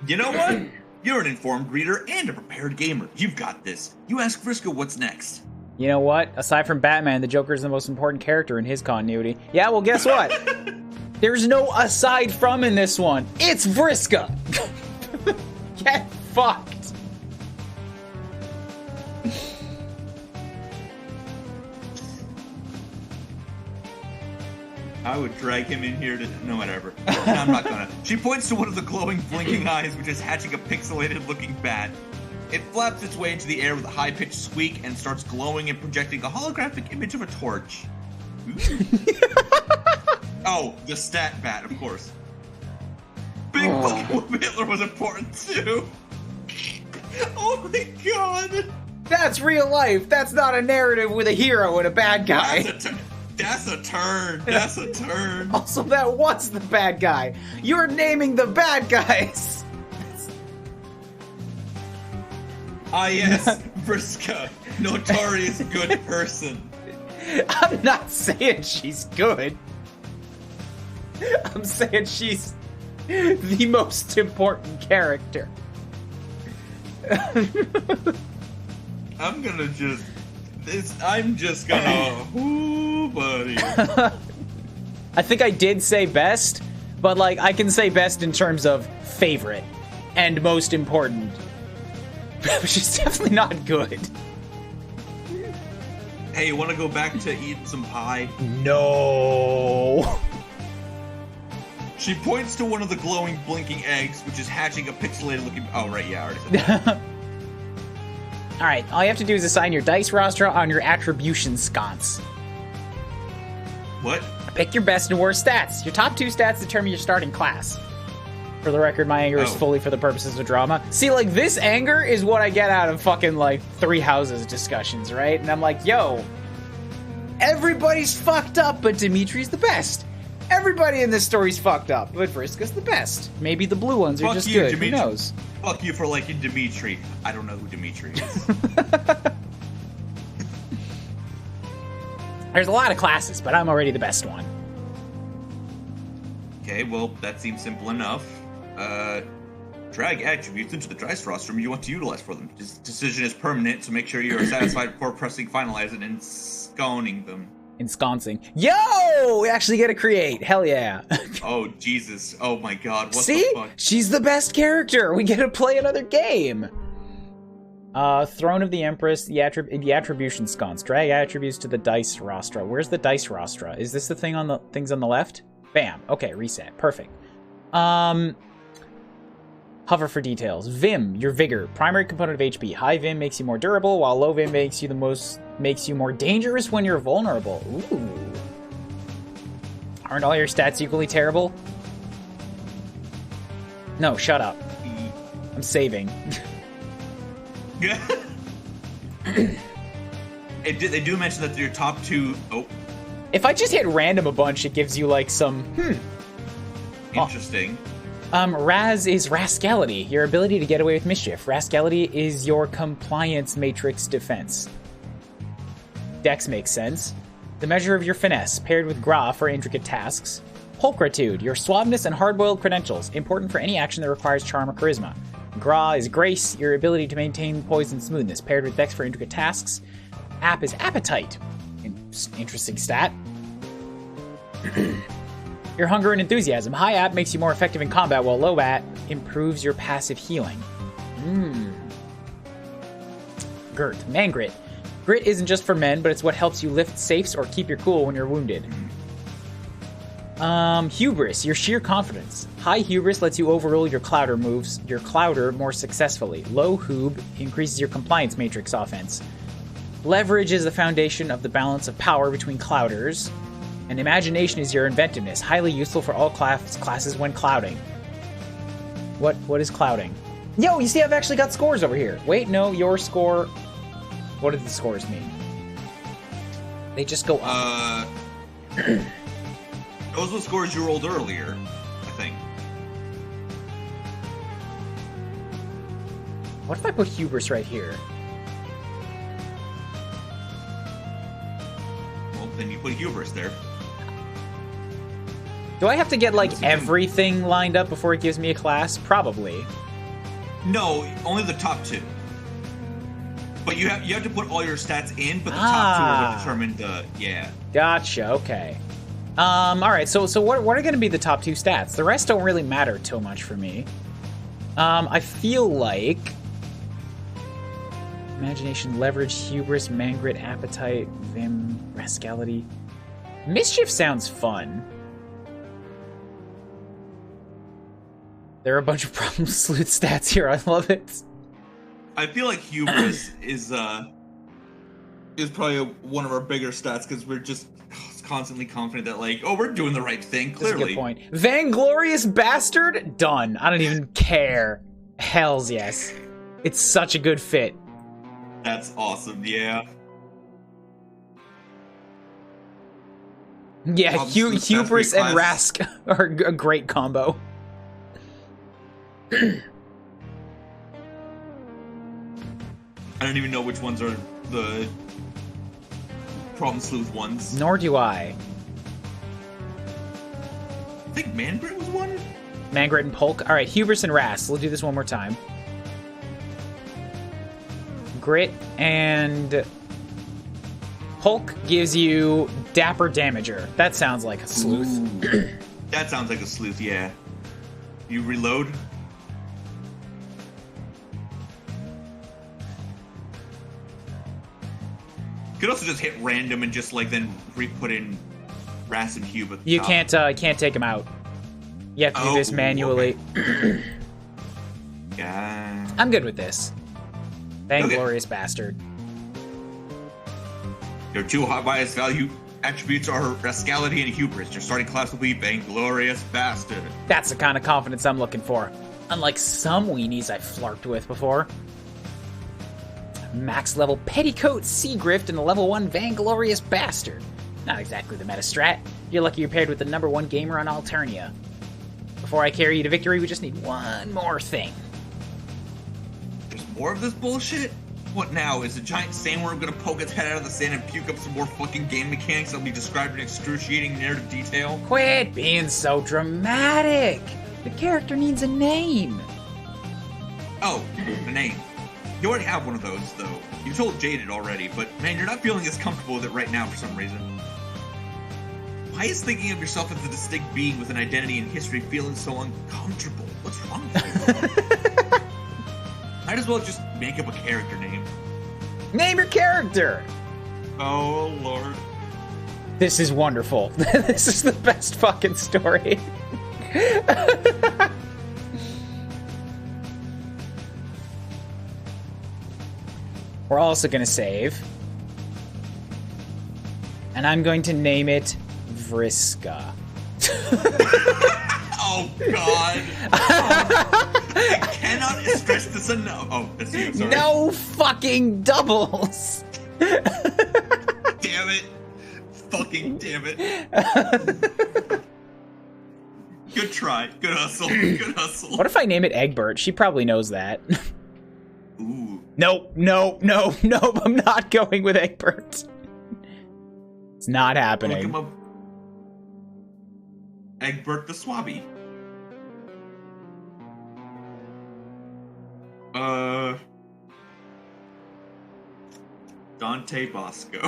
You know what? You're an informed reader and a prepared gamer. You've got this. You ask Vriska what's next. You know what? Aside from Batman, the Joker's the most important character in his continuity. Yeah, well, guess what? There's no aside from in this one. It's Vriska! Get fucked! I would drag him in here to... No, whatever. No, I'm not gonna. She points to one of the glowing, blinking eyes, which is hatching a pixelated-looking bat. It flaps its way into the air with a high-pitched squeak and starts glowing and projecting a holographic image of a torch. Oh, the stat bat, of course. Big fucking Hitler was important, too. Oh my god. That's real life. That's not a narrative with a hero and a bad guy. That's a turn. That's a turn. Also, that was the bad guy. You're naming the bad guys. Ah, yes, Vriska, notorious good person. I'm not saying she's good. I'm saying she's the most important character. I'm gonna just... I'm just gonna... Ooh, buddy. I think I did say best, but, like, I can say best in terms of favorite and most important. Which is definitely not good. Hey, you wanna go back to eating some pie? No. She points to one of the glowing, blinking eggs, which is hatching a pixelated looking... Oh, right, yeah, I already said that. Alright, all you have to do is assign your dice roster on your attribution sconce. What? Pick your best and worst stats. Your top two stats determine your starting class. For the record, my anger is fully for the purposes of drama. See, like, this anger is what I get out of fucking, like, Three Houses discussions, right? And I'm like, yo, everybody's fucked up, but Dimitri's the best. Everybody in this story's fucked up, but Vriska's the best. Maybe the blue ones are just good. Dimitri. Who knows? Fuck you for liking Dimitri. I don't know who Dimitri is. There's a lot of classes, but I'm already the best one. Okay, well, that seems simple enough. Drag attributes into the dice roster you want to utilize for them. This decision is permanent, so make sure you are satisfied before pressing finalize and ensconing them. Ensconcing. Yo! We actually get to create. Hell yeah. Oh, Jesus. Oh my god. What See? the fuck? She's the best character. We get to play another game. Throne of the Empress, the attribution sconce. Drag attributes to the dice rostra. Where's the dice rostra? Is this the thing on the things on the left? Bam. Okay, reset. Perfect. Hover for details. Vim, your vigor. Primary component of HP. High Vim makes you more durable, while low Vim makes you more dangerous when you're vulnerable. Ooh. Aren't all your stats equally terrible? No, shut up. I'm saving. They do mention that your top two... Oh. If I just hit random a bunch, it gives you, like, some... Interesting. Raz is rascality, your ability to get away with mischief. Rascality is your compliance matrix defense. Dex makes sense. The measure of your finesse, paired with gra for intricate tasks. Pulchritude, your suaveness and hard-boiled credentials, important for any action that requires charm or charisma. Gra is grace, your ability to maintain poise and smoothness, paired with dex for intricate tasks. App is appetite. Interesting stat. Your hunger and enthusiasm. High app makes you more effective in combat, while low app improves your passive healing. Grit. Mangrit. Grit isn't just for men, but it's what helps you lift safes or keep your cool when you're wounded. Hubris, your sheer confidence. High hubris lets you overrule your clouder moves, your clouder more successfully. Low hub increases your compliance matrix offense. Leverage is the foundation of the balance of power between clouders. And imagination is your inventiveness, highly useful for all classes when clouding. What is clouding? Yo, you see I've actually got scores over here. Wait, no, your score. What did the scores mean? They just go up. Those were the scores you rolled earlier, I think. What if I put hubris right here? Well, then you put hubris there. Do I have to get, like, everything lined up before it gives me a class? Probably. No, only the top 2. But you have to put all your stats in, but the top 2 are what determine the... Yeah. Gotcha, okay. Alright, so what are going to be the top 2 stats? The rest don't really matter too much for me. I feel like... Imagination, leverage, hubris, mangrit, appetite, vim, rascality. Mischief sounds fun. There are a bunch of problem sleuth stats here, I love it. I feel like hubris is probably one of our bigger stats, because we're just constantly confident that, like, oh, we're doing the right thing, clearly. That's a good point. Vainglorious bastard? Done. I don't even care. Hells yes. It's such a good fit. That's awesome, yeah. Yeah, hubris and Rask are a great combo. I don't even know which ones are the problem sleuth ones. Nor do I. I think Mangrit was one? Mangrit and Polk. Alright, hubris and Rask. We'll do this one more time. Grit and Polk gives you Dapper Damager. That sounds like a sleuth. That sounds like a sleuth, yeah. You reload? You could also just hit random and just, like, then put in Ras and Hube at the top. Can't take them out. You have to do this manually. Okay. Yeah. I'm good with this. Vainglorious bastard. Your 2 highest value attributes are rascality and hubris. Your starting class will be Vainglorious Bastard. That's the kind of confidence I'm looking for. Unlike some weenies I've flirted with before. Max level Petticoat Seagrift and a level 1 Vainglorious Bastard. Not exactly the meta strat. You're lucky you're paired with the #1 gamer on Alternia. Before I carry you to victory, we just need one more thing. There's more of this bullshit? What now? Is a giant sandworm gonna poke its head out of the sand and puke up some more fucking game mechanics that'll be described in excruciating narrative detail? Quit being so dramatic! The character needs a name! Oh, a name. You already have one of those, though. You told Jade it already, but man, you're not feeling as comfortable with it right now for some reason. Why is thinking of yourself as a distinct being with an identity and history feeling so uncomfortable? What's wrong with you? Might as well just make up a character name. Name your character! Oh, Lord. This is wonderful. This is the best fucking story. We're also gonna save. And I'm going to name it Vriska. Oh, God. I cannot stress this enough. Oh, that's you, sorry. No fucking doubles! Damn it. Fucking damn it. Good try. Good hustle. Good hustle. What if I name it Egbert? She probably knows that. Ooh. Nope, I'm not going with Egbert. It's not happening. Look him up. Egbert the Swabby. Dante Bosco.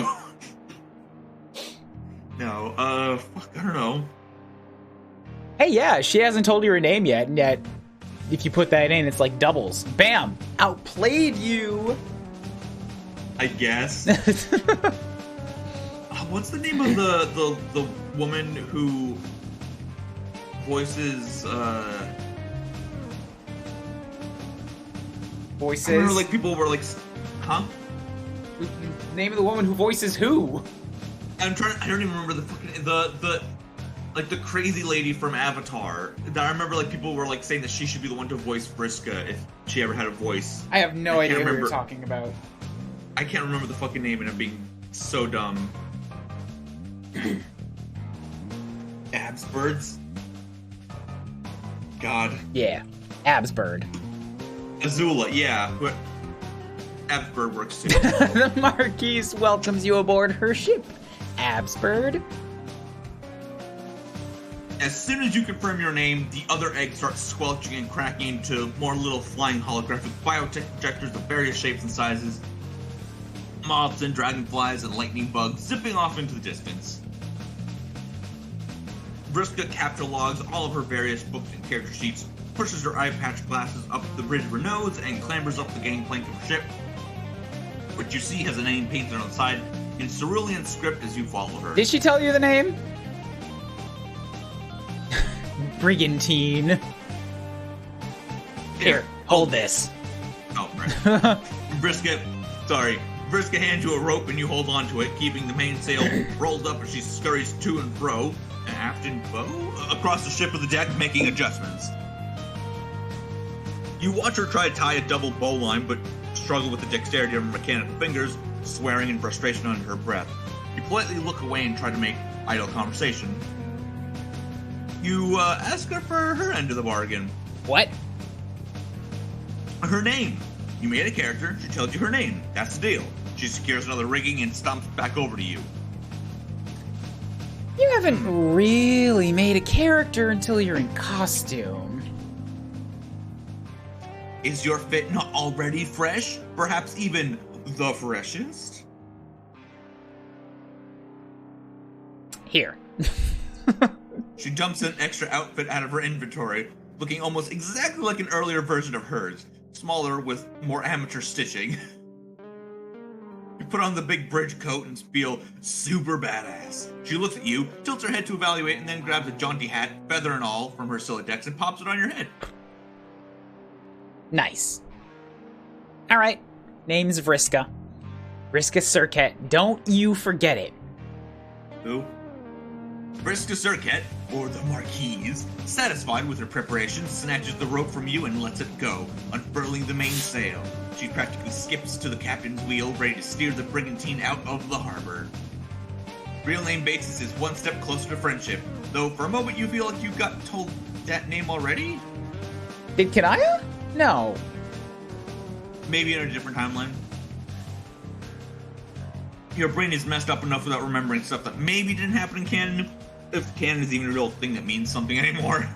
No, fuck, I don't know. Hey, yeah, she hasn't told you her name yet, and yet, if you put that in, it's like doubles. Bam! Outplayed you! I guess. What's the name of the woman who voices Voices? I remember like people were like, huh? Name of the woman who voices who? I don't even remember the fucking the crazy lady from Avatar. I remember like people were like saying that she should be the one to voice Vriska if she ever had a voice. I have no idea what you're talking about. I can't remember the fucking name and I'm being so dumb. Absbirds? God. Yeah. Absbird. Azula, yeah. But Absbird works too. The Marquise welcomes you aboard her ship. Absbird. As soon as you confirm your name, the other egg starts squelching and cracking into more little flying holographic biotech projectors of various shapes and sizes. Moths and dragonflies and lightning bugs zipping off into the distance. Vriska capture logs all of her various books and character sheets, pushes her eye patch glasses up the bridge of her nose, and clambers up the gangplank of her ship. What you see has a name painted on the side in cerulean script as you follow her. Did she tell you the name? Brigantine. Here, hold this. Oh, right. Vriska hands you a rope and you hold on to it, keeping the mainsail rolled up as she scurries to and fro, aft and across the ship of the deck, making adjustments. You watch her try to tie a double bowline, but struggle with the dexterity of her mechanical fingers, swearing in frustration under her breath. You politely look away and try to make idle conversation. You ask her for her end of the bargain. What? Her name. You made a character, she tells you her name. That's the deal. She secures another rigging and stomps back over to you. You haven't really made a character until you're in costume. Is your fit not already fresh? Perhaps even the freshest? Here. She dumps an extra outfit out of her inventory, looking almost exactly like an earlier version of hers, smaller with more amateur stitching. You put on the big bridge coat and feel super badass. She looks at you, tilts her head to evaluate, and then grabs a jaunty hat, feather and all, from her Silodex and pops it on your head. Nice. Alright. Name's Vriska. Vriska Circuit. Don't you forget it. Who? Vriska Circuit, or the Marquise, satisfied with her preparations, snatches the rope from you and lets it go, unfurling the mainsail. She practically skips to the captain's wheel, ready to steer the brigantine out of the harbor. Real name basis is one step closer to friendship, though for a moment you feel like you got told that name already? Did Kanaya? No. Maybe in a different timeline. Your brain is messed up enough without remembering stuff that maybe didn't happen in canon, if canon is even a real thing that means something anymore.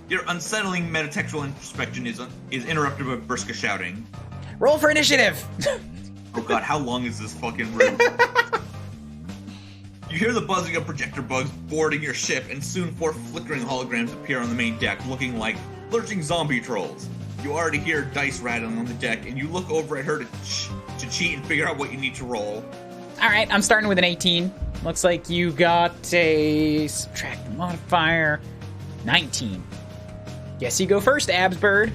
Your unsettling metatextual introspection is interrupted by Vriska shouting. Roll for initiative! Oh god, how long is this fucking room? You hear the buzzing of projector bugs boarding your ship, and soon 4 flickering holograms appear on the main deck, looking like lurching zombie trolls. You already hear dice rattling on the deck, and you look over at her to cheat and figure out what you need to roll. Alright, I'm starting with an 18. Looks like you got a subtract the modifier. 19. Guess you go first, Absbird.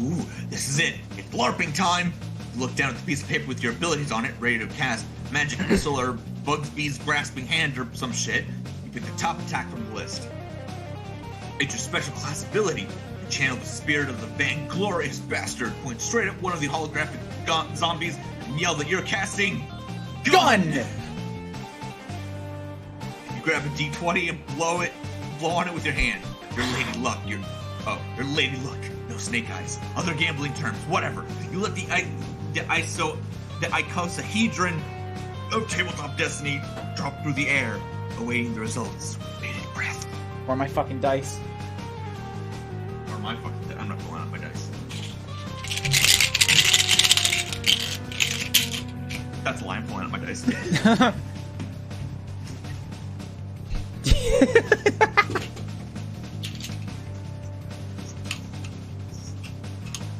Ooh, this is it. It's LARPing time. You look down at the piece of paper with your abilities on it, ready to cast Magic Missile or Bugsby's Grasping Hand or some shit. You pick the top attack from the list. It's your special class ability. You channel the spirit of the vainglorious bastard, point straight at one of the holographic zombies, and yell that you're casting Gun! You grab a D20 and blow on it with your hand. Your lady luck, your lady luck. No snake eyes. Other gambling terms, whatever. You let the icosahedron of Tabletop Destiny drop through the air, awaiting the results. Bated breath. Or my fucking dice. Or my fucking dice. I'm not pulling out my dice. That's a lie, I'm pulling out my dice.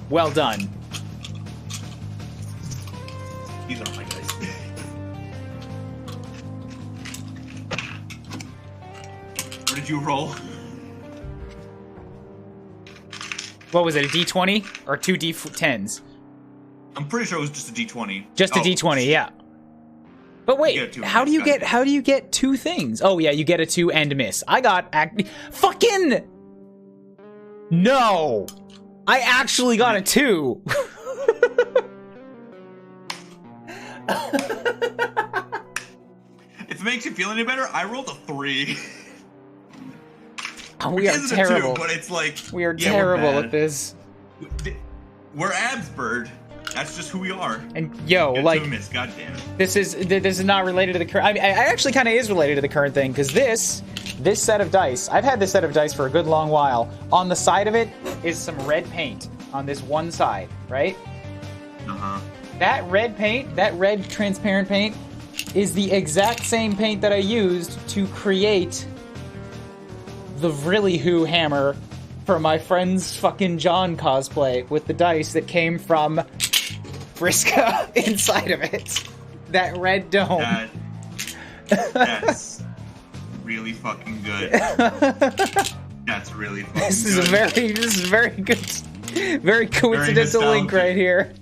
Well done. These aren't my dice. What did you roll? What was it, a D20 or 2 D10s? I'm pretty sure it was just a D20. Just a D20, yeah. But wait, how do you get 2 things? Oh yeah, you get a 2 and a miss. I got fucking no. I actually got a 2. If it makes you feel any better, I rolled a 3. Oh, we are terrible. 2, but it's like we are terrible at this. We're Absbird. That's just who we are. And yo, like, God damn it. this is not related to the current. I mean, it actually kind of is related to the current thing because this set of dice. I've had this set of dice for a good long while. On the side of it is some red paint on this one side, right? That red paint, that red transparent paint, is the exact same paint that I used to create the Really Who hammer for my friend's fucking John cosplay with the dice that came from Vriska inside of it. That red dome. That's really fucking good. That's really fucking This is very good. Very coincidental link right here.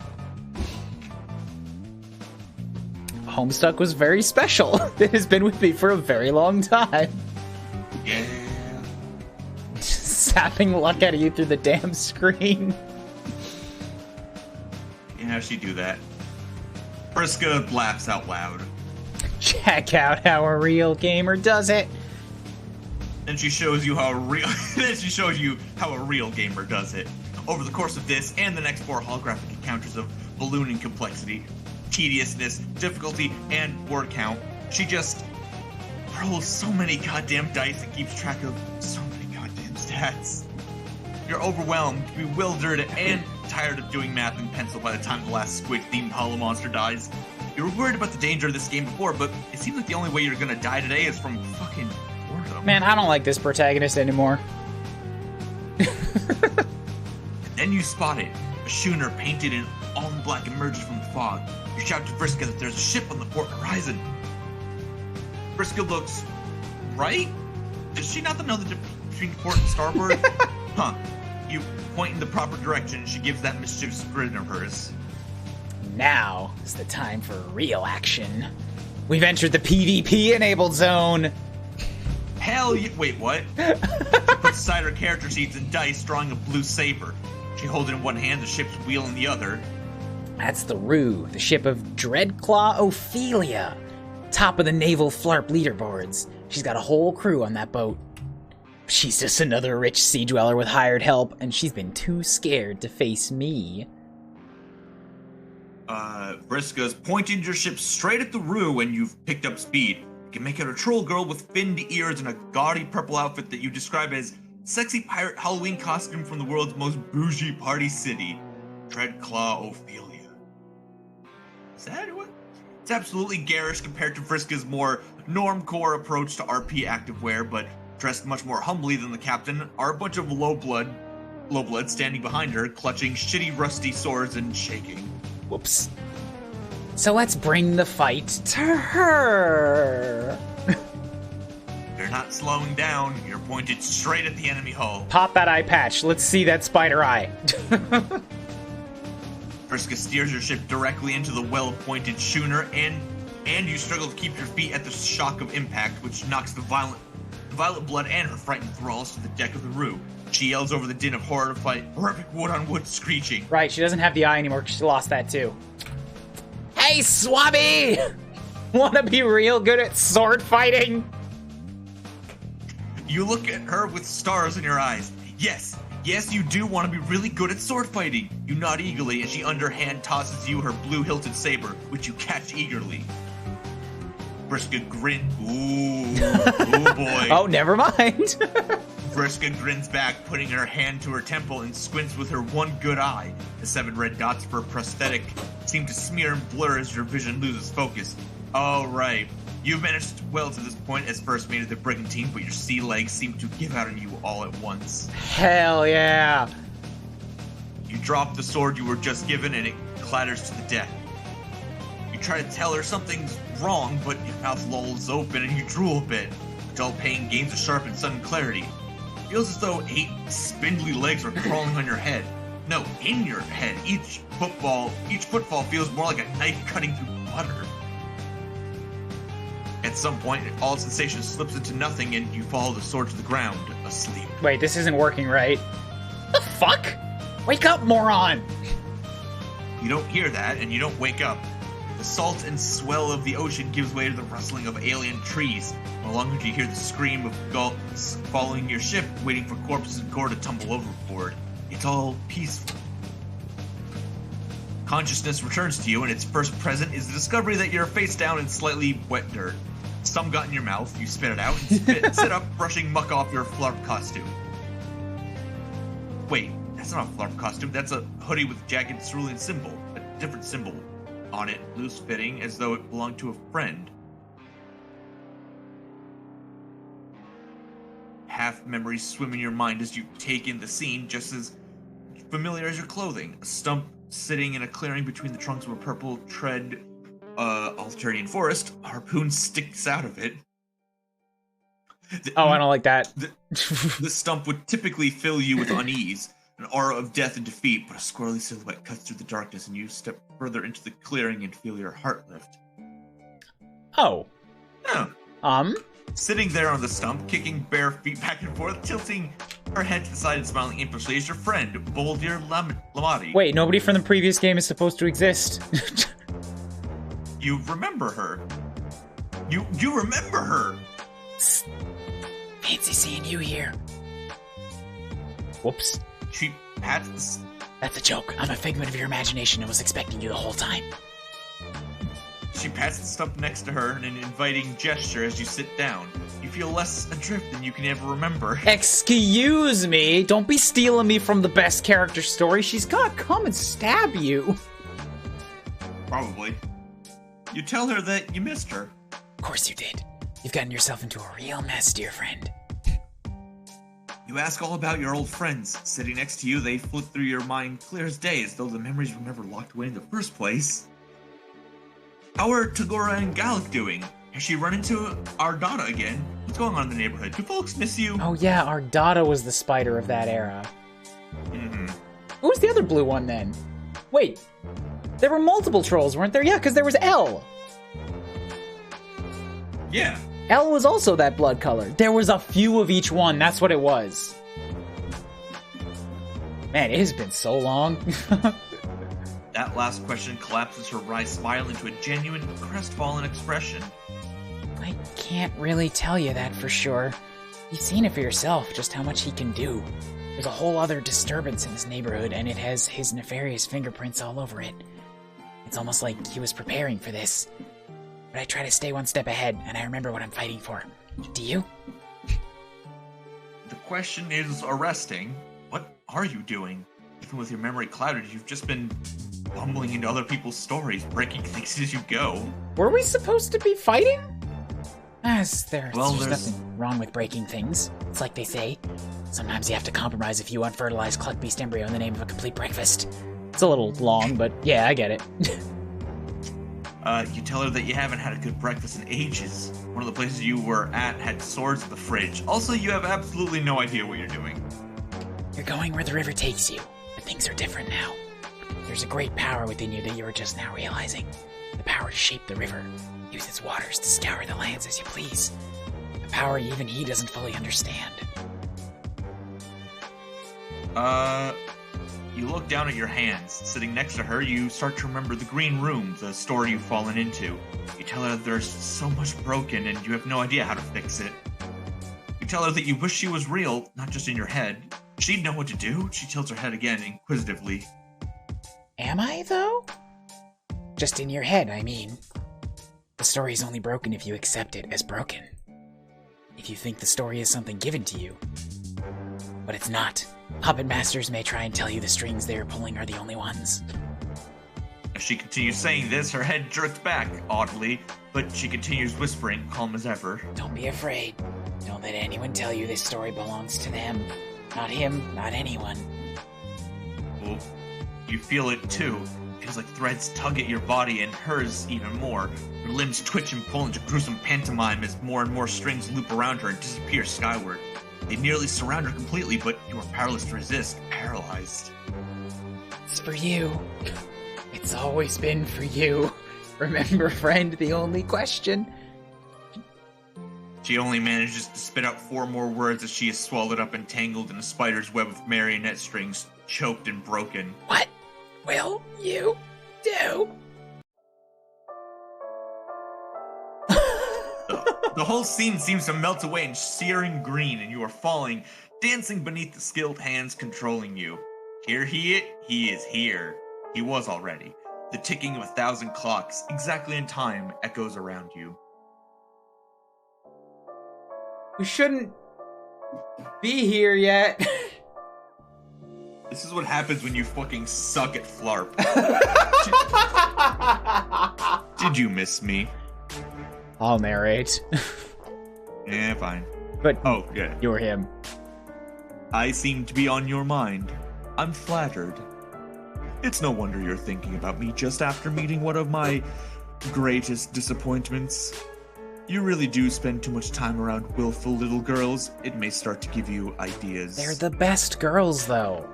Homestuck was very special. It has been with me for a very long time. Yeah. Sapping luck out of you through the damn screen. Yeah, how'd she do that? Vriska laughs out loud. Check out how a real gamer does it. And she shows you how a real gamer does it. Over the course of this and the next 4 holographic encounters of ballooning complexity, tediousness, difficulty, and word count, she just rolls so many goddamn dice and keeps track of so many goddamn stats. You're overwhelmed, bewildered, and tired of doing math in pencil by the time the last squid-themed hollow monster dies. You were worried about the danger of this game before, but it seems like the only way you're gonna die today is from fucking boredom. Man, I don't like this protagonist anymore. Then you spot it. A schooner painted in almond black emerges from the fog. You shout to Vriska that there's a ship on the port horizon. Vriska looks right? Does she not know the difference between port and starboard? Huh. You point in the proper direction and she gives that mischievous grin of hers. Now is the time for real action. We've entered the PvP-enabled zone. Hell yeah. Wait, what? She puts aside her character sheets and dice, drawing a blue saber. She holds it in one hand, the ship's wheel in the other. That's the Rue, the ship of Dreadclaw Ophelia. Top of the naval flarp leaderboards. She's got a whole crew on that boat. She's just another rich sea dweller with hired help, and she's been too scared to face me. Vriska's pointed your ship straight at the Rue when you've picked up speed. You can make out a troll girl with finned ears and a gaudy purple outfit that you describe as sexy pirate Halloween costume from the world's most bougie party city, Dreadclaw Ophelia. Is that what? It's absolutely garish compared to Vriska's more normcore approach to RP activewear, but dressed much more humbly than the captain are a bunch of low blood standing behind her, clutching shitty rusty swords and shaking. Whoops. So let's bring the fight to her. You're not slowing down. You're pointed straight at the enemy hull. Pop that eye patch. Let's see that spider eye. Vriska steers your ship directly into the well-pointed schooner, and you struggle to keep your feet at the shock of impact, which knocks the Violet Blood and her frightened thralls to the deck of the Rue. She yells over the din of horrific wood-on-wood screeching. Right, she doesn't have the eye anymore because she lost that too. Hey, Swabby! Wanna be real good at sword fighting? You look at her with stars in your eyes. Yes, you do want to be really good at sword fighting. You nod eagerly as she underhand tosses you her blue-hilted saber, which you catch eagerly. Vriska grins. Ooh boy. Oh, never mind. Vriska grins back, putting her hand to her temple and squints with her one good eye. The 7 red dots for a prosthetic seem to smear and blur as your vision loses focus. Oh, right. You've managed well to this point as first mate of the brigantine, but your sea legs seem to give out on you all at once. Hell yeah. You drop the sword you were just given and it clatters to the deck. You You try to tell her something's wrong, but your mouth lolls open and you drool a bit. Dull pain gains a sharp and sudden clarity. It feels as though 8 spindly legs are crawling on your head. No, in your head. Each footfall feels more like a knife cutting through butter. At some point, all sensation slips into nothing and you follow the sword to the ground, asleep. Wait, this isn't working right. The fuck? Wake up, moron! You don't hear that, and you don't wake up. The salt and swell of the ocean gives way to the rustling of alien trees. No longer do you hear the scream of gulls following your ship, waiting for corpses and gore to tumble overboard. It's all peaceful. Consciousness returns to you, and its first present is the discovery that you're face down in slightly wet dirt. Some got in your mouth, you spit it out, and sit up, brushing muck off your flarp costume. Wait, that's not a flarp costume, that's a hoodie with jagged cerulean symbol, a different symbol on it, loose-fitting, as though it belonged to a friend. Half memories swim in your mind as you take in the scene, just as familiar as your clothing. A stump sitting in a clearing between the trunks of a purple tread Alternian forest. A harpoon sticks out of it. I don't like that. The stump would typically fill you with unease, an aura of death and defeat, but a squirrely silhouette cuts through the darkness and you step further into the clearing and feel your heart lift. Oh. Yeah. Sitting there on the stump, kicking bare feet back and forth, tilting her head to the side and smiling impishly is your friend, Boldir Lamati. Wait, nobody from the previous game is supposed to exist. You remember her. You remember her. Fancy seeing you here. Whoops. She pats. That's a joke. I'm a figment of your imagination and was expecting you the whole time. She pats the stump next to her in an inviting gesture as you sit down. You feel less adrift than you can ever remember. Excuse me! Don't be stealing me from the best character story. She's gonna come and stab you. Probably. You tell her that you missed her. Of course you did. You've gotten yourself into a real mess, dear friend. You ask all about your old friends. Sitting next to you, they flip through your mind clear as day, as though the memories were never locked away in the first place. How are Tagora and Gallic doing? Has she run into Ardata again? What's going on in the neighborhood? Do folks miss you? Oh yeah, Ardata was the spider of that era. Mm-hmm. Who was the other blue one then? Wait, there were multiple trolls, weren't there? Yeah, because there was L. Yeah. L was also that blood color. There was a few of each one, that's what it was. Man, it has been so long. That last question collapses her wry smile into a genuine, crestfallen expression. I can't really tell you that for sure. You've seen it for yourself, just how much he can do. There's a whole other disturbance in this neighborhood, and it has his nefarious fingerprints all over it. It's almost like he was preparing for this. But I try to stay one step ahead, and I remember what I'm fighting for. Do you? The question is arresting. What are you doing? Even with your memory clouded, you've just been bumbling into other people's stories, breaking things as you go. Were we supposed to be fighting? There's there's nothing wrong with breaking things. It's like they say. Sometimes you have to compromise a few unfertilized cluck-beast embryo in the name of a complete breakfast. It's a little long, but yeah, I get it. You tell her that you haven't had a good breakfast in ages. One of the places you were at had swords in the fridge. Also, you have absolutely no idea what you're doing. You're going where the river takes you, but things are different now. There's a great power within you that you are just now realizing. The power to shape the river, use its waters to scour the lands as you please. A power even he doesn't fully understand. You look down at your hands. Sitting next to her, you start to remember the green room, the store you've fallen into. You tell her there's so much broken and you have no idea how to fix it. You tell her that you wish she was real, not just in your head. She'd know what to do. She tilts her head again, inquisitively. Am I, though? Just in your head, I mean. The story's only broken if you accept it as broken. If you think the story is something given to you. But it's not. Puppet masters may try and tell you the strings they're pulling are the only ones. As she continues saying this, her head jerks back, oddly, but she continues whispering, calm as ever. Don't be afraid. Don't let anyone tell you this story belongs to them. Not him, not anyone. Well, you feel it too. feels like threads tug at your body and hers even more. Her limbs twitch and pull into gruesome pantomime as more and more strings loop around her and disappear skyward. They nearly surround her completely, but you are powerless to resist, paralyzed. It's for you. It's always been for you. Remember, friend, the only question? She only manages to spit out 4 more words as she is swallowed up and tangled in a spider's web of marionette strings, choked and broken. What will you do? The whole scene seems to melt away in searing green, and you are falling, dancing beneath the skilled hands controlling you. He is here. He was already. The ticking of 1,000 clocks, exactly in time, echoes around you. We shouldn't be here yet. This is what happens when you fucking suck at Flarp. Did you miss me? I'll narrate. Yeah, fine. But oh, good. You're him. I seem to be on your mind. I'm flattered. It's no wonder you're thinking about me just after meeting one of my greatest disappointments. You really do spend too much time around willful little girls. It may start to give you ideas. They're the best girls, though.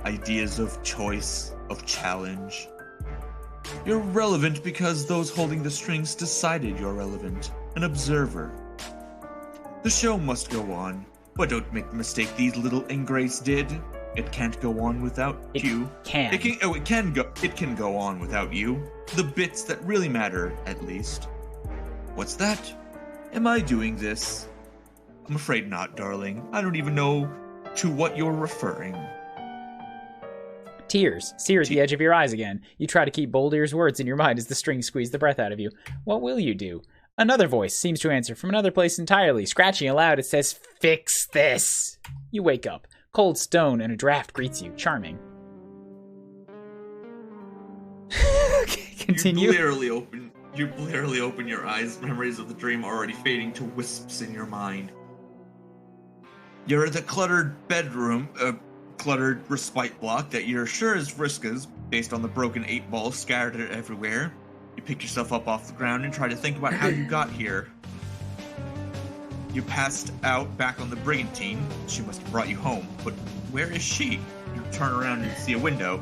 Ideas of choice, of challenge. You're relevant because those holding the strings decided you're relevant. An observer. The show must go on, but don't make the mistake these little ingrates did. It can't go on without you. It can go on without you. The bits that really matter, at least. What's that? Am I doing this? I'm afraid not, darling. I don't even know to what you're referring. Tears sear at the edge of your eyes again. You try to keep Boulder's words in your mind as the strings squeeze the breath out of you. What will you do? Another voice seems to answer from another place entirely. Scratching aloud, it says, "Fix this." You wake up. Cold stone and a draft greets you. Charming. Okay, continue. You blurrily open your eyes, memories of the dream already fading to wisps in your mind. You're in the cluttered bedroom, cluttered respite block that you're sure is Vriska's, based on the broken 8 balls scattered everywhere. You pick yourself up off the ground and try to think about how you got here. You passed out back on the brigantine. She must have brought you home, but where is she? You turn around and see a window.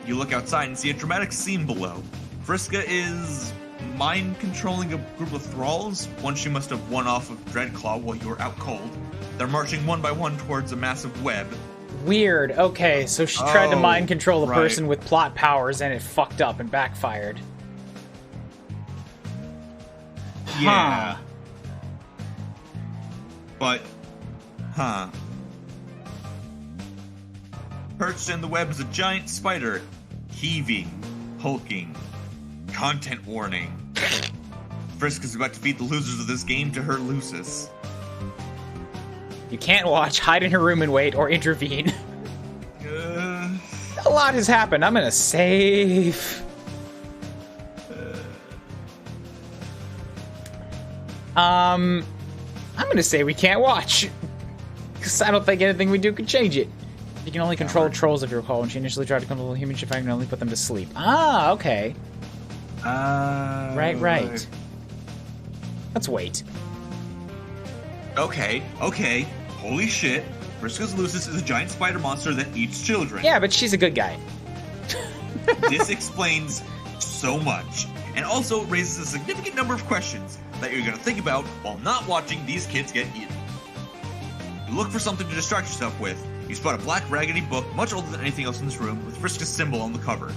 You look outside and see a dramatic scene below. Vriska is mind-controlling a group of thralls, one she must have won off of Dreadclaw while you were out cold. They're marching one by one towards a massive web. Weird. Okay, so she tried to mind control a person with plot powers and it fucked up and backfired. Yeah. Perched in the web is a giant spider, heaving, hulking. Content warning. Vriska's about to feed the losers of this game to her Lucis. You can't watch, hide in her room and wait, or intervene. A lot has happened. I'm gonna save. I'm gonna say we can't watch. Because I don't think anything we do can change it. You can only control trolls if you recall. When she initially tried to control human, she found you can only put them to sleep. Ah, okay. Right. Let's wait. Okay. Holy shit. Vriska's Lucis is a giant spider monster that eats children. Yeah, but she's a good guy. This explains so much. And also raises a significant number of questions that you're going to think about while not watching these kids get eaten. You look for something to distract yourself with. You spot a black raggedy book, much older than anything else in this room, with Vriska's symbol on the cover.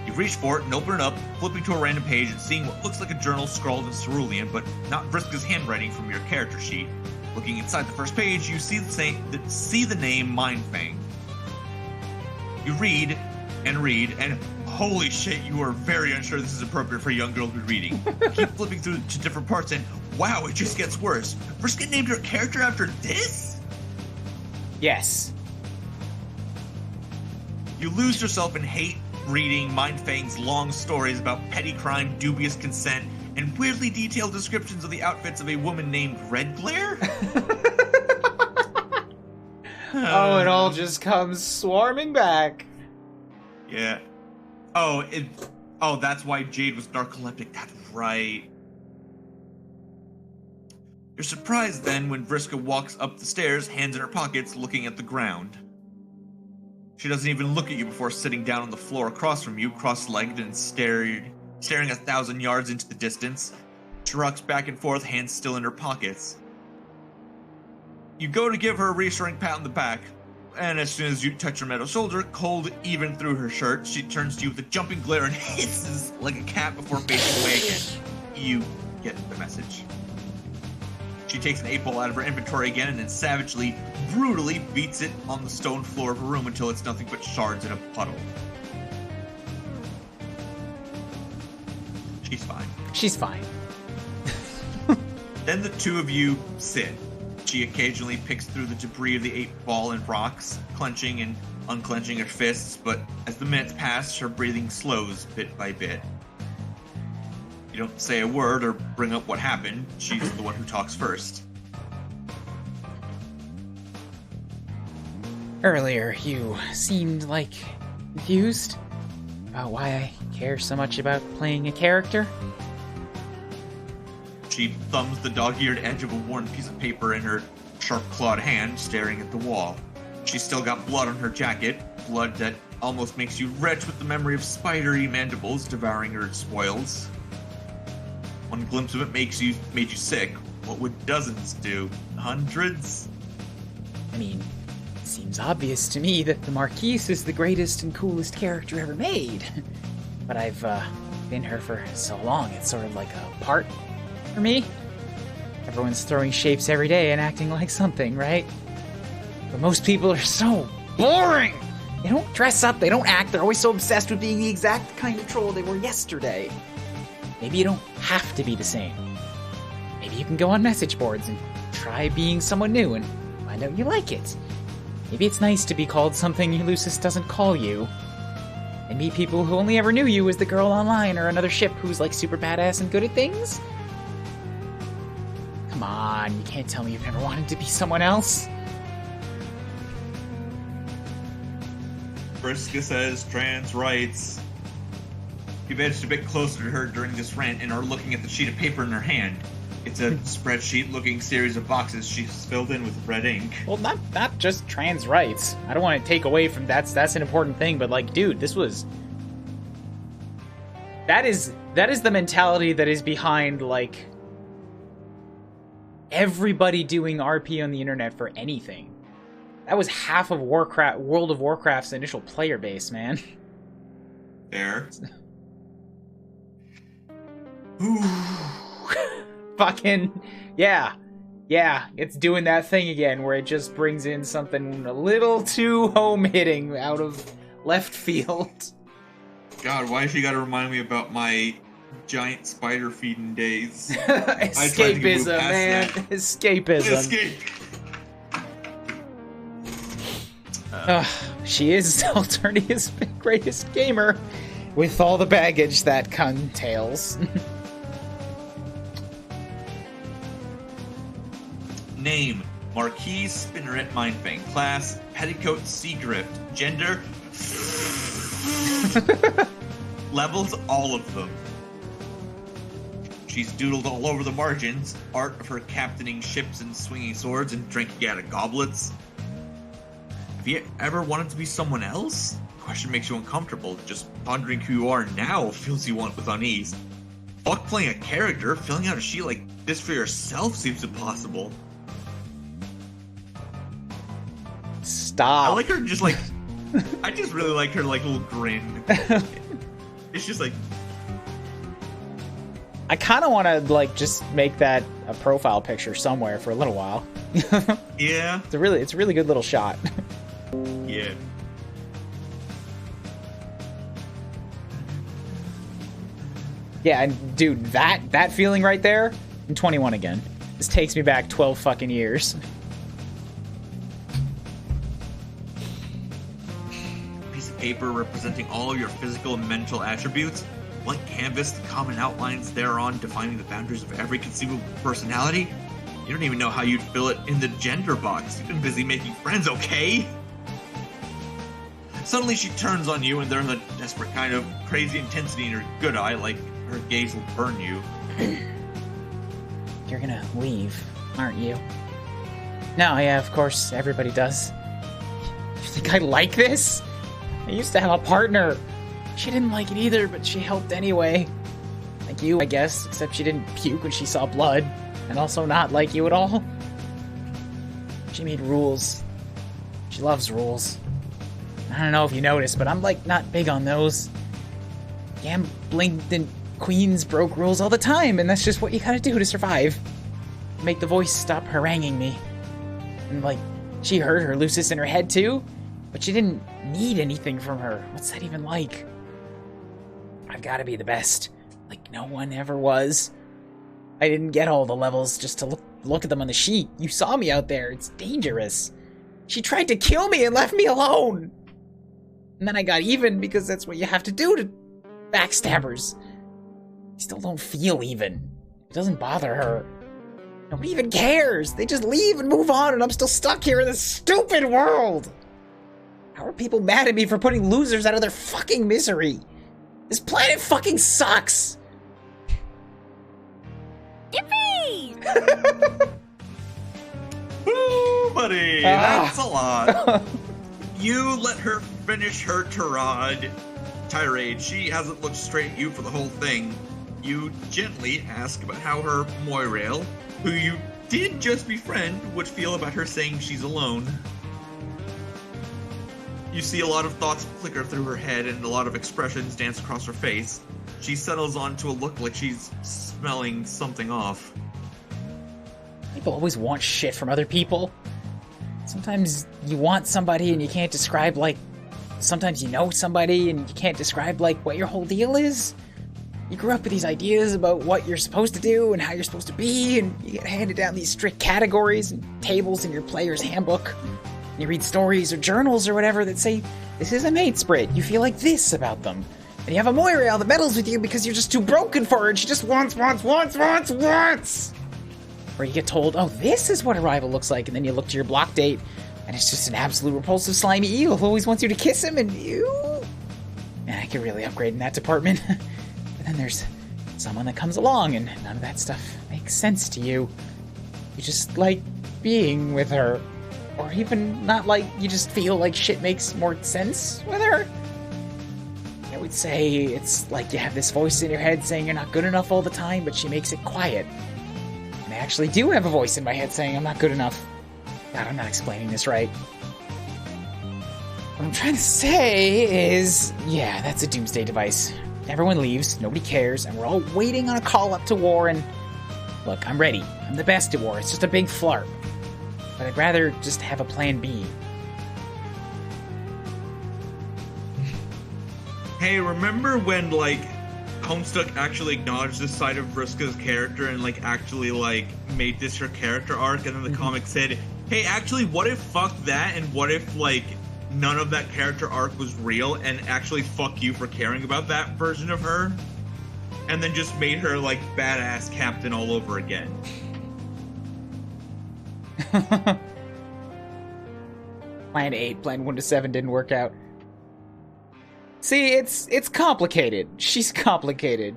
You reach for it and open it up, flipping to a random page and seeing what looks like a journal scrawled in cerulean, but not Vriska's handwriting from your character sheet. Looking inside the first page, you see the name Mindfang. You read, and holy shit, you are very unsure this is appropriate for a young girl to be reading. Keep flipping through to different parts, and wow, it just gets worse. Vriska named her character after this? Yes. You lose yourself in hate reading Mindfang's long stories about petty crime, dubious consent, and weirdly detailed descriptions of the outfits of a woman named Red Glare? Oh, it all just comes swarming back. Yeah. Oh, that's why Jade was narcoleptic. That's right. You're surprised then when Vriska walks up the stairs, hands in her pockets, looking at the ground. She doesn't even look at you before sitting down on the floor across from you, cross-legged and staring 1,000 yards into the distance. She rocks back and forth, hands still in her pockets. You go to give her a reassuring pat on the back, and as soon as you touch her metal shoulder, cold even through her shirt, she turns to you with a jumping glare and hisses like a cat before facing away again. You get the message. She takes an 8-ball out of her inventory again and then savagely, brutally beats it on the stone floor of her room until it's nothing but shards in a puddle. She's fine. She's fine. Then the two of you sit. She occasionally picks through the debris of the 8-ball and rocks, clenching and unclenching her fists, but as the minutes pass, her breathing slows bit by bit. You don't say a word or bring up what happened. She's the one who talks first. Earlier, you seemed like confused about why I care so much about playing a character. She thumbs the dog-eared edge of a worn piece of paper in her sharp-clawed hand, staring at the wall. She's still got blood on her jacket, blood that almost makes you retch with the memory of spidery mandibles devouring her spoils. One glimpse of it made you sick. What would dozens do? Hundreds? I mean, it seems obvious to me that the Marquise is the greatest and coolest character ever made. But I've been her for so long, it's sort of like a part for me. Everyone's throwing shapes every day and acting like something, right? But most people are so boring! They don't dress up, they don't act, they're always so obsessed with being the exact kind of troll they were yesterday. Maybe you don't have to be the same. Maybe you can go on message boards and try being someone new and find out you like it. Maybe it's nice to be called something Ulysses doesn't call you. And meet people who only ever knew you as the girl online or another ship who's like super badass and good at things. Come on, you can't tell me you've never wanted to be someone else. Vriska says trans rights. You've edged a bit closer to her during this rant and are looking at the sheet of paper in her hand. It's a spreadsheet-looking series of boxes she's filled in with red ink. Well, not just trans rights. I don't want to take away from that's an important thing, but like, dude, this was... That is the mentality that is behind, like, everybody doing RP on the internet for anything. That was half of World of Warcraft's initial player base, man. Fair. Fucking, yeah, it's doing that thing again where it just brings in something a little too home-hitting out of left field. God, why she gotta remind me about my giant spider feeding days? Escapism, man. Escapism. Escape. She is Alternia's greatest gamer, with all the baggage that entails. Name: Marquise Spinneret Mindfang. Class: Petticoat Seagrift. Gender: levels: all of them. She's doodled all over the margins. Art of her captaining ships and swinging swords and drinking out of goblets. Have you ever wanted to be someone else? The question makes you uncomfortable. Just pondering who you are now fills you with unease. Fuck playing a character. Filling out a sheet like this for yourself seems impossible. Stop. I like her just like... I just really like her like little grin. It's just like... I kind of want to like just make that a profile picture somewhere for a little while. Yeah. It's a really good little shot. Yeah. Yeah, and dude, that feeling right there, I'm 21 again. This takes me back 12 fucking years. Piece of paper representing all of your physical and mental attributes. Blank canvas, the common outlines thereon defining the boundaries of every conceivable personality. You don't even know how you'd fill it in the gender box. You've been busy making friends, okay? Suddenly she turns on you and there's a desperate kind of crazy intensity in her good eye, like her gaze will burn you. You're gonna leave, aren't you? No, yeah, of course, everybody does. You think I like this? I used to have a partner. She didn't like it either, but she helped anyway. Like you, I guess, except she didn't puke when she saw blood, and also not like you at all. She made rules. She loves rules. I don't know if you noticed, but I'm, like, not big on those. Gambling and queens broke rules all the time, and that's just what you gotta do to survive. Make the voice stop haranguing me. And, like, she heard her Lucis in her head, too, but she didn't need anything from her. What's that even like? I've gotta be the best, like no one ever was. I didn't get all the levels just to look at them on the sheet. You saw me out there. It's dangerous. She tried to kill me and left me alone. And then I got even because that's what you have to do to backstabbers. I still don't feel even. It doesn't bother her. Nobody even cares. They just leave and move on, and I'm still stuck here in this stupid world. How are people mad at me for putting losers out of their fucking misery? This planet fucking sucks. Yippee! Ooh, buddy, that's a lot. You let her finish her tirade. She hasn't looked straight at you for the whole thing. You gently ask about how her Moirail, who you did just befriend, would feel about her saying she's alone. You see a lot of thoughts flicker through her head and a lot of expressions dance across her face. She settles onto a look like she's smelling something off. People always want shit from other people. Sometimes you want somebody and you can't describe, like... Sometimes you know somebody and you can't describe, like, what your whole deal is. You grew up with these ideas about what you're supposed to do and how you're supposed to be, and you get handed down these strict categories and tables in your player's handbook. And you read stories or journals or whatever that say, this is a mate spread. You feel like this about them. And you have a Moirail that meddles with you because you're just too broken for her and she just wants. Or you get told, oh, this is what a rival looks like, and then you look to your block date, and it's just an absolute repulsive slimy eel who always wants you to kiss him, and you... Man, I could really upgrade in that department. But then there's someone that comes along, and none of that stuff makes sense to you. You just like being with her. Or even not like, you just feel like shit makes more sense with her. I would say it's like you have this voice in your head saying you're not good enough all the time, but she makes it quiet. And I actually do have a voice in my head saying I'm not good enough. God, I'm not explaining this right. What I'm trying to say is, yeah, that's a doomsday device. Everyone leaves, nobody cares, and we're all waiting on a call up to war, and... Look, I'm ready. I'm the best at war. It's just a big flarp. But I'd rather just have a plan B. Hey, remember when, like, Homestuck actually acknowledged this side of Vriska's character and, like, actually, like, made this her character arc, and then the comic said, hey, actually, what if fuck that, and what if, like, none of that character arc was real, and actually fuck you for caring about that version of her? And then just made her, like, badass captain all over again. Plan 8, plan 1 to 7 didn't work out. See, it's complicated. She's complicated.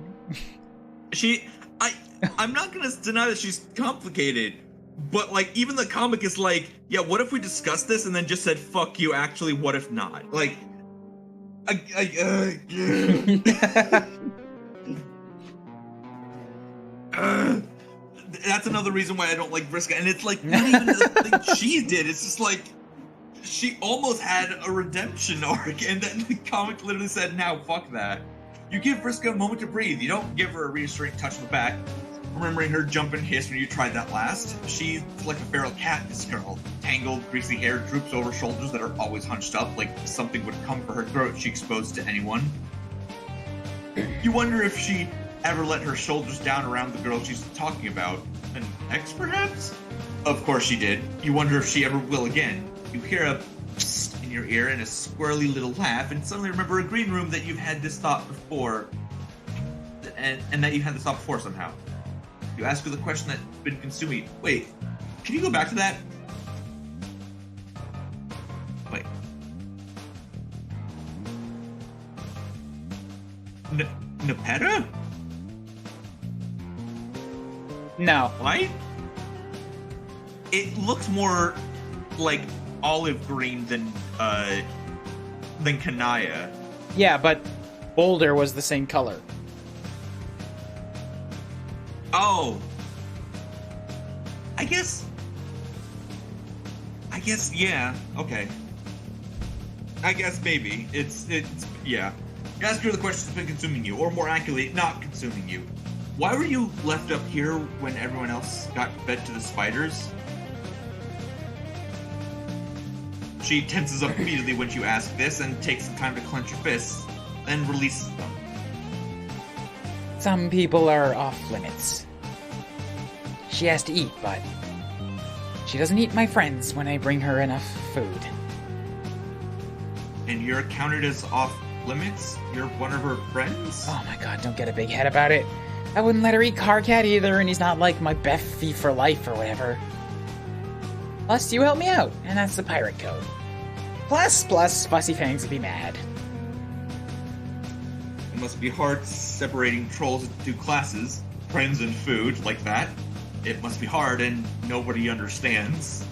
I'm not gonna deny that she's complicated, but, like, even the comic is like, yeah, what if we discussed this and then just said, fuck you, actually, what if not? Like, that's another reason why I don't like Vriska, and it's like, not even the thing she did, it's just like, she almost had a redemption arc, and then the comic literally said, now, fuck that. You give Vriska a moment to breathe, you don't give her a reassuring touch on the back, remembering her jump and hiss when you tried that last. She's like a feral cat, this girl. Tangled, greasy hair droops over shoulders that are always hunched up, like something would come for her throat she exposed to anyone. You wonder if she ever let her shoulders down around the girl she's talking about. An ex, perhaps? Of course she did. You wonder if she ever will again. You hear a psst in your ear and a squirrely little laugh, and suddenly remember a green room that you've had this thought before, and that you've had this thought before somehow. You ask her the question that's been consuming. Wait, can you go back to that? Wait. Nepeta? No. Right? It looks more like olive green than Kanaya. Yeah, but Boulder was the same color. Oh. I guess, yeah. Okay. I guess maybe. It's yeah. Ask her the question that's been consuming you, or more accurately, not consuming you. Why were you left up here when everyone else got fed to the spiders? She tenses up immediately when you ask this and takes some time to clench her fists, then releases them. Some people are off limits. She has to eat, but she doesn't eat my friends when I bring her enough food. And you're counted as off limits? You're one of her friends? Oh my god, don't get a big head about it. I wouldn't let her eat Carcat either, and he's not like my Beffy for life or whatever. Plus, you help me out, and that's the pirate code. Plus, Fussy Fangs would be mad. It must be hard separating trolls into two classes, friends and food, like that. It must be hard, and nobody understands.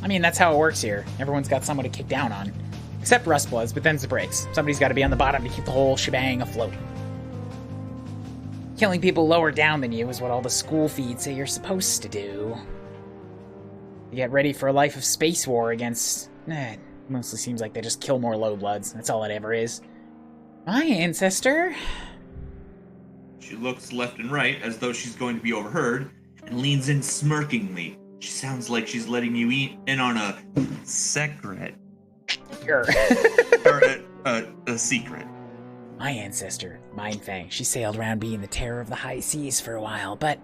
I mean, that's how it works here. Everyone's got someone to kick down on. Except Rustbloods, but them's the breaks. Somebody's got to be on the bottom to keep the whole shebang afloat. Killing people lower down than you is what all the school feeds say you're supposed to do. You get ready for a life of space war against... it mostly seems like they just kill more low-bloods. That's all it ever is. My ancestor... She looks left and right as though she's going to be overheard, and leans in smirkingly. She sounds like she's letting you in on a secret. Sure. Or a secret. My ancestor, Mindfang, she sailed around being the terror of the high seas for a while, but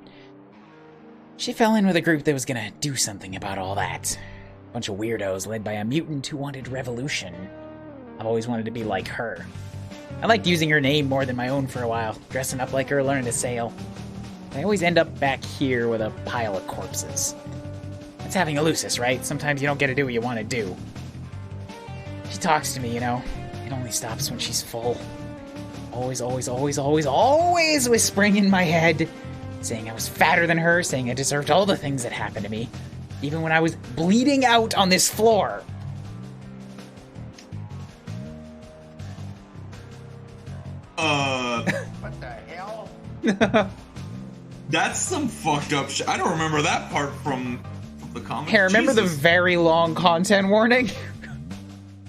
she fell in with a group that was gonna do something about all that. A bunch of weirdos led by a mutant who wanted revolution. I've always wanted to be like her. I liked using her name more than my own for a while, dressing up like her, learning to sail. I always end up back here with a pile of corpses. It's having a Lucis, right? Sometimes you don't get to do what you want to do. She talks to me, you know. It only stops when she's full. Always whispering in my head. Saying I was fatter than her, saying I deserved all the things that happened to me. Even when I was bleeding out on this floor. What the hell? That's some fucked up shit. I don't remember that part from the comic. Hey, remember the very long content warning?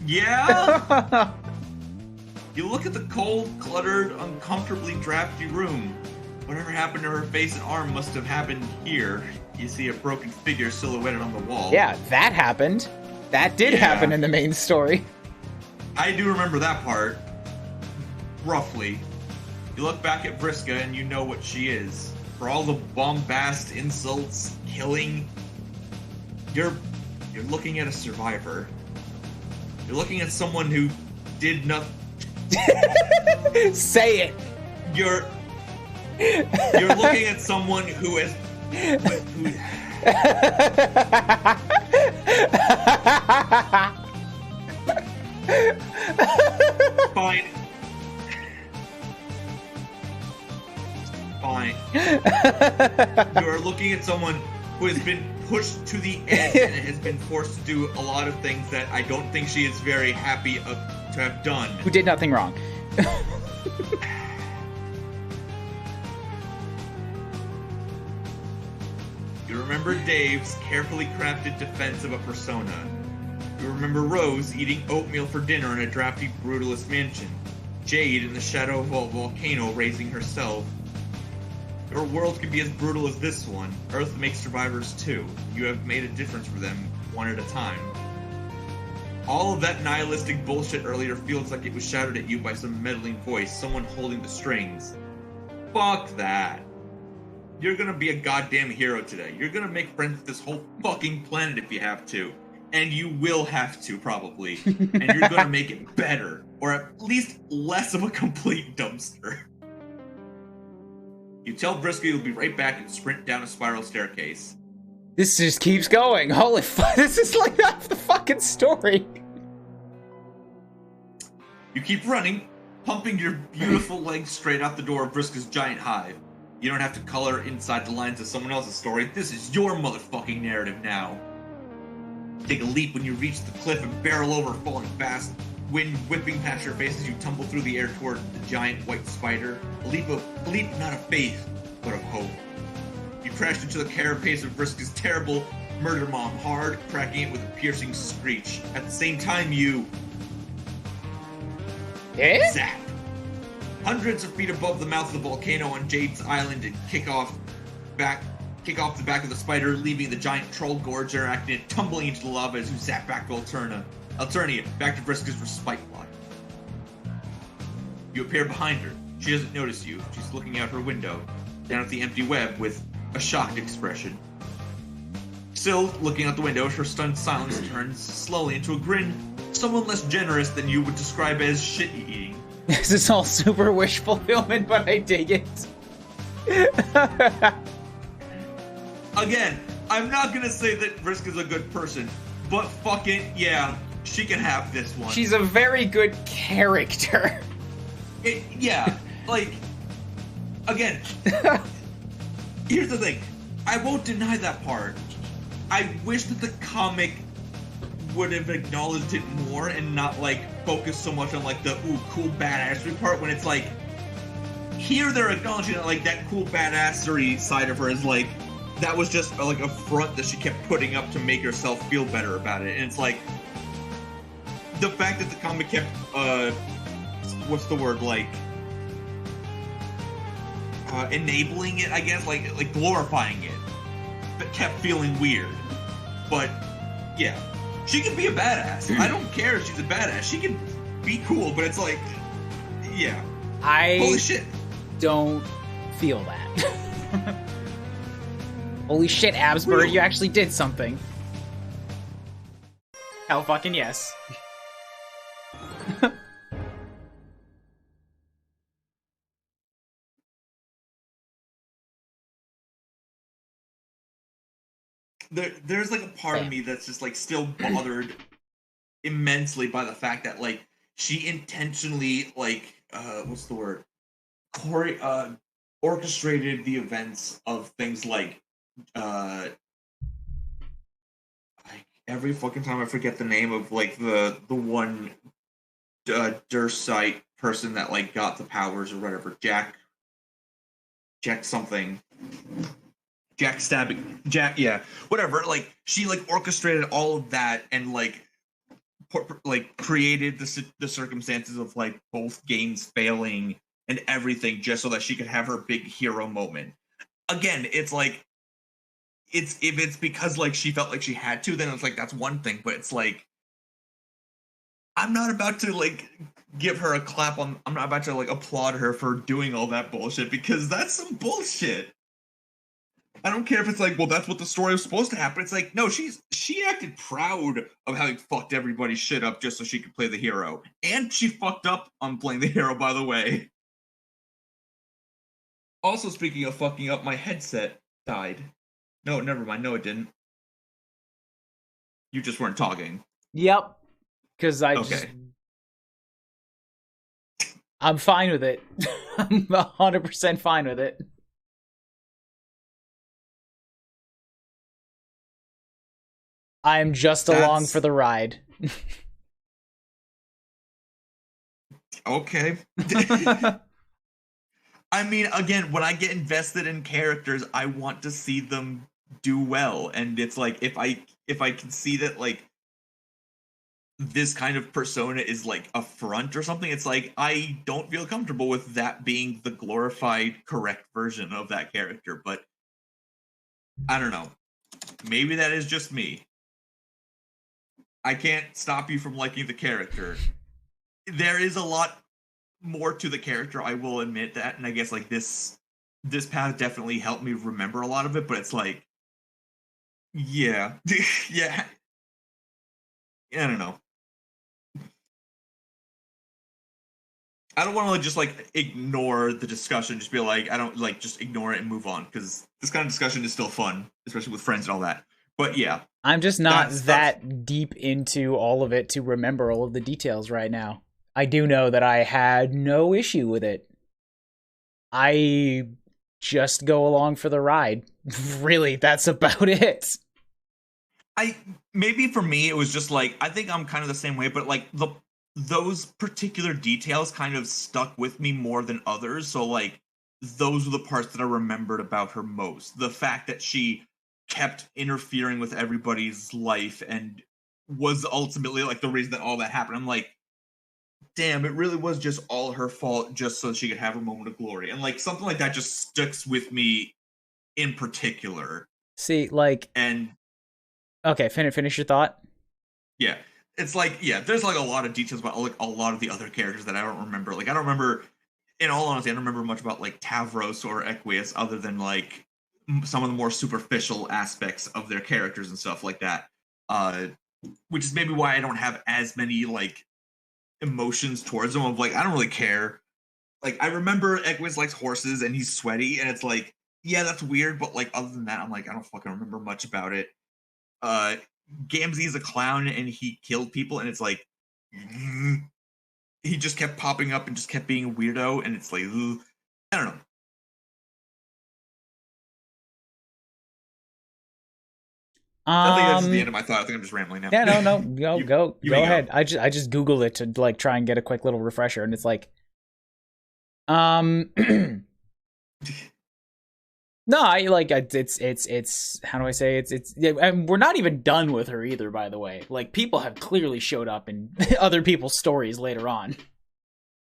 Yeah? You look at the cold, cluttered, uncomfortably drafty room. Whatever happened to her face and arm must have happened here. You see a broken figure silhouetted on the wall. Yeah, that happened. That did happen in the main story. I do remember that part. Roughly. You look back at Vriska and you know what she is. For all the bombast, insults, killing, you're looking at a survivor. You're looking at someone who did nothing. Say it. You're looking at someone who has Fine. You are looking at someone who has been pushed to the edge and has been forced to do a lot of things that I don't think she is very happy to have done. Who did nothing wrong. You remember Dave's carefully crafted defense of a persona. You remember Rose eating oatmeal for dinner in a drafty brutalist mansion. Jade in the shadow of a volcano raising herself. Your world can be as brutal as this one. Earth makes survivors too. You have made a difference for them, one at a time. All of that nihilistic bullshit earlier feels like it was shouted at you by some meddling voice, someone holding the strings. Fuck that. You're gonna be a goddamn hero today. You're gonna make friends with this whole fucking planet if you have to. And you will have to, probably. And you're gonna make it better. Or at least less of a complete dumpster. You tell Vriska you'll be right back and sprint down a spiral staircase. This just keeps going. Holy fuck, this is like half the fucking story. You keep running, pumping your beautiful legs straight out the door of Vriska's giant hive. You don't have to color inside the lines of someone else's story. This is your motherfucking narrative now. Take a leap when you reach the cliff and barrel over, falling fast. Wind whipping past your face as you tumble through the air toward the giant white spider. A leap not of faith, but of hope. You crashed into the carapace of Vriska's terrible murder mom, hard, cracking it with a piercing screech. At the same time, you... zap. Hundreds of feet above the mouth of the volcano on Jade's island and kick off the back of the spider, leaving the giant troll gorge interacting, tumbling into the lava as you zap back to Alternia, back to Vriska's respite line. You appear behind her. She doesn't notice you. She's looking out her window, down at the empty web with a shocked expression. Still looking out the window, her stunned silence turns slowly into a grin, somewhat less generous than you would describe as shit-eating. This is all super wish fulfillment, but I dig it. Again, I'm not gonna say that Vriska's a good person, but fucking, yeah, she can have this one. She's a very good character. Yeah, like, again, here's the thing. I won't deny that part. I wish that the comic would have acknowledged it more and not, like, focus so much on, like, the, ooh, cool badassery part when it's, like, here they're acknowledging that, like, that cool badassery side of her is, like, that was just, like, a front that she kept putting up to make herself feel better about it. And it's, like, the fact that the comic kept, what's the word, like, enabling it, I guess, like glorifying it, but kept feeling weird. But, yeah. She can be a badass. I don't care if she's a badass. She can be cool, but it's like, yeah. Holy shit. Don't feel that. Holy shit, Absbird, you actually did something. Hell fucking yes. There's like a part of me that's just like still bothered immensely by the fact that like she intentionally like what's the word? Orchestrated the events of things like every fucking time I forget the name of like the one Dursite person that like got the powers or whatever. Jack something. Jack, yeah, whatever. Like she like orchestrated all of that and like created the circumstances of like both games failing and everything just so that she could have her big hero moment. Again, it's like if it's because like she felt like she had to, then it's like that's one thing. But it's like I'm not about to like give her a clap on. I'm not about to like applaud her for doing all that bullshit because that's some bullshit. I don't care if it's like, well, that's what the story was supposed to happen. It's like, no, she acted proud of having fucked everybody's shit up just so she could play the hero. And she fucked up on playing the hero, by the way. Also, speaking of fucking up, my headset died. No, never mind. No, it didn't. You just weren't talking. Yep. Because I'm fine with it. I'm 100% fine with it. I'm just along for the ride. Okay. I mean, again, when I get invested in characters, I want to see them do well. And it's like, if I can see that, like, this kind of persona is, like, a front or something, it's like, I don't feel comfortable with that being the glorified, correct version of that character. But, I don't know. Maybe that is just me. I can't stop you from liking the character. There is a lot more to the character, I will admit that, and I guess like this path definitely helped me remember a lot of it, but it's like, yeah. Yeah. I don't know. I don't want to like, just like ignore the discussion, just be like, I don't like just ignore it and move on, because this kind of discussion is still fun, especially with friends and all that. But yeah. I'm just not that deep into all of it to remember all of the details right now. I do know that I had no issue with it. I just go along for the ride. Really, that's about it. Maybe for me it was just like, I think I'm kind of the same way, but like those particular details kind of stuck with me more than others. So like those were the parts that I remembered about her most. The fact that she kept interfering with everybody's life and was ultimately like the reason that all that happened. I'm like, damn, it really was just all her fault just so she could have her moment of glory. And like something like that just sticks with me in particular. See, like, and okay, finish your thought. Yeah. It's like, yeah, there's like a lot of details about like a lot of the other characters that I don't remember. Like I don't remember, in all honesty, I don't remember much about like Tavros or Equius other than like some of the more superficial aspects of their characters and stuff like that. Which is maybe why I don't have as many like emotions towards them. Of like, I don't really care. Like I remember Equius likes horses and he's sweaty, and it's like, yeah, that's weird, but like other than that, I'm like, I don't fucking remember much about it. Gamzee is a clown and he killed people, and it's like he just kept popping up and just kept being a weirdo, and it's like, I don't know. I think that's the end of my thought. I think I'm just rambling now. Yeah, no, go ahead. I just Googled it to like try and get a quick little refresher, and it's like, no, it's how do I say it's and we're not even done with her either, by the way. Like people have clearly showed up in other people's stories later on.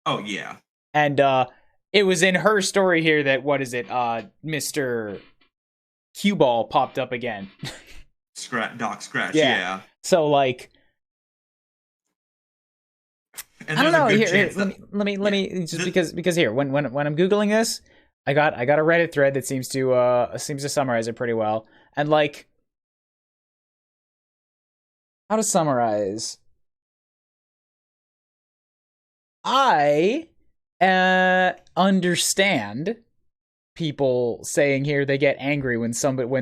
Oh yeah. And it was in her story here that Mr. Cue Ball popped up again. Doc Scratch, yeah. So like, and I don't know. Here, let me just because here when I'm googling this, I got a Reddit thread that seems to summarize it pretty well. And like, how to summarize? I understand people saying here they get angry when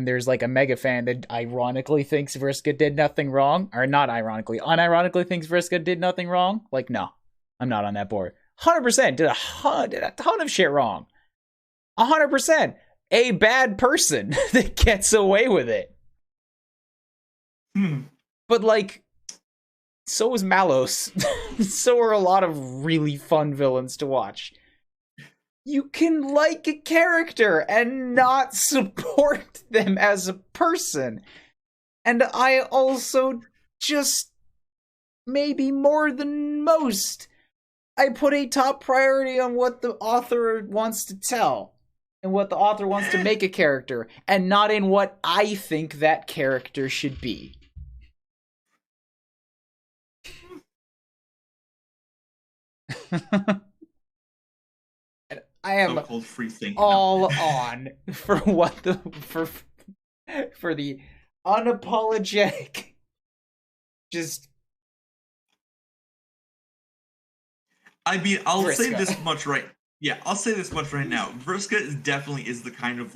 there's like a mega fan that ironically thinks Vriska did nothing wrong, or not ironically, unironically thinks Vriska did nothing wrong. Like, no, I'm not on that board. 100% did a ton of shit wrong. 100% a bad person that gets away with it. But like, so is Malos. So are a lot of really fun villains to watch. You can like a character and not support them as a person. And I also just, maybe more than most, I put a top priority on what the author wants to tell and what the author wants to make a character, and not in what I think that character should be. I am all on for for the unapologetic, just. I mean, I'll Vriska. say this much right. Yeah, I'll say this much right now. Vriska definitely is the kind of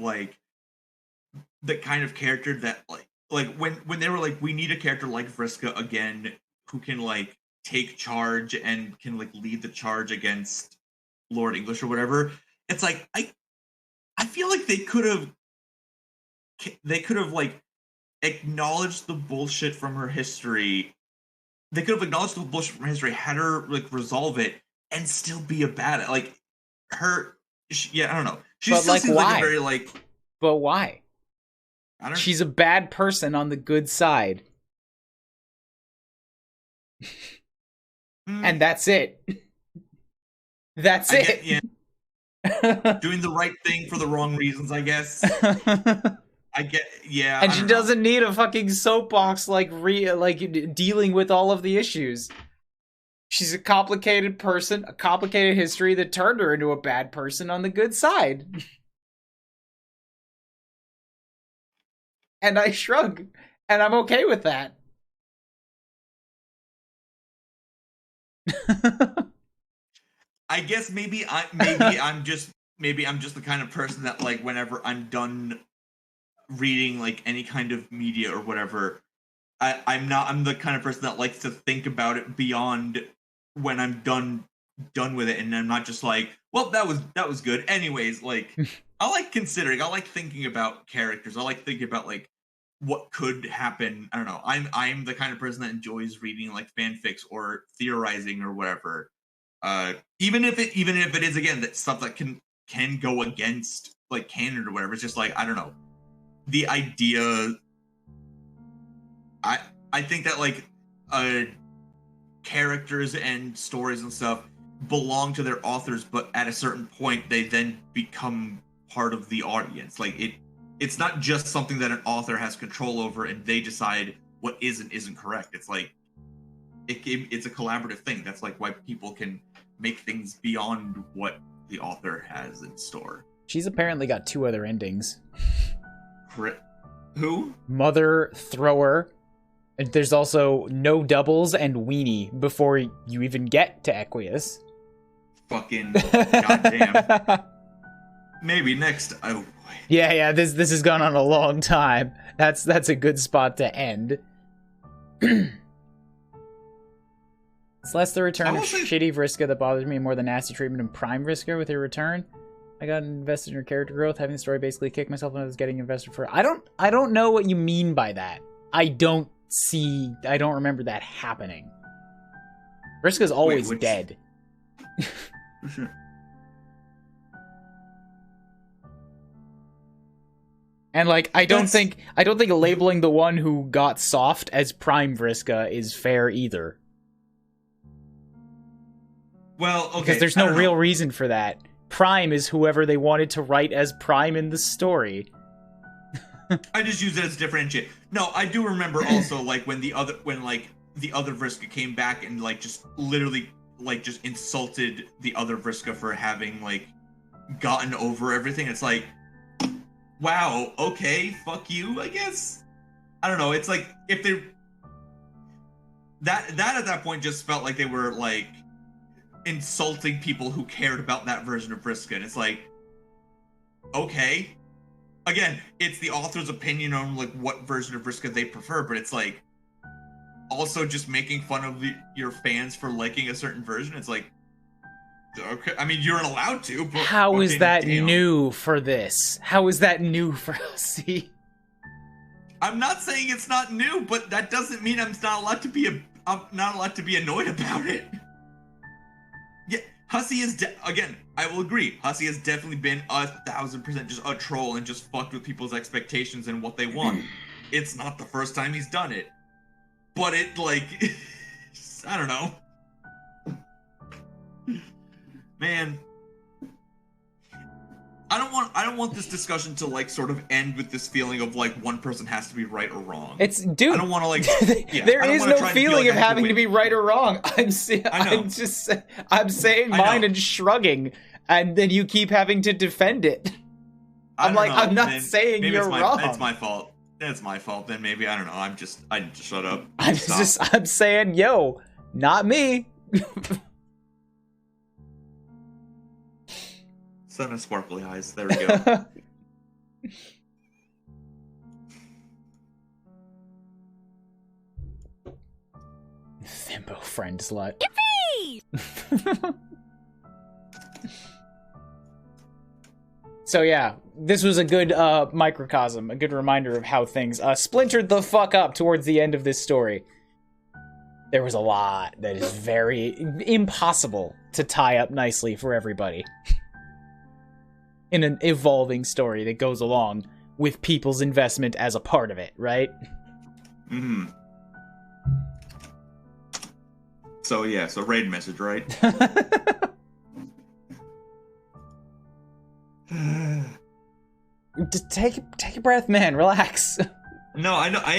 character that like when they were like, we need a character like Vriska again who can like take charge and can like lead the charge against Lord English or whatever. It's like I feel like they could have like acknowledged the bullshit from her history. They could have acknowledged the bullshit from her history, had her like resolve it, and still be a bad like her. I don't know. She still like, seems why? like a very like. But why? I don't. She's a bad person on the good side, and that's it. That's it. Yeah. Doing the right thing for the wrong reasons, I guess. I get, yeah. And she doesn't need a fucking soapbox like dealing with all of the issues. She's a complicated person, a complicated history that turned her into a bad person on the good side. And I shrug, and I'm okay with that. I guess maybe I'm just the kind of person that like whenever I'm done reading like any kind of media or whatever, I'm the kind of person that likes to think about it beyond when I'm done with it, and I'm not just like, well, that was good. Anyways, like I like considering, I like thinking about characters. I like thinking about like what could happen. I don't know. I'm the kind of person that enjoys reading like fanfics or theorizing or whatever. Even if it is again that stuff that can go against like canon or whatever. It's just like, I don't know. The idea, I think that like characters and stories and stuff belong to their authors, but at a certain point they then become part of the audience. Like it's not just something that an author has control over and they decide what is and isn't correct. It's like it's a collaborative thing. That's like why people can make things beyond what the author has in store. She's apparently got 2 other endings. Who? Mother Thrower. And there's also No Doubles and Weenie before you even get to Equius. Fucking goddamn. Maybe next. Oh boy. Yeah. This has gone on a long time. That's a good spot to end. It's less the return of shitty Vriska that bothers me more than nasty treatment of Prime Vriska with your return. I got invested in her character growth, having the story basically kick myself when I was getting invested for. I don't know what you mean by that. I don't remember that happening. Vriska's always dead. And like I don't think labeling the one who got soft as Prime Vriska is fair either. Well, okay. Because there's no real reason for that. Prime is whoever they wanted to write as Prime in the story. I just use it as differentiate. No, I do remember also like when the other Vriska came back and like just literally like just insulted the other Vriska for having like gotten over everything. It's like, wow, okay, fuck you, I guess. I don't know. It's like if they that at that point just felt like they were like insulting people who cared about that version of Vriska, and it's like, okay. Again, it's the author's opinion on like what version of Vriska they prefer, but it's like also just making fun of your fans for liking a certain version. It's like, okay, I mean, you're allowed to, but how is that new for this? How is that new for Hussy? I'm not saying it's not new, but that doesn't mean I'm not allowed to be annoyed about it. Yeah, Hussy is again, I will agree. Hussy has definitely been 1,000% just a troll and just fucked with people's expectations and what they want. It's not the first time he's done it, but it like, I don't know, man. I don't want this discussion to like sort of end with this feeling of like one person has to be right or wrong. Dude. I don't want to like. Yeah, there is no feeling of having to be right or wrong. I'm saying mine and shrugging, and then you keep having to defend it. I'm not saying you're wrong. It's my fault. It's my fault. Then maybe I don't know. I need to shut up. I'm saying, yo, not me. Sun of sparkly eyes. There we go. Thimbo friend slut. Yippee! So yeah, this was a good microcosm, a good reminder of how things splintered the fuck up towards the end of this story. There was a lot that is very impossible to tie up nicely for everybody. In an evolving story that goes along with people's investment as a part of it, right? Mm-hmm. So yeah, so raid message, right? Just take a breath, man. Relax. No, I know. I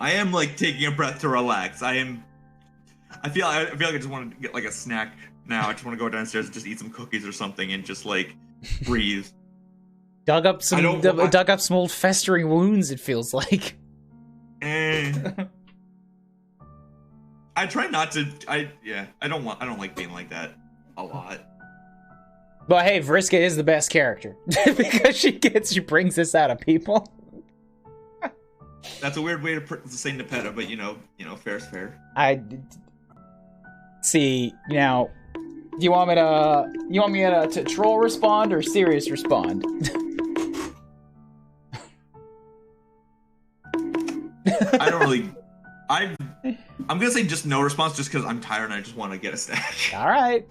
am like taking a breath to relax. I feel like I just want to get like a snack now. I just want to go downstairs and just eat some cookies or something and just like breathe. Dug up some old festering wounds, it feels like. I try not to. I don't like being like that a lot. But hey, Vriska is the best character because she brings this out of people. That's a weird way to say Nepeta, but you know, fair's fair. See, now, do you want me to troll respond or serious respond? I don't really. I'm gonna say just no response, just because I'm tired and I just want to get a stash. All right.